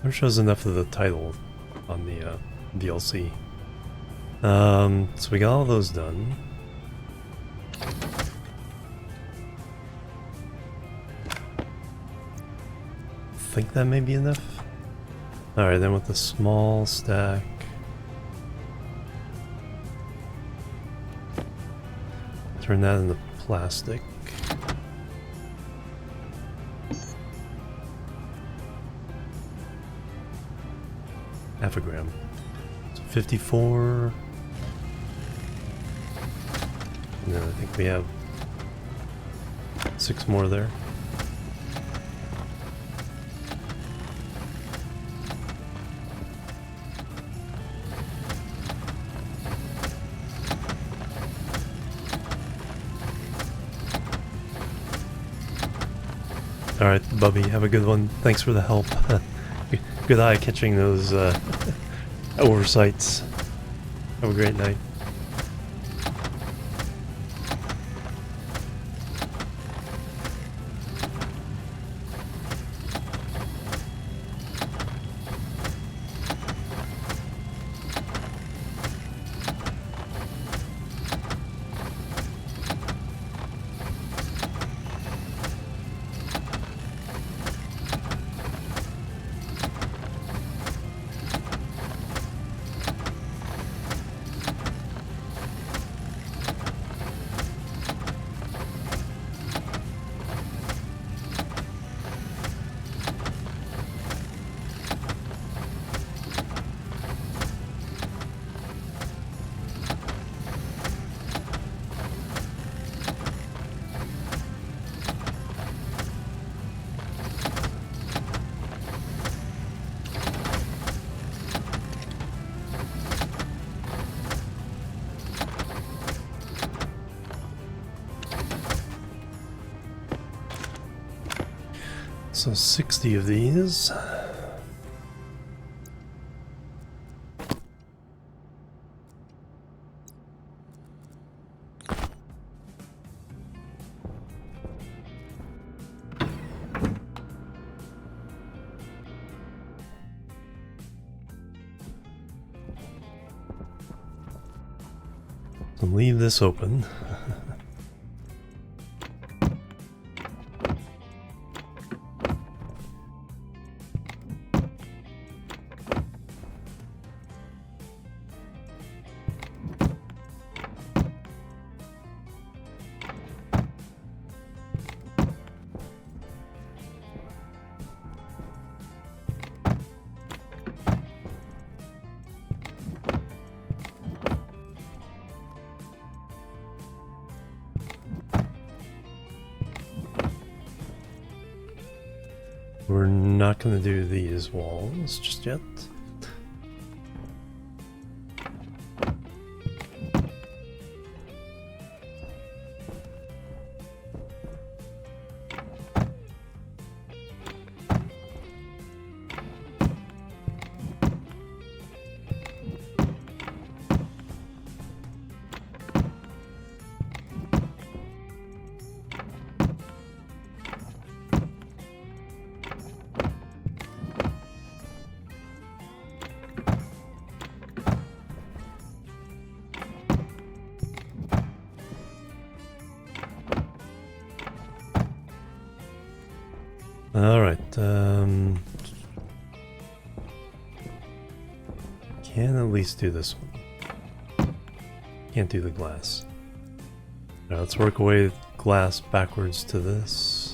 A: Never shows enough of the title on the DLC. So we got all those done. Think that may be enough. Alright, then with the small stack. Turn that into plastic. Half a gram. So 54. And then I think we have 6 more there. Alright, Bubby, have a good one. Thanks for the help. Good eye catching those oversights. Have a great night. So 60 of these. So leave this open. We're not going to do these walls just yet. Alright, can at least do this one. Can't do the glass. Now let's work away glass backwards to this.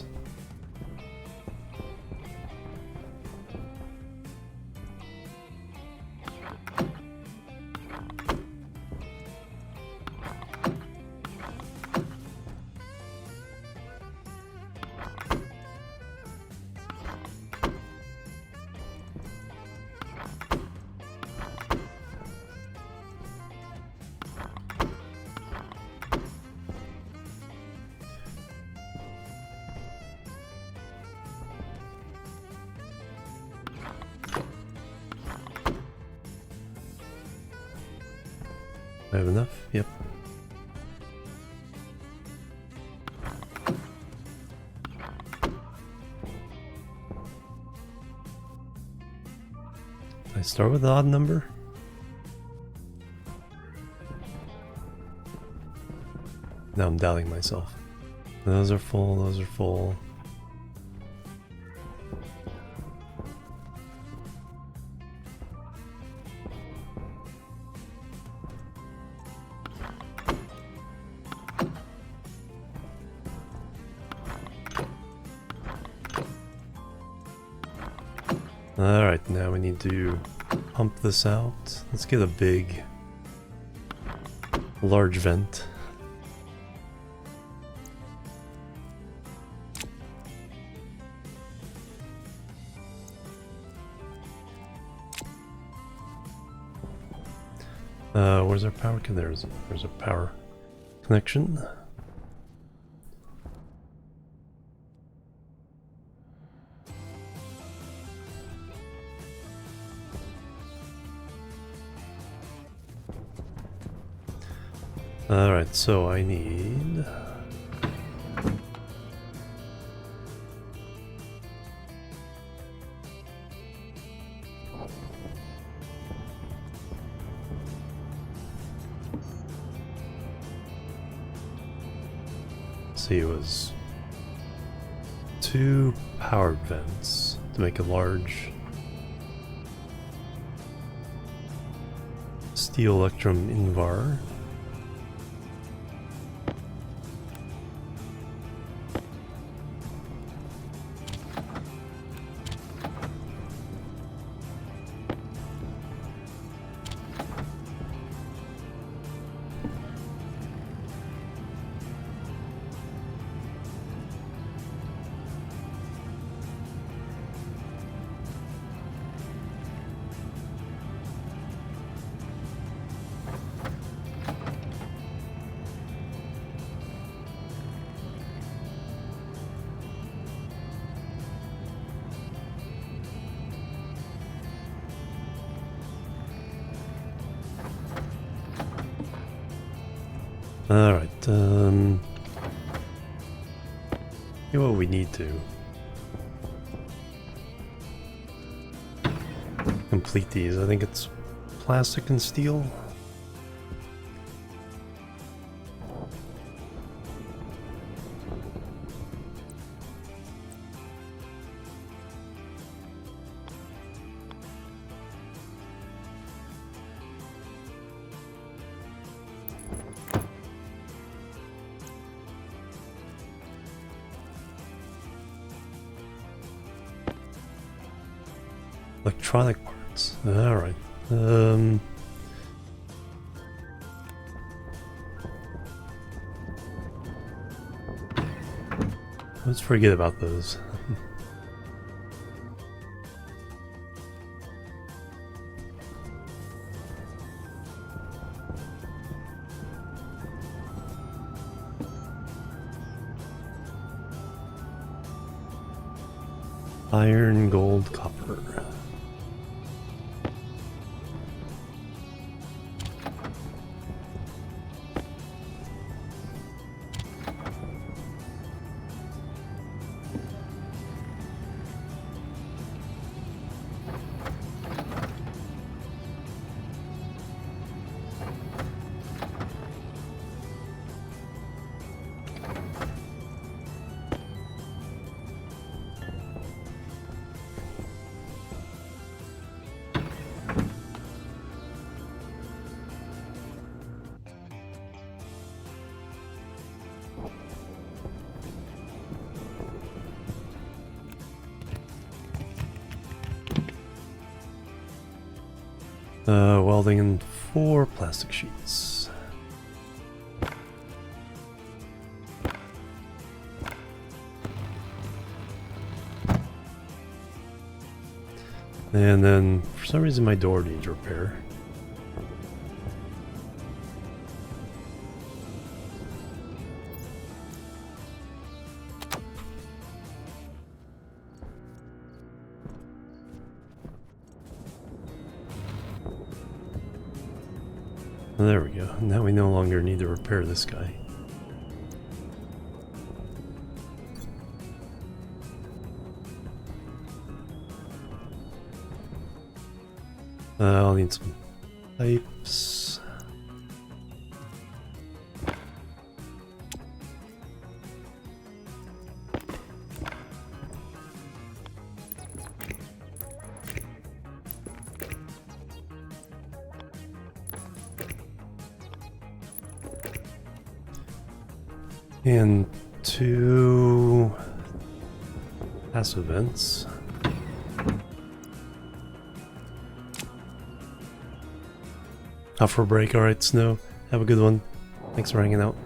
A: I have enough? Yep. Did I start with an odd number? Now I'm doubting myself. Those are full, those are full. Alright, now we need to pump this out. Let's get a big, large vent. Where's our power? There's a power connection. Alright, so I need... see, it was 2 powered vents to make a large steel electrum invar. Alright, see what we need to complete these. I think it's plastic and steel. Electronic parts. Alright. Let's forget about those. Iron, gold, copper. Welding in 4 plastic sheets. And then, for some reason, my door needs repair. There we go. Now we no longer need to repair this guy. I'll need some pipes. And 2 passive vents. Out for a break. Alright, Snow. Have a good one. Thanks for hanging out.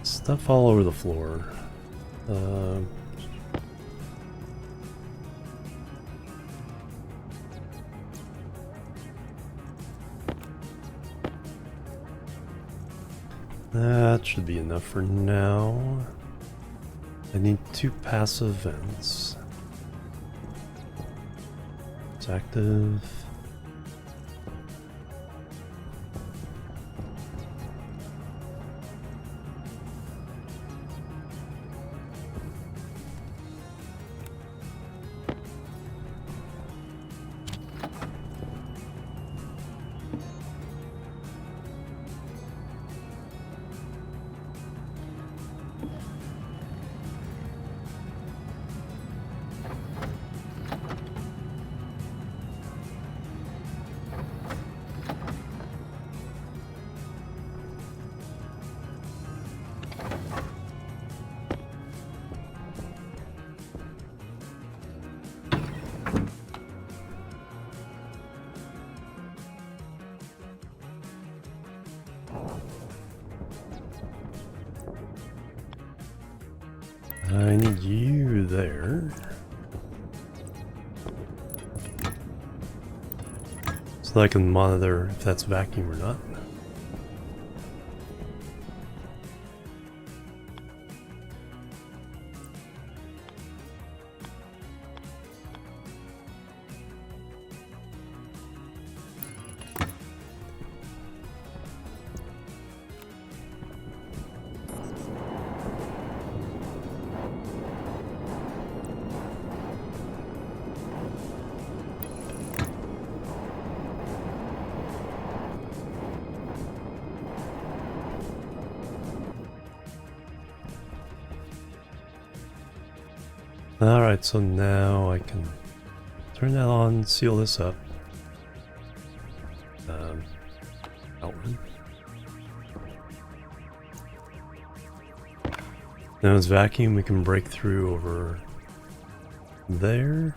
A: Stuff all over the floor. That should be enough for now. I need 2 passive vents. It's active. I need you there. So that I can monitor if that's vacuum or not. Alright, so now I can turn that on, seal this up. Outward. Now it's vacuum, we can break through over there.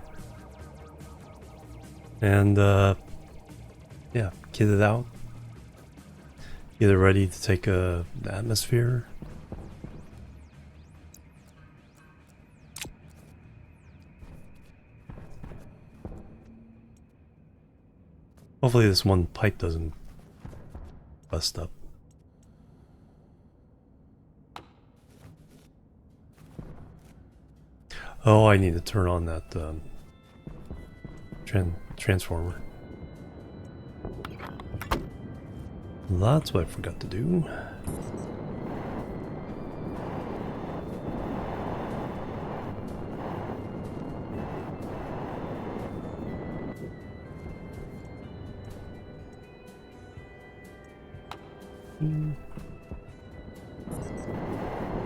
A: And yeah, kit it out. Get it ready to take the atmosphere. Hopefully this one pipe doesn't bust up. Oh, I need to turn on that transformer. That's what I forgot to do.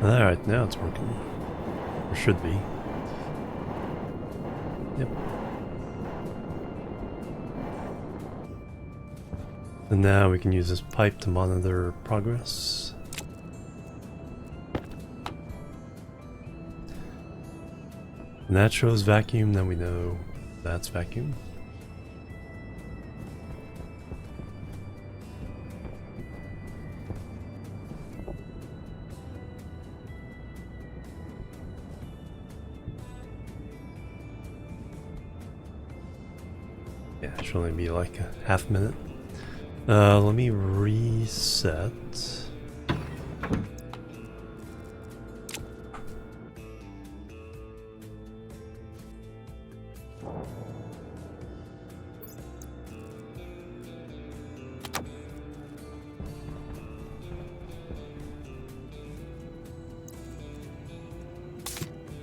A: Alright, now it's working. Or should be. Yep. And now we can use this pipe to monitor progress. And that shows vacuum, then we know that's vacuum. Yeah, it should only be like a half minute. Let me reset.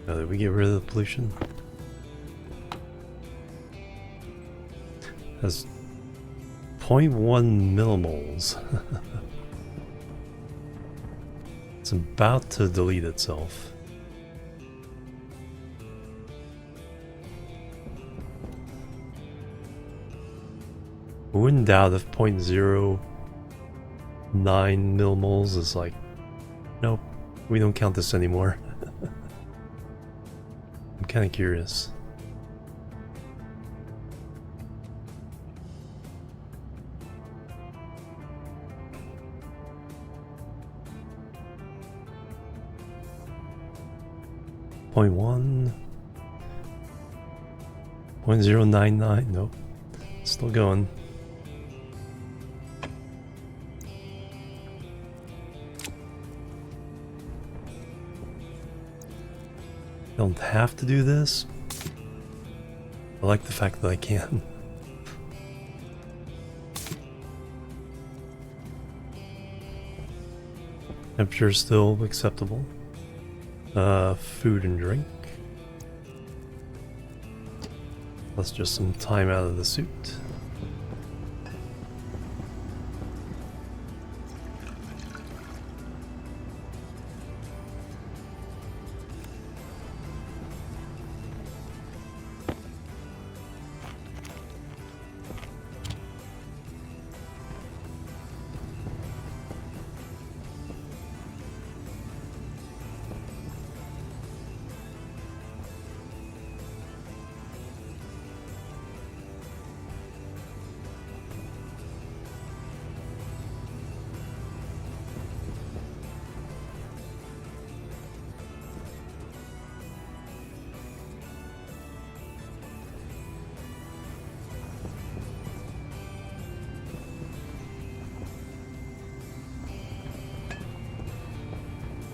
A: Now that we get rid of the pollution. Has 0.1 millimoles. It's about to delete itself. I wouldn't doubt if 0.09 millimoles is like, nope, we don't count this anymore. I'm kind of curious. Point 0.099, nope, still going. Don't have to do this. I like the fact that I can. Temperature still acceptable. Food and drink. Plus just some time out of the suit.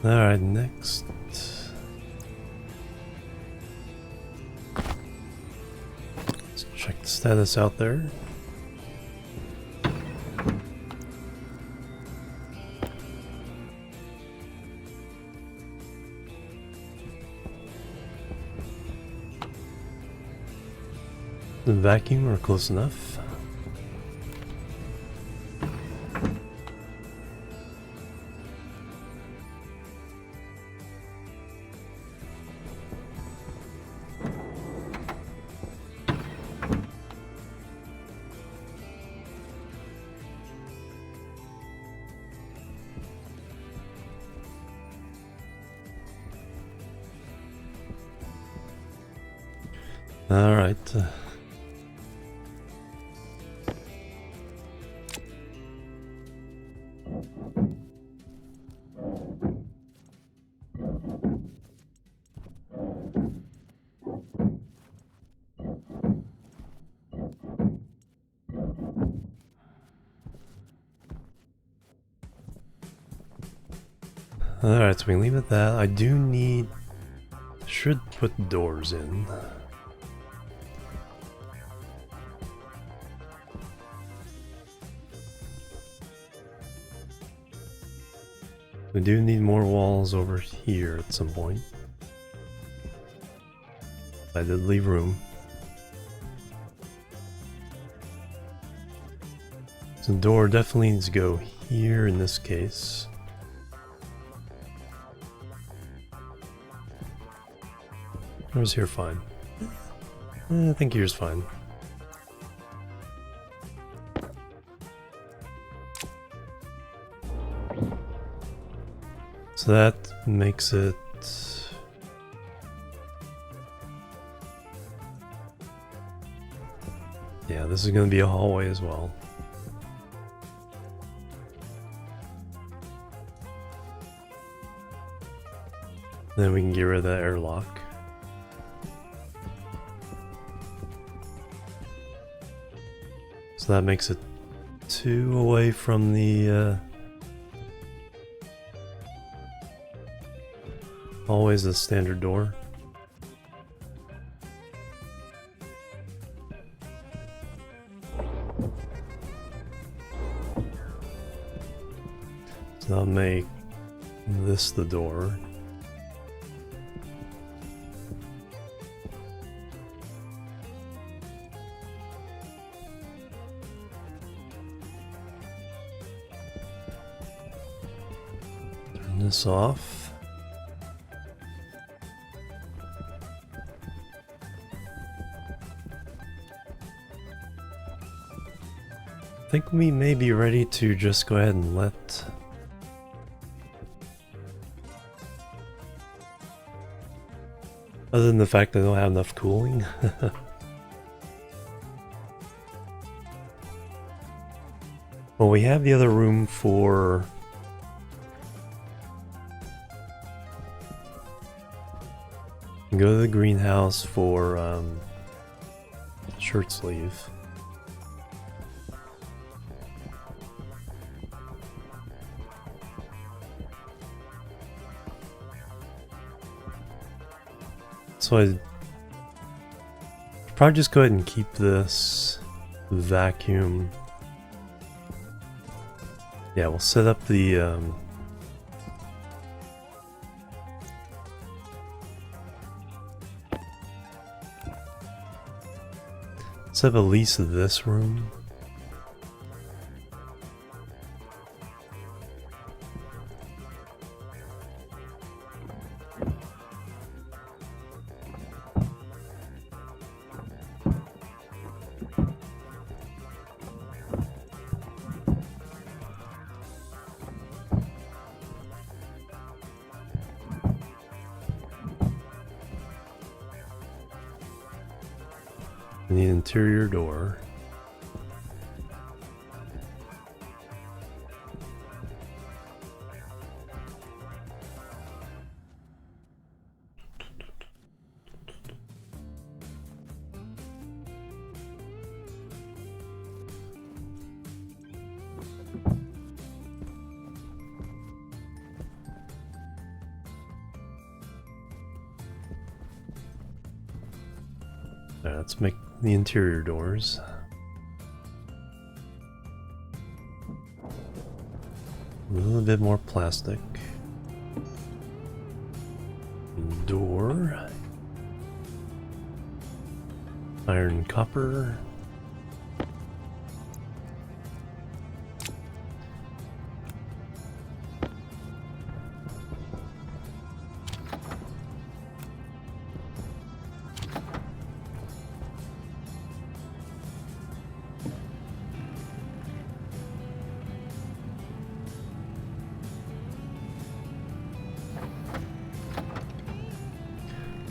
A: Alright, next. Let's check the status out there. The vacuum are close enough. Alright. Alright, so we leave it at that. I do need... should put doors in. We do need more walls over here at some point. I did leave room. So the door definitely needs to go here in this case. Or is here fine? I think here's fine. So that makes it... yeah, this is going to be a hallway as well. Then we can get rid of that airlock. So that makes it 2 away from the... always the standard door. So I'll make this the door. Turn this off. I think we may be ready to just go ahead and let... other than the fact that I don't have enough cooling. Well, we have the other room for... go to the greenhouse for shirt sleeve. So I'd probably just go ahead and keep this vacuum. Yeah, we'll set up the set up at least this room. And the interior door. Alright, let's make the interior doors. A little bit more plastic. Door. Iron copper.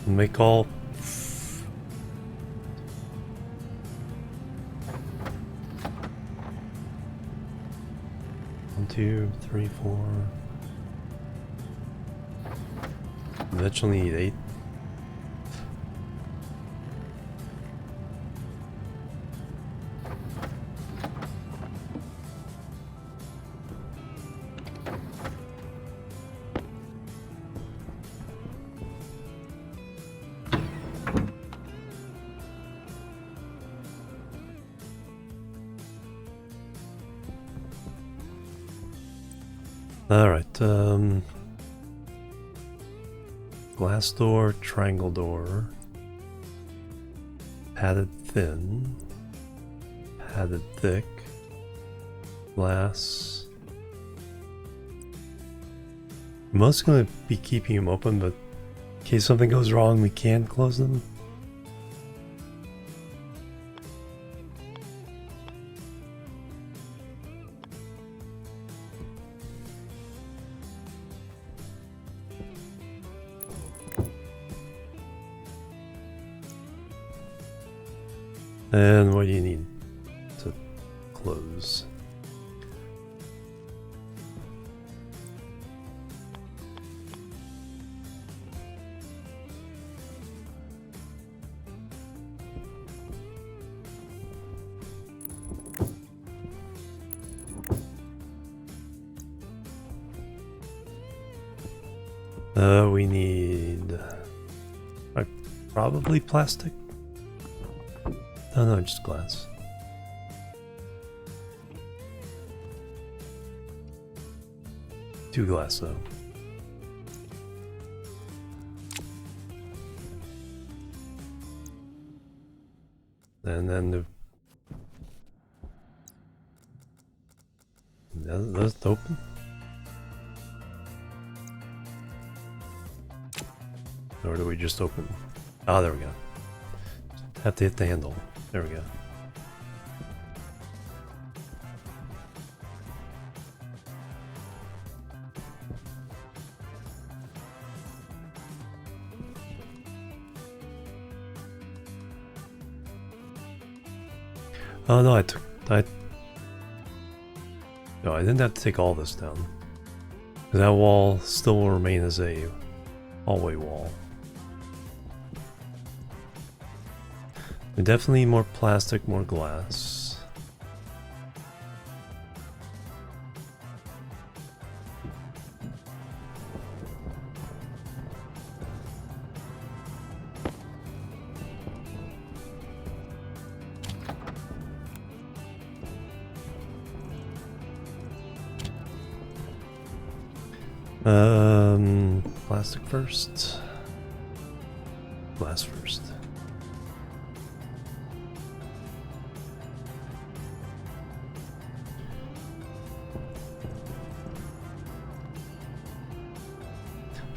A: Make all 2, 3, 4. Eventually need 8. Alright, glass door, triangle door, padded thin, padded thick, glass. I'm mostly going to be keeping them open, but in case something goes wrong, we can close them. And what do you need to close? We need probably plastic. No, just glass. Two glass though. And then that's open. Or do we just open? Ah, there we go. Have to hit the handle. There we go. Oh no, no, I didn't have to take all this down. That wall still will remain as a hallway wall. We definitely need more plastic, more glass. Plastic first. Glass first.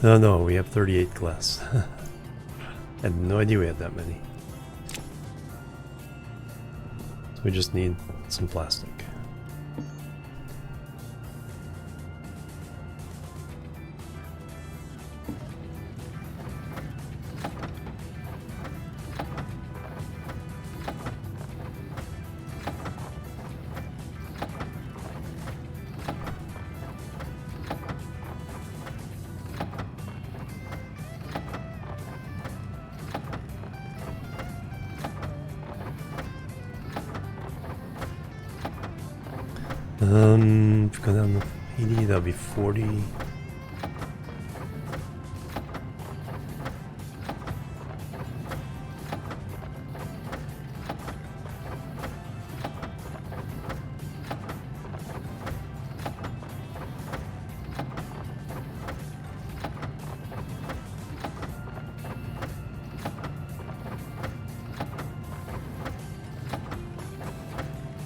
A: No, we have 38 glass. I had no idea we had that many. So we just need some plastic. If we go down to 80, that'll be 40.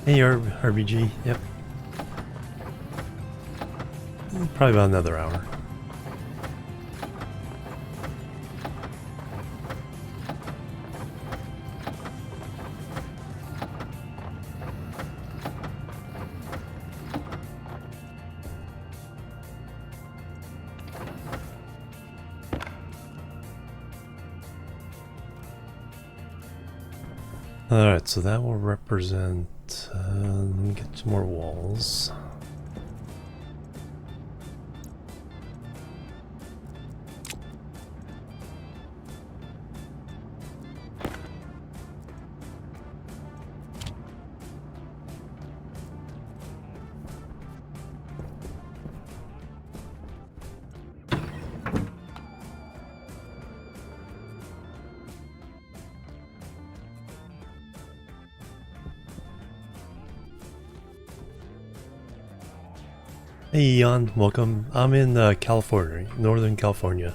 A: Hey, RBG, yep. Probably about another hour. Alright, so that will represent, let me get some more walls. Hey Ian, welcome. I'm in California, Northern California.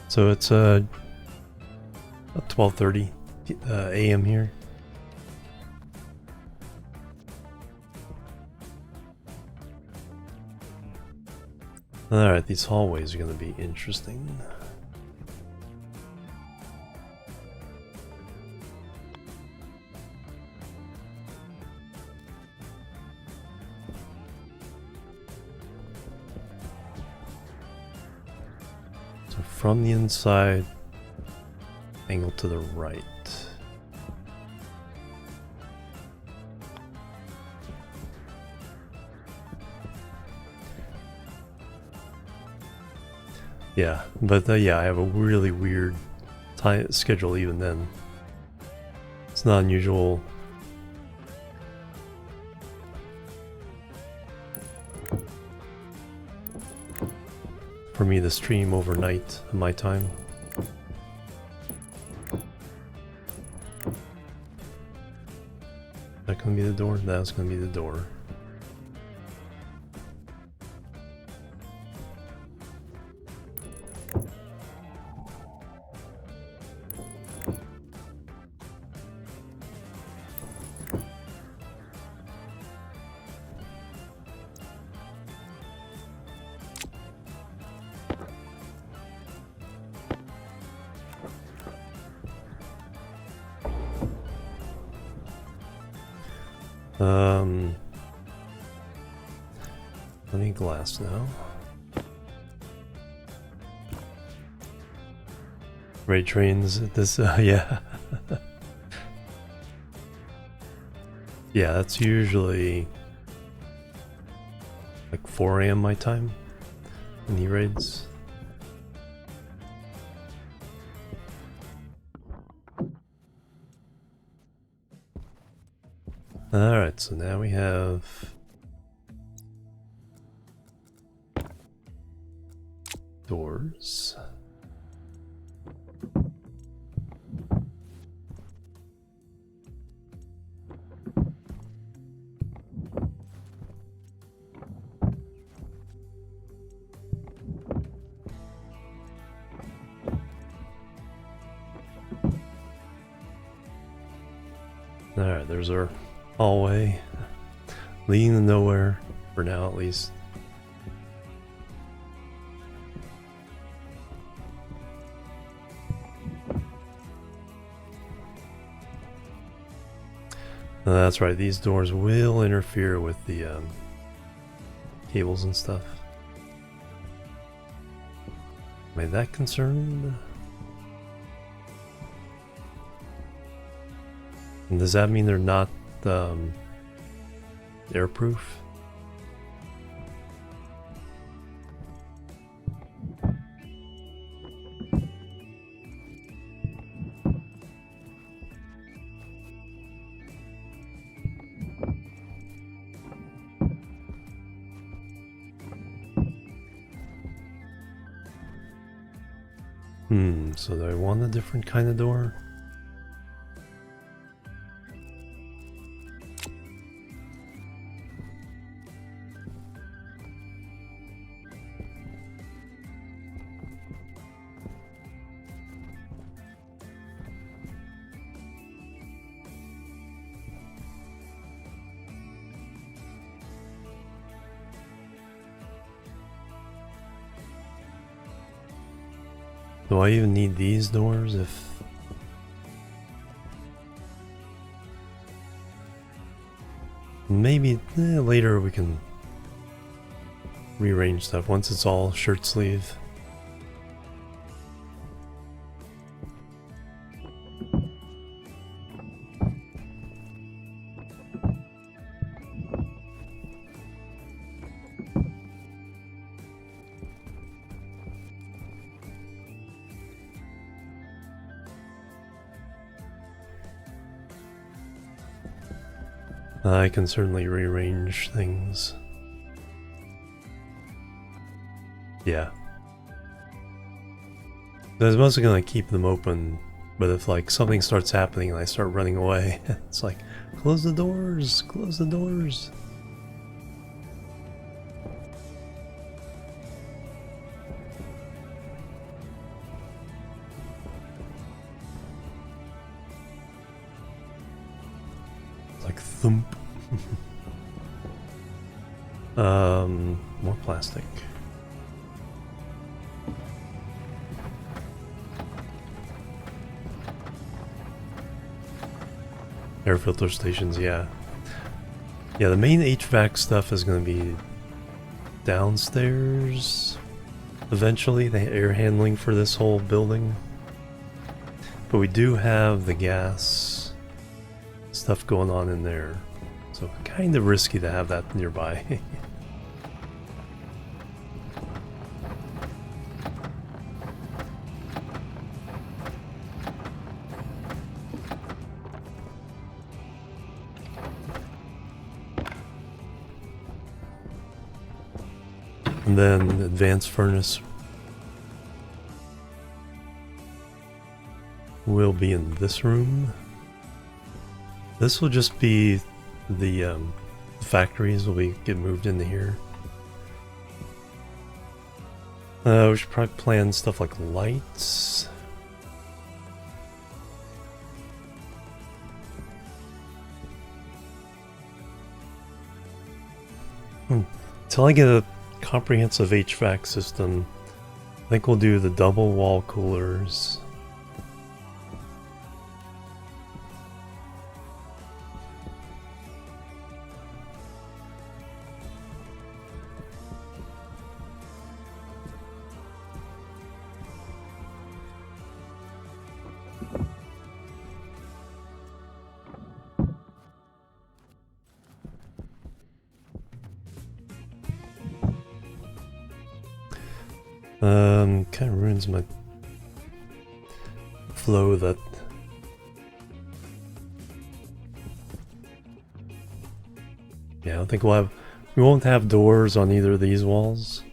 A: So it's 12:30 a.m. here. Alright, these hallways are going to be interesting. So from the inside, angle to the right. Yeah, but yeah, I have a really weird time schedule even then. It's not unusual. For me to stream overnight at my time. That gonna be the door? That's gonna be the door. I need glass now. Ray trains at this, yeah. Yeah, that's usually like 4 a.m. my time when he raids. Alright, so now we have doors. Alright, there's our hallway leading to nowhere, for now at least. That's right, these doors will interfere with the cables and stuff. Am I that concerned? And does that mean they're not airproof? So do I want a different kind of door? Do I even need these doors if... Maybe later we can rearrange stuff once it's all shirt sleeve. I can certainly rearrange things. Yeah. I was mostly gonna keep them open, but if like something starts happening and I start running away, it's like, close the doors, close the doors. Thump. More plastic. Air filter stations, yeah. Yeah, the main HVAC stuff is going to be downstairs eventually, the air handling for this whole building. But we do have the gas stuff going on in there, so kind of risky to have that nearby. And then advanced furnace will be in this room. This will just be the factories will get moved into here. We should probably plan stuff like lights. Until I get a comprehensive HVAC system, I think we'll do the double wall coolers. Kind of ruins my flow that yeah, I don't think we won't have doors on either of these walls.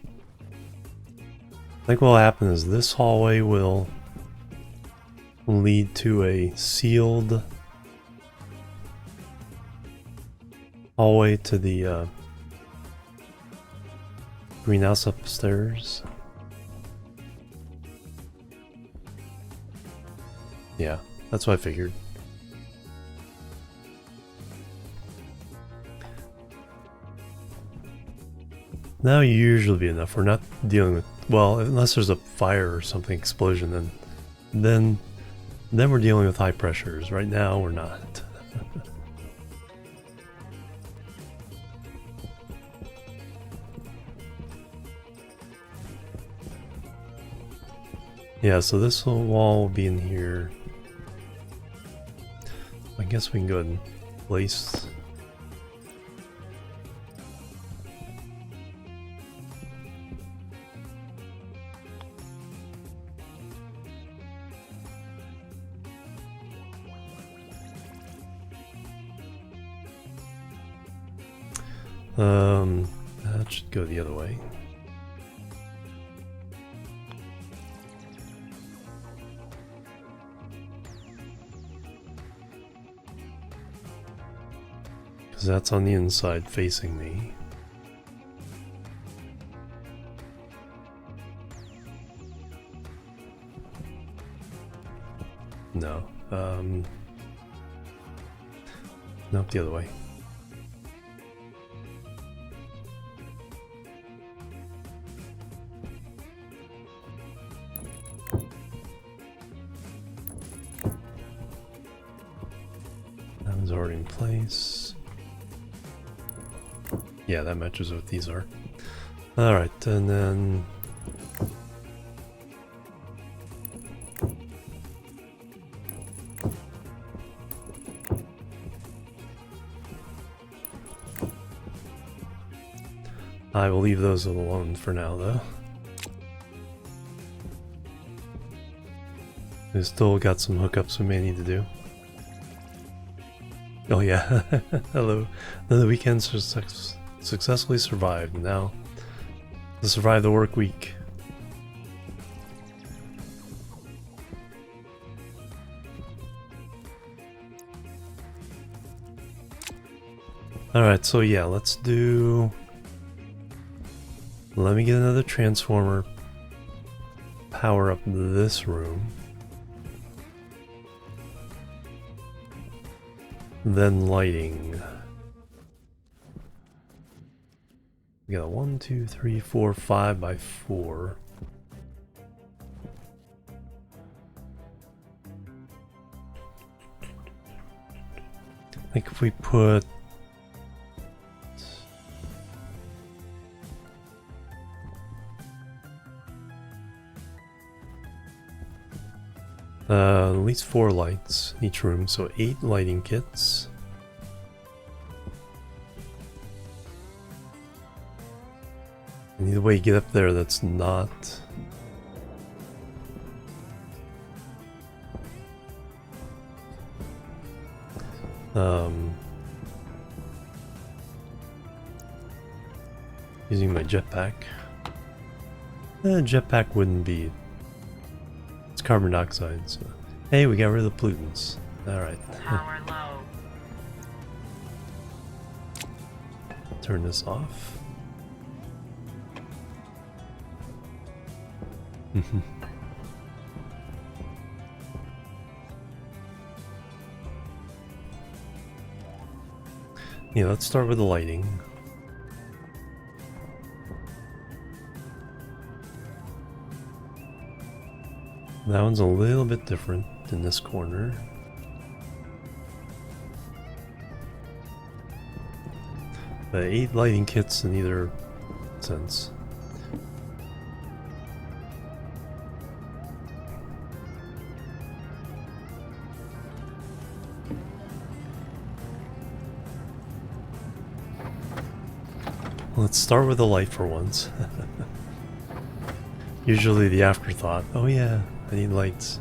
A: I think what will happen is this hallway will lead to a sealed hallway to the greenhouse upstairs. Yeah, that's what I figured. Now usually be enough. We're not dealing with, well, unless there's a fire or something, explosion, then we're dealing with high pressures. Right now we're not. Yeah, so this wall will be in here. I guess we can go ahead and place. That should go the other way. Because that's on the inside facing me. No. Nope, the other way. That one's already in place. Yeah, that matches what these are. Alright, and then I will leave those alone for now, though. We've still got some hookups we may need to do. Oh yeah, hello. The weekend successfully survived. Now, to survive the work week. Alright, so yeah, let's do... Let me get another transformer. Power up this room. then lighting. We got a 1, 2, 3, 4, 5 by 4. I think if we put at least 4 lights in each room, so 8 lighting kits. And either way you get up there that's not using my jetpack. Jetpack wouldn't be. It's carbon dioxide, so. Hey, we got rid of the pollutants. Alright.
B: Power low.
A: Turn this off. Yeah, let's start with the lighting. That one's a little bit different in this corner. But 8 lighting kits in either sense. Let's start with the light for once. Usually the afterthought. Oh yeah, I need lights.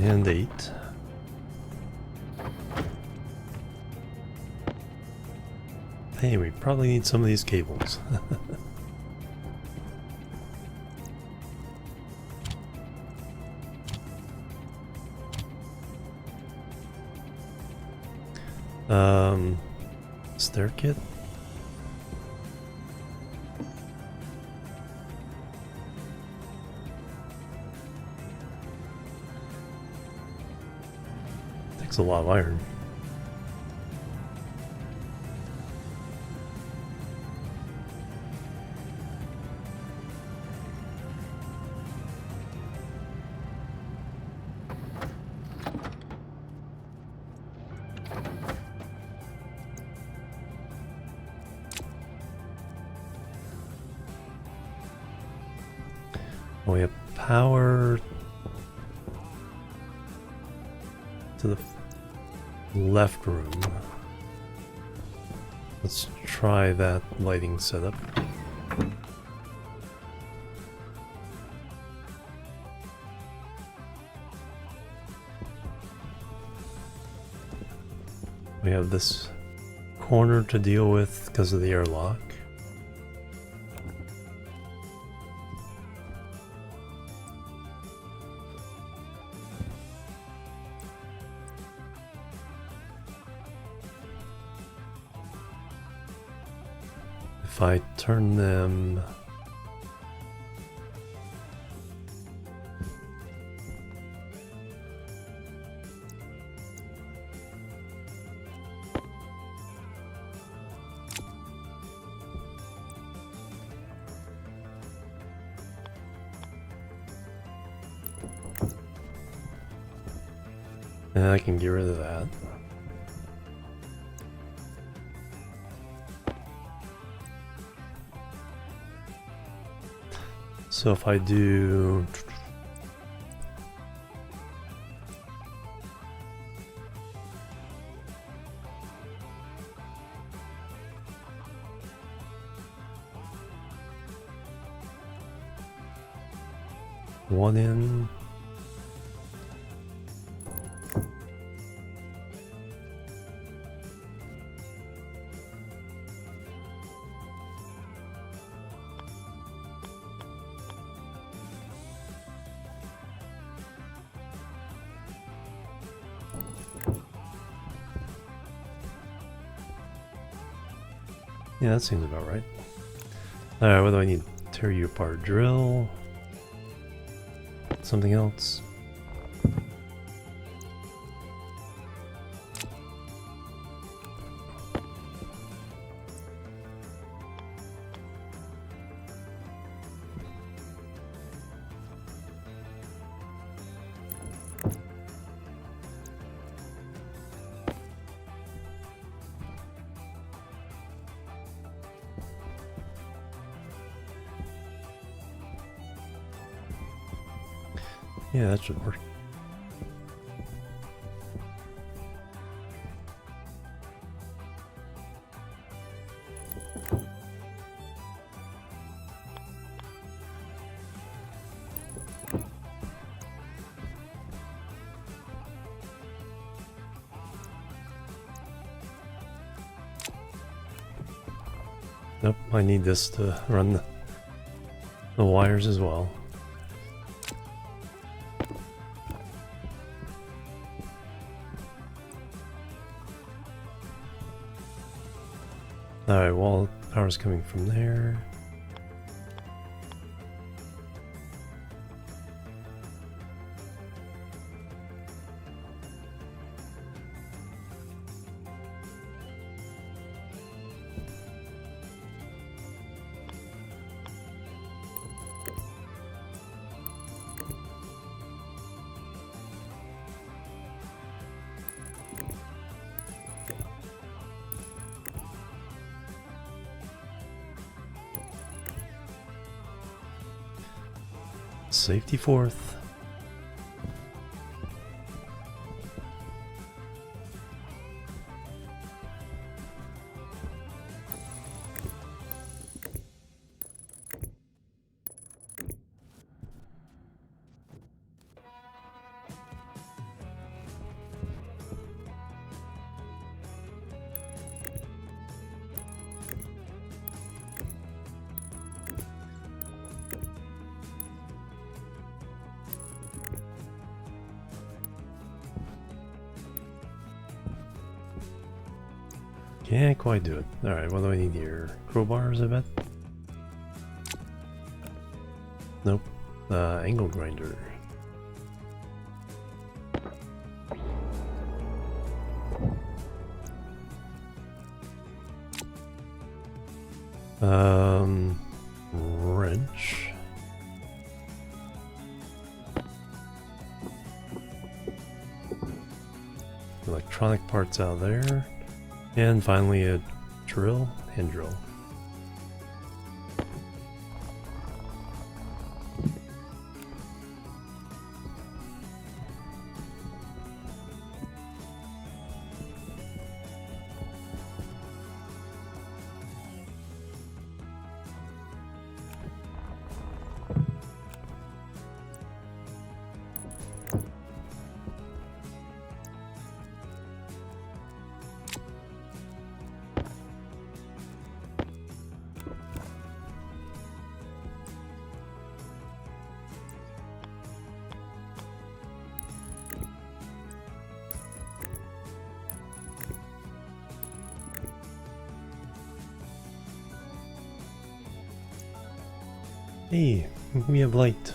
A: And 8. Hey, we probably need some of these cables. Stair kit? Takes a lot of iron. We have power to the left room. Let's try that lighting setup. We have this corner to deal with because of the airlock. If I turn them and I can get rid of that. So if I do one in, Yeah, that seems about right. Alright, what do I need? Tear you apart drill. Something else. Yeah, that should work. Nope, I need this to run the wires as well. Alright, well, power's coming from there. Safety fourth. Can't quite do it. Alright, what do I need here? Crowbars, I bet? Nope. Angle grinder. Wrench. Electronic parts out there. And finally a drill, hand drill. Hey, we have light.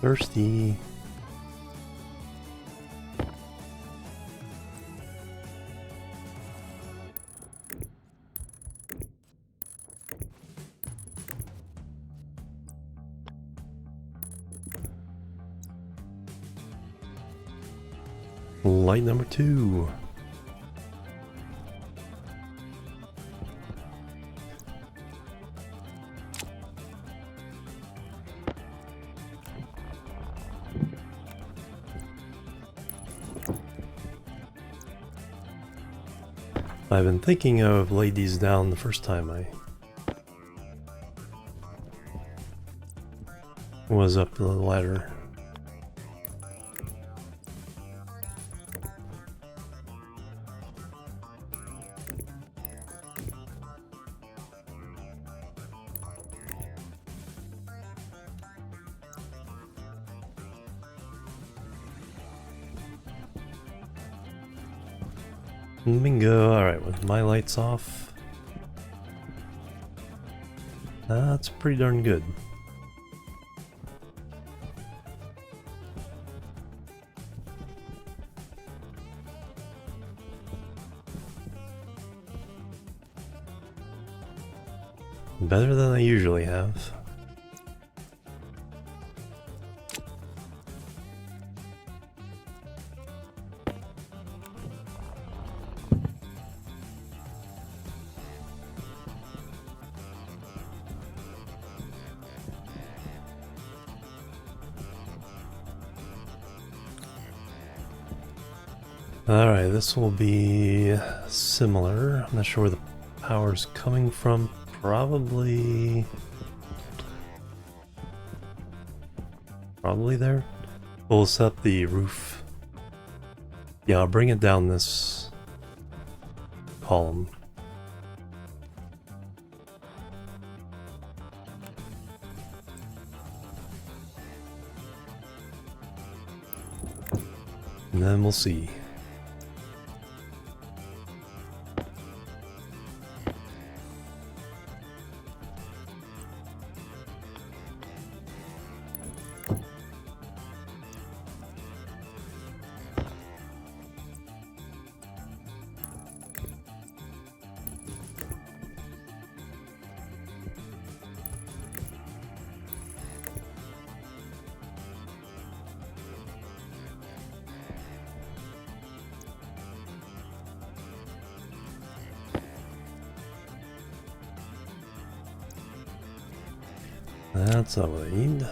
A: thirsty. Light number 2. I've been thinking of laid these down the first time I was up the ladder. Bingo. Alright, with my lights off, that's pretty darn good. Better than I usually have. Alright, this will be similar. I'm not sure where the power's coming from. Probably there. We'll set the roof. Yeah, I'll bring it down this column. And then we'll see. That's all I need.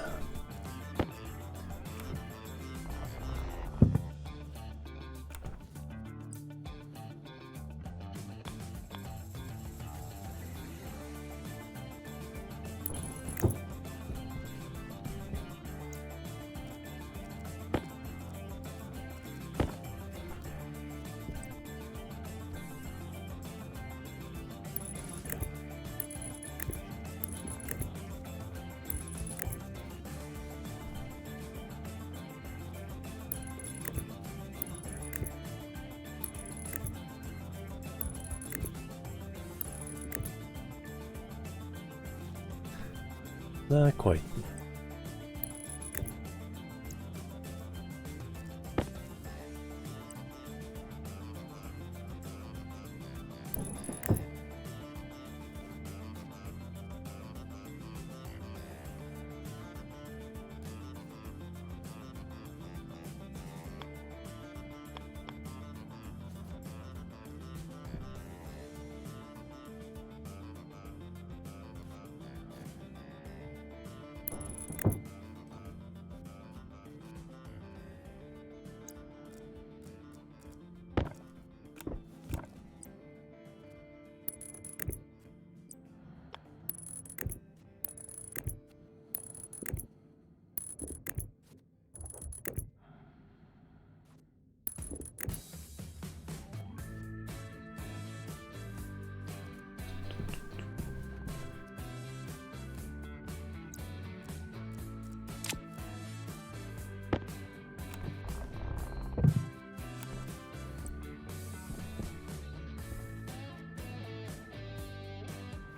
A: Not quite.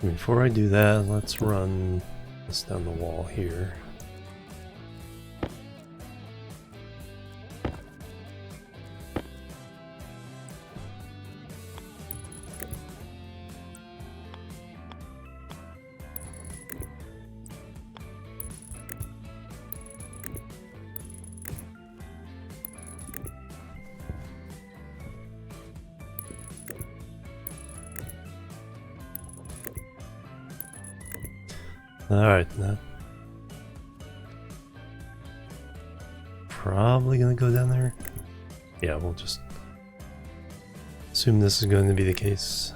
A: Before I do that, let's run this down the wall here. Alright, that probably gonna go down there. Yeah, we'll just assume this is going to be the case.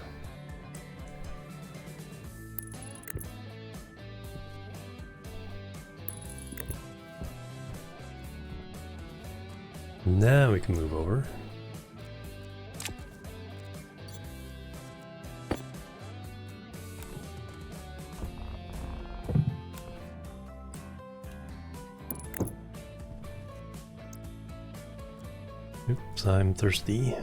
A: Now we can move over. Oops, I'm thirsty.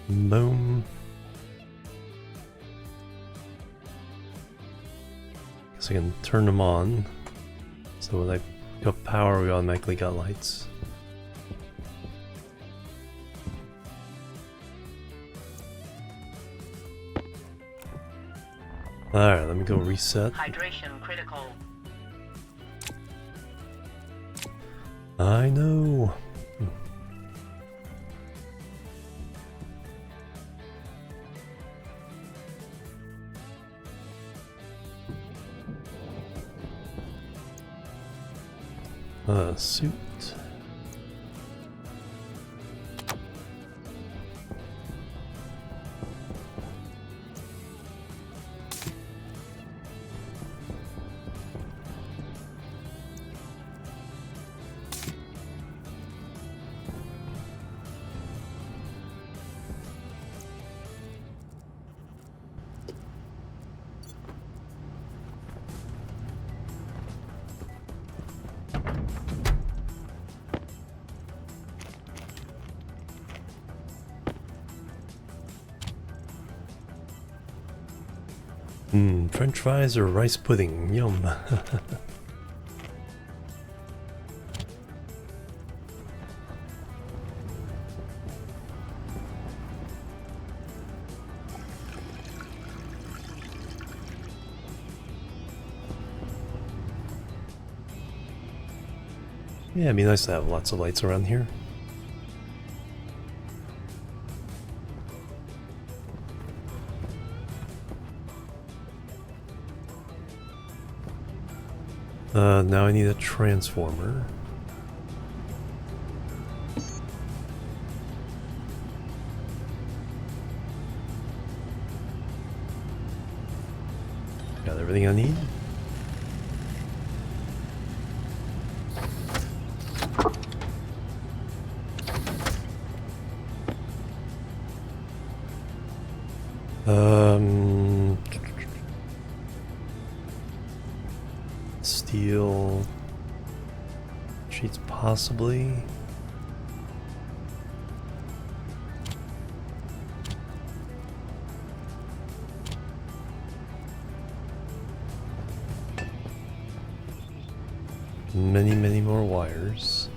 A: Boom. Guess I can turn them on. So when I got power, we automatically got lights. Alright, let me go reset.
B: Hydration critical.
A: I know. Suit. French fries or rice pudding, yum. Yeah, it'd be nice to have lots of lights around here. Now I need a transformer. Got everything I need. Steel sheets possibly. Many more wires.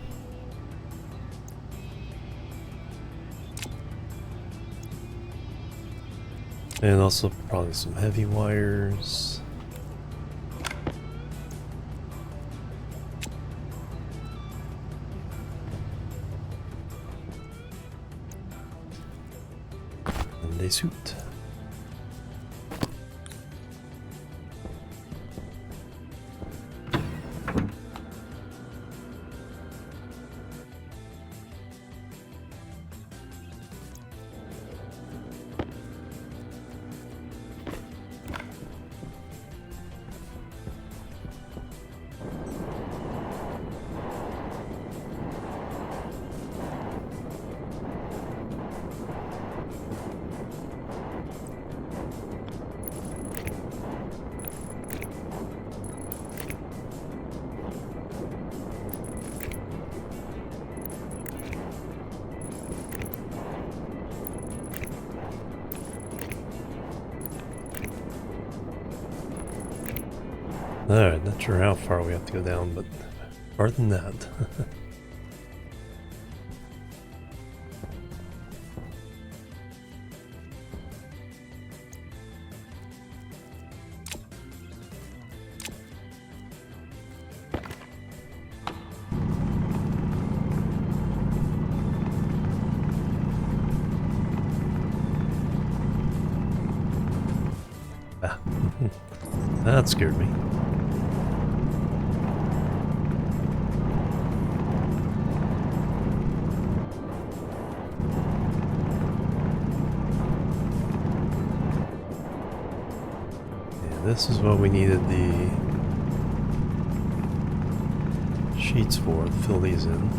A: And also probably some heavy wires. And a suit. Alright, not sure how far we have to go down, but farther than that. Ah, that scared me. This is what we needed the sheets for, to fill these in.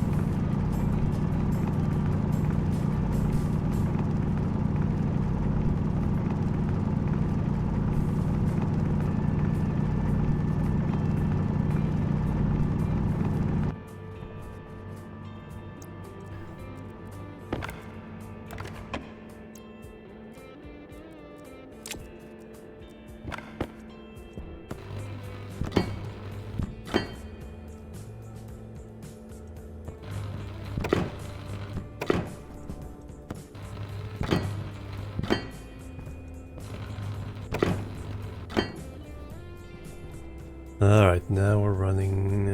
A: Alright, now we're running...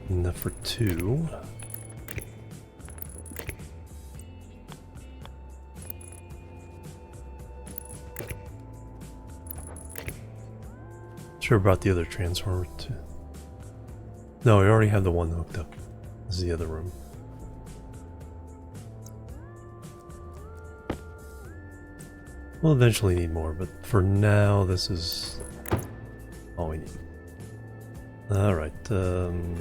A: enough for 2. Sure about the other transformer too. No, we already have the one hooked up. This is the other room. We'll eventually need more, but for now, this is all we need. Alright, then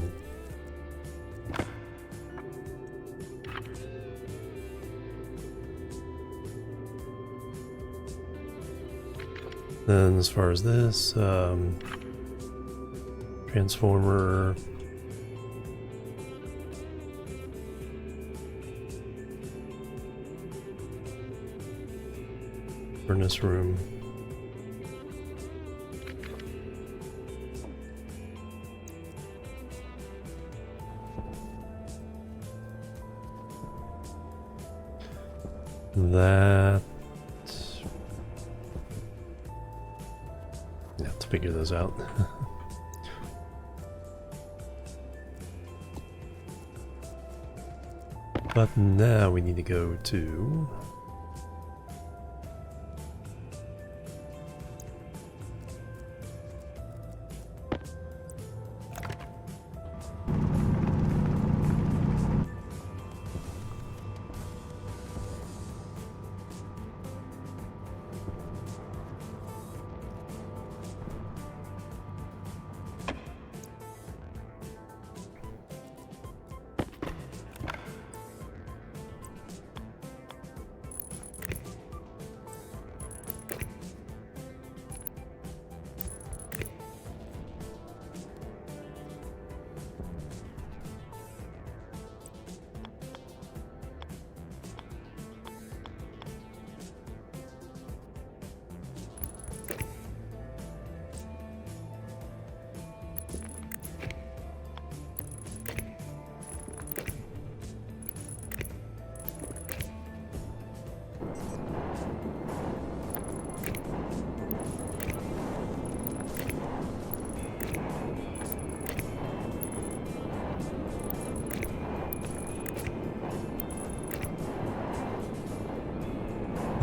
A: as far as this, transformer, furnace room. That... you have to figure those out. But now we need to go to...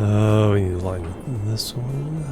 A: oh, we need to line up this one.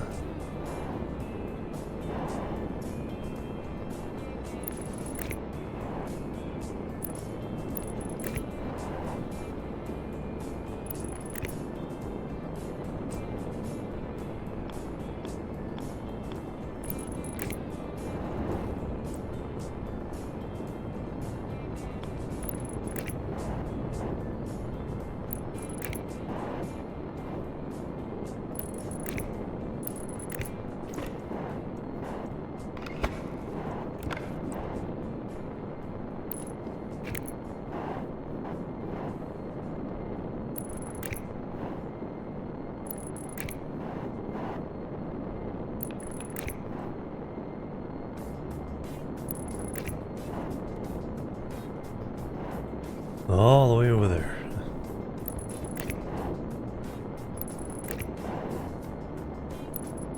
A: All the way over there.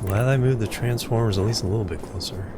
A: Glad I moved the transformers at least a little bit closer.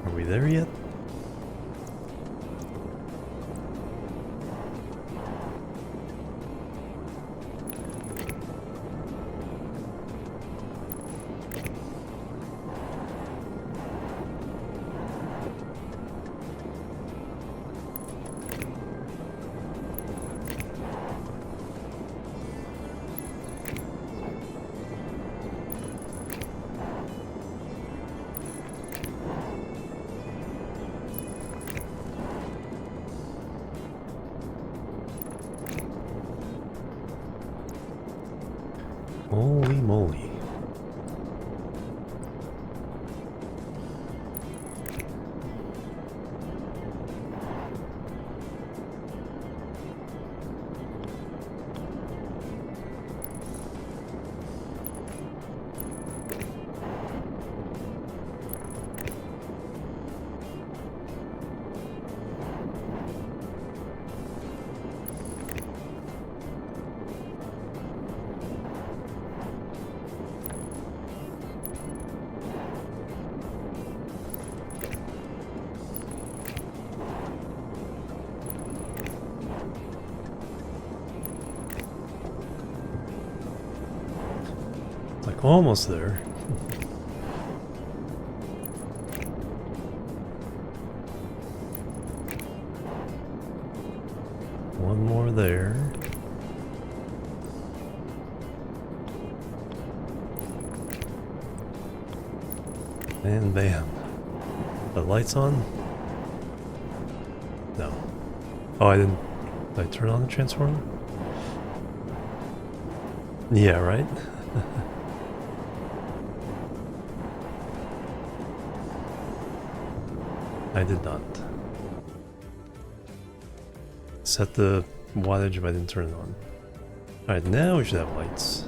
A: Are we there yet? Holy moly. Like almost there. One more there. And bam. The lights on? No. Oh, I didn't. Did I turn on the transformer? Yeah, right? I did not. Set the wattage if I didn't turn it on. Alright, now we should have lights.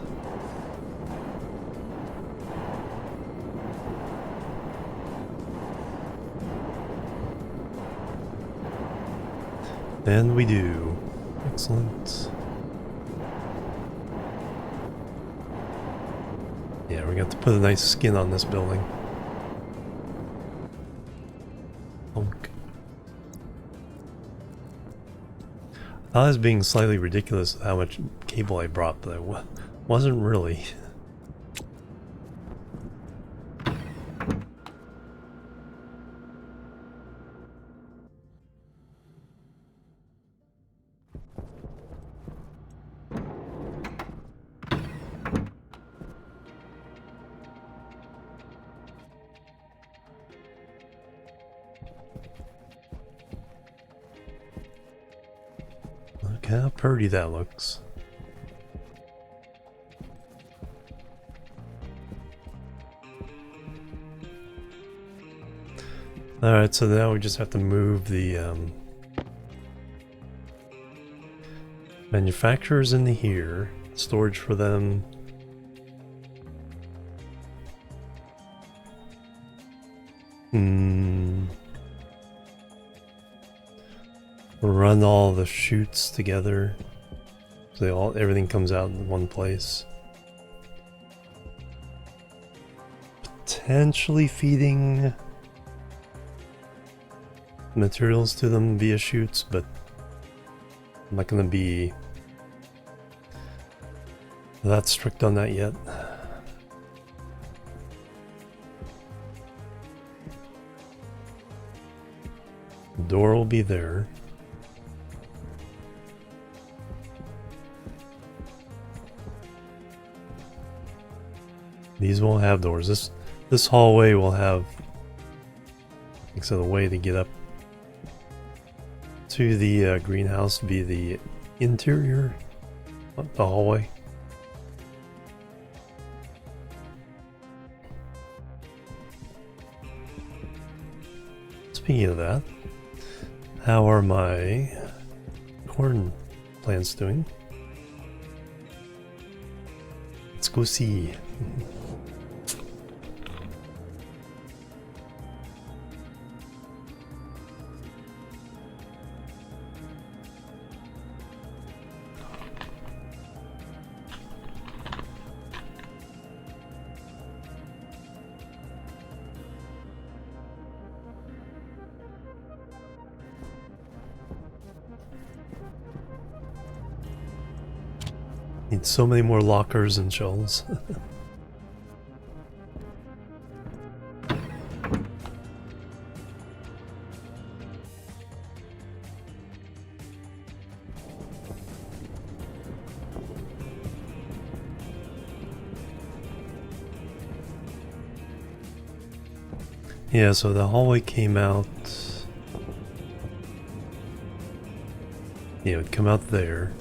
A: And we do. Excellent. Yeah, we got to put a nice skin on this building. Honk. I was being slightly ridiculous how much cable I brought, but I wasn't really. Look how pretty that looks. Alright, so now we just have to move the manufacturers into here, storage for them. Run all the chutes together so everything comes out in one place. Potentially feeding materials to them via chutes, but I'm not going to be Not strict on that yet. The door will be there. These won't have doors. This hallway will have, so the way to get up to the greenhouse be the interior of the hallway. Speaking of that, how are my corn plants doing? Let's go see. Need so many more lockers and shelves. Yeah, so the hallway came out. Yeah, it would come out there.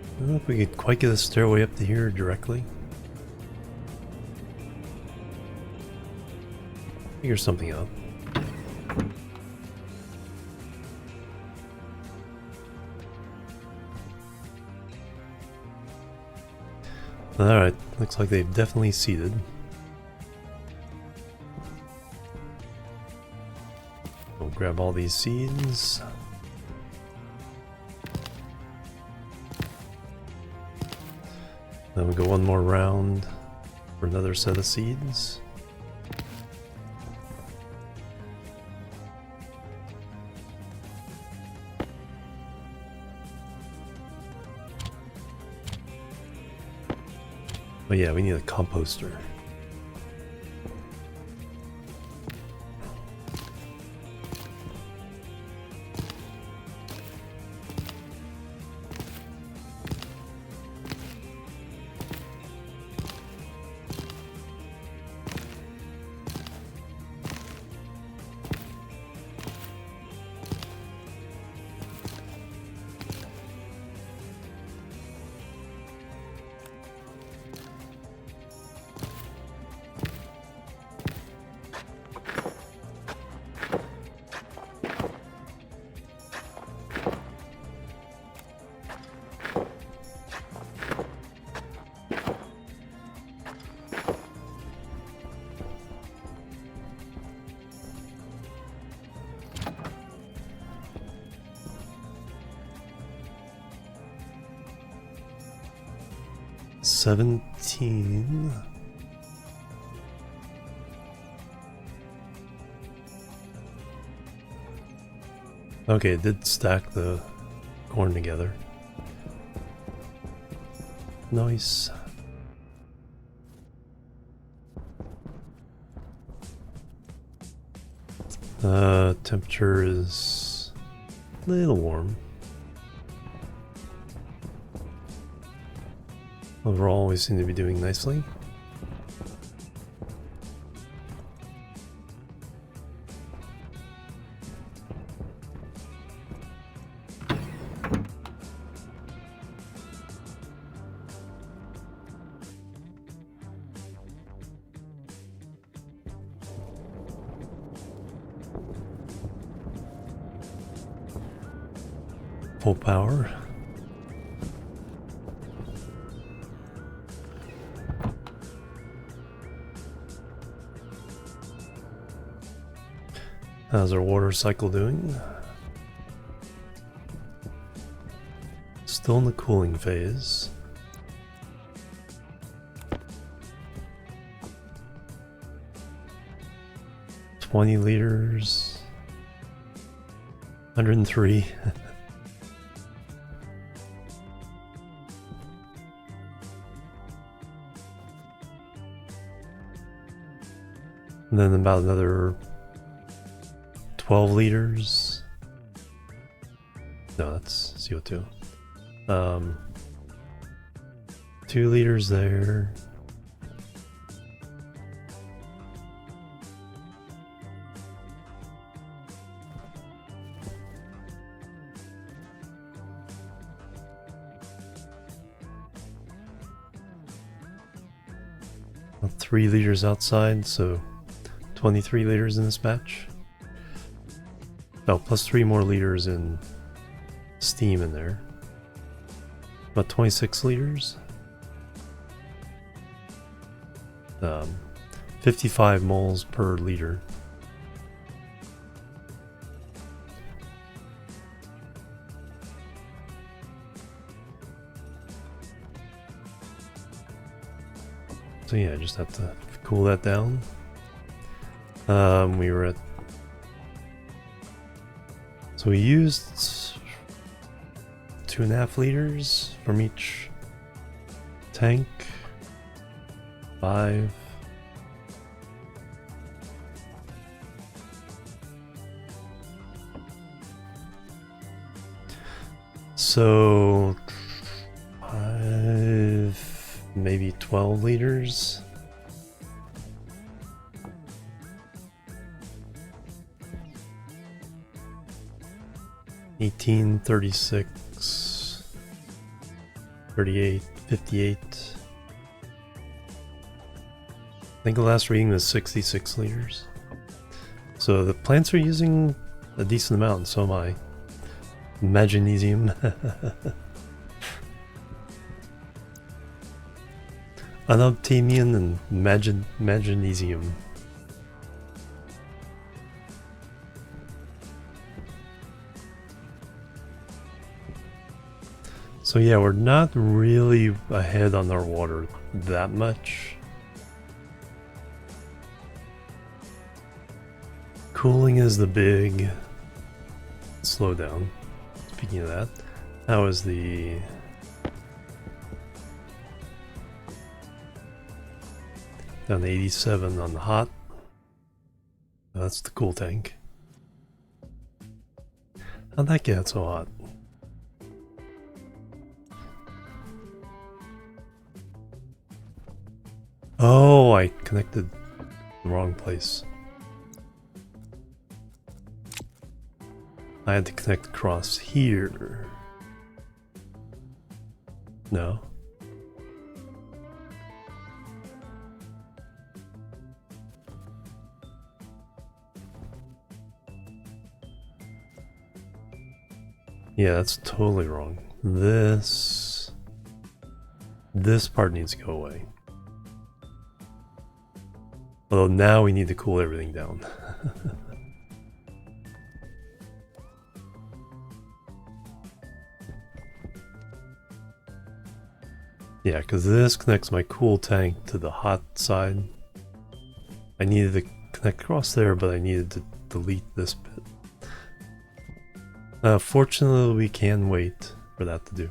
A: I don't know if we could quite get a stairway up to here directly. Figure something out. Alright, looks like they've definitely seeded. We'll grab all these seeds. Then we go one more round for another set of seeds. But yeah, we need a composter. $17. Okay, it did stack the corn together. Nice. Temperature is a little warm. Overall, we seem to be doing nicely. Full power. How's our water cycle doing? Still in the cooling phase. $20 liters. 103. And then about another 12 liters. No, that's CO2. 2 liters there. Well, 3 liters outside, so 23 liters in this batch. Oh, plus 3 more liters in steam in there. About 26 liters. 55 moles per liter. So yeah, just have to cool that down. We were at... So we used 2.5 liters from each tank. 5. So 5, maybe 12 liters. $18, $36, $38, $58. I think the last reading was 66 liters. So the plants are using a decent amount, and so am I. Magnesium. Unobtainium and magnesium. So yeah, we're not really ahead on our water that much. Cooling is the big slowdown. Speaking of that, how is the... Down to 87 on the hot. That's the cool tank. How'd that get so hot? Oh, I connected the wrong place. I had to connect across here. No. Yeah, that's totally wrong. This part needs to go away. Although now we need to cool everything down. Yeah, because this connects my cool tank to the hot side. I needed to connect across there, but I needed to delete this bit. Fortunately, we can wait for that to do.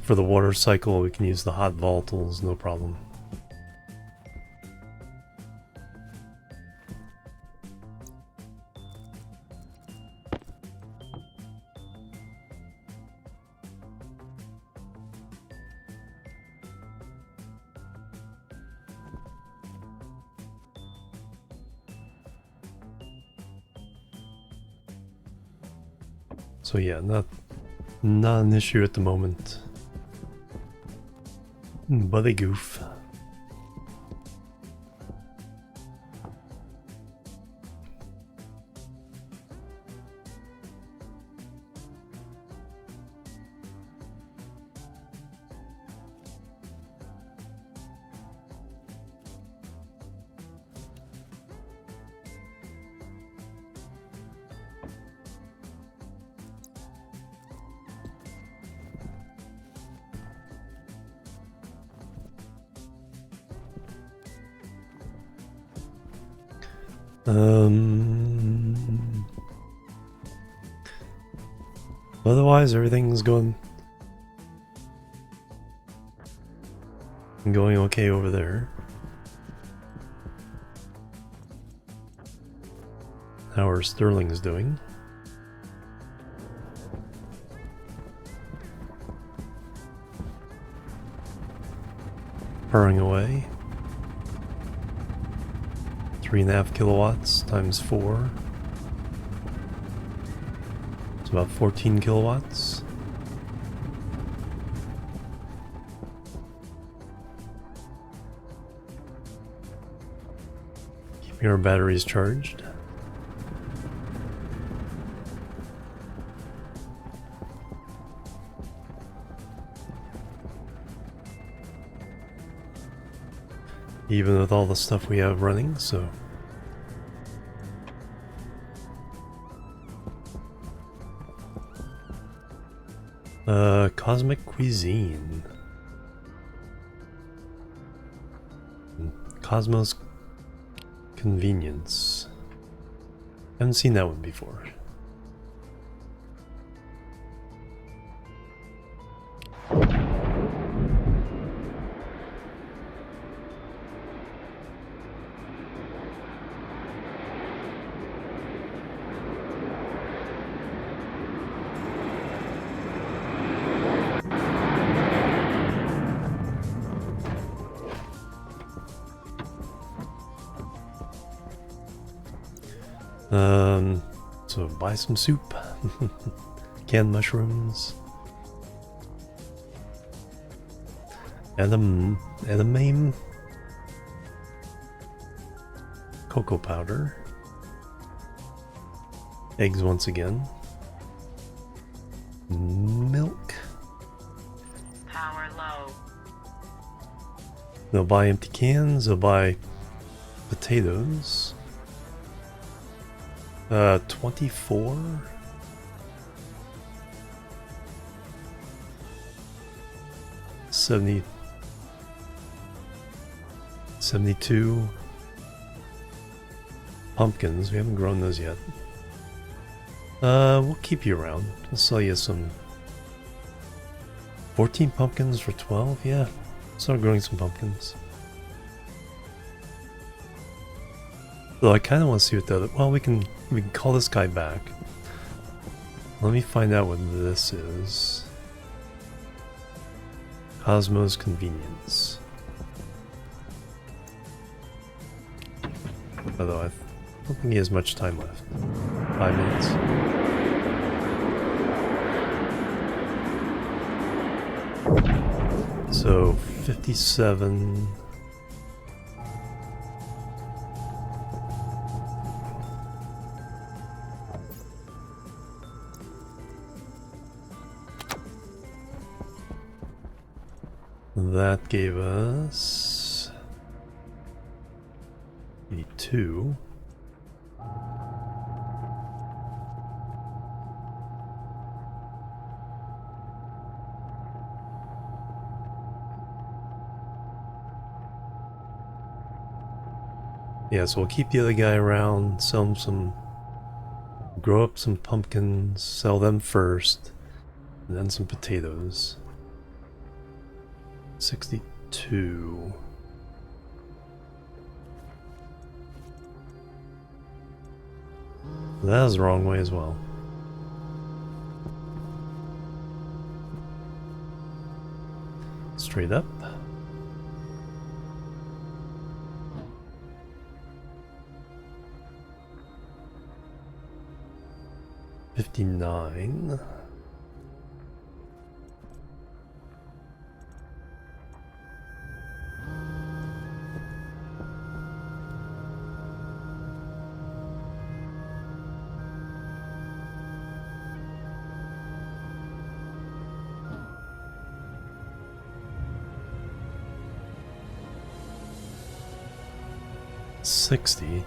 A: For the water cycle, we can use the hot volatiles, no problem. So yeah, not an issue at the moment. But a goof. Otherwise, everything's going Going okay over there. How are Sterling's doing? Purring away. 3.5 kilowatts times 4. It's about 14 kilowatts. Keeping our batteries charged. Even with all the stuff we have running, so Cosmic Cuisine. Cosmos Convenience. Haven't seen that one before. So buy some soup, canned mushrooms, edamame, cocoa powder, eggs once again, milk.
B: Power low.
A: They'll buy empty cans, they'll buy potatoes. 24. $70. 72 pumpkins. We haven't grown those yet. We'll keep you around. We'll sell you some 14 pumpkins for 12. Yeah, start growing some pumpkins. Though I kind of want to see what the other. Well, we can call this guy back. Let me find out what this is. Cosmos Convenience. Although I don't think he has much time left. 5 minutes. So 57. That gave us 82. Yeah, so we'll keep the other guy around, sell him some, grow up some pumpkins, sell them first, and then some potatoes. 62. That was the wrong way as well. Straight up. $59. $60.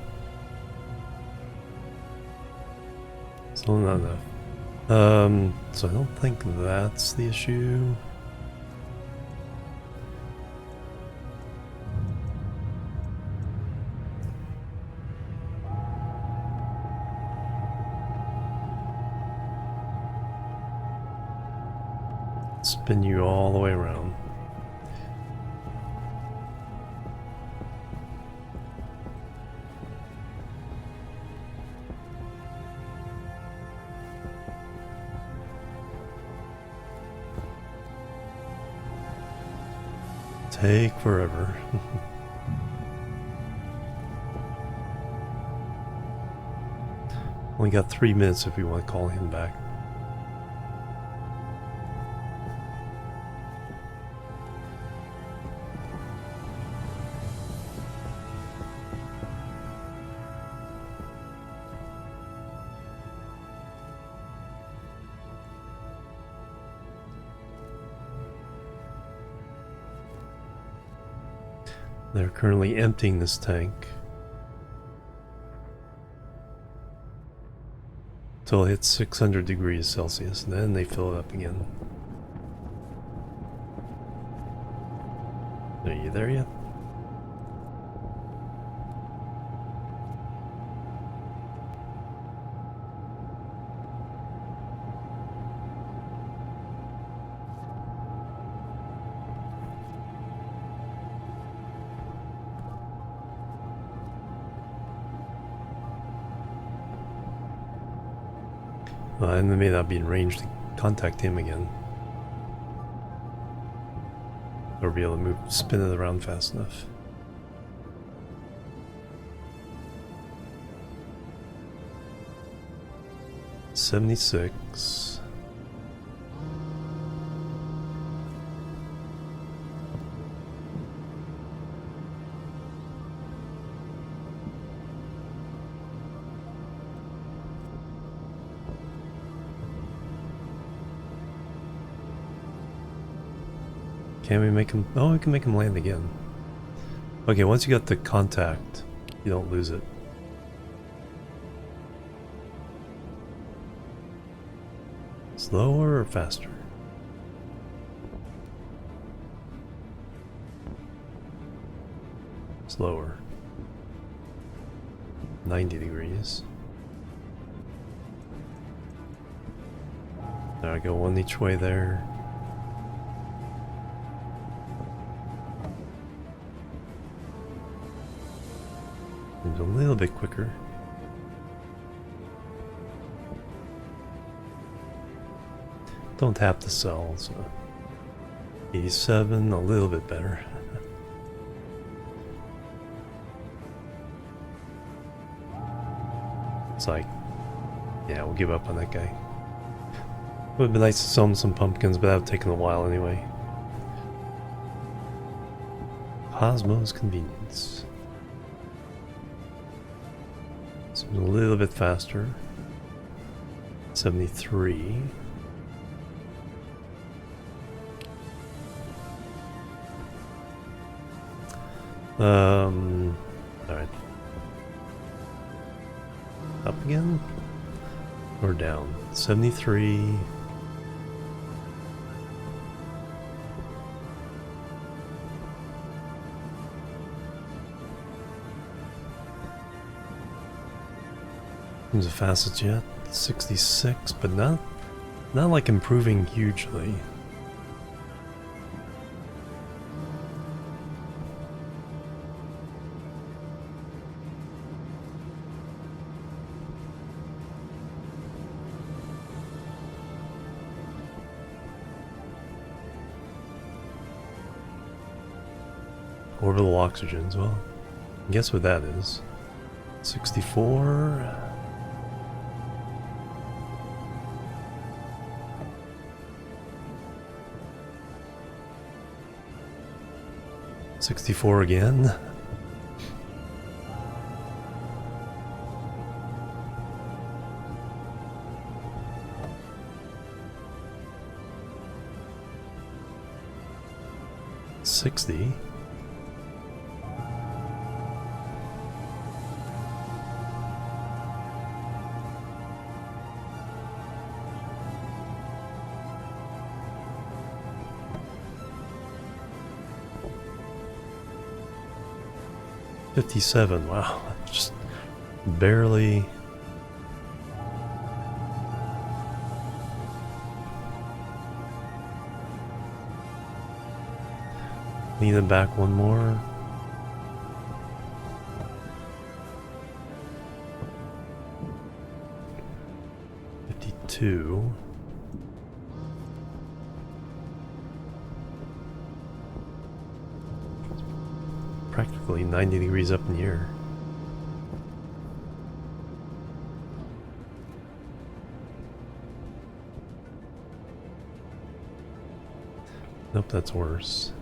A: Still not enough. So I don't think that's the issue. Spin you all the way around. take forever. Only got 3 minutes if we want to call him back. They're currently emptying this tank until it hits 600 degrees Celsius, and then they fill it up again. Are you there yet? And they may not be in range to contact him again. Or be able to spin it around fast enough. $76. Can we make him? Oh, we can make him land again. Okay, once you got the contact, you don't lose it. Slower or faster? Slower. 90 degrees. There I go, one each way there. A little bit quicker. Don't tap the cell, so 87, a little bit better. It's like, yeah, we'll give up on that guy. Would be nice to sell him some pumpkins, but that would take a while anyway. Cosmo's Convenience. So a little bit faster. 73. Alright. Up again? Or down? 73. Seems the fastest yet. 66, but not like improving hugely. Orbital oxygens, well, guess what that is. 64. 64 again. $60. $57. Wow, just barely. Lean it back one more. $52. practically 90 degrees up in the air. Nope, that's worse.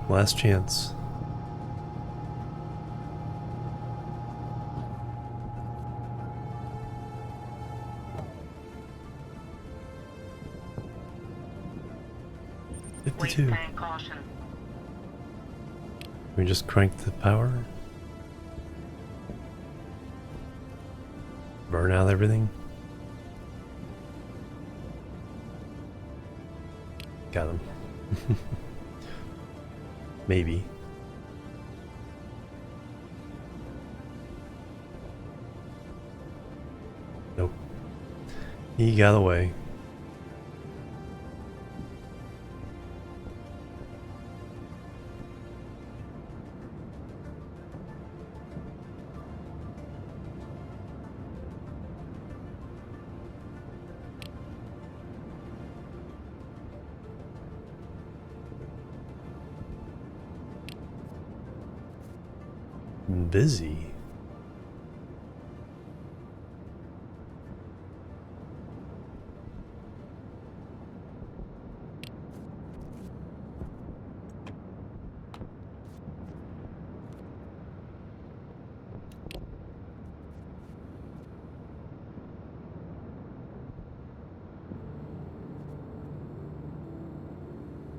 A: Last chance.
B: Wasteland caution.
A: We just cranked the power. Burn out everything. Got him. Maybe. Nope. He got away. Busy.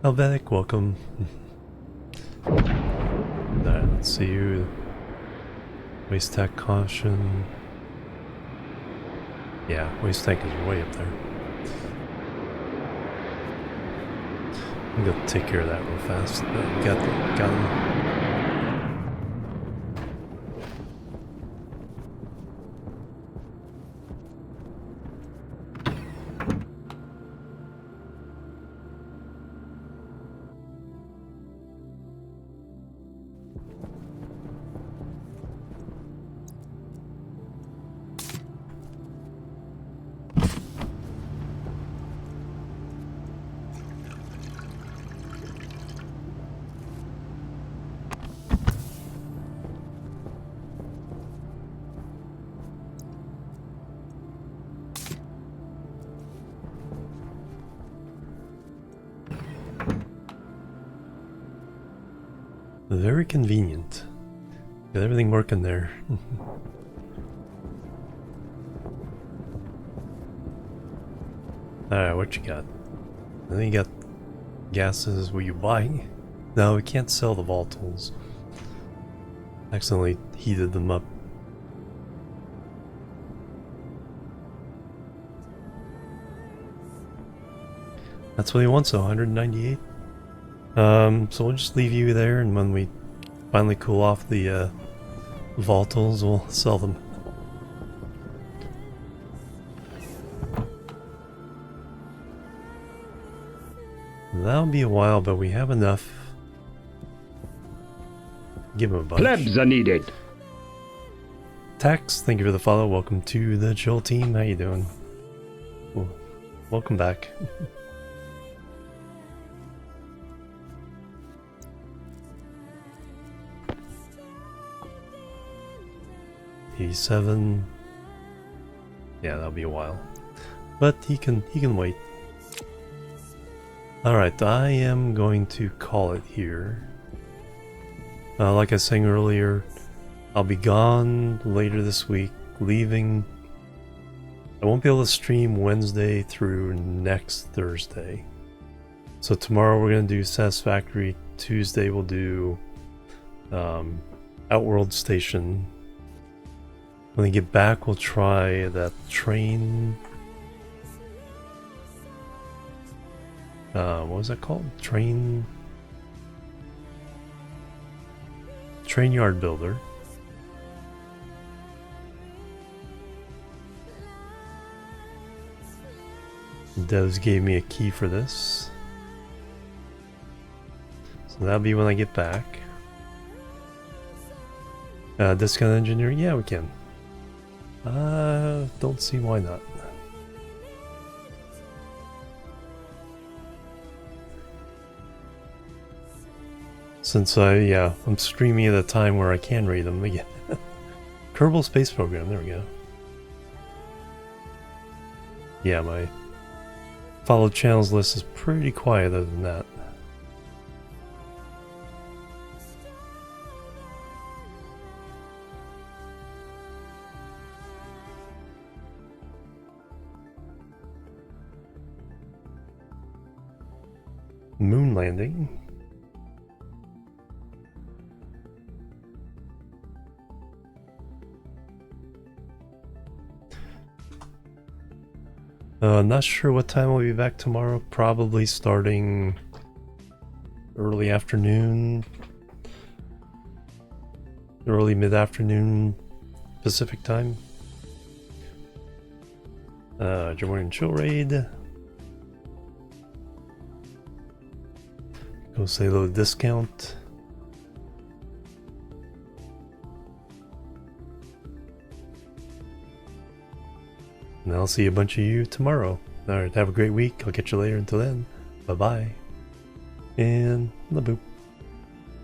A: Helvetic, welcome. Alright, let's see you. Waste tech caution. Yeah, waste tank is way up there. I'm gonna take care of that real fast. Got him. Very convenient. Got everything working there. Alright, what you got? Then you got gases. Will you buy? No, we can't sell the volatiles. Accidentally heated them up. That's what he wants, 198. So we'll just leave you there, and when we finally cool off the volatiles, we'll sell them. That'll be a while, but we have enough. Give him a bunch.
C: Plebs are needed.
A: Tax, thank you for the follow. Welcome to the Chill team. How you doing? Ooh, welcome back. 87. Yeah, that'll be a while. But he can wait. Alright, I am going to call it here. Like I was saying earlier, I'll be gone later this week, leaving. I won't be able to stream Wednesday through next Thursday. So tomorrow we're going to do Satisfactory. Tuesday we'll do Outworld Station. When we get back, we'll try that train. What was that called? Train Yard Builder. Devs gave me a key for this. So that'll be when I get back. Discount Engineer? Yeah, we can. Don't see why not. Since I'm streaming at a time where I can read them again. Kerbal Space Program, there we go. Yeah, my followed channels list is pretty quiet other than that. Moon landing. Not sure what time we'll be back tomorrow. Probably starting early afternoon, early mid-afternoon Pacific time. Jimorian chill raid. Go say hello to discount. And I'll see a bunch of you tomorrow. Alright, have a great week. I'll catch you later. Until then, bye-bye. And la boop.